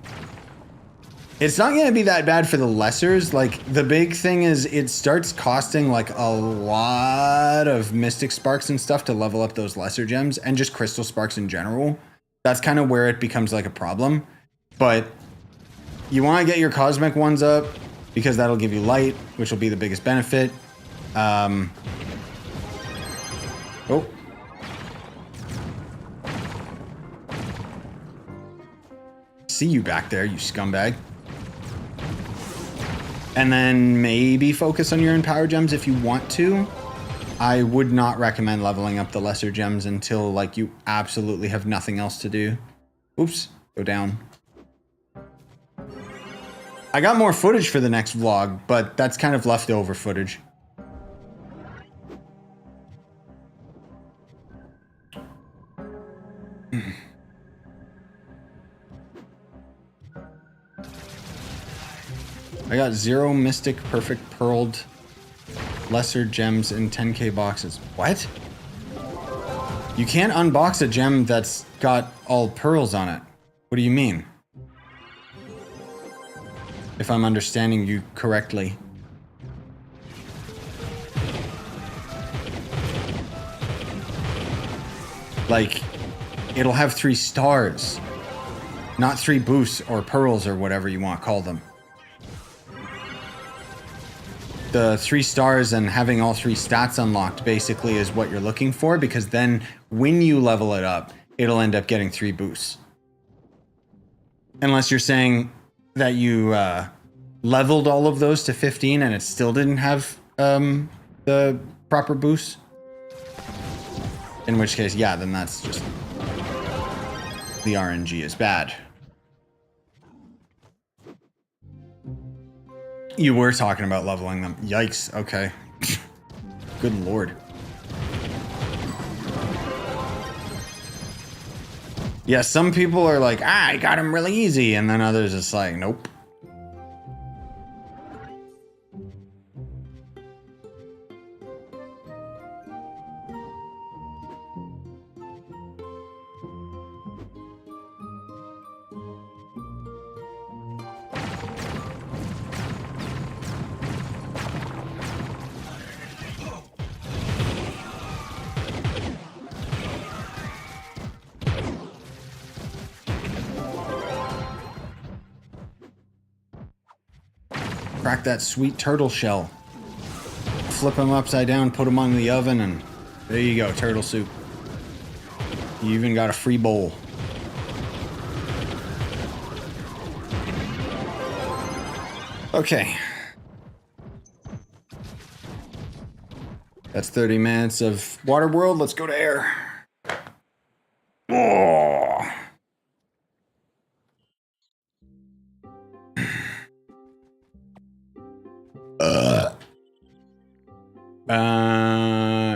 It's not going to be that bad for the lessers. Like, the big thing is it starts costing like a lot of mystic sparks and stuff to level up those lesser gems and just crystal sparks in general. That's kind of where it becomes like a problem. But you want to get your cosmic ones up because that'll give you light, which will be the biggest benefit. Oh. See you back there, you scumbag. And then maybe focus on your empower gems if you want to. I would not recommend leveling up the lesser gems until like you absolutely have nothing else to do. Oops, go down. I got more footage for the next vlog, but that's kind of leftover footage. I got 0 mystic perfect pearled lesser gems in 10k boxes. What? You can't unbox a gem that's got all pearls on it. What do you mean? If I'm understanding you correctly. Like, it'll have 3 stars, not 3 boosts or pearls or whatever you want to call them. The 3 stars and having all 3 stats unlocked basically is what you're looking for, because then when you level it up, it'll end up getting 3 boosts. Unless you're saying that you leveled all of those to 15 and it still didn't have the proper boosts. In which case, yeah, then that's just... the RNG is bad. You were talking about leveling them. Yikes, okay. Good lord. Yeah, some people are like, I got him really easy, and then others it's like, nope. Crack that sweet turtle shell. Flip them upside down, put them on the oven, and there you go, turtle soup. You even got a free bowl. Okay. That's 30 minutes of water world. Let's go to air. Oh.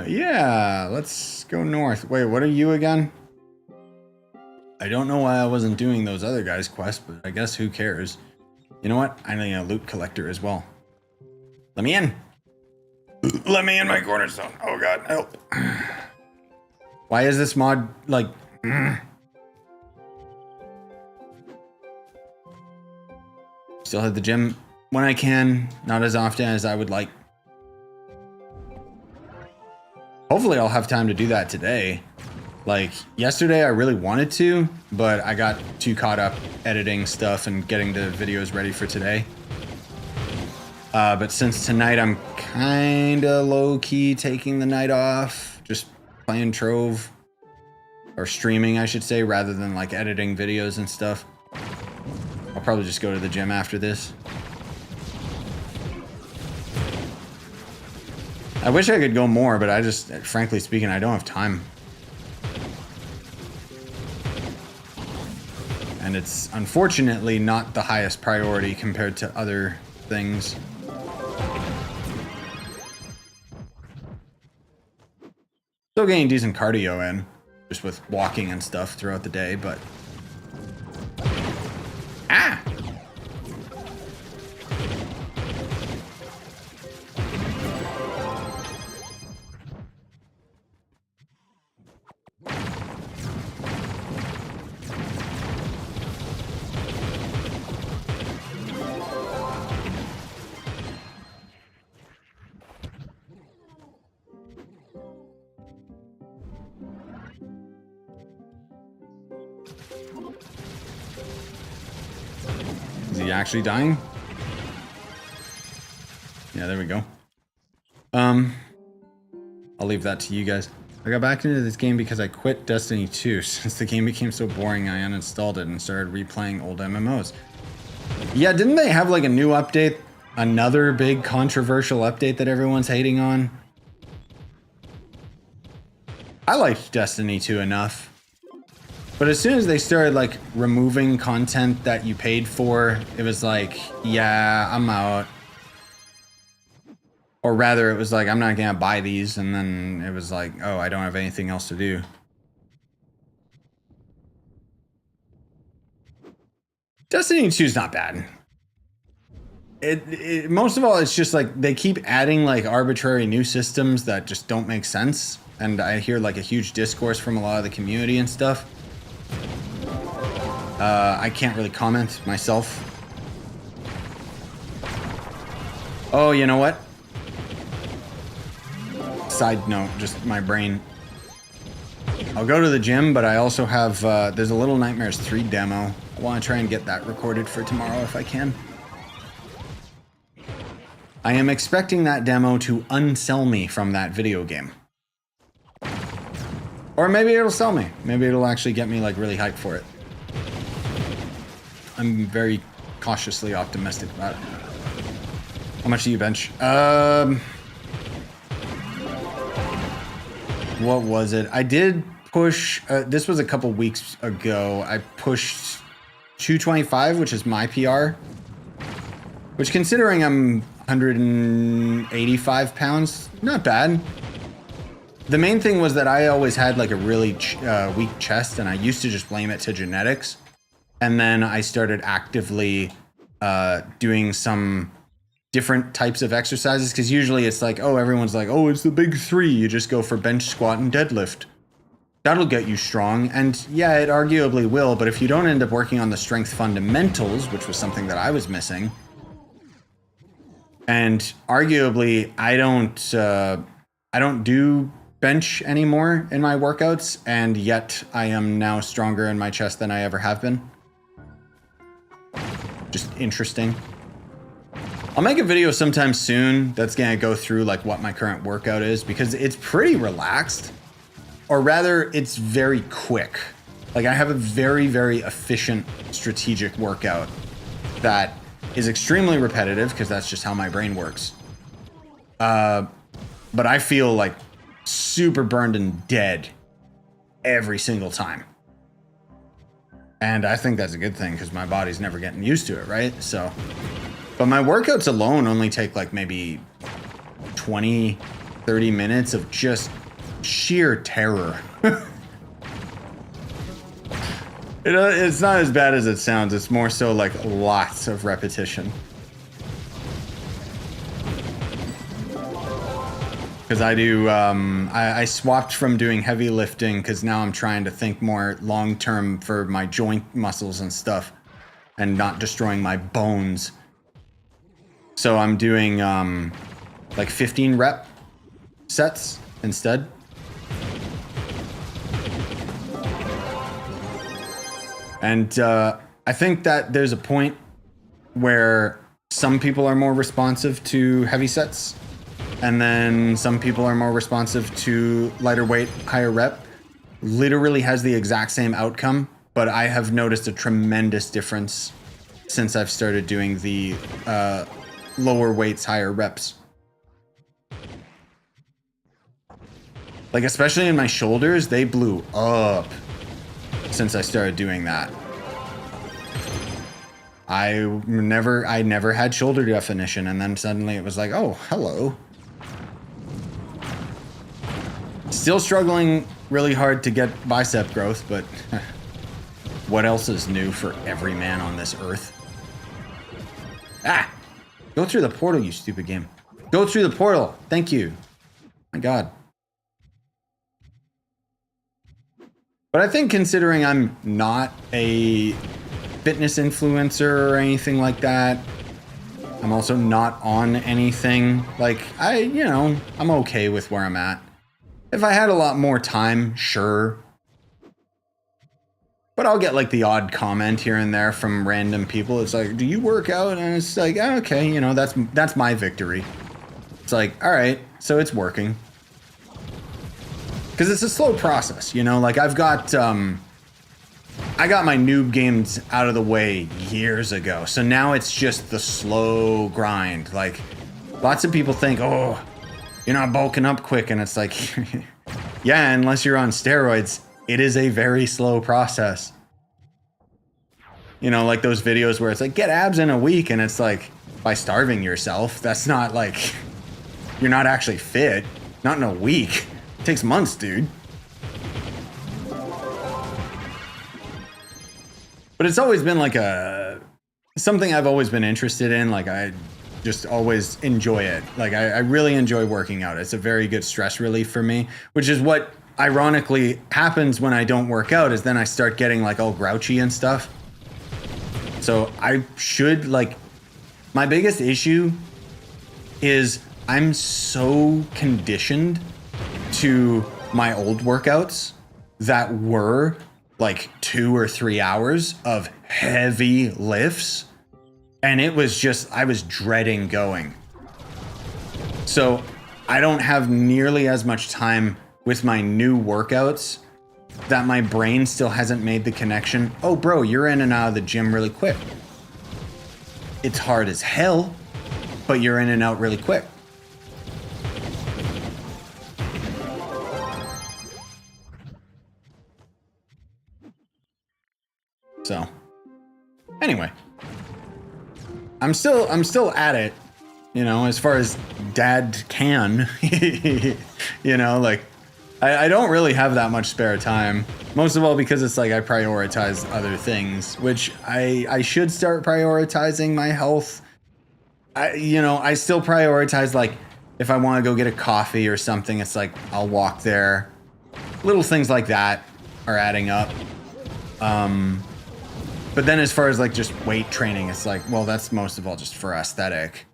Yeah, let's go north. Wait, what are you again? I don't know why I wasn't doing those other guys' quests, but I guess who cares? You know what? I need a loot collector as well. Let me in. Let me in my cornerstone. Oh god, help. Why is this mod like... Still hit the gym when I can, not as often as I would like. Hopefully I'll have time to do that today. Like, yesterday I really wanted to, but I got too caught up editing stuff and getting the videos ready for today. But since tonight I'm kinda low-key taking the night off, just playing Trove, or streaming I should say, rather than like editing videos and stuff. I'll probably just go to the gym after this. I wish I could go more, but I just, frankly speaking, I don't have time. And it's unfortunately not the highest priority compared to other things. Still getting decent cardio in, just with walking and stuff throughout the day, but... Ah! Is he actually dying? Yeah, there we go. I'll leave that to you guys. I got back into this game because I quit Destiny 2. Since the game became so boring, I uninstalled it and started replaying old MMOs. Yeah, didn't they have like a new update? Another big controversial update that everyone's hating on? I liked Destiny 2 enough. But as soon as they started like removing content that you paid for, it was like, yeah, I'm out. Or rather, it was like, I'm not gonna buy these, and then it was like, oh, I don't have anything else to do. Destiny 2 is not bad. Most of all, it's just like, they keep adding like arbitrary new systems that just don't make sense. And I hear like a huge discourse from a lot of the community and stuff. I can't really comment myself. Oh, you know what? Side note, just my brain. I'll go to the gym, but I also have, there's a Little Nightmares 3 demo. I want to try and get that recorded for tomorrow if I can. I am expecting that demo to unsell me from that video game. Or maybe it'll sell me. Maybe it'll actually get me like really hyped for it. I'm very cautiously optimistic about it. How much do you bench? What was it? I did push, this was a couple weeks ago. I pushed 225, which is my PR. Which, considering I'm 185 pounds, not bad. The main thing was that I always had like a really weak chest, and I used to just blame it to genetics. And then I started actively doing some different types of exercises, because usually it's like, oh, everyone's like, oh, it's the big three. You just go for bench, squat, and deadlift. That'll get you strong. And yeah, it arguably will. But if you don't end up working on the strength fundamentals, which was something that I was missing, and arguably I don't do bench anymore in my workouts, and yet I am now stronger in my chest than I ever have been. Just interesting. I'll make a video sometime soon that's gonna go through like what my current workout is, because it's pretty relaxed, or rather it's very quick. Like, I have a very, very efficient strategic workout that is extremely repetitive, because that's just how my brain works. But I feel like super burned and dead every single time. And I think that's a good thing, because my body's never getting used to it, right? So, but my workouts alone only take like maybe 20, 30 minutes of just sheer terror. It's not as bad as it sounds. It's more so like lots of repetition. Because I do, I swapped from doing heavy lifting, because now I'm trying to think more long-term for my joint muscles and stuff, and not destroying my bones. So I'm doing like 15 rep sets instead. And I think that there's a point where some people are more responsive to heavy sets, and then some people are more responsive to lighter weight, higher rep. Literally has the exact same outcome, but I have noticed a tremendous difference since I've started doing the lower weights, higher reps. Like, especially in my shoulders, they blew up since I started doing that. I never had shoulder definition, and then suddenly it was like, oh, hello. Still struggling really hard to get bicep growth, but what else is new for every man on this earth? Ah! Go through the portal, you stupid game. Go through the portal. Thank you. My God. But I think, considering I'm not a fitness influencer or anything like that, I'm also not on anything. Like, I'm okay with where I'm at. If I had a lot more time, sure. But I'll get like the odd comment here and there from random people. It's like, do you work out? And it's like, oh, okay, that's my victory. It's like, all right, so it's working. Because it's a slow process, like I got my noob games out of the way years ago. So now it's just the slow grind. Like, lots of people think, oh, you're not bulking up quick. And it's like, yeah, unless you're on steroids, it is a very slow process. Like those videos where it's like, get abs in a week. And it's like, by starving yourself, that's not like, you're not actually fit. Not in a week. It takes months, dude. But it's always been like something I've always been interested in. Like, I just always enjoy it. Like, I really enjoy working out. It's a very good stress relief for me, which is what ironically happens when I don't work out, is then I start getting like all grouchy and stuff. So I should, like, my biggest issue is I'm so conditioned to my old workouts that were like 2 or 3 hours of heavy lifts. And it was just, I was dreading going. So I don't have nearly as much time with my new workouts that my brain still hasn't made the connection. Oh, bro, you're in and out of the gym really quick. It's hard as hell, but you're in and out really quick. So, anyway, I'm still at it, you know, as far as dad can, you know, like I don't really have that much spare time. Most of all because it's like I prioritize other things, which I should start prioritizing my health. I still prioritize, like, if I want to go get a coffee or something, it's like I'll walk there. Little things like that are adding up. But then as far as like just weight training, it's like, well, that's most of all just for aesthetic.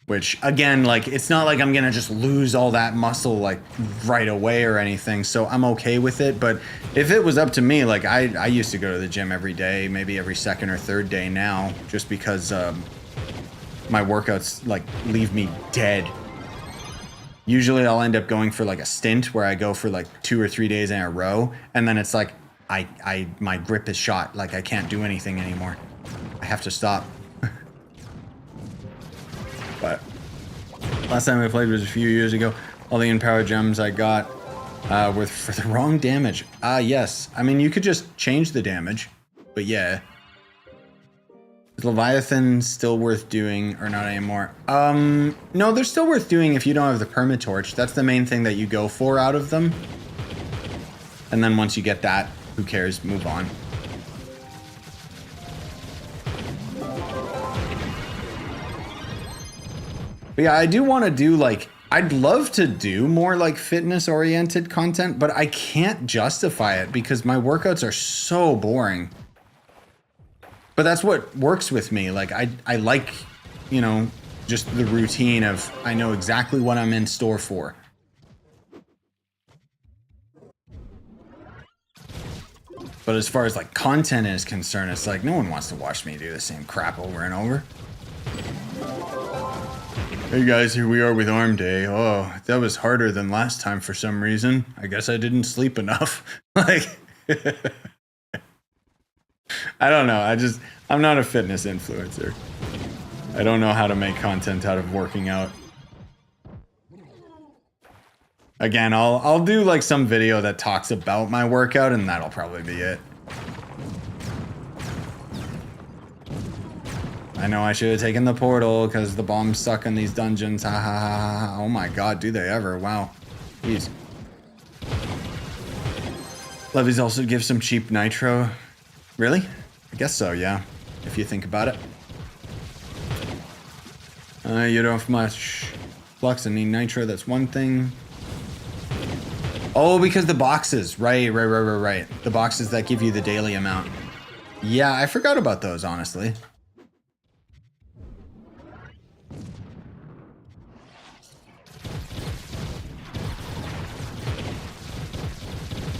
Which, again, like, it's not like I'm gonna just lose all that muscle like right away or anything, so I'm okay with it. But if it was up to me, like, I used to go to the gym every day, maybe every second or third day now, just because my workouts like leave me dead. Usually I'll end up going for like a stint where I go for like 2 or 3 days in a row, and then it's like my grip is shot, like I can't do anything anymore. I have to stop. But last time I played was a few years ago. All the empowered gems I got were for the wrong damage. Yes. I mean, you could just change the damage, but yeah. Is Leviathan still worth doing or not anymore? No, they're still worth doing if you don't have the permatorch. That's the main thing that you go for out of them. And then once you get that, who cares? Move on. But yeah, I do want to do, like, I'd love to do more like fitness oriented content, but I can't justify it because my workouts are so boring. But that's what works with me. Like, I like, you know, just the routine of I know exactly what I'm in store for. But as far as like content is concerned, it's like no one wants to watch me do the same crap over and over. Hey guys, here we are with arm day. Oh, that was harder than last time for some reason. I guess I didn't sleep enough. Like, I don't know. I'm not a fitness influencer. I don't know how to make content out of working out. Again, I'll do like some video that talks about my workout, and that'll probably be it. I know I should have taken the portal because the bombs suck in these dungeons. Ha ha ha ha. Oh my god, do they ever? Wow. Jeez. Levies also give some cheap nitro. Really? I guess so, yeah. If you think about it. You don't have much flux and need nitro, that's one thing. Oh, because the boxes. Right. The boxes that give you the daily amount. Yeah, I forgot about those, honestly.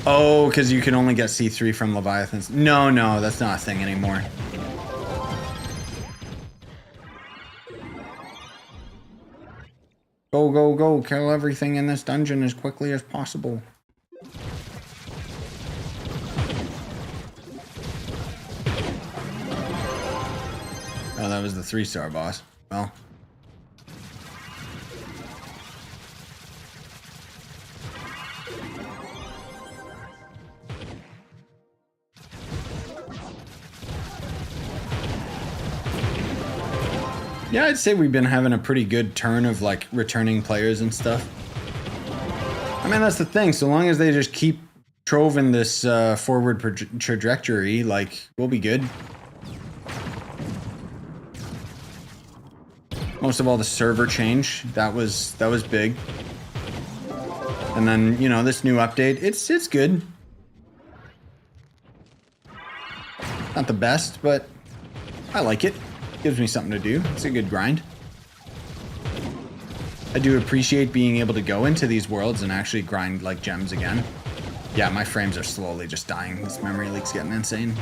Oh, because you can only get C3 from Leviathans. No, that's not a thing anymore. Go. Kill everything in this dungeon as quickly as possible. Oh, that was the 3-star boss. Well. Yeah, I'd say we've been having a pretty good turn of like returning players and stuff. I mean, that's the thing. So long as they just keep Trove in this forward trajectory, like, we'll be good. Most of all, the server change, that was big. And then, you know, this new update, it's good. Not the best, but I like it. Gives me something to do. It's a good grind. I do appreciate being able to go into these worlds and actually grind like gems again. Yeah, my frames are slowly just dying. This memory leak's getting insane.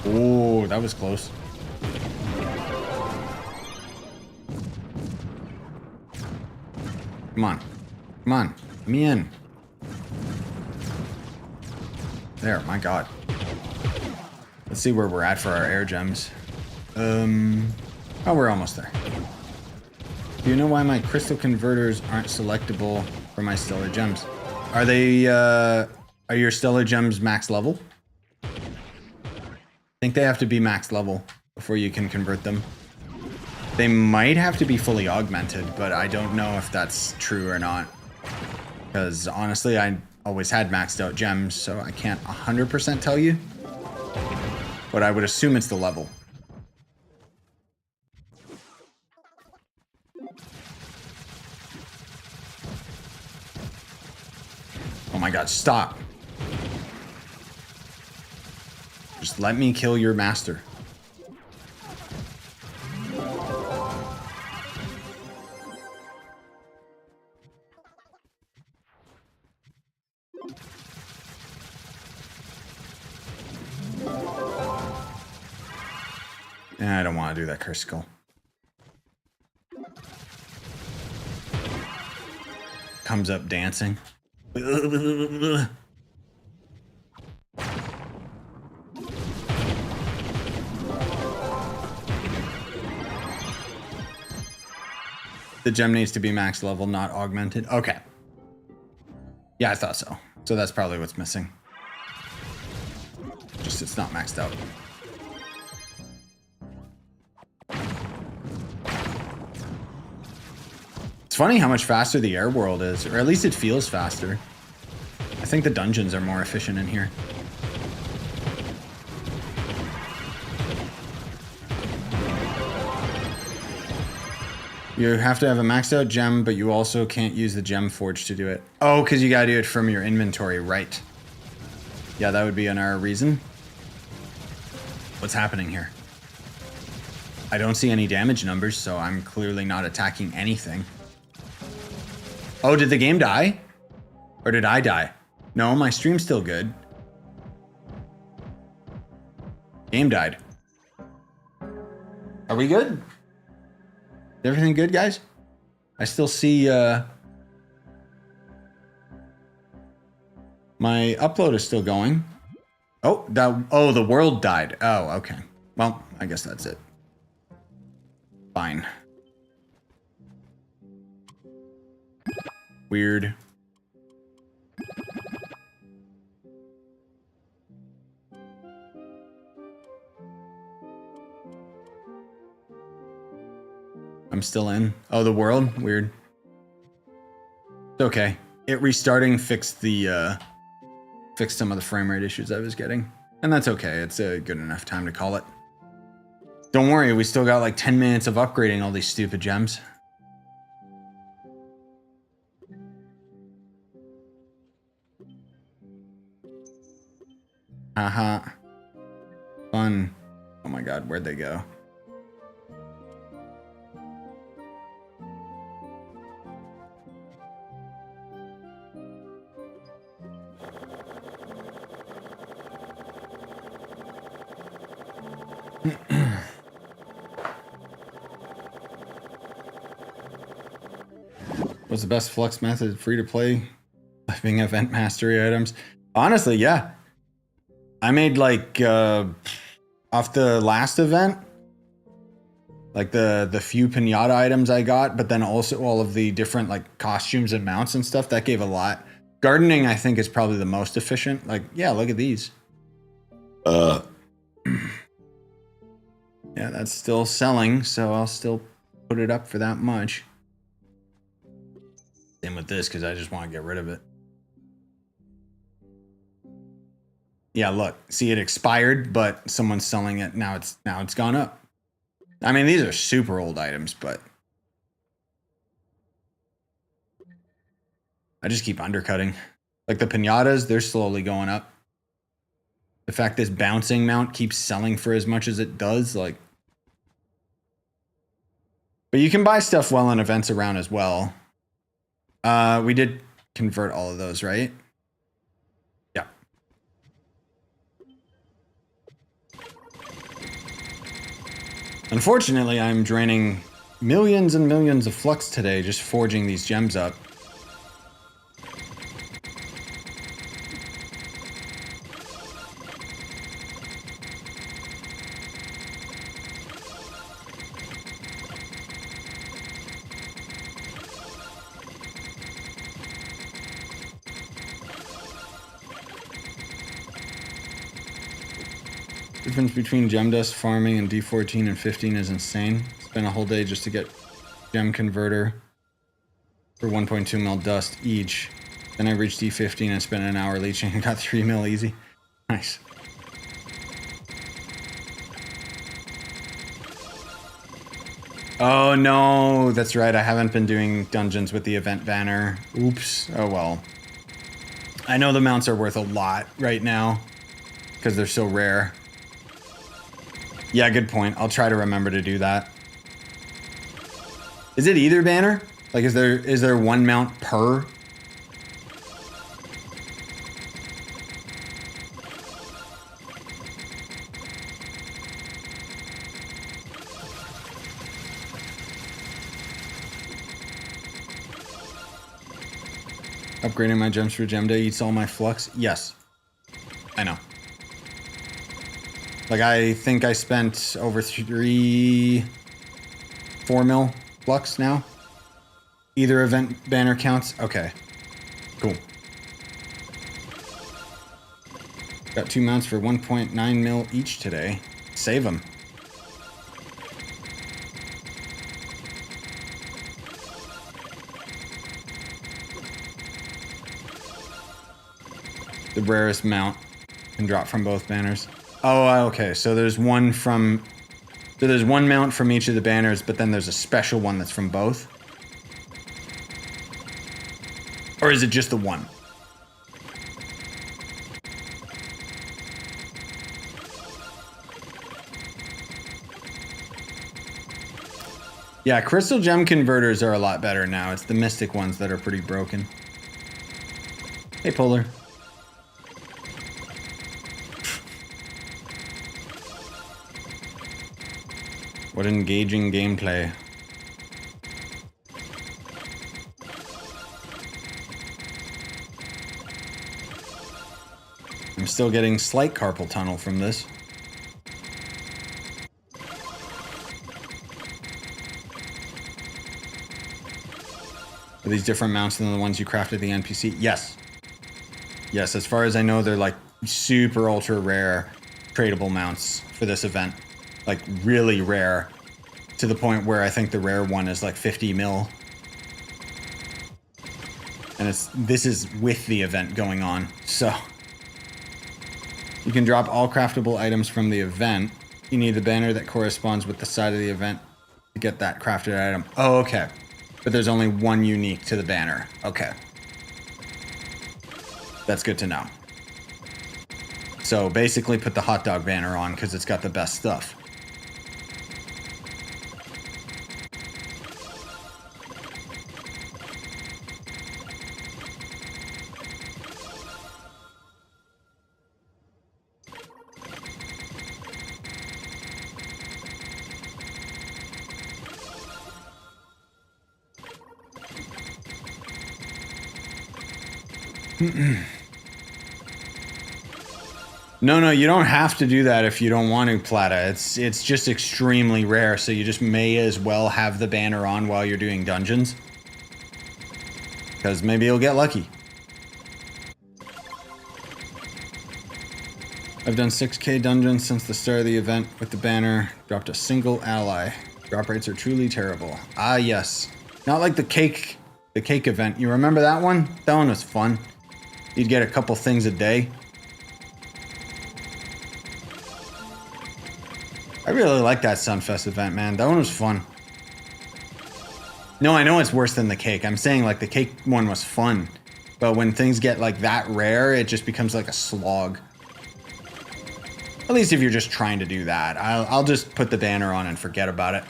Oh, that was close. Come on. Come on. Let me in. There, my god. Let's see where we're at for our air gems. Oh, we're almost there. Do you know why my crystal converters aren't selectable for my stellar gems? Are they, are your stellar gems max level? I think they have to be max level before you can convert them. They might have to be fully augmented, but I don't know if that's true or not. Because honestly, I always had maxed out gems, so I can't 100% tell you. But I would assume it's the level. Oh my god, stop. Just let me kill your master. I don't want to do that curse skull. Comes up dancing. The gem needs to be max level, not augmented. Okay. Yeah, I thought so. So that's probably what's missing. Just it's not maxed out. It's funny how much faster the air world is, or at least it feels faster. I think the dungeons are more efficient in here. You have to have a maxed out gem, but you also can't use the gem forge to do it. Oh, because you gotta do it from your inventory, right? Yeah, that would be another reason. What's happening here? I don't see any damage numbers, so I'm clearly not attacking anything. Oh, did the game die? Or did I die? No, my stream's still good. Game died. Are we good? Is everything good, guys? I still see, my upload is still going. Oh, the world died. Oh, okay. Well, I guess that's it. Fine. Weird. I'm still in. Oh, the world? Weird. It's okay. It restarting fixed some of the frame rate issues I was getting. And that's okay. It's a good enough time to call it. Don't worry, we still got like 10 minutes of upgrading all these stupid gems. Haha. Fun. Oh my god, where'd they go? What's the best flux method? Free to play? Living event mastery items? Honestly, yeah. I made like off the last event, like the few pinata items I got, but then also all of the different like costumes and mounts and stuff, that gave a lot. Gardening, I think, is probably the most efficient. Like, yeah, look at these. Yeah, that's still selling, so I'll still put it up for that much. Same with this, because I just want to get rid of it. Yeah, look, see, it expired, but someone's selling it now. It's gone up. I mean, these are super old items, but I just keep undercutting. Like the pinatas, they're slowly going up. The fact this bouncing mount keeps selling for as much as it does, like... But you can buy stuff well in events around as well. We did convert all of those, right? Yeah. Unfortunately, I'm draining millions and millions of flux today just forging these gems up. Difference between gem dust farming and D14 and 15 is insane. Spent a whole day just to get gem converter for 1.2 mil dust each. Then I reached D15 and spent an hour leeching and got 3 mil easy. Nice. Oh no, that's right. I haven't been doing dungeons with the event banner. Oops. Oh well. I know the mounts are worth a lot right now because they're so rare. Yeah, good point. I'll try to remember to do that. Is it either banner? Like, is there one mount per? Upgrading my gems for gem day eats all my flux? Yes. I know. Like, I think I spent over 4 mil flux now. Either event banner counts? Okay. Cool. Got 2 mounts for 1.9 mil each today. Save them. The rarest mount can drop from both banners. Oh, okay. So there's one from... So there's one mount from each of the banners, but then there's a special one that's from both? Or is it just the one? Yeah, crystal gem converters are a lot better now. It's the mystic ones that are pretty broken. Hey, Polar. What engaging gameplay. I'm still getting slight carpal tunnel from this. Are these different mounts than the ones you crafted the NPC? Yes. Yes, as far as I know, they're like super ultra rare tradable mounts for this event. Like really rare, to the point where I think the rare one is like 50 mil. And this is with the event going on, so... You can drop all craftable items from the event. You need the banner that corresponds with the side of the event to get that crafted item. Oh, okay. But there's only one unique to the banner. Okay. That's good to know. So basically put the hot dog banner on because it's got the best stuff. No, you don't have to do that if you don't want to, Plata. It's just extremely rare, so you just may as well have the banner on while you're doing dungeons. Because maybe you'll get lucky. I've done 6k dungeons since the start of the event with the banner. Dropped a single ally. Drop rates are truly terrible. Ah, yes. Not like the cake event. You remember that one? That one was fun. You'd get a couple things a day. I really like that Sunfest event, man. That one was fun. No, I know it's worse than the cake. I'm saying like the cake one was fun. But when things get like that rare, it just becomes like a slog. At least if you're just trying to do that. I'll just put the banner on and forget about it.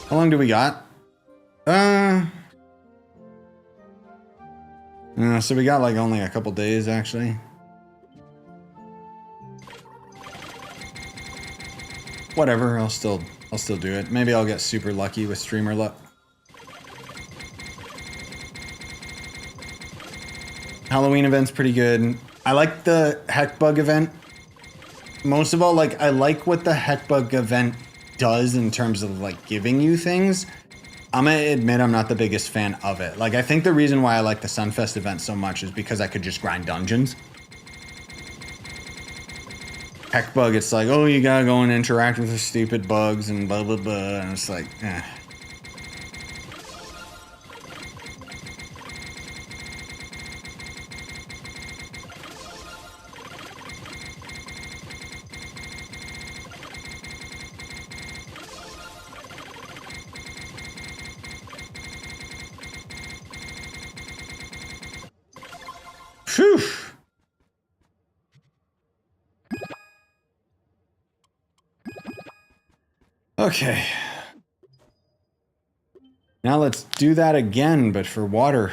How long do we got? So we got like only a couple days actually. Whatever, I'll still do it. Maybe I'll get super lucky with streamer luck. Halloween event's pretty good. I like the Heck Bug event. Most of all, like, I like what the Heck Bug event does in terms of, like, giving you things. I'm gonna admit I'm not the biggest fan of it. Like, I think the reason why I like the Sunfest event so much is because I could just grind dungeons. Heck Bug, it's like, oh, you gotta go and interact with the stupid bugs and blah, blah, blah. And it's like, eh. Phew. Okay. Now let's do that again, but for water.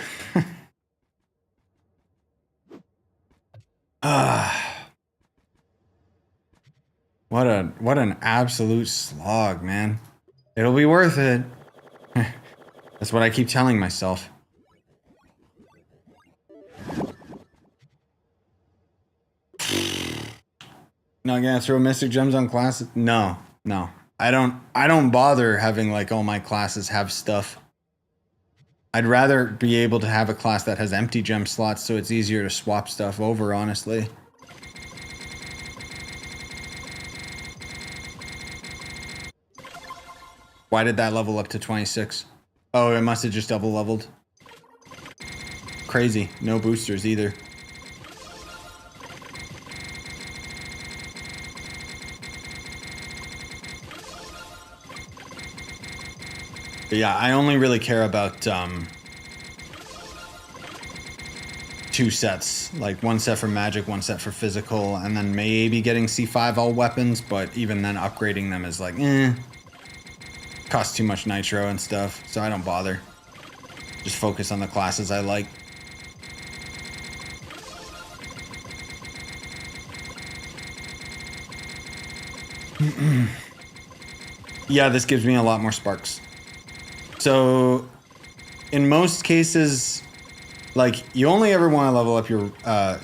What an absolute slog, man. It'll be worth it. That's what I keep telling myself. Not gonna throw Mystic Gems on classes? No. I don't bother having like all my classes have stuff. I'd rather be able to have a class that has empty gem slots so it's easier to swap stuff over, honestly. Why did that level up to 26? Oh, it must have just double leveled. Crazy. No boosters either. But yeah, I only really care about two sets. Like one set for magic, one set for physical, and then maybe getting C5 all weapons, but even then upgrading them is like, costs too much nitro and stuff, so I don't bother. Just focus on the classes I like. Yeah, this gives me a lot more sparks. So, in most cases, like, you only ever want to level up your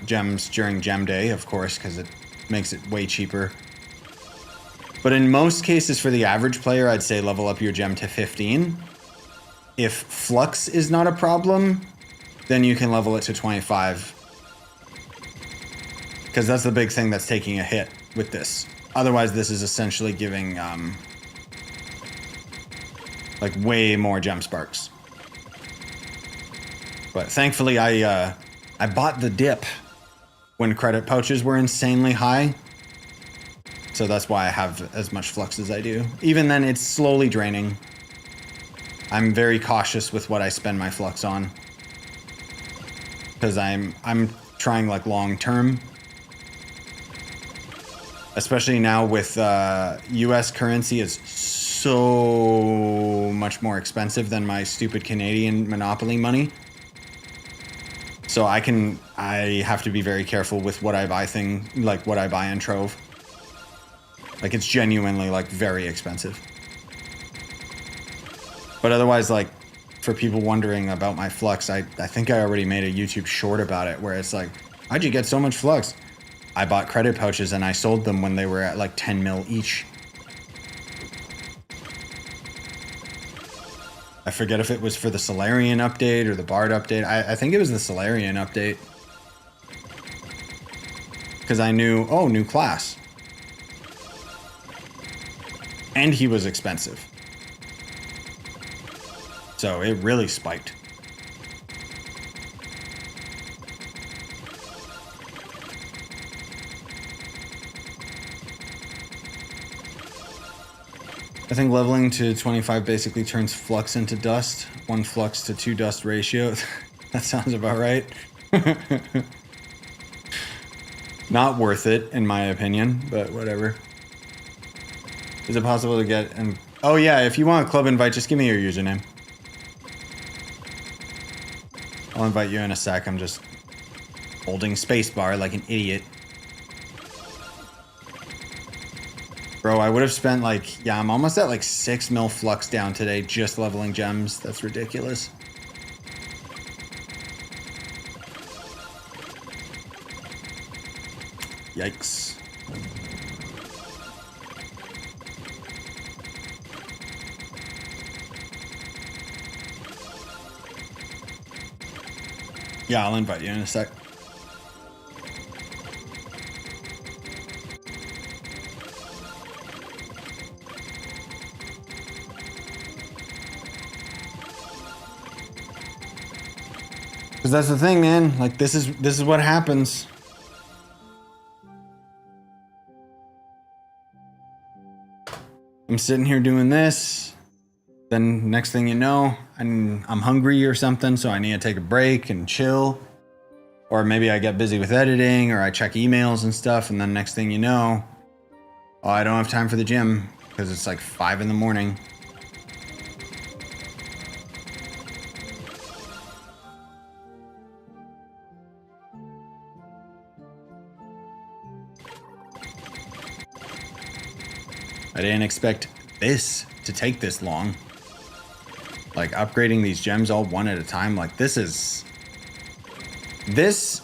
gems during gem day, of course, because it makes it way cheaper. But in most cases, for the average player, I'd say level up your gem to 15. If flux is not a problem, then you can level it to 25. Because that's the big thing that's taking a hit with this. Otherwise, this is essentially giving like way more gem sparks. But thankfully, I bought the dip when credit pouches were insanely high. So that's why I have as much flux as I do. Even then, it's slowly draining. I'm very cautious with what I spend my flux on. Because I'm trying like long term. Especially now with US currency is so much more expensive than my stupid Canadian monopoly money. So I have to be very careful with what I buy what I buy in Trove. Like, it's genuinely like very expensive. But otherwise, like, for people wondering about my flux, I think I already made a YouTube short about it where it's like, how'd you get so much flux? I bought credit pouches and I sold them when they were at like 10 mil each. I forget if it was for the Solarian update or the Bard update. I think it was the Solarian update. Because I knew, oh, new class. And he was expensive. So it really spiked. I think leveling to 25 basically turns flux into dust. 1 flux to 2 dust ratio. That sounds about right. Not worth it, in my opinion, but whatever. Is it possible to get... Oh yeah, if you want a club invite, just give me your username. I'll invite you in a sec. I'm just holding spacebar like an idiot. Bro, I would have spent like... Yeah, I'm almost at like 6 mil flux down today just leveling gems. That's ridiculous. Yikes. Yeah, I'll invite you in a sec. Because that's the thing, man. Like, this is what happens. I'm sitting here doing this. Then next thing you know, I'm hungry or something, so I need to take a break and chill. Or maybe I get busy with editing, or I check emails and stuff, and then next thing you know, oh, I don't have time for the gym because it's like 5 in the morning. I didn't expect this to take this long. Like, upgrading these gems all one at a time, like, this is... This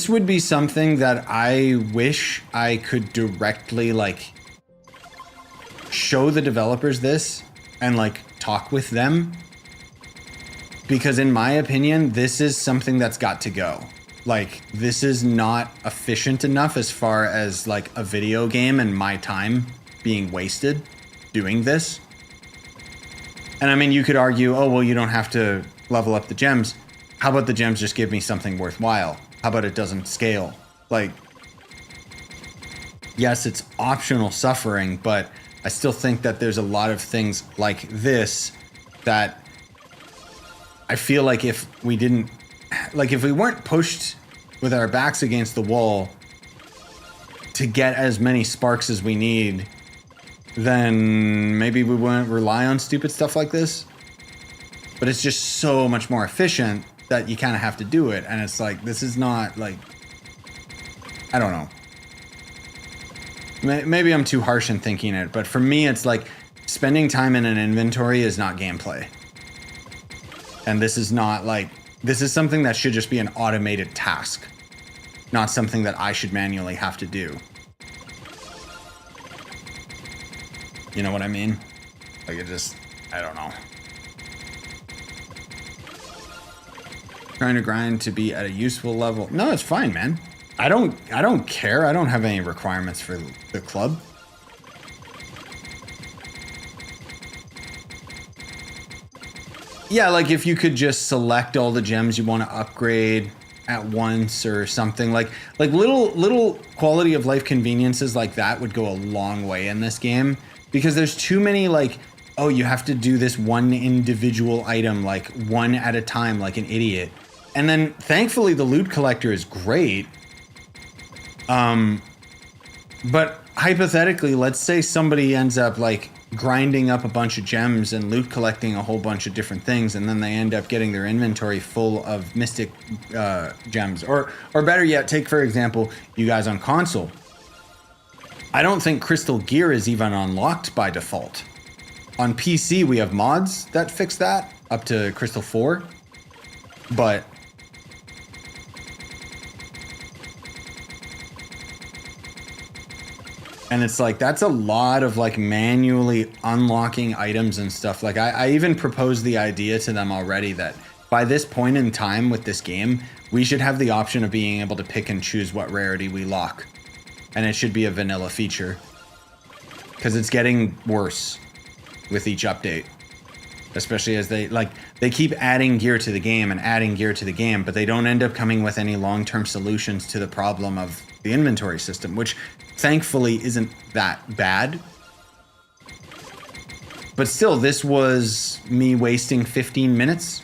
would be something that I wish I could directly, like, show the developers this and, like, talk with them. Because in my opinion, this is something that's got to go. Like, this is not efficient enough as far as, like, a video game and my time being wasted doing this. And I mean, you could argue, oh, well, you don't have to level up the gems. How about the gems just give me something worthwhile? How about it doesn't scale? Like, yes, it's optional suffering, but I still think that there's a lot of things like this that I feel like if we didn't, like if we weren't pushed with our backs against the wall to get as many sparks as we need, then maybe we wouldn't rely on stupid stuff like this. But it's just so much more efficient that you kind of have to do it. And it's like, this is not like, I don't know. Maybe I'm too harsh in thinking it, but for me, it's like spending time in an inventory is not gameplay. And this is not like, this is something that should just be an automated task, not something that I should manually have to do. You know what I mean? Like, it just, I don't know. Trying to grind to be at a useful level. No, it's fine, man. I don't care. I don't have any requirements for the club. Yeah, like if you could just select all the gems you want to upgrade at once or something, like little quality of life conveniences like that would go a long way in this game. Because there's too many, like, oh, you have to do this one individual item, like, one at a time, like an idiot. And then, thankfully, the loot collector is great. But hypothetically, let's say somebody ends up, like, grinding up a bunch of gems and loot collecting a whole bunch of different things, and then they end up getting their inventory full of mystic gems. Or better yet, take, for example, you guys on console. I don't think Crystal Gear is even unlocked by default. On PC, we have mods that fix that up to Crystal 4. But and it's like, that's a lot of like manually unlocking items and stuff. Like I even proposed the idea to them already that by this point in time with this game, we should have the option of being able to pick and choose what rarity we lock. And it should be a vanilla feature. Because it's getting worse with each update. Especially as they keep adding gear to the game and adding gear to the game, but they don't end up coming with any long-term solutions to the problem of the inventory system, which thankfully isn't that bad. But still, this was me wasting 15 minutes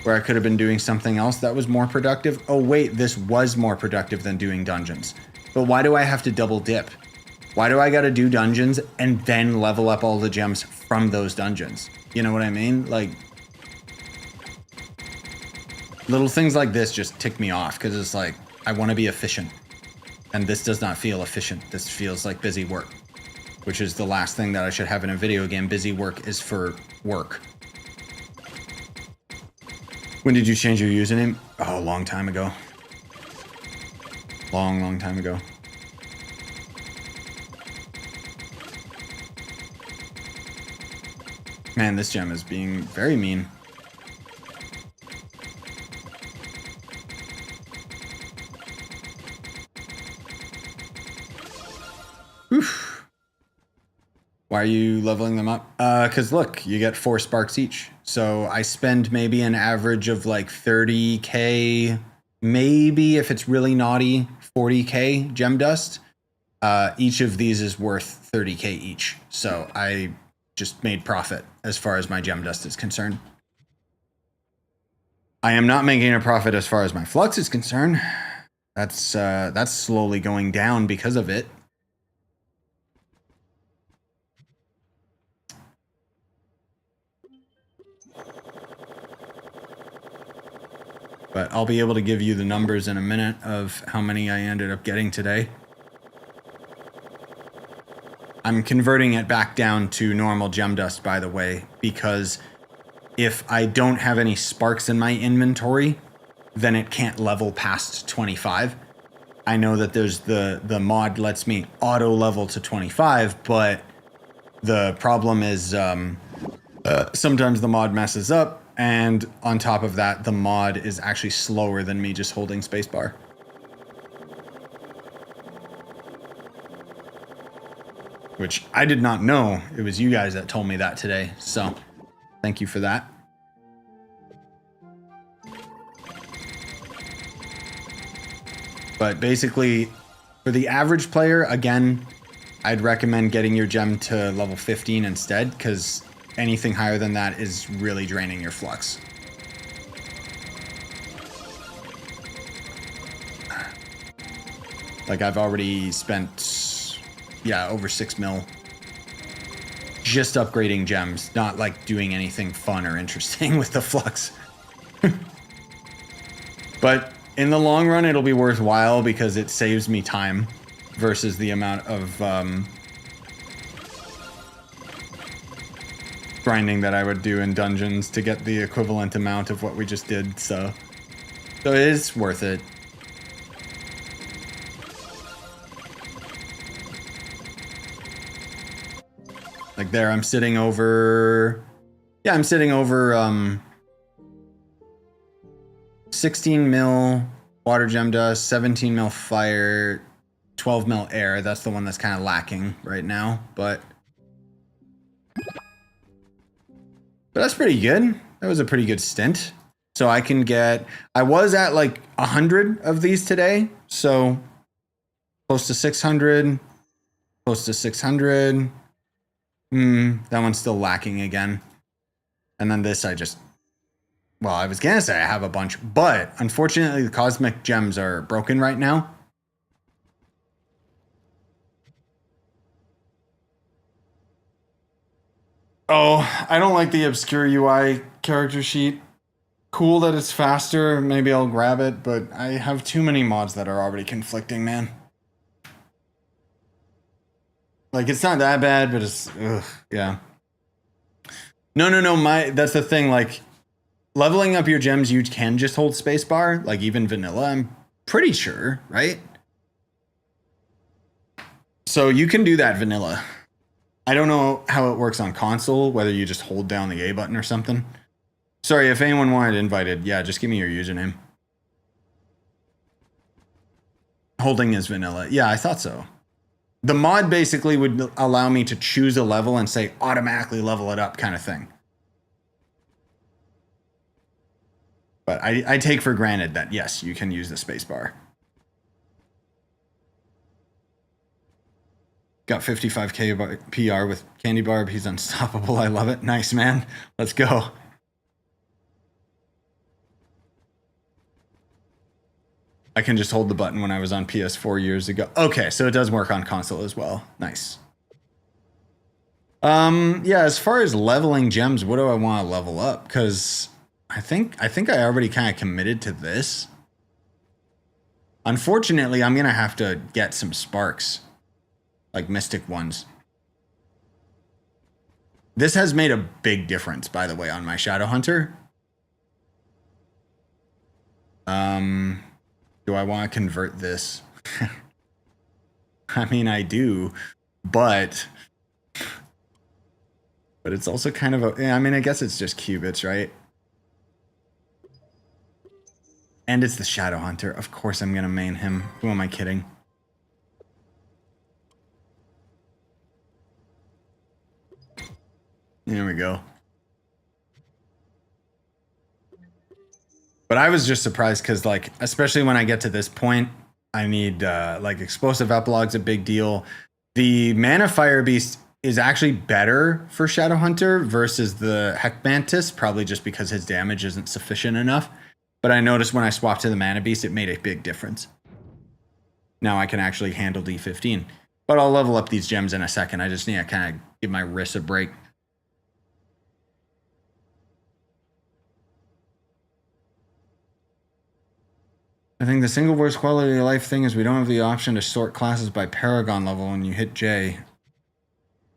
where I could have been doing something else that was more productive. Oh wait, this was more productive than doing dungeons. But why do I have to double dip? Why do I gotta do dungeons and then level up all the gems from those dungeons? You know what I mean? Like, little things like this just tick me off because it's like, I want to be efficient. And this does not feel efficient. This feels like busy work, which is the last thing that I should have in a video game. Busy work is for work. When did you change your username? Oh, a long time ago. Long time ago. Man, this gem is being very mean. Oof. Why are you leveling them up? Because look, you get 4 sparks each. So I spend maybe an average of like 30k, maybe if it's really naughty, 40k gem dust. Each of these is worth 30k each. So I just made profit as far as my gem dust is concerned. I am not making a profit as far as my flux is concerned. That's slowly going down because of it. But I'll be able to give you the numbers in a minute of how many I ended up getting today. I'm converting it back down to normal gem dust, by the way, because if I don't have any sparks in my inventory, then it can't level past 25. I know that there's the mod lets me auto level to 25, but the problem is sometimes the mod messes up, and on top of that, the mod is actually slower than me just holding spacebar. Which I did not know. It was you guys that told me that today, so thank you for that. But basically, for the average player, again, I'd recommend getting your gem to level 15 instead, because anything higher than that is really draining your flux. Like, I've already spent, yeah, over 6 mil just upgrading gems, not like doing anything fun or interesting with the flux. But in the long run, it'll be worthwhile because it saves me time versus the amount of grinding that I would do in dungeons to get the equivalent amount of what we just did. So it is worth it. Like there, I'm sitting over, yeah, I'm sitting over 16 mil water gem dust, 17 mil fire, 12 mil air. That's the one that's kind of lacking right now, but that's pretty good. That was a pretty good stint. So I can get, I was at like 100 of these today. So close to 600, close to 600. That one's still lacking again. And then this, well, I was gonna say I have a bunch, but unfortunately the cosmic gems are broken right now. Oh, I don't like the obscure UI character sheet. Cool that it's faster, maybe I'll grab it, but I have too many mods that are already conflicting, man. Like, it's not that bad, but it's, ugh, yeah. No, that's the thing, like, leveling up your gems, you can just hold spacebar, like even vanilla, I'm pretty sure, right? So you can do that vanilla. I don't know how it works on console, whether you just hold down the A button or something. Sorry, if anyone wanted invited, yeah, just give me your username. Holding is vanilla. Yeah, I thought so. The mod basically would allow me to choose a level and say automatically level it up kind of thing. But I take for granted that, yes, you can use the spacebar. Got 55k PR with Candy Barb. He's unstoppable. I love it. Nice, man. Let's go. I can just hold the button when I was on PS4 years ago. Okay, so it does work on console as well. Nice. Yeah, as far as leveling gems, what do I want to level up? Because I think I already kind of committed to this. Unfortunately, I'm going to have to get some sparks. Like mystic ones. This has made a big difference, by the way, on my Shadow Hunter. Do I want to convert this? I mean, I do, but it's also kind of a, yeah, I mean, I guess it's just qubits, right? And it's the Shadow Hunter. Of course I'm going to main him. Who am I kidding? There we go. But I was just surprised because, like, especially when I get to this point, I need, like, Explosive Epilogue's a big deal. The Mana Fire Beast is actually better for Shadow Hunter versus the Heck Mantis, probably just because his damage isn't sufficient enough. But I noticed when I swapped to the Mana Beast, it made a big difference. Now I can actually handle D15. But I'll level up these gems in a second. I just need to kind of give my wrists a break. I think the single worst quality of life thing is we don't have the option to sort classes by Paragon level when you hit J.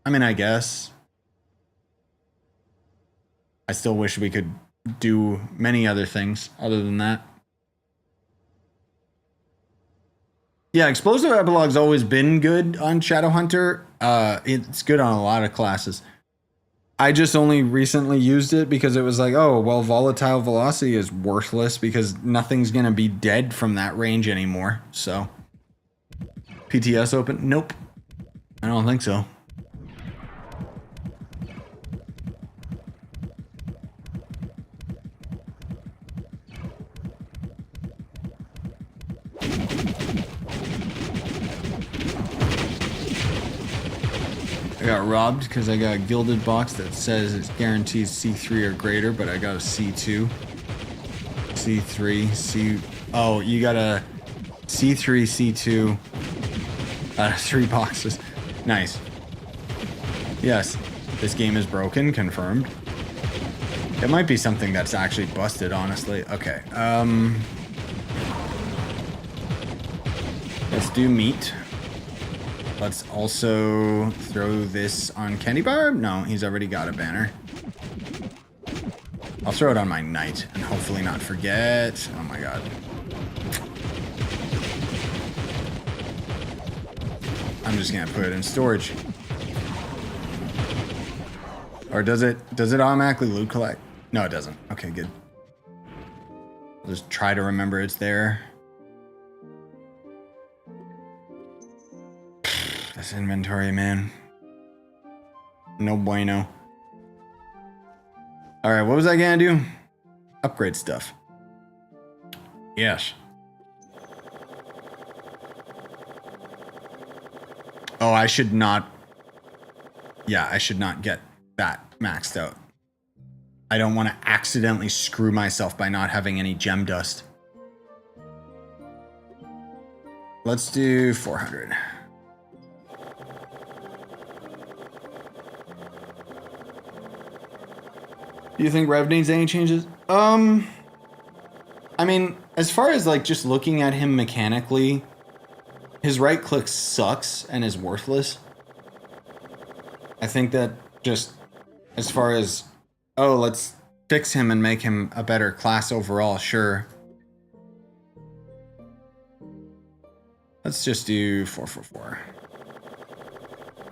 I mean, I guess. I still wish we could do many other things other than that. Yeah, Explosive Epilogue's always been good on Shadow Hunter. It's good on a lot of classes. I just only recently used it because it was like, oh, well, Volatile Velocity is worthless because nothing's going to be dead from that range anymore. So, PTS open? Nope. I don't think so. I got robbed because I got a gilded box that says it guarantees C3 or greater, but I got a C2. C3, C... Oh, you got a C3, C2 out of 3 boxes. Nice. Yes, this game is broken, confirmed. It might be something that's actually busted, honestly. Okay, let's do meat. Let's also throw this on Candy Barb. No, he's already got a banner. I'll throw it on my knight and hopefully not forget. Oh my god. I'm just gonna put it in storage. Or does it automatically loot collect? No, it doesn't. Okay, good. I'll just try to remember it's there. This inventory, man. No bueno. Alright, what was I gonna do? Upgrade stuff. Yes. Oh, I should not... Yeah, I should not get that maxed out. I don't want to accidentally screw myself by not having any gem dust. Let's do 400. Do you think Rev needs any changes? I mean, as far as like just looking at him mechanically, his right click sucks and is worthless. I think that just as far as, oh, let's fix him and make him a better class overall, sure. Let's just do 444.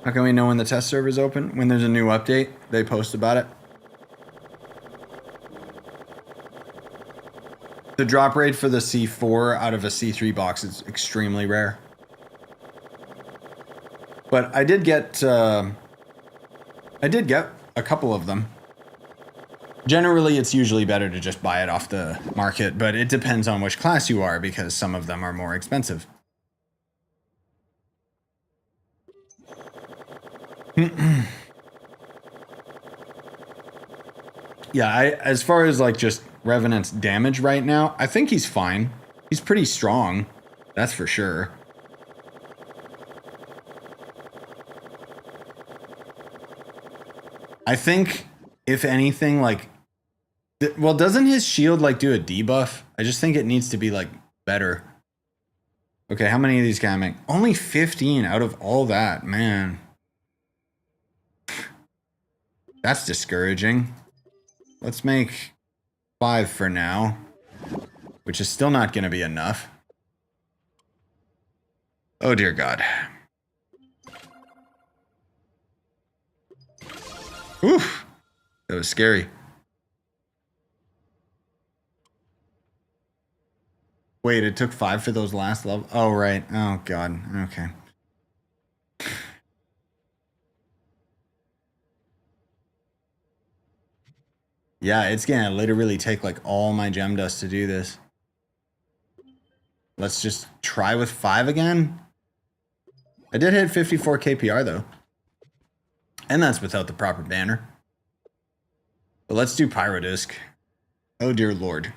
How can we know when the test server's open? When there's a new update, they post about it. The drop rate for the C4 out of a C3 box is extremely rare. But I did get a couple of them. Generally, it's usually better to just buy it off the market, but it depends on which class you are because some of them are more expensive. Yeah, as far as like just Revenant's damage right now, I think he's fine. He's pretty strong. That's for sure. I think, if anything, like... well, doesn't his shield, like, do a debuff? I just think it needs to be, like, better. Okay, how many of these can I make? Only 15 out of all that, man. That's discouraging. Let's make 5 for now, which is still not going to be enough. Oh, dear God. Oof. That was scary. Wait, it took 5 for those last level? Oh, right. Oh, God. Okay. Yeah, it's gonna literally take like all my gem dust to do this. Let's just try with 5 again. I did hit 54 KPR though. And that's without the proper banner. But let's do Pyrodisc. Oh dear Lord.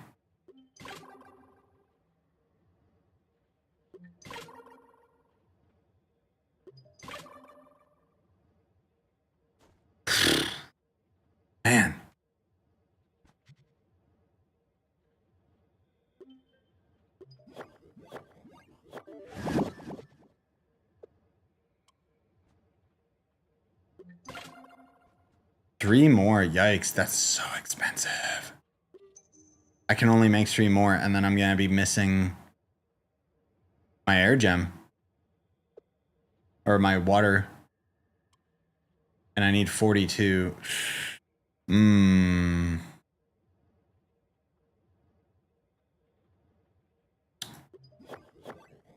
Man. Three more, yikes, that's so expensive. I can only make 3 more and then I'm gonna be missing my air gem. Or my water. And I need 42.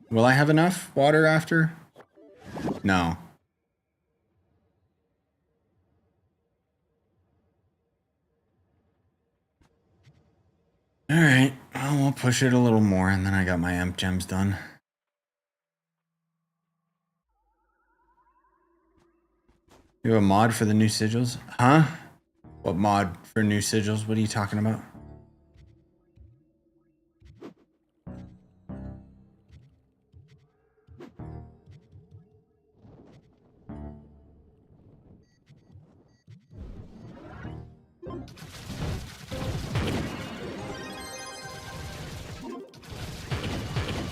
Will I have enough water after? No. Alright, well, we'll push it a little more and then I got my amp gems done. You have a mod for the new sigils? Huh? What mod for new sigils? What are you talking about?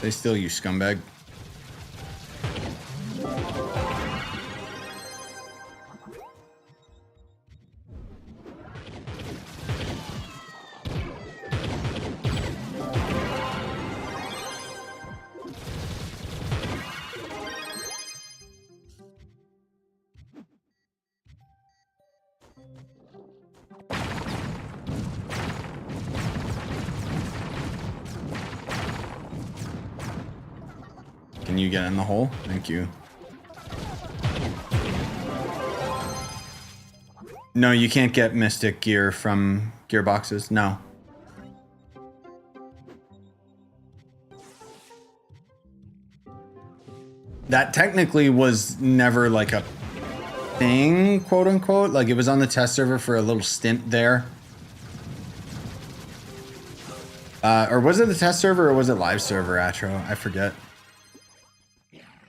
They steal you, scumbag. Can you get in the hole? Thank you. No, you can't get Mystic gear from gearboxes. No. That technically was never like a thing, quote unquote. Like it was on the test server for a little stint there. Or was it the test server or was it live server, Atro? I forget.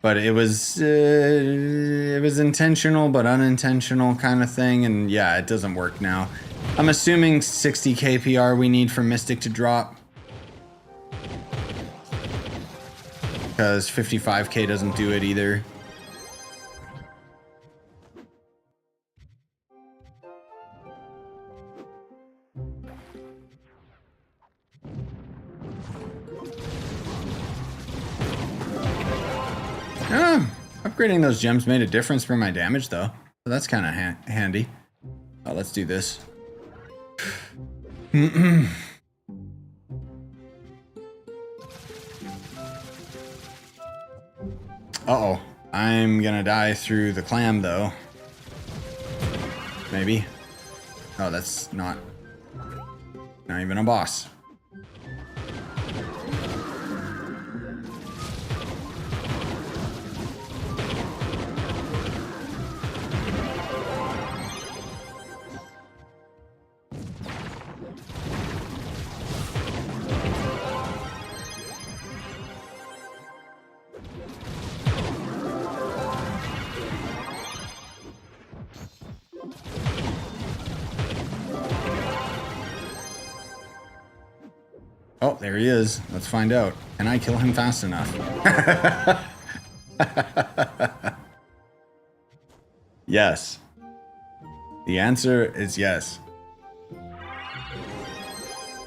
But it was intentional but unintentional kind of thing, and yeah, it doesn't work now. I'm assuming 60 KPR we need for Mystic to drop. Because 55k doesn't do it either. Upgrading those gems made a difference for my damage, though. So that's kind of handy. Oh, let's do this. Uh-oh. I'm gonna die through the clam, though. Maybe. Oh, that's not even a boss. there he is. Let's find out. Can I kill him fast enough? Yes. The answer is yes.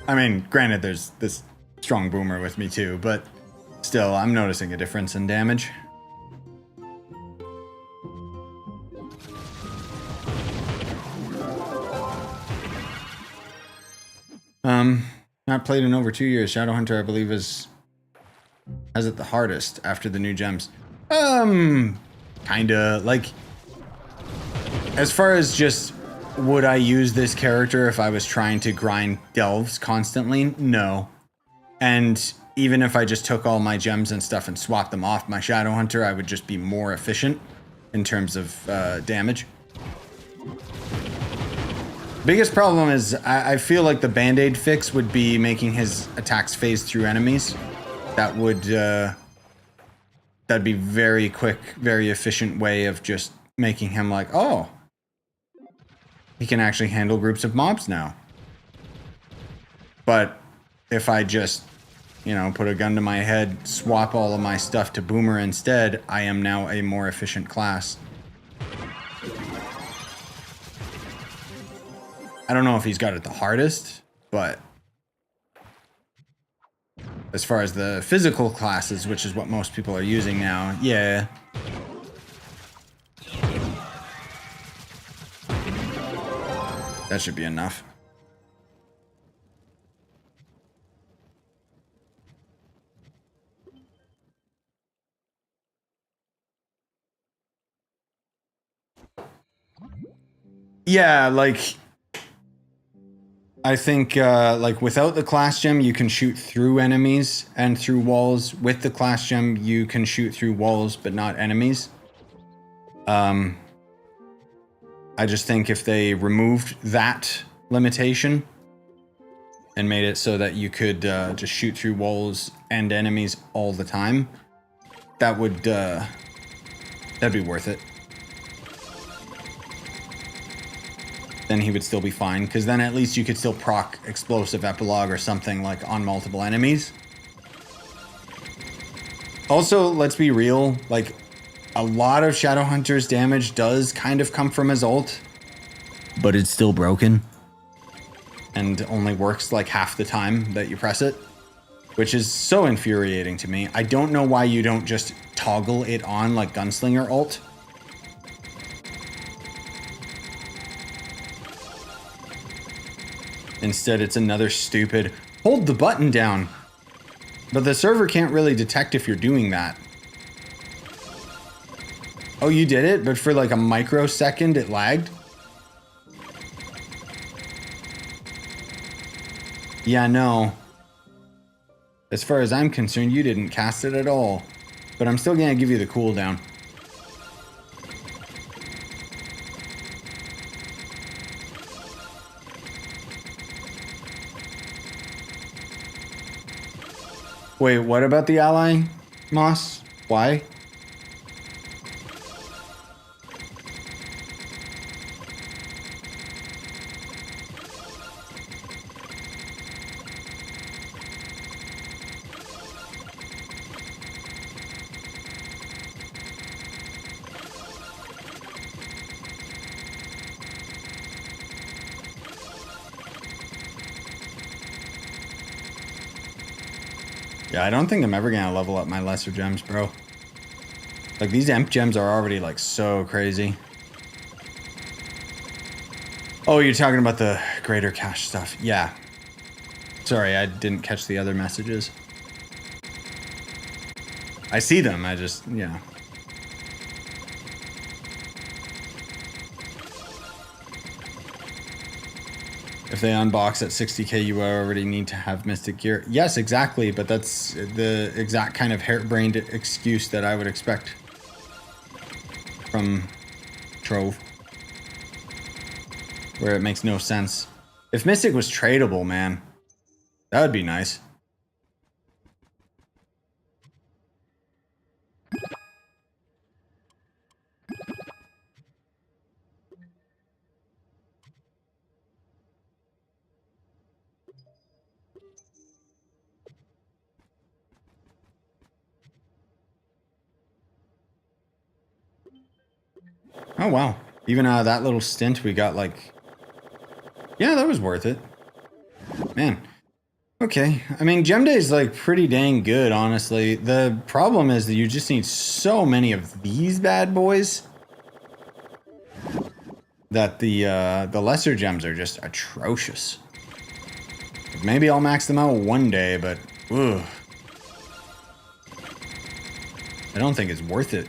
I mean, granted, there's this strong boomer with me too, but still, I'm noticing a difference in damage. Not played in over 2 years. Shadowhunter, I believe, has it the hardest after the new gems. Kinda, like, as far as just, would I use this character if I was trying to grind delves constantly? No. And even if I just took all my gems and stuff and swapped them off my Shadowhunter, I would just be more efficient in terms of damage. Biggest problem is I feel like the Band-Aid fix would be making his attacks phase through enemies. That would that'd be very quick, very efficient way of just making him like, oh, he can actually handle groups of mobs now. But if I just, you know, put a gun to my head, swap all of my stuff to Boomer instead, I am now a more efficient class. I don't know if he's got it the hardest, but as far as the physical classes, which is what most people are using now, yeah. That should be enough. Yeah, like, I think, like, without the class gem, you can shoot through enemies and through walls. With the class gem, you can shoot through walls, but not enemies. I just think if they removed that limitation and made it so that you could just shoot through walls and enemies all the time, that would, that'd be worth it. Then he would still be fine, because then at least you could still proc explosive epilogue or something like on multiple enemies. Also, let's be real, like, a lot of Shadowhunter's damage does kind of come from his ult, but it's still broken and only works like half the time that you press it, which is so infuriating to me. I don't know why you don't just toggle it on like Gunslinger ult. Instead, it's another stupid, hold the button down. But the server can't really detect if you're doing that. Oh, you did it, but for like a microsecond it lagged? Yeah, no. As far as I'm concerned, you didn't cast it at all. But I'm still gonna give you the cooldown. Wait, what about the ally, Moss? Why? Yeah, I don't think I'm ever gonna level up my lesser gems, bro. Like, these emp gems are already, like, so crazy. Oh, you're talking about the greater cache stuff. Yeah. Sorry, I didn't catch the other messages. I see them, I just, yeah. If they unbox at 60k, you already need to have Mystic Gear. Yes, exactly, but that's the exact kind of harebrained excuse that I would expect from Trove, where it makes no sense. If Mystic was tradable, man, that would be nice. Oh, wow. Even that little stint, we got like... Yeah, that was worth it. Man. Okay. I mean, Gem Day is like pretty dang good, honestly. The problem is that you just need so many of these bad boys that the lesser gems are just atrocious. Maybe I'll max them out one day, but ugh. I don't think it's worth it.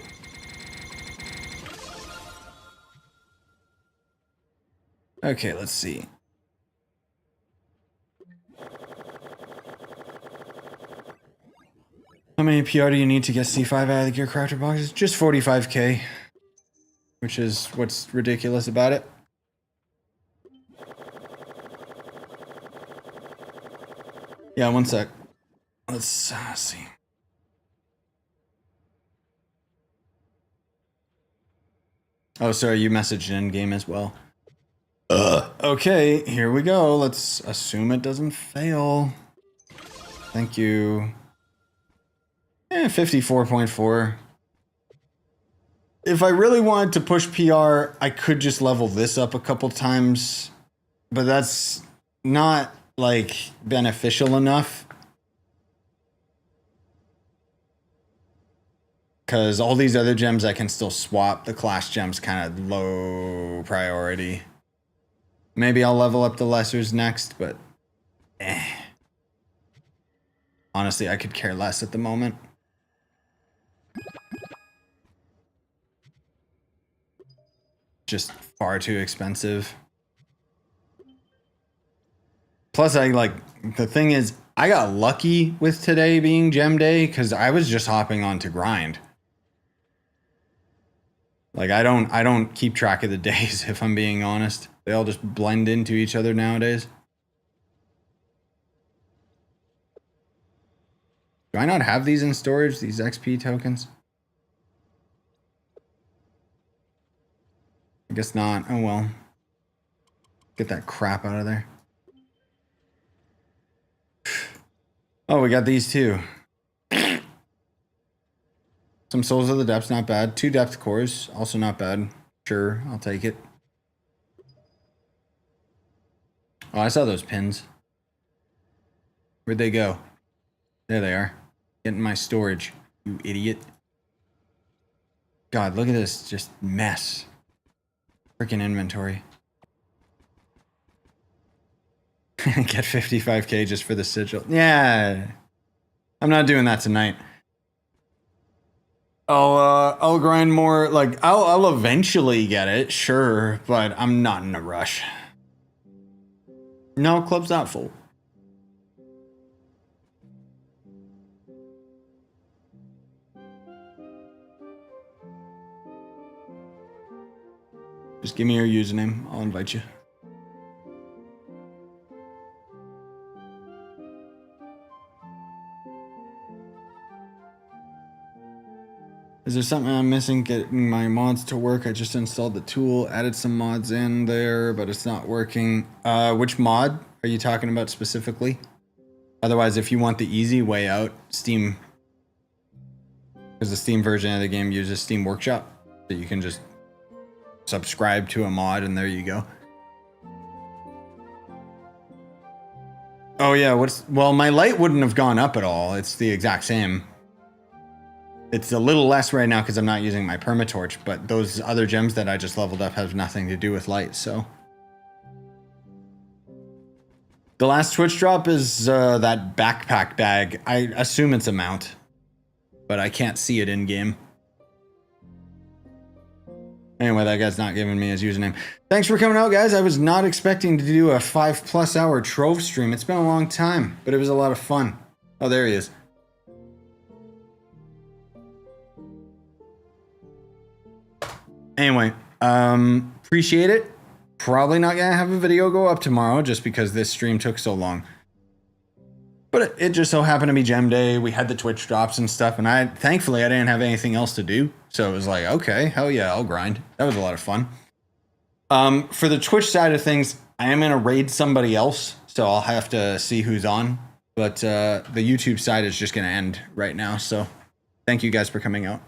Okay, let's see. How many PR do you need to get C5 out of the Gear Crafter boxes? Just 45k, which is what's ridiculous about it. Yeah, one sec. Let's see. Oh, sorry, you messaged Endgame as well. Okay, here we go. Let's assume it doesn't fail. Thank you. 54.4. If I really wanted to push PR, I could just level this up a couple times, but that's not like beneficial enough. Because all these other gems I can still swap. The class gems kind of low priority. Maybe I'll level up the lessers next, but honestly, I could care less at the moment. Just far too expensive. Plus, the thing is, I got lucky with today being Gem Day because I was just hopping on to grind. Like, I don't keep track of the days, if I'm being honest. They all just blend into each other nowadays. Do I not have these in storage, these XP tokens? I guess not. Oh well. Get that crap out of there. Oh, we got these too. Some Souls of the Depths, not bad. 2 Depth Cores, also not bad. Sure, I'll take it. Oh, I saw those pins. Where'd they go? There they are. Get in my storage, you idiot. God, look at this just mess. Freaking inventory. Get 55k just for the sigil. Yeah. I'm not doing that tonight. I'll grind more, like, I'll eventually get it, sure, but I'm not in a rush. No, club's not full. Just give me your username, I'll invite you. Is there something I'm missing getting my mods to work? I just installed the tool, added some mods in there, but it's not working. Which mod are you talking about specifically? Otherwise, if you want the easy way out, Steam, because the Steam version of the game uses Steam Workshop, so you can just subscribe to a mod and there you go. Oh yeah, well, my light wouldn't have gone up at all. It's the exact same. It's a little less right now because I'm not using my permatorch, but those other gems that I just leveled up have nothing to do with light, so. The last Twitch drop is that backpack bag. I assume it's a mount, but I can't see it in game. Anyway, that guy's not giving me his username. Thanks for coming out, guys. I was not expecting to do a 5+ hour Trove stream. It's been a long time, but it was a lot of fun. Oh, there he is. Anyway, appreciate it. Probably not gonna have a video go up tomorrow just because this stream took so long. But it just so happened to be Gem Day. We had the Twitch drops and stuff, and thankfully I didn't have anything else to do. So it was like, okay, hell yeah, I'll grind. That was a lot of fun. For the Twitch side of things, I am gonna raid somebody else, so I'll have to see who's on. But the YouTube side is just gonna end right now. So thank you guys for coming out.